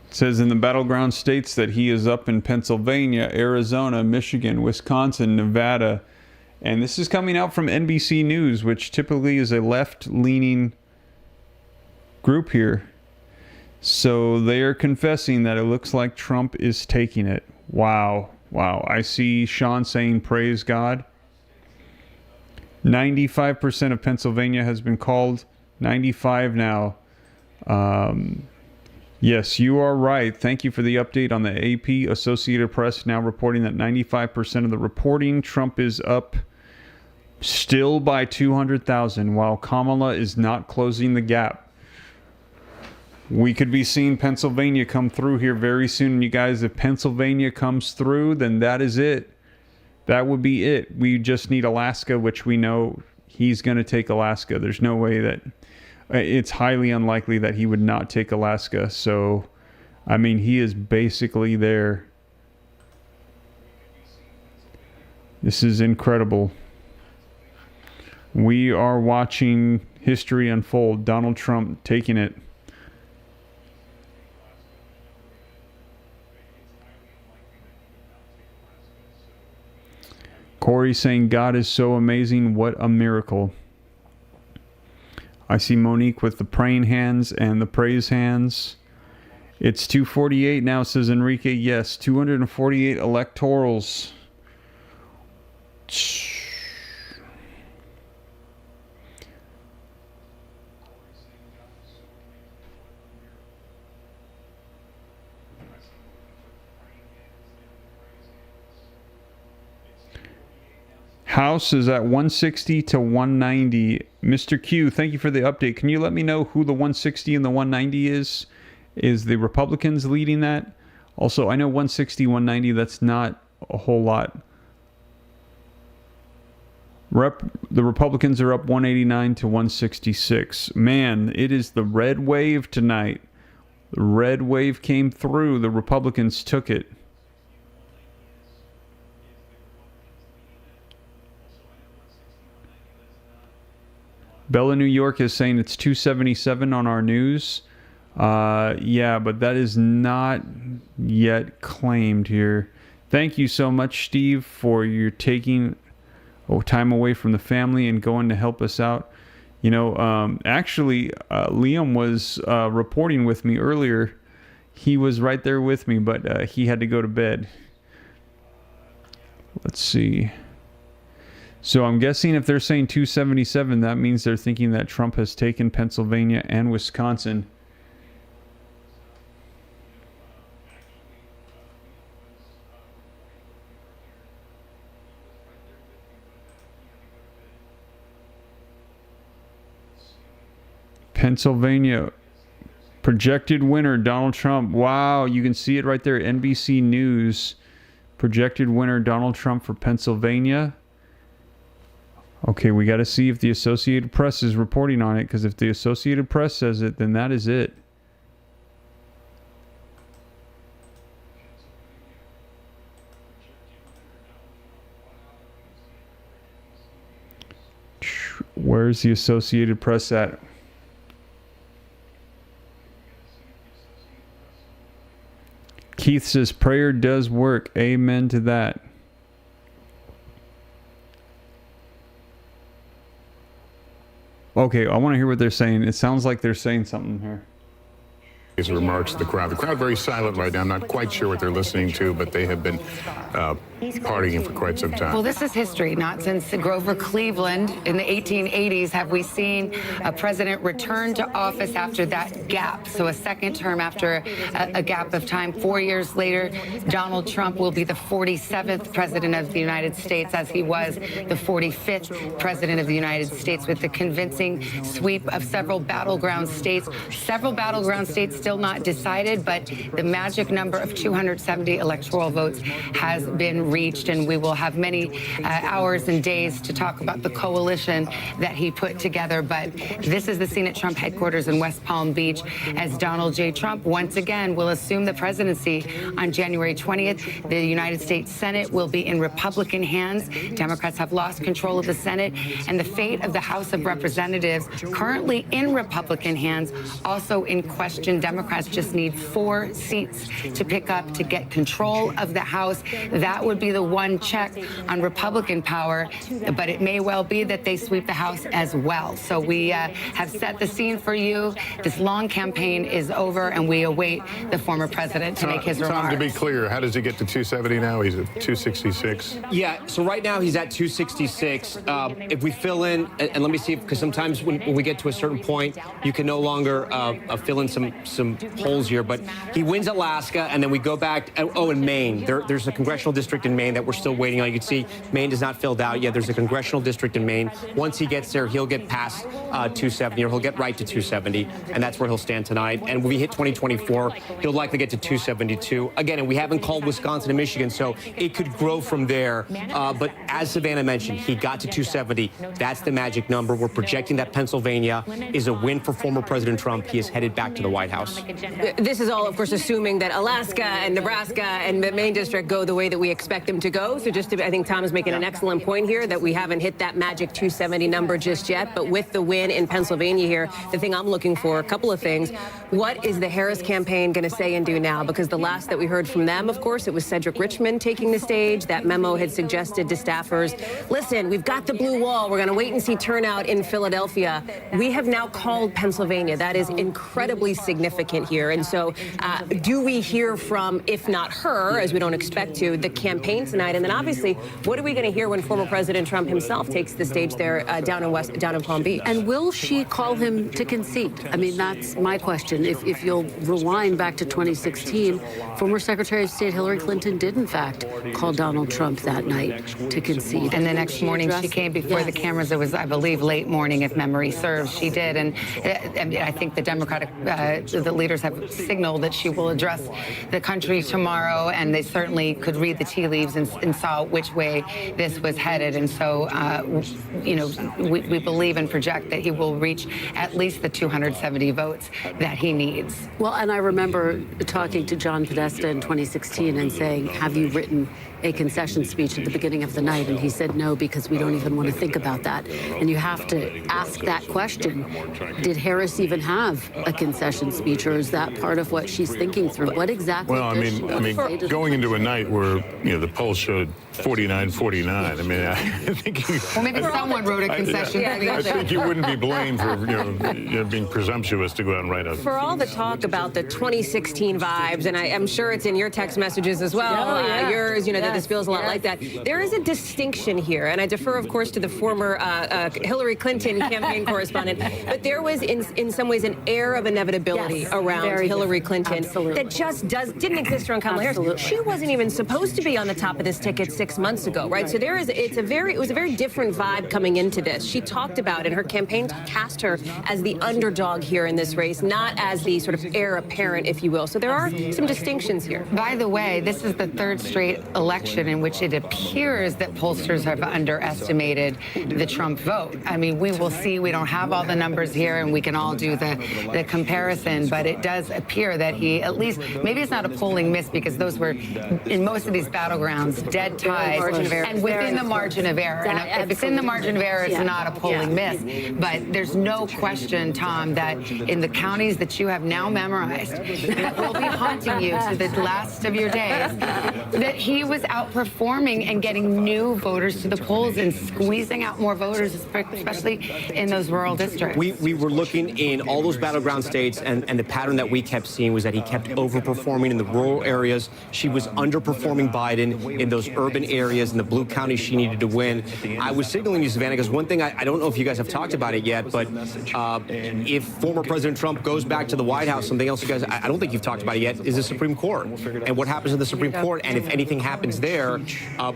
It says in the battleground states that he is up in Pennsylvania, Arizona, Michigan, Wisconsin, Nevada. And this is coming out from NBC News, which typically is a left-leaning group here. So they are confessing that it looks like Trump is taking it. Wow. Wow. I see Sean saying, praise God. 95% of Pennsylvania has been called. 95 now. Yes, you are right. Thank you for the update on the AP. Associated Press now reporting that 95% of the reporting, Trump is up still by 200,000, while Kamala is not closing the gap. We could be seeing Pennsylvania come through here very soon. You guys, if Pennsylvania comes through, then that is it. That would be it. We just need Alaska, which we know he's going to take Alaska. There's no way that... It's highly unlikely that he would not take Alaska. So, I mean, he is basically there. This is incredible. We are watching history unfold. Donald Trump taking it. Corey saying, God is so amazing. What a miracle. I see Monique with the praying hands and the praise hands. It's 248 now, says Enrique. Yes, 248 electorals. House is at 160 to 190. Mr. Q, thank you for the update. Can you let me know who the 160 and the 190 is? Is the Republicans leading that? Also, I know 160, 190, that's not a whole lot. The Republicans are up 189 to 166. Man, it is the red wave tonight. The red wave came through. The Republicans took it. Bella, New York is saying it's 277 on our news. Yeah, but that is not yet claimed here. thank you so much, Steve, for your taking time away from the family and going to help us out. You know, actually, Liam was reporting with me earlier. He was right there with me, but he had to go to bed. Let's see. So I'm guessing if they're saying 277, that means they're thinking that Trump has taken Pennsylvania and Wisconsin. Pennsylvania, projected winner, Donald Trump. Wow, you can see it right there, NBC News. Projected winner, Donald Trump for Pennsylvania. Okay, we got to see if the Associated Press is reporting on it, because if the Associated Press says it, then that is it. Where's the Associated Press at? Keith says prayer does work. Amen to that. Okay, I want to hear what they're saying. It sounds like they're saying something here. His remarks to the crowd. The crowd very silent right now. I'm not quite sure what they're listening to, but they have been partying for quite some time. Well, this is history. Not since Grover Cleveland in the 1880s have we seen a president return to office after that gap. So a second term after a gap of time. 4 years later, Donald Trump will be the 47th president of the United States, as he was the 45th president of the United States, with the convincing sweep of several battleground states. Several battleground states still not decided, but the magic number of 270 electoral votes has been reached, and we will have many hours and days to talk about the coalition that he put together. But this is the scene at Trump headquarters in West Palm Beach, as Donald J. Trump once again will assume the presidency on January 20th. The United States Senate will be in Republican hands. Democrats have lost control of the Senate, and the fate of the House of Representatives, currently in Republican hands, also in question. Democrats just need 4 seats to pick up to get control of the House. That would be the one check on Republican power, but it may well be that they sweep the House as well. So we have set the scene for you. This long campaign is over, and we await the former president to make his remarks. Tom, to be clear, how does he get to 270 now? He's at 266. Yeah, so right now he's at 266. If we fill in, and let me see, because sometimes when we get to a certain point, you can no longer fill in some polls here, but he wins Alaska, and then we go back. Oh, in Maine, there's a congressional district in Maine that we're still waiting on. You can see Maine is not filled out yet. There's a congressional district in Maine. Once he gets there, he'll get past 270, or he'll get right to 270, and that's where he'll stand tonight. And when we hit 2024, he'll likely get to 272 again. And we haven't called Wisconsin and Michigan, so it could grow from there. But as Savannah mentioned, he got to 270. That's the magic number. We're projecting that Pennsylvania is a win for former President Trump. He is headed back to the White House. This is all, of course, assuming that Alaska and Nebraska and the Maine district go the way that we expect them to go. So I think Tom is making an excellent point here that we haven't hit that magic 270 number just yet. But with the win in Pennsylvania here, the thing I'm looking for, a couple of things. What is the Harris campaign going to say and do now? Because the last that we heard from them, of course, it was Cedric Richmond taking the stage. That memo had suggested to staffers, listen, we've got the blue wall. We're going to wait and see turnout in Philadelphia. We have now called Pennsylvania. That is incredibly significant here. And so do we hear from, if not her, as we don't expect to, the campaign tonight? And then obviously, what are we going to hear when former President Trump himself takes the stage there down in Palm Beach? And will she call him to concede? I mean, that's my question. If you'll rewind back to 2016, former Secretary of State Hillary Clinton did, in fact, call Donald Trump that night to concede. And the next morning, she came before the cameras. It was, I believe, late morning, if memory serves. She did. And I think the Democratic the leaders have signaled that she will address the country tomorrow, and they certainly could read the tea leaves and saw which way this was headed. And so, you know, we believe and project that he will reach at least the 270 votes that he needs. Well, and I remember talking to John Podesta in 2016 and saying, have you written a concession speech at the beginning of the night? And he said no, because we don't even want to think about that. And you have to ask that question. Did Harris even have a concession speech, or is that part of what she's thinking through? What exactly? Well, I mean, going into a night where, you know, the poll showed 49-49. I mean, I think well, maybe someone wrote a concession. I think you wouldn't be blamed for being presumptuous to go out and write a. For all the talk about the 2016 vibes, and I'm sure it's in your text messages as well, yours, that this feels a lot like that. There is a distinction here, and I defer, of course, to the former Hillary Clinton campaign correspondent, but there was, in some ways, an air of inevitability around Hillary Clinton that just didn't exist around Kamala Harris. She wasn't even supposed to be on the top of this ticket 6 months ago, right? So it was a very different vibe coming into this. She talked about, and her campaign cast her as the underdog here in this race, not as the sort of heir apparent, if you will. So there are some distinctions here. By the way, this is the third straight election in which it appears that pollsters have underestimated the Trump vote. I mean, we will see. We don't have all the numbers here, and we can all do the comparison, but it does appear that he, at least, maybe it's not a polling miss because those were, in most of these battlegrounds, dead ties and within the margin of error. And if it's in the margin of error, it's not a polling miss. But there's no question, Tom, that in the counties that you have now memorized, that will be haunting you to the last of your days, that he was outperforming and getting new voters to the polls and squeezing out more voters, especially in those rural districts. We were looking in all those battleground states, and the pattern that we kept seeing was that he kept overperforming in the rural areas. She was underperforming Biden in those urban areas, in the blue counties she needed to win. I was signaling you, Savannah, because one thing I don't know if you guys have talked about it yet, but if former President Trump goes back to the White House, something else you guys, I don't think you've talked about it yet, is the Supreme Court. And what happens in the Supreme Court, and if anything happens there,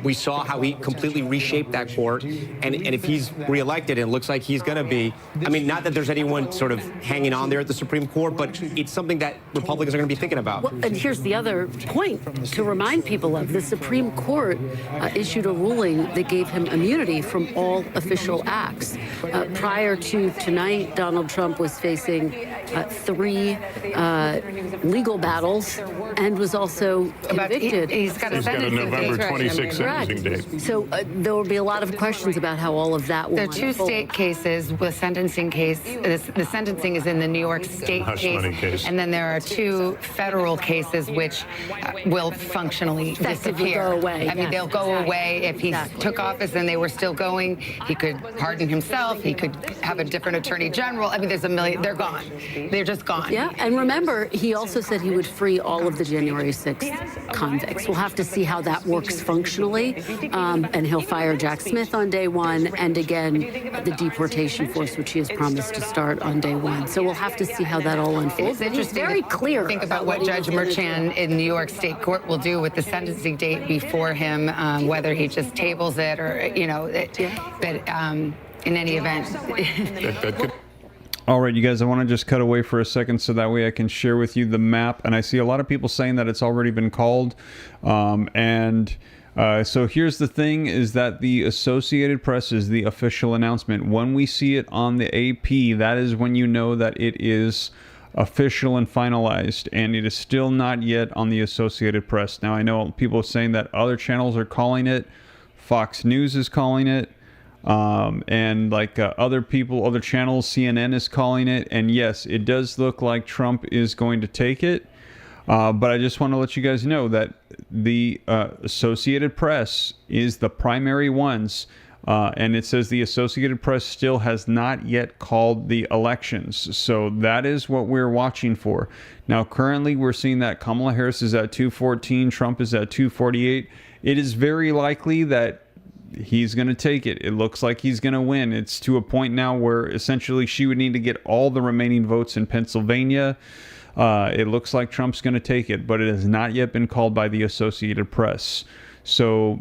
we saw how he completely reshaped that court. And if he's reelected, and it looks like he's going to be, I mean, not that there's anyone sort of hanging on there at the Supreme Court, but it's something that Republicans are going to be thinking about. Well, and here's the other point to remind people of. The Supreme Court issued a ruling that gave him immunity from all official acts. Prior to tonight, Donald Trump was facing 3 legal battles and was also convicted. He's got a November 26th sentencing date. So there will be a lot of questions about how all of that will There are 2 state cases with sentencing case. The sentencing is in the New York State case, and then there are 2 federal cases which will functionally disappear. Go away. I mean, they'll go away if he took office and they were still going. He could pardon himself. He could have a different attorney general. I mean, there's a million. They're gone. They're just gone. Yeah, and remember, he also said he would free all of the January 6th convicts. We'll have to see how that works functionally. And he'll fire Jack Smith on day 1, and again, the deportation force, which he has promised to start on day 1. So we'll have to see how that all unfolds. It's interesting. He's very clear. Think about what Judge Merchan in New York State Court will do with the sentencing date before him, whether he just tables it or, but in any event. All right, you guys, I want to just cut away for a second so that way I can share with you the map. And I see a lot of people saying that it's already been called. So here's the thing, is that the Associated Press is the official announcement. When we see it on the AP, that is when you know that it is official and finalized, and it is still not yet on the Associated Press. Now, I know people are saying that other channels are calling it. Fox News is calling it. And other people, other channels, CNN is calling it. And yes, it does look like Trump is going to take it. But I just want to let you guys know that the Associated Press is the primary ones. And it says the Associated Press still has not yet called the elections. So that is what we're watching for. Now, currently, we're seeing that Kamala Harris is at 214. Trump is at 248. It is very likely that he's going to take it. It looks like he's going to win. It's to a point now where essentially she would need to get all the remaining votes in Pennsylvania. It looks like Trump's going to take it, but it has not yet been called by the Associated Press. So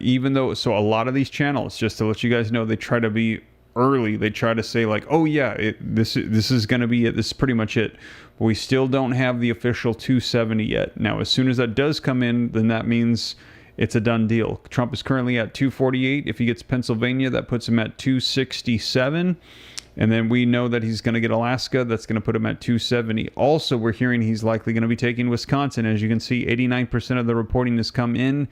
even though, so a lot of these channels, just to let you guys know, they try to be early. They try to say like, oh yeah, this is going to be it. This is pretty much it. But we still don't have the official 270 yet. Now, as soon as that does come in, then that means it's a done deal. Trump is currently at 248. If he gets Pennsylvania, that puts him at 267. And then we know that he's going to get Alaska. That's going to put him at 270. Also, we're hearing he's likely going to be taking Wisconsin. As you can see, 89% of the reporting has come in.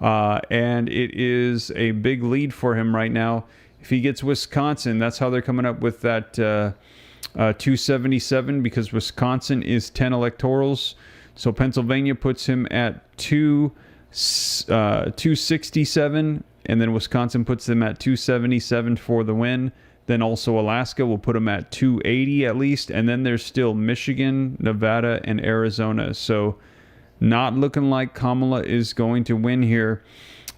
And it is a big lead for him right now. If he gets Wisconsin, that's how they're coming up with that 277, because Wisconsin is 10 electorals. So Pennsylvania puts him at 2 267, and then Wisconsin puts them at 277 for the win. Then also Alaska will put them at 280 at least, and then there's still Michigan, Nevada, and Arizona. So not looking like Kamala is going to win here.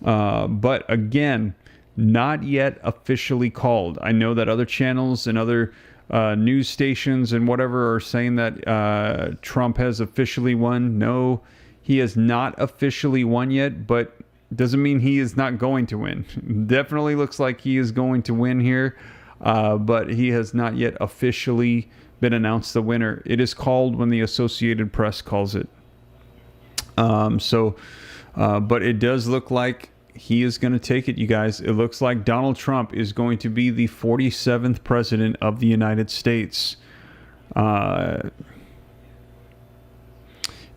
But again, not yet officially called. I know that other channels and other news stations and whatever are saying that Trump has officially won. No, he has not officially won yet, but doesn't mean he is not going to win. Definitely looks like he is going to win here, but he has not yet officially been announced the winner. It is called when the Associated Press calls it. But it does look like he is going to take it, you guys. It looks like Donald Trump is going to be the 47th president of the United States.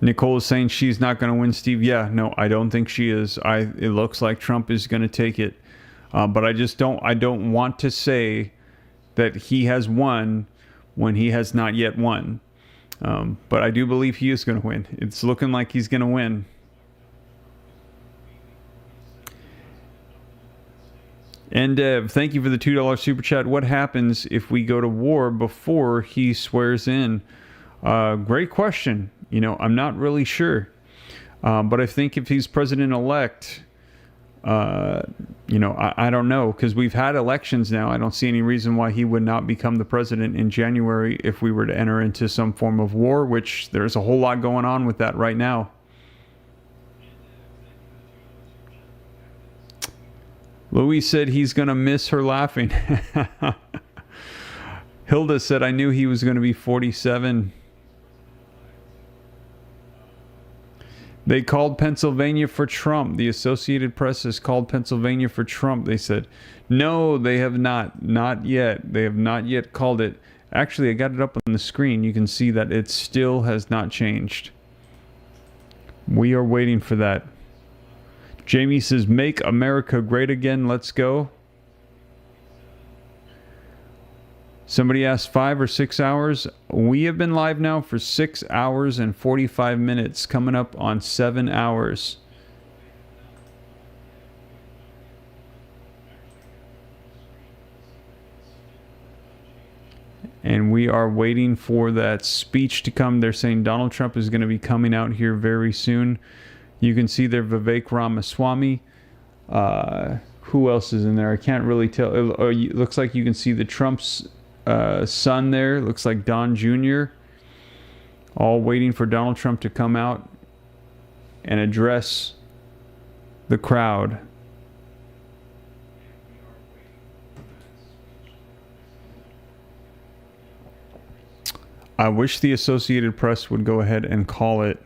Nicole is saying she's not going to win, Steve. Yeah, no, I don't think she is. It looks like Trump is going to take it. But I don't want to say that he has won when he has not yet won. But I do believe he is going to win. It's looking like he's going to win. And thank you for the $2 super chat. What happens if we go to war before he swears in? Great question. I'm not really sure. But I think if he's president-elect, I don't know, because we've had elections now. I don't see any reason why he would not become the president in January if we were to enter into some form of war, which there's a whole lot going on with that right now. Louis said he's going to miss her laughing. Hilda said, I knew he was going to be 47. They called Pennsylvania for Trump. The Associated Press has called Pennsylvania for Trump. They said, no, they have not. Not yet. They have not yet called it. Actually, I got it up on the screen. You can see that it still has not changed. We are waiting for that. Jamie says, make America great again. Let's go. Somebody asked 5 or 6 hours. We have been live now for 6 hours and 45 minutes, coming up on 7 hours. And we are waiting for that speech to come. They're saying Donald Trump is going to be coming out here very soon. You can see there Vivek Ramaswamy. Who else is in there? I can't really tell. It looks like you can see the Trump's son there. Looks like Don Jr. All waiting for Donald Trump to come out and address the crowd. I wish the Associated Press would go ahead and call it.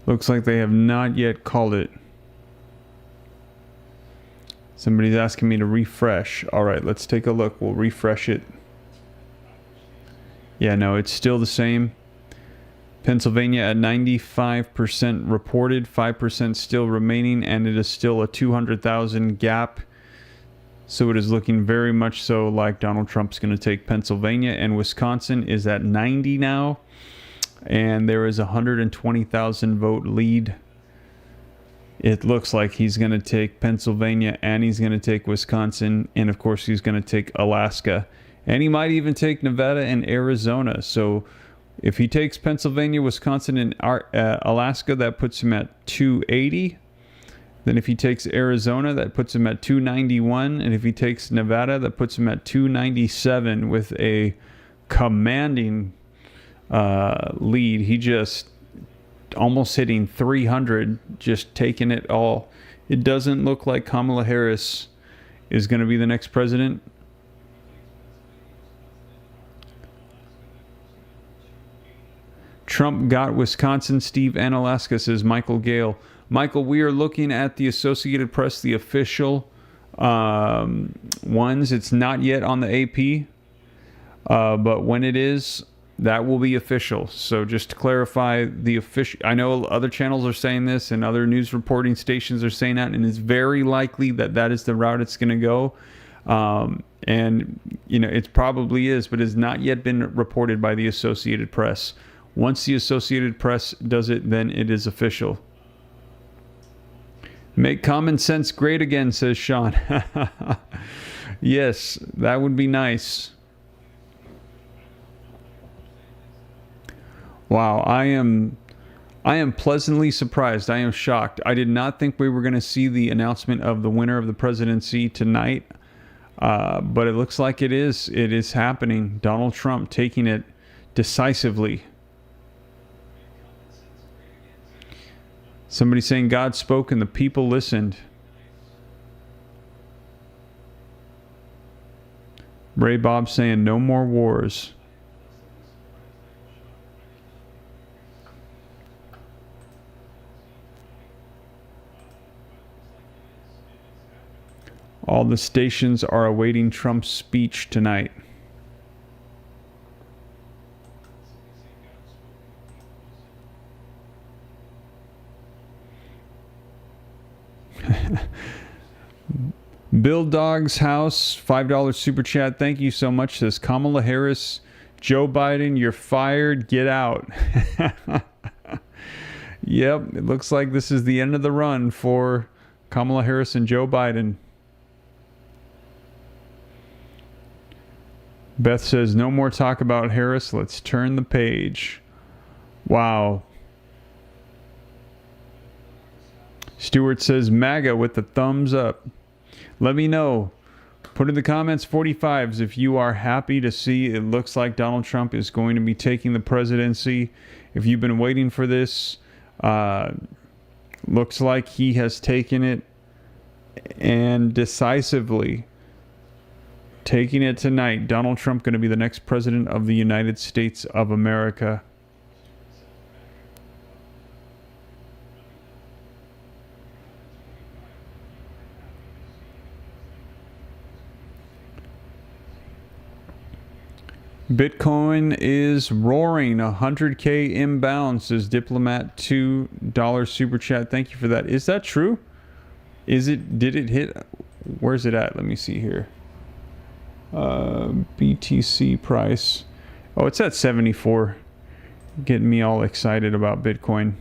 Looks like they have not yet called it. Somebody's asking me to refresh. All right, let's take a look. We'll refresh it. Yeah, no, it's still the same. Pennsylvania at 95% reported, 5% still remaining, and it is still a 200,000 gap. So it is looking very much so like Donald Trump's going to take Pennsylvania, and Wisconsin is at 90 now. And there is a 120,000 vote lead. It looks like he's going to take Pennsylvania and he's going to take Wisconsin. And of course, he's going to take Alaska. And he might even take Nevada and Arizona. So if he takes Pennsylvania, Wisconsin, and Alaska, that puts him at 280. Then if he takes Arizona, that puts him at 291. And if he takes Nevada, that puts him at 297 with a commanding lead. He just almost hitting 300, just taking it all. It doesn't look like Kamala Harris is going to be the next president. Trump got Wisconsin, Steve, and Alaska, says Michael Gale. Michael, we are looking at the Associated Press, the official ones. It's not yet on the AP, but when it is, That will be official. So just to clarify, the official, I know other channels are saying this and other news reporting stations are saying that, and it's very likely that that is the route it's going to go. And, it probably is, but has not yet been reported by the Associated Press. Once the Associated Press does it, then it is official. Make common sense great again, says Sean. Yes, that would be nice. Wow, I am pleasantly surprised. I am shocked. I did not think we were going to see the announcement of the winner of the presidency tonight, but it looks like it is. It is happening. Donald Trump taking it decisively. Somebody saying God spoke and the people listened. Ray Bob saying no more wars. All the stations are awaiting Trump's speech tonight. Bill Dog's House, $5 super chat. Thank you so much. Says Kamala Harris, Joe Biden, you're fired. Get out. Yep, it looks like this is the end of the run for Kamala Harris and Joe Biden. Beth says, no more talk about Harris. Let's turn the page. Wow. Stewart says, MAGA with the thumbs up. Let me know. Put in the comments 45s if you are happy to see it looks like Donald Trump is going to be taking the presidency. If you've been waiting for this, looks like he has taken it and decisively. Taking it tonight. Donald Trump going to be the next president of the United States of America. Bitcoin is roaring. 100K inbound, says Diplomat. $2 super chat. Thank you for that. Is that true? Did it hit? Where's it at? Let me see here. BTC price. Oh, it's at 74. Getting me all excited about Bitcoin.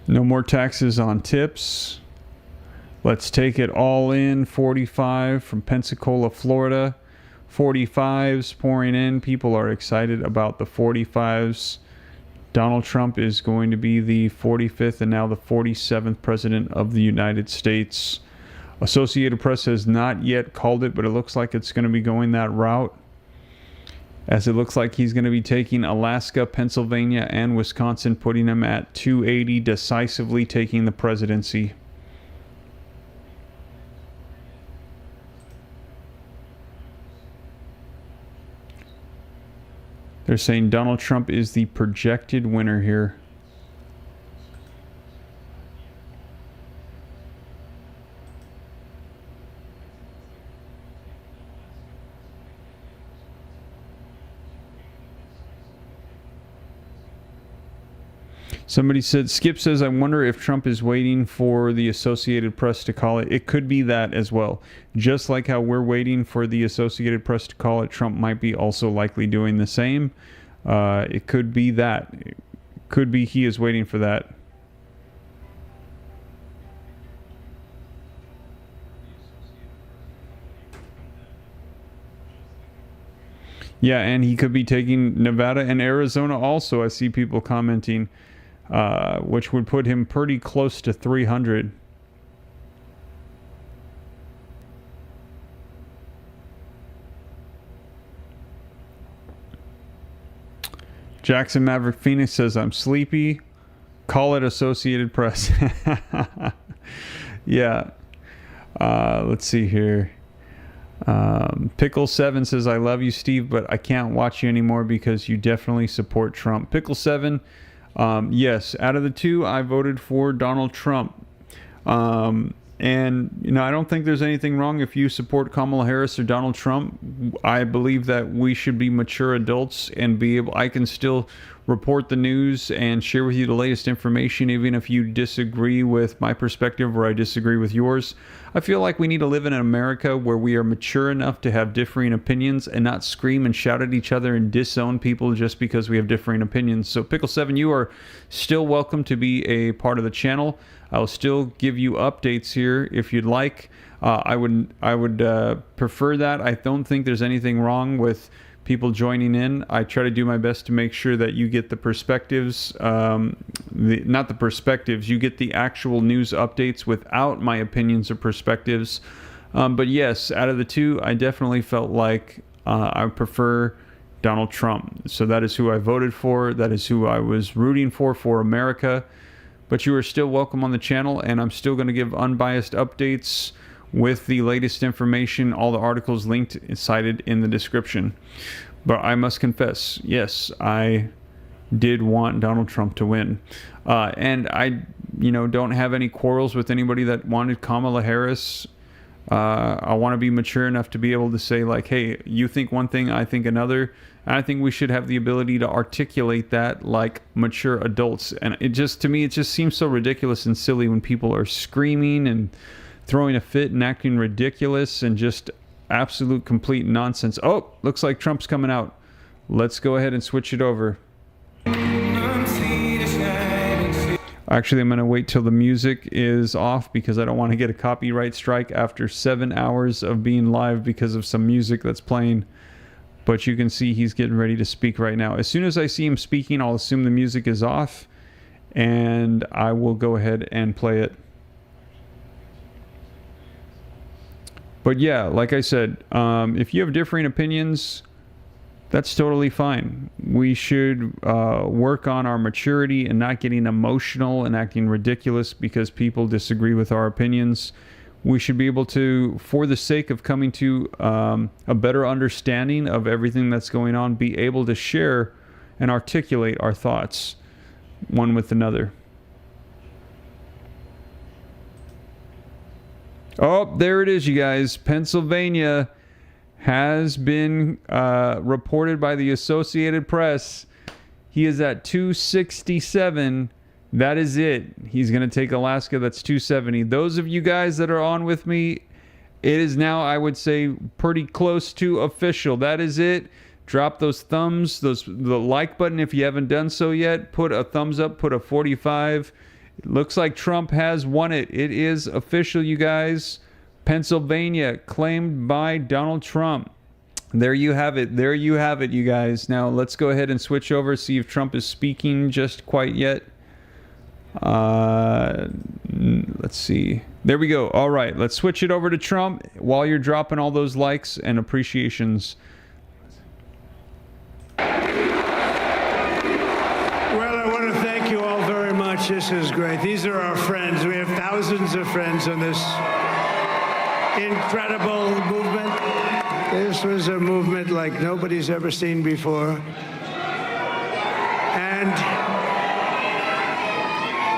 No more taxes on tips. Let's take it all in. 45 from Pensacola, Florida. 45s pouring in. People are excited about the 45s. Donald Trump is going to be the 45th and now the 47th president of the United States. Associated Press has not yet called it, but it looks like it's going to be going that route, as it looks like he's going to be taking Alaska, Pennsylvania, and Wisconsin, putting them at 280, decisively taking the presidency. They're saying Donald Trump is the projected winner here. Somebody said, Skip says, I wonder if Trump is waiting for the Associated Press to call it. It could be that as well. Just like how we're waiting for the Associated Press to call it, Trump might be also likely doing the same. It could be that. It could be he is waiting for that. Yeah, and he could be taking Nevada and Arizona also. I see people commenting. Which would put him pretty close to 300. Jackson Maverick Phoenix says, I'm sleepy. Call it Associated Press. Yeah. Let's see here. Pickle7 says, I love you, Steve, but I can't watch you anymore because you definitely support Trump. Pickle7, Yes, out of the two, I voted for Donald Trump. And, I don't think there's anything wrong if you support Kamala Harris or Donald Trump. I believe that we should be mature adults and I can still report the news and share with you the latest information, even if you disagree with my perspective or I disagree with yours. I feel like we need to live in an America where we are mature enough to have differing opinions and not scream and shout at each other and disown people just because we have differing opinions. So Pickle7, you are still welcome to be a part of the channel. I'll still give you updates here if you'd like. I would prefer that. I don't think there's anything wrong with people joining in. I try to do my best to make sure that you get the perspectives, not the perspectives, you get the actual news updates without my opinions or perspectives. But yes, out of the two, I definitely felt like I prefer Donald Trump. So that is who I voted for. That is who I was rooting for America. But you are still welcome on the channel, and I'm still going to give unbiased updates with the latest information, all the articles linked and cited in the description. But I must confess, yes, I did want Donald Trump to win. And I, don't have any quarrels with anybody that wanted Kamala Harris. I want to be mature enough to be able to say, like, hey, you think one thing, I think another. And I think we should have the ability to articulate that like mature adults. And to me, it just seems so ridiculous and silly when people are screaming and throwing a fit and acting ridiculous and just absolute complete nonsense. Oh, looks like Trump's coming out. Let's go ahead and switch it over. Actually, I'm going to wait till the music is off because I don't want to get a copyright strike after 7 hours of being live because of some music that's playing. But you can see he's getting ready to speak right now. As soon as I see him speaking, I'll assume the music is off and I will go ahead and play it. But yeah, like I said, if you have differing opinions, that's totally fine. We should work on our maturity and not getting emotional and acting ridiculous because people disagree with our opinions. We should be able to, for the sake of coming to a better understanding of everything that's going on, be able to share and articulate our thoughts one with another. Oh, there it is, you guys. Pennsylvania has been reported by the Associated Press. He is at 267. That is it. He's going to take Alaska. That's 270. Those of you guys that are on with me, it is now, I would say, pretty close to official. That is it. Drop those thumbs, the like button if you haven't done so yet. Put a thumbs up, put a 45. It looks like Trump has won it. It is official, you guys. Pennsylvania claimed by Donald Trump. There you have it. There you have it, you guys. Now let's go ahead and switch over, see if Trump is speaking just quite yet. Let's see. There we go. All right, let's switch it over to Trump while you're dropping all those likes and appreciations. Well, I want to thank you all very much. This is great. These are our friends. We have thousands of friends on this incredible movement. This was a movement like nobody's ever seen before. And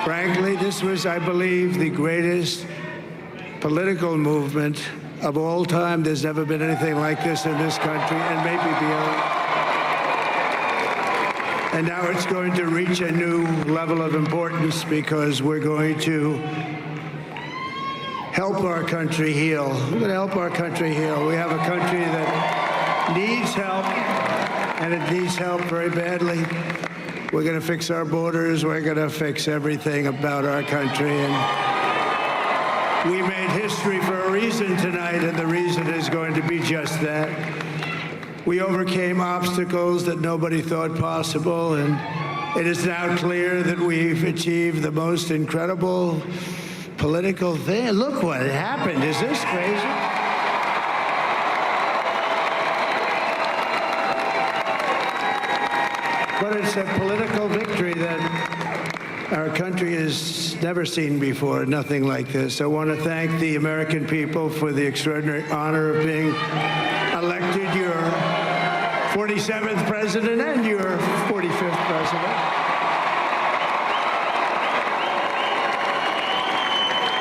frankly, this was, I believe, the greatest political movement of all time. There's never been anything like this in this country, and maybe beyond. And now it's going to reach a new level of importance because we're going to help our country heal. We're going to help our country heal. We have a country that needs help, and it needs help very badly. We're going to fix our borders. We're going to fix everything about our country. And we made history for a reason tonight, and the reason is going to be just that. We overcame obstacles that nobody thought possible, and it is now clear that we've achieved the most incredible political thing. Look what happened. Is this crazy? But it's a political victory that our country has never seen before, nothing like this. I want to thank the American people for the extraordinary honor of being elected your 47th president and your 45th president.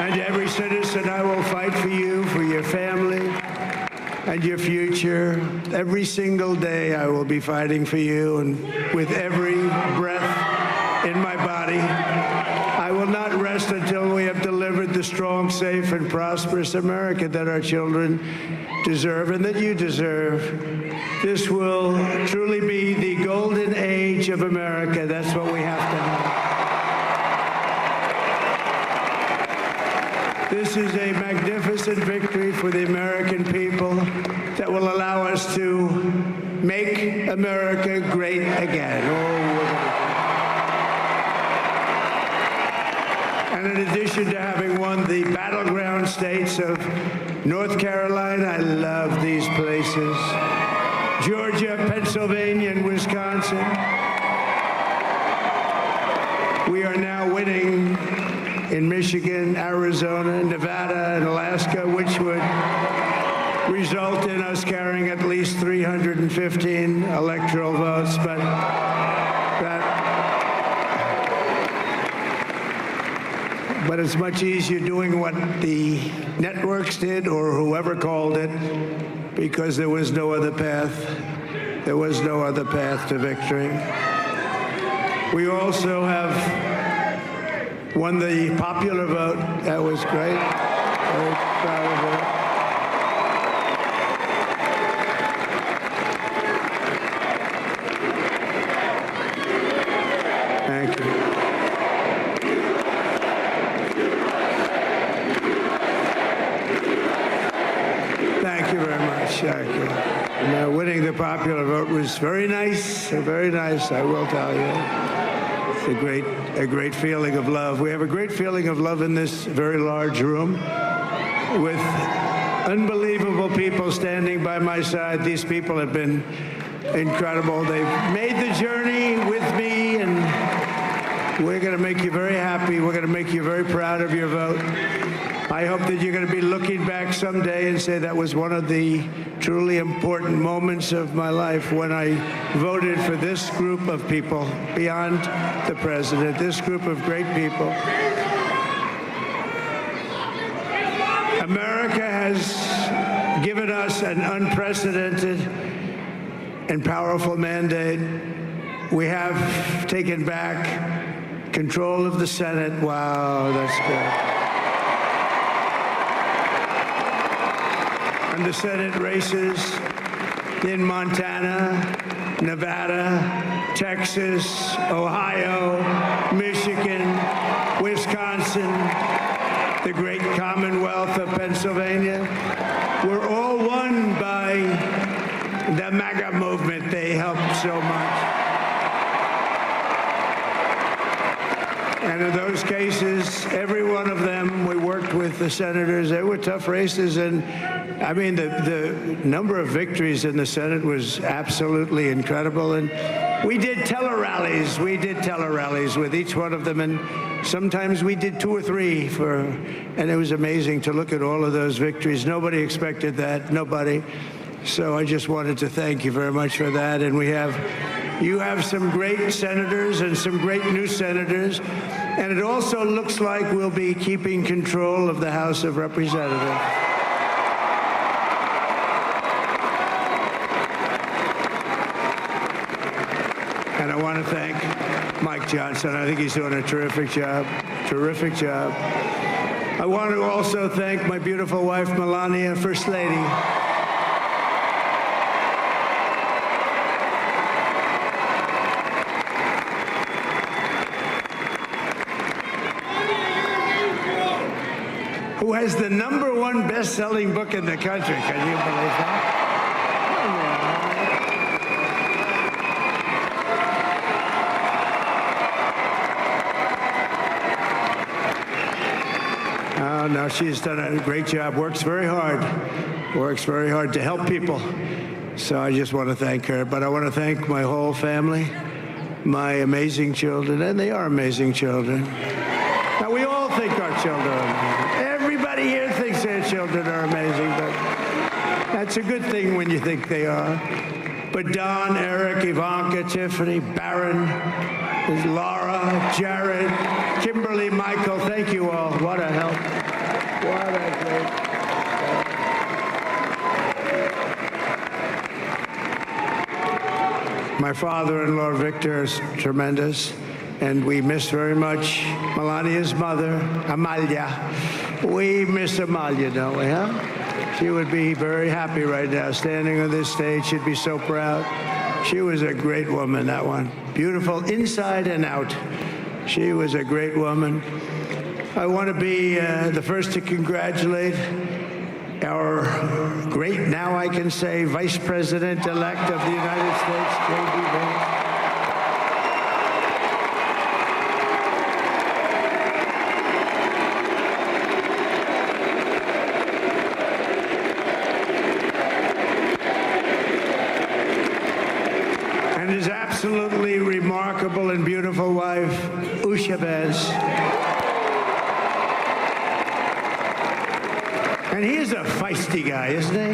And every citizen, I will fight for you, for your family, and your future. Every single day, I will be fighting for you, and with every breath in my body, I will not rest until we have delivered the strong, safe, and prosperous America that our children deserve and that you deserve. This will truly be the golden age of America. That's what we have to have. This is a magnificent victory for the American people that will allow us to make America great again. And in addition to having won the battleground states of North Carolina, I love these places, Georgia, Pennsylvania, and Wisconsin, we are now winning in Michigan, Arizona, Nevada, and Alaska, which would result in us carrying at least 315 electoral votes. But it's much easier doing what the networks did or whoever called it, because there was no other path. There was no other path to victory. We also have won the popular vote. That was great. Very proud of it. Thank you. Thank you very much. Thank you. And, winning the popular vote was very nice, I will tell you. A great feeling of love. We have a great feeling of love in this very large room with unbelievable people standing by my side. These people have been incredible. They've made the journey with me, and we're going to make you very happy. We're going to make you very proud of your vote. I hope that you're going to be looking back someday and say that was one of the truly important moments of my life when I voted for this group of people beyond the president, this group of great people. America has given us an unprecedented and powerful mandate. We have taken back control of the Senate. Wow, that's good. And the Senate races in Montana, Nevada, Texas, Ohio, Michigan, Wisconsin, the great Commonwealth of Pennsylvania, were all won by the MAGA movement. They helped so much. And in those cases, every one of them, we worked with the senators. They were tough races, and I mean, the number of victories in the Senate was absolutely incredible. And we did tele-rallies. We did tele-rallies with each one of them, and sometimes we did 2 or 3 and it was amazing to look at all of those victories. Nobody expected that, nobody. So I just wanted to thank you very much for that. And you have some great senators and some great new senators. And it also looks like we'll be keeping control of the House of Representatives. And I want to thank Mike Johnson. I think he's doing a terrific job. Terrific job. I want to also thank my beautiful wife, Melania, First Lady. Who has the #1 best-selling book in the country. Can you believe that? Oh, no, she's done a great job. Works very hard to help people. So I just want to thank her. But I want to thank my whole family, my amazing children, and they are amazing children. Now, we all think our children are amazing. Everybody here thinks their children are amazing, but that's a good thing when you think they are. But Don, Eric, Ivanka, Tiffany, Barron, Laura, Jared, Kimberly, Michael, thank you all. What a help. My father-in-law, Victor, is tremendous. And we miss very much Melania's mother, Amalia. We miss Amalia, don't we, huh? She would be very happy right now, standing on this stage. She'd be so proud. She was a great woman, that one. Beautiful inside and out. She was a great woman. I want to be the first to congratulate our great, now I can say, Vice President-elect of the United States, J.D. Vance. And his absolutely remarkable and beautiful wife, Usha Vance. And he's a feisty guy, isn't he?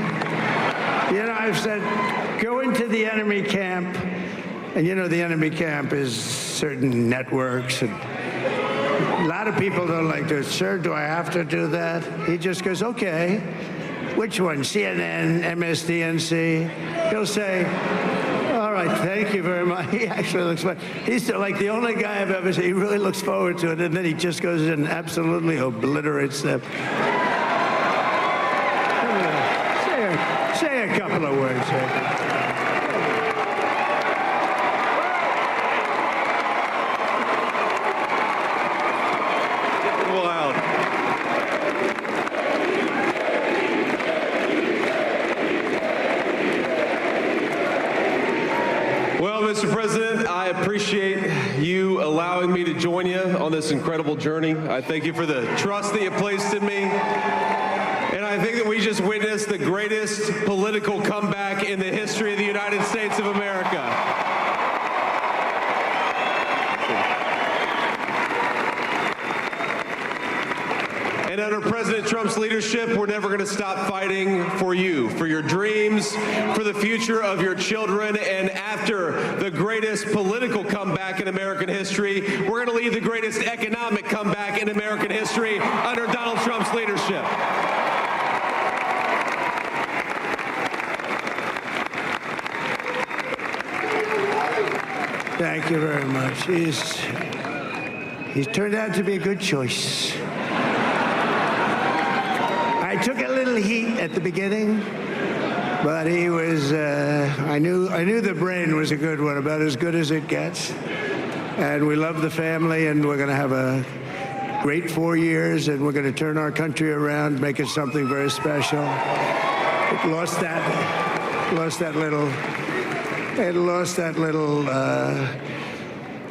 You know, I've said, go into the enemy camp, and you know the enemy camp is certain networks, and a lot of people don't like to, sir, do I have to do that? He just goes, okay, which one, CNN, MSDNC? He'll say, all right, thank you very much. He actually looks fine. He's like the only guy I've ever seen, he really looks forward to it, and then he just goes in and absolutely obliterates them. Say a couple of words here. Wild. Well, Mr. President, I appreciate you allowing me to join you on this incredible journey. I thank you for the trust that you placed in me. And I think that we just witnessed the greatest political comeback in the history of the United States of America. And under President Trump's leadership, we're never going to stop fighting for you, for your dreams, for the future of your children. And after the greatest political comeback in American history, we're going to lead the greatest economic comeback in American history under Donald Trump's leadership. Thank you very much. He's turned out to be a good choice. I took a little heat at the beginning, but he was, I knew the brain was a good one, about as good as it gets. And we love the family, and we're going to have a great 4 years, and we're going to turn our country around, make it something very special. It lost that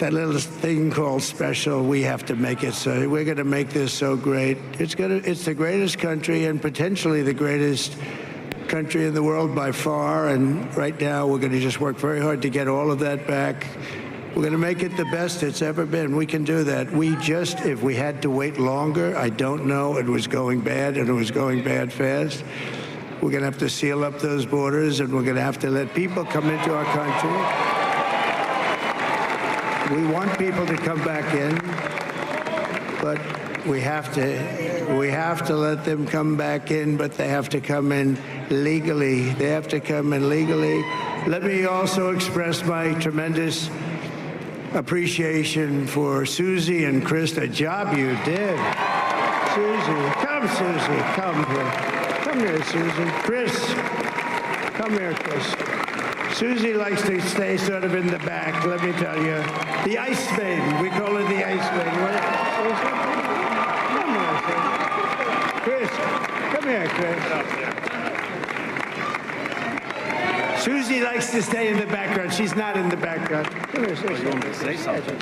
little thing called special. We have to make it so. We're going to make this so great. It's the greatest country and potentially the greatest country in the world by far. And right now, we're going to just work very hard to get all of that back. We're going to make it the best it's ever been. We can do that. If we had to wait longer, I don't know. It was going bad, and it was going bad fast. We're going to have to seal up those borders, and we're going to have to let people come into our country. We want people to come back in, but we have to let them come back in, but they have to come in legally. They have to come in legally. Let me also express my tremendous appreciation for Susie and Chris, the job you did. Susie, come here. Come here, Susie. Chris, come here, Chris. Susie likes to stay sort of in the back, let me tell you. The Ice Maiden, we call her the Ice Maiden. Come here, Chris. Come here, Chris. Susie likes to stay in the background. She's not in the background. Come here, Susie. You want me to say something?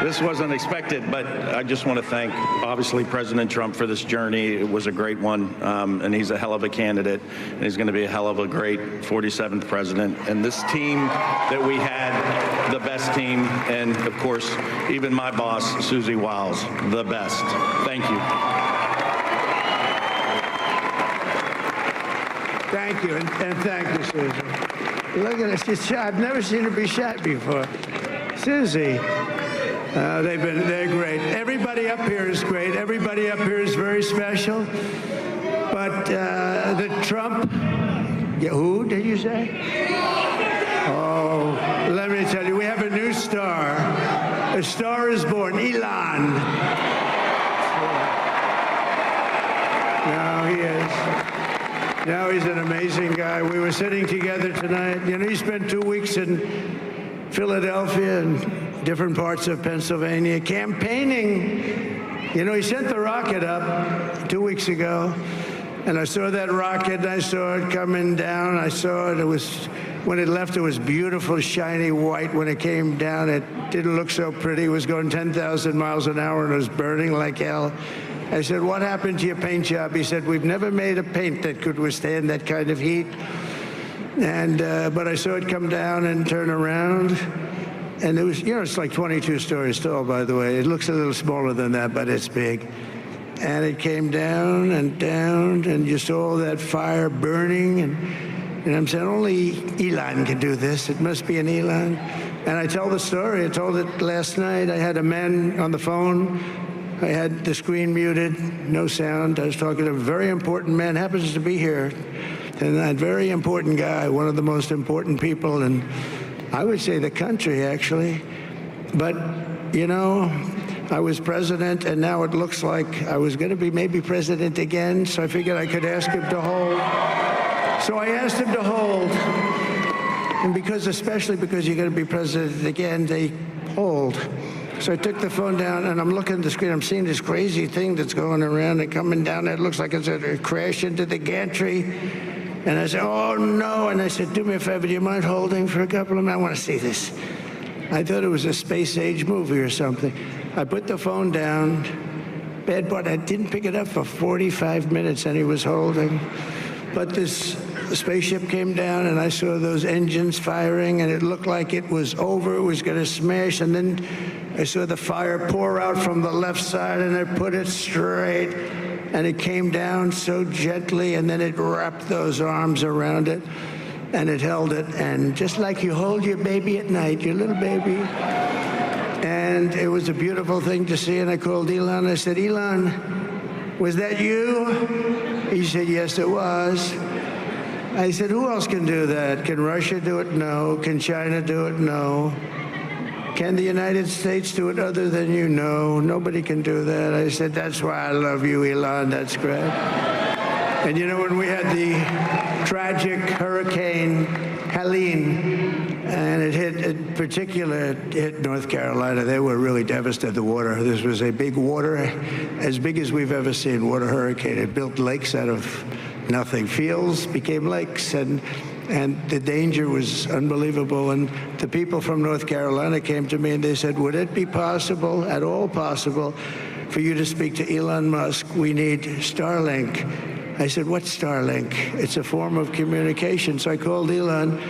This wasn't expected, but I just want to thank, obviously, President Trump for this journey. It was a great one, and he's a hell of a candidate, and he's going to be a hell of a great 47th president. And this team that we had, the best team, and, of course, even my boss, Susie Wiles, the best. Thank you. Thank you, and thank you, Susie. Look at her. She's shy. I've never seen her be shy before. Susie. They're great. Everybody up here is great. Everybody up here is very special. But the Trump, who did you say? Oh, let me tell you, we have a new star. A star is born, Elon. Now he is. Now he's an amazing guy. We were sitting together tonight. You know, he spent 2 weeks in Philadelphia and different parts of Pennsylvania campaigning. You know, he sent the rocket up 2 weeks ago, and I saw that rocket, and I saw it coming down. I saw it. It was, when it left, it was beautiful, shiny white. When it came down, it didn't look so pretty. It was going 10,000 miles an hour, and it was burning like hell. I said, what happened to your paint job? He said, we've never made a paint that could withstand that kind of heat. And but I saw it come down and turn around. And it was, you know, it's like 22 stories tall, by the way. It looks a little smaller than that, but it's big. And it came down, and you saw all that fire burning. And I'm saying, only Elon can do this. It must be an Elon. And I tell the story. I told it last night. I had a man on the phone. I had the screen muted, no sound. I was talking to a very important man, happens to be here. And that very important guy, one of the most important people in, I would say, the country, actually. But, you know, I was president, and now it looks like I was going to be maybe president again, so I figured I could ask him to hold. So I asked him to hold. And because, especially because you're going to be president again, they hold. So I took the phone down, and I'm looking at the screen. I'm seeing this crazy thing that's going around and coming down. It looks like it's going to crash into the gantry. And I said, oh, no. And I said, do me a favor. Do you mind holding for a couple of minutes? I want to see this. I thought it was a space-age movie or something. I put the phone down. Bad part, I didn't pick it up for 45 minutes, and he was holding. But this spaceship came down, and I saw those engines firing, and it looked like it was over. It was going to smash. And then I saw the fire pour out from the left side, and I put it straight, and it came down so gently, and then it wrapped those arms around it, and it held it, and just like you hold your baby at night, your little baby. And it was a beautiful thing to see, and I called Elon. I said, Elon, was that you? He said, yes, it was. I said, who else can do that? Can Russia do it? No. Can China do it? No. Can the United States do it other than you? No, nobody can do that. I said, that's why I love you, Elon. That's great. And you know, when we had the tragic Hurricane Helene, and it hit North Carolina, they were really devastated. The water, this was a big water, as big as we've ever seen, water hurricane. It built lakes out of nothing. Fields became lakes, and the danger was unbelievable. And the people from North Carolina came to me and they said, would it be possible, at all possible, for you to speak to Elon Musk? We need Starlink. I said, what's Starlink? It's a form of communication. So I called Elon,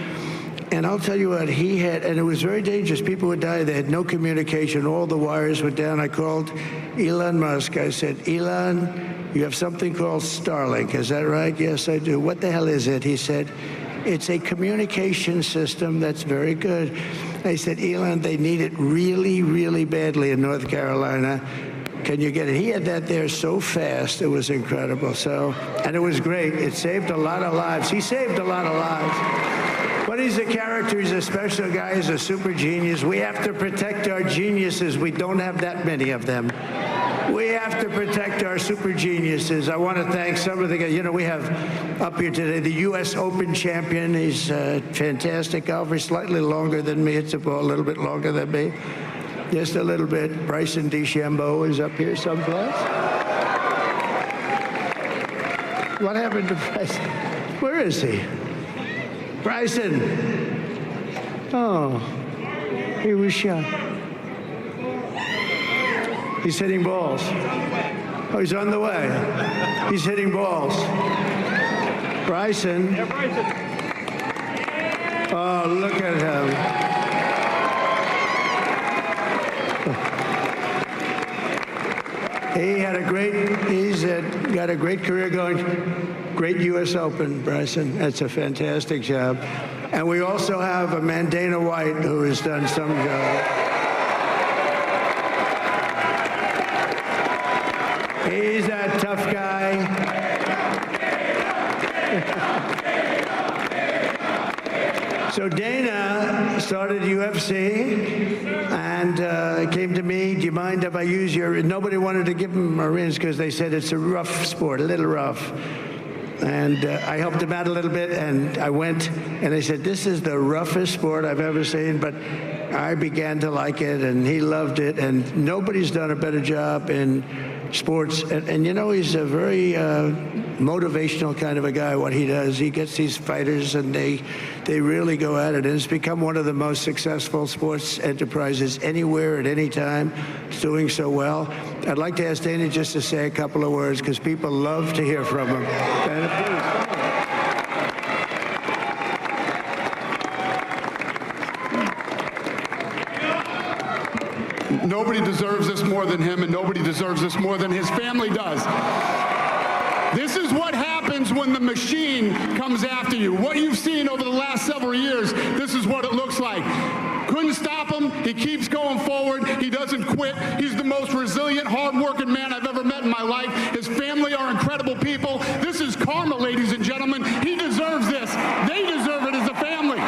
and I'll tell you what, he had, and it was very dangerous. People would die. They had no communication. All the wires were down. I called Elon Musk. I said, Elon, you have something called Starlink. Is that right? Yes, I do. What the hell is it? He said, it's a communication system that's very good. I said, Elon, they need it really, really badly in North Carolina. Can you get it? He had that there so fast. It was incredible. So, and it was great. It saved a lot of lives. He saved a lot of lives. But he's a character. He's a special guy. He's a super genius. We have to protect our geniuses. We don't have that many of them. We have to protect our super geniuses. I want to thank some of the guys. You know, we have up here today the U.S. Open champion. He's a fantastic golfer, slightly longer than me. It's a little bit longer than me. Just a little bit. Bryson DeChambeau is up here someplace. What happened to Bryson? Where is he? Bryson. Oh, he was shot. He's hitting balls. Oh, he's on the way. He's hitting balls. Bryson. Oh, look at him. He's got a great career going. Great U.S. Open, Bryson. That's a fantastic job. And we also have a man, Dana White, who has done some job. He's a tough guy. So Dana started UFC and came to me, do you mind if I use your, nobody wanted to give him a rinse because they said it's a rough sport, a little rough. And I helped him out a little bit, and I went, and they said, this is the roughest sport I've ever seen, but I began to like it, and he loved it, and nobody's done a better job in sports. And you know, he's a very motivational kind of a guy, what he does. He gets these fighters, and they really go at it, and it's become one of the most successful sports enterprises anywhere at any time. It's doing so well. I'd like to ask Dana just to say a couple of words, because people love to hear from him. Dana, please. Nobody deserves this more than him, and nobody deserves this more than his family does. This is what happens when the machine comes after you. What you've seen over the last several years, this is what it looks like. Couldn't stop him. He keeps going forward. He doesn't quit. He's the most resilient, hard-working man I've ever met in my life. His family are incredible people. This is karma, ladies and gentlemen. He deserves this. They deserve it as a family.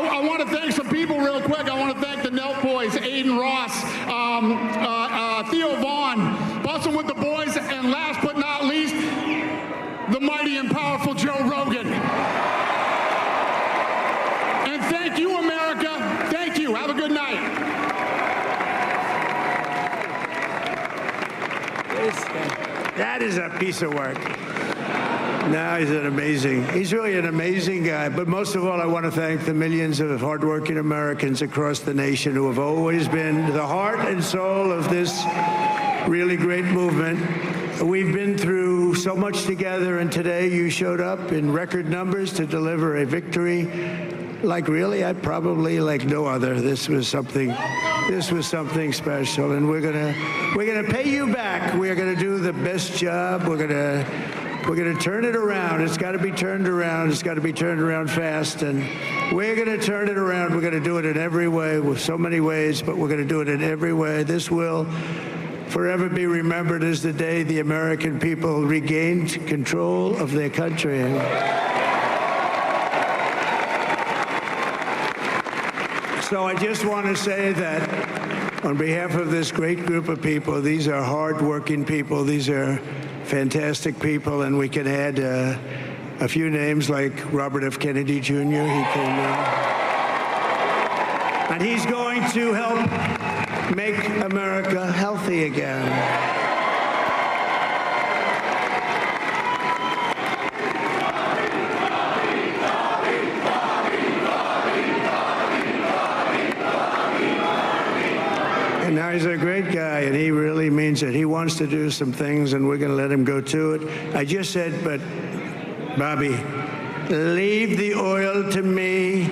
I want to thank some people real quick. I want to thank the Nelk boys, Aiden Ross, Theo Vaughn, busting with the boys, and last but not least, the mighty and powerful Joe Rogan. And thank you, America. Thank you. Have a good night. That is a piece of work. No, he's really an amazing guy. But most of all, I want to thank the millions of hardworking Americans across the nation who have always been the heart and soul of this really great movement. We've been through so much together, and today you showed up in record numbers to deliver a victory like really, like no other. This was something special, and we're gonna pay you back. We're gonna do the best job. We're gonna turn it around. It's got to be turned around. It's got to be turned around fast, and we're gonna turn it around. We're gonna do it in every way, with so many ways, but we're gonna do it in every way. This will forever be remembered as the day the American people regained control of their country. So I just want to say that on behalf of this great group of people, these are hard-working people. These are fantastic people, and we can add a few names like Robert F. Kennedy Jr. He came in, and he's going to help make America healthy again. And now he's a great guy, and he really means it. He wants to do some things, and we're going to let him go to it. I just said, but Bobby, leave the oil to me.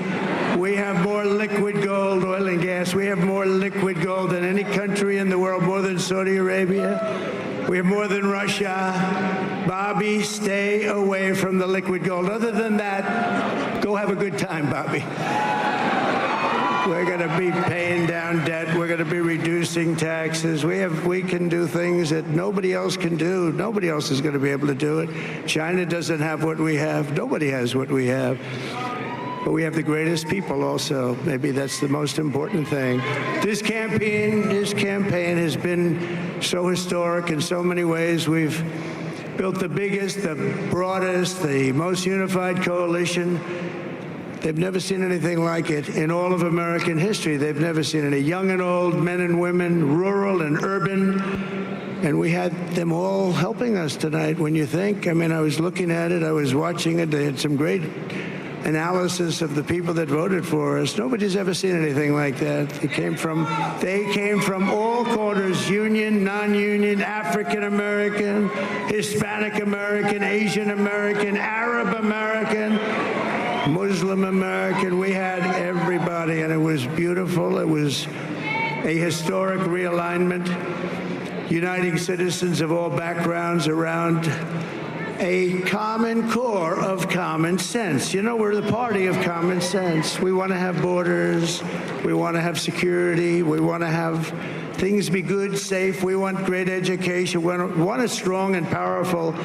We have more liquid gold, oil and gas. We have more liquid gold than any country in the world, more than Saudi Arabia. We have more than Russia. Bobby, stay away from the liquid gold. Other than that, go have a good time, Bobby. We're going to be paying down debt. We're going to be reducing taxes. We can do things that nobody else can do. Nobody else is going to be able to do it. China doesn't have what we have. Nobody has what we have. But we have the greatest people also. Maybe that's the most important thing. This campaign has been so historic in so many ways. We've built the biggest, the broadest, the most unified coalition. They've never seen anything like it in all of American history. They've never seen any young and old, men and women, rural and urban. And we had them all helping us tonight, when you think. I mean, I was looking at it. I was watching it. They had some great analysis of the people that voted for us. Nobody's ever seen anything like that. They came from all corners, union, non-union, African American, Hispanic American, Asian American, Arab American, Muslim American. We had everybody, and it was beautiful. It was a historic realignment, uniting citizens of all backgrounds around a common core of common sense. You know, we're the party of common sense. We want to have borders. We want to have security. We want to have things be good, safe. We want great education. We want a strong and powerful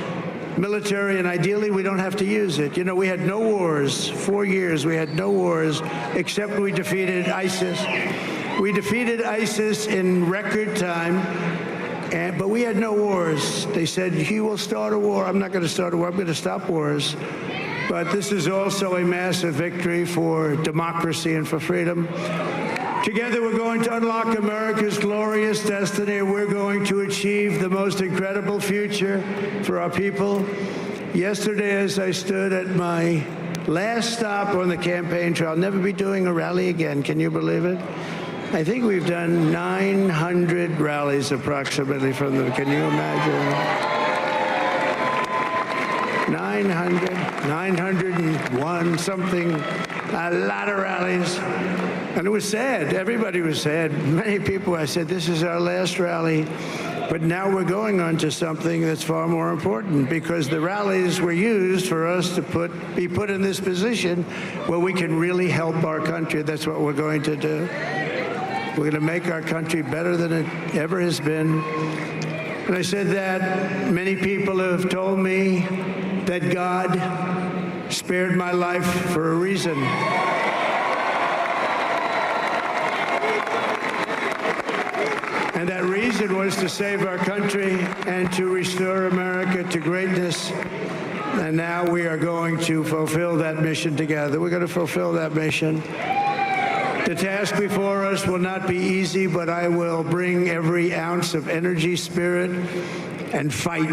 military, and ideally we don't have to use it. You know, we had no wars, 4 years, we had no wars, except we defeated ISIS. We defeated ISIS in record time, but we had no wars. They said, he will start a war. I'm not going to start a war. I'm going to stop wars. But this is also a massive victory for democracy and for freedom. Together, we're going to unlock America's glorious destiny. We're going to achieve the most incredible future for our people. Yesterday, as I stood at my last stop on the campaign trail, I'll never be doing a rally again. Can you believe it? I think we've done 900 rallies approximately from them. Can you imagine? 901 something, a lot of rallies. And it was sad. Everybody was sad. Many people, I said, this is our last rally. But now we're going on to something that's far more important, because the rallies were used for us to be put in this position where we can really help our country. That's what we're going to do. We're going to make our country better than it ever has been. And I said that many people have told me that God spared my life for a reason. And that reason was to save our country and to restore America to greatness. And now we are going to fulfill that mission together. We're going to fulfill that mission. The task before us will not be easy, but I will bring every ounce of energy, spirit, and fight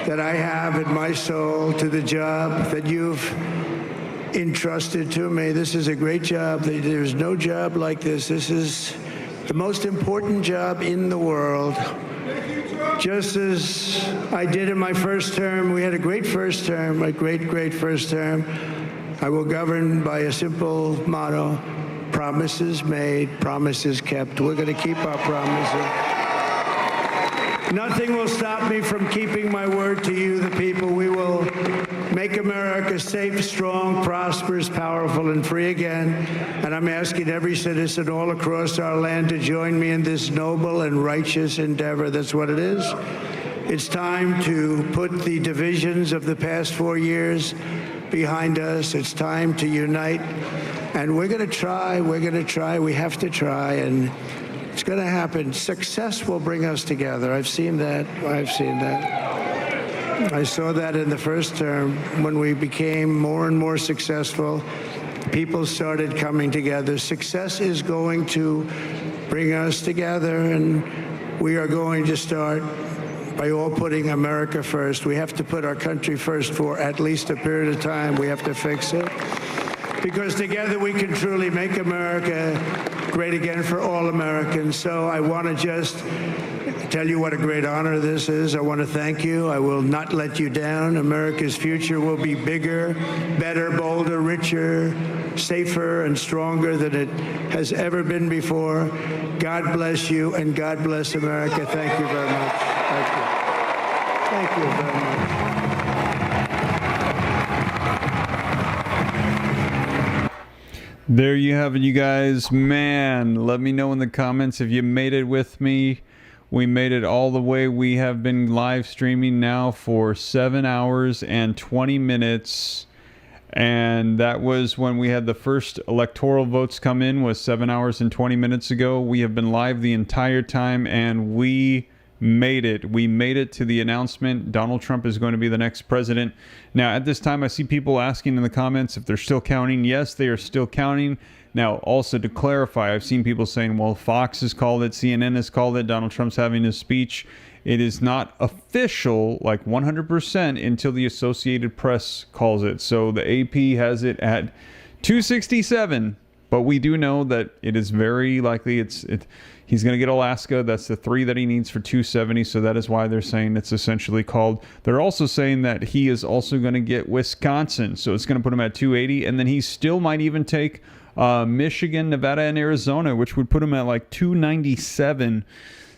that I have in my soul to the job that you've entrusted to me. This is a great job. There's no job like this. This is the most important job in the world. Just as I did in my first term, we had a great first term, a great first term. I will govern by a simple motto: promises made, promises kept. We're going to keep our promises. Nothing will stop me from keeping my word to you, the people. We will make America safe, strong, prosperous, powerful, and free again. And I'm asking every citizen all across our land to join me in this noble and righteous endeavor. That's what it is. It's time to put the divisions of the past 4 years behind us. It's time to unite. And we're going to try. We have to try. And it's going to happen. Success will bring us together. I've seen that. I saw that in the first term. When we became more and more successful, people started coming together. Success is going to bring us together, and we are going to start by all putting America first. We have to put our country first for at least a period of time. We have to fix it, because together we can truly make America great again for all Americans. So I want to just tell you what a great honor this is. I want to thank you. I will not let you down. America's future will be bigger, better, bolder, richer, safer, and stronger than it has ever been before. God bless you, and God bless America. Thank you very much. Thank you. Thank you very much. There you have it, you guys. Man, let me know in the comments if you made it with me. We made it all the way. We have been live streaming now for 7 hours and 20 minutes. And that was when we had the first electoral votes come in, was 7 hours and 20 minutes ago. We have been live the entire time, and we made it. We made it to the announcement. Donald Trump is going to be the next president. Now, at this time, I see people asking in the comments if they're still counting. Yes, they are still counting. Now, also to clarify, I've seen people saying, well, Fox has called it, CNN has called it, Donald Trump's having his speech. It is not official, like 100%, until the Associated Press calls it. So the AP has it at 267, but we do know that it is very likely he's going to get Alaska. That's the 3 that he needs for 270. So that is why they're saying it's essentially called. They're also saying that he is also going to get Wisconsin. So it's going to put him at 280. And then he still might even take Michigan, Nevada, and Arizona, which would put him at like 297.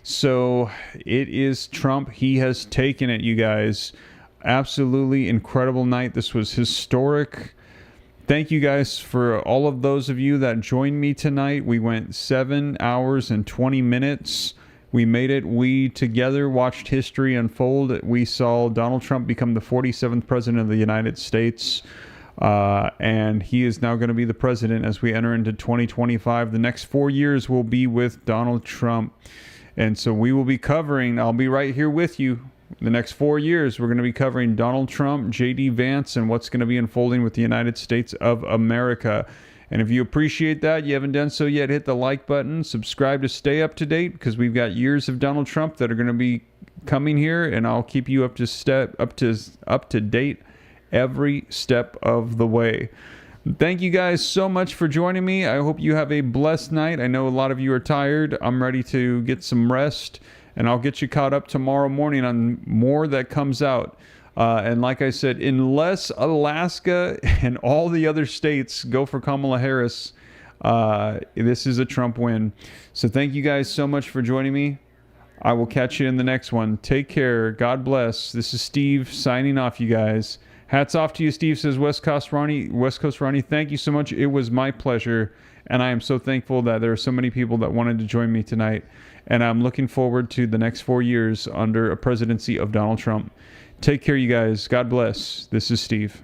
So it is Trump. He has taken it, you guys. Absolutely incredible night. This was historic. Thank you guys for all of those of you that joined me tonight. We went 7 hours and 20 minutes. We made it. We together watched history unfold. We saw Donald Trump become the 47th president of the United States. And he is now going to be the president as we enter into 2025. The next 4 years will be with Donald Trump. And so we will be covering, I'll be right here with you. The next 4 years, we're going to be covering Donald Trump, J.D. Vance, and what's going to be unfolding with the United States of America. And if you appreciate that, you haven't done so yet, hit the like button, subscribe to stay up to date, because we've got years of Donald Trump that are going to be coming here, and I'll keep you up to date every step of the way. Thank you guys so much for joining me. I hope you have a blessed night. I know a lot of you are tired. I'm ready to get some rest, and I'll get you caught up tomorrow morning on more that comes out. And like I said, unless Alaska and all the other states go for Kamala Harris, this is a Trump win. So thank you guys so much for joining me. I will catch you in the next one. Take care. God bless. This is Steve signing off, you guys. Hats off to you, Steve, says West Coast Ronnie. Thank you so much. It was my pleasure. And I am so thankful that there are so many people that wanted to join me tonight. And I'm looking forward to the next 4 years under a presidency of Donald Trump. Take care, you guys. God bless. This is Steve.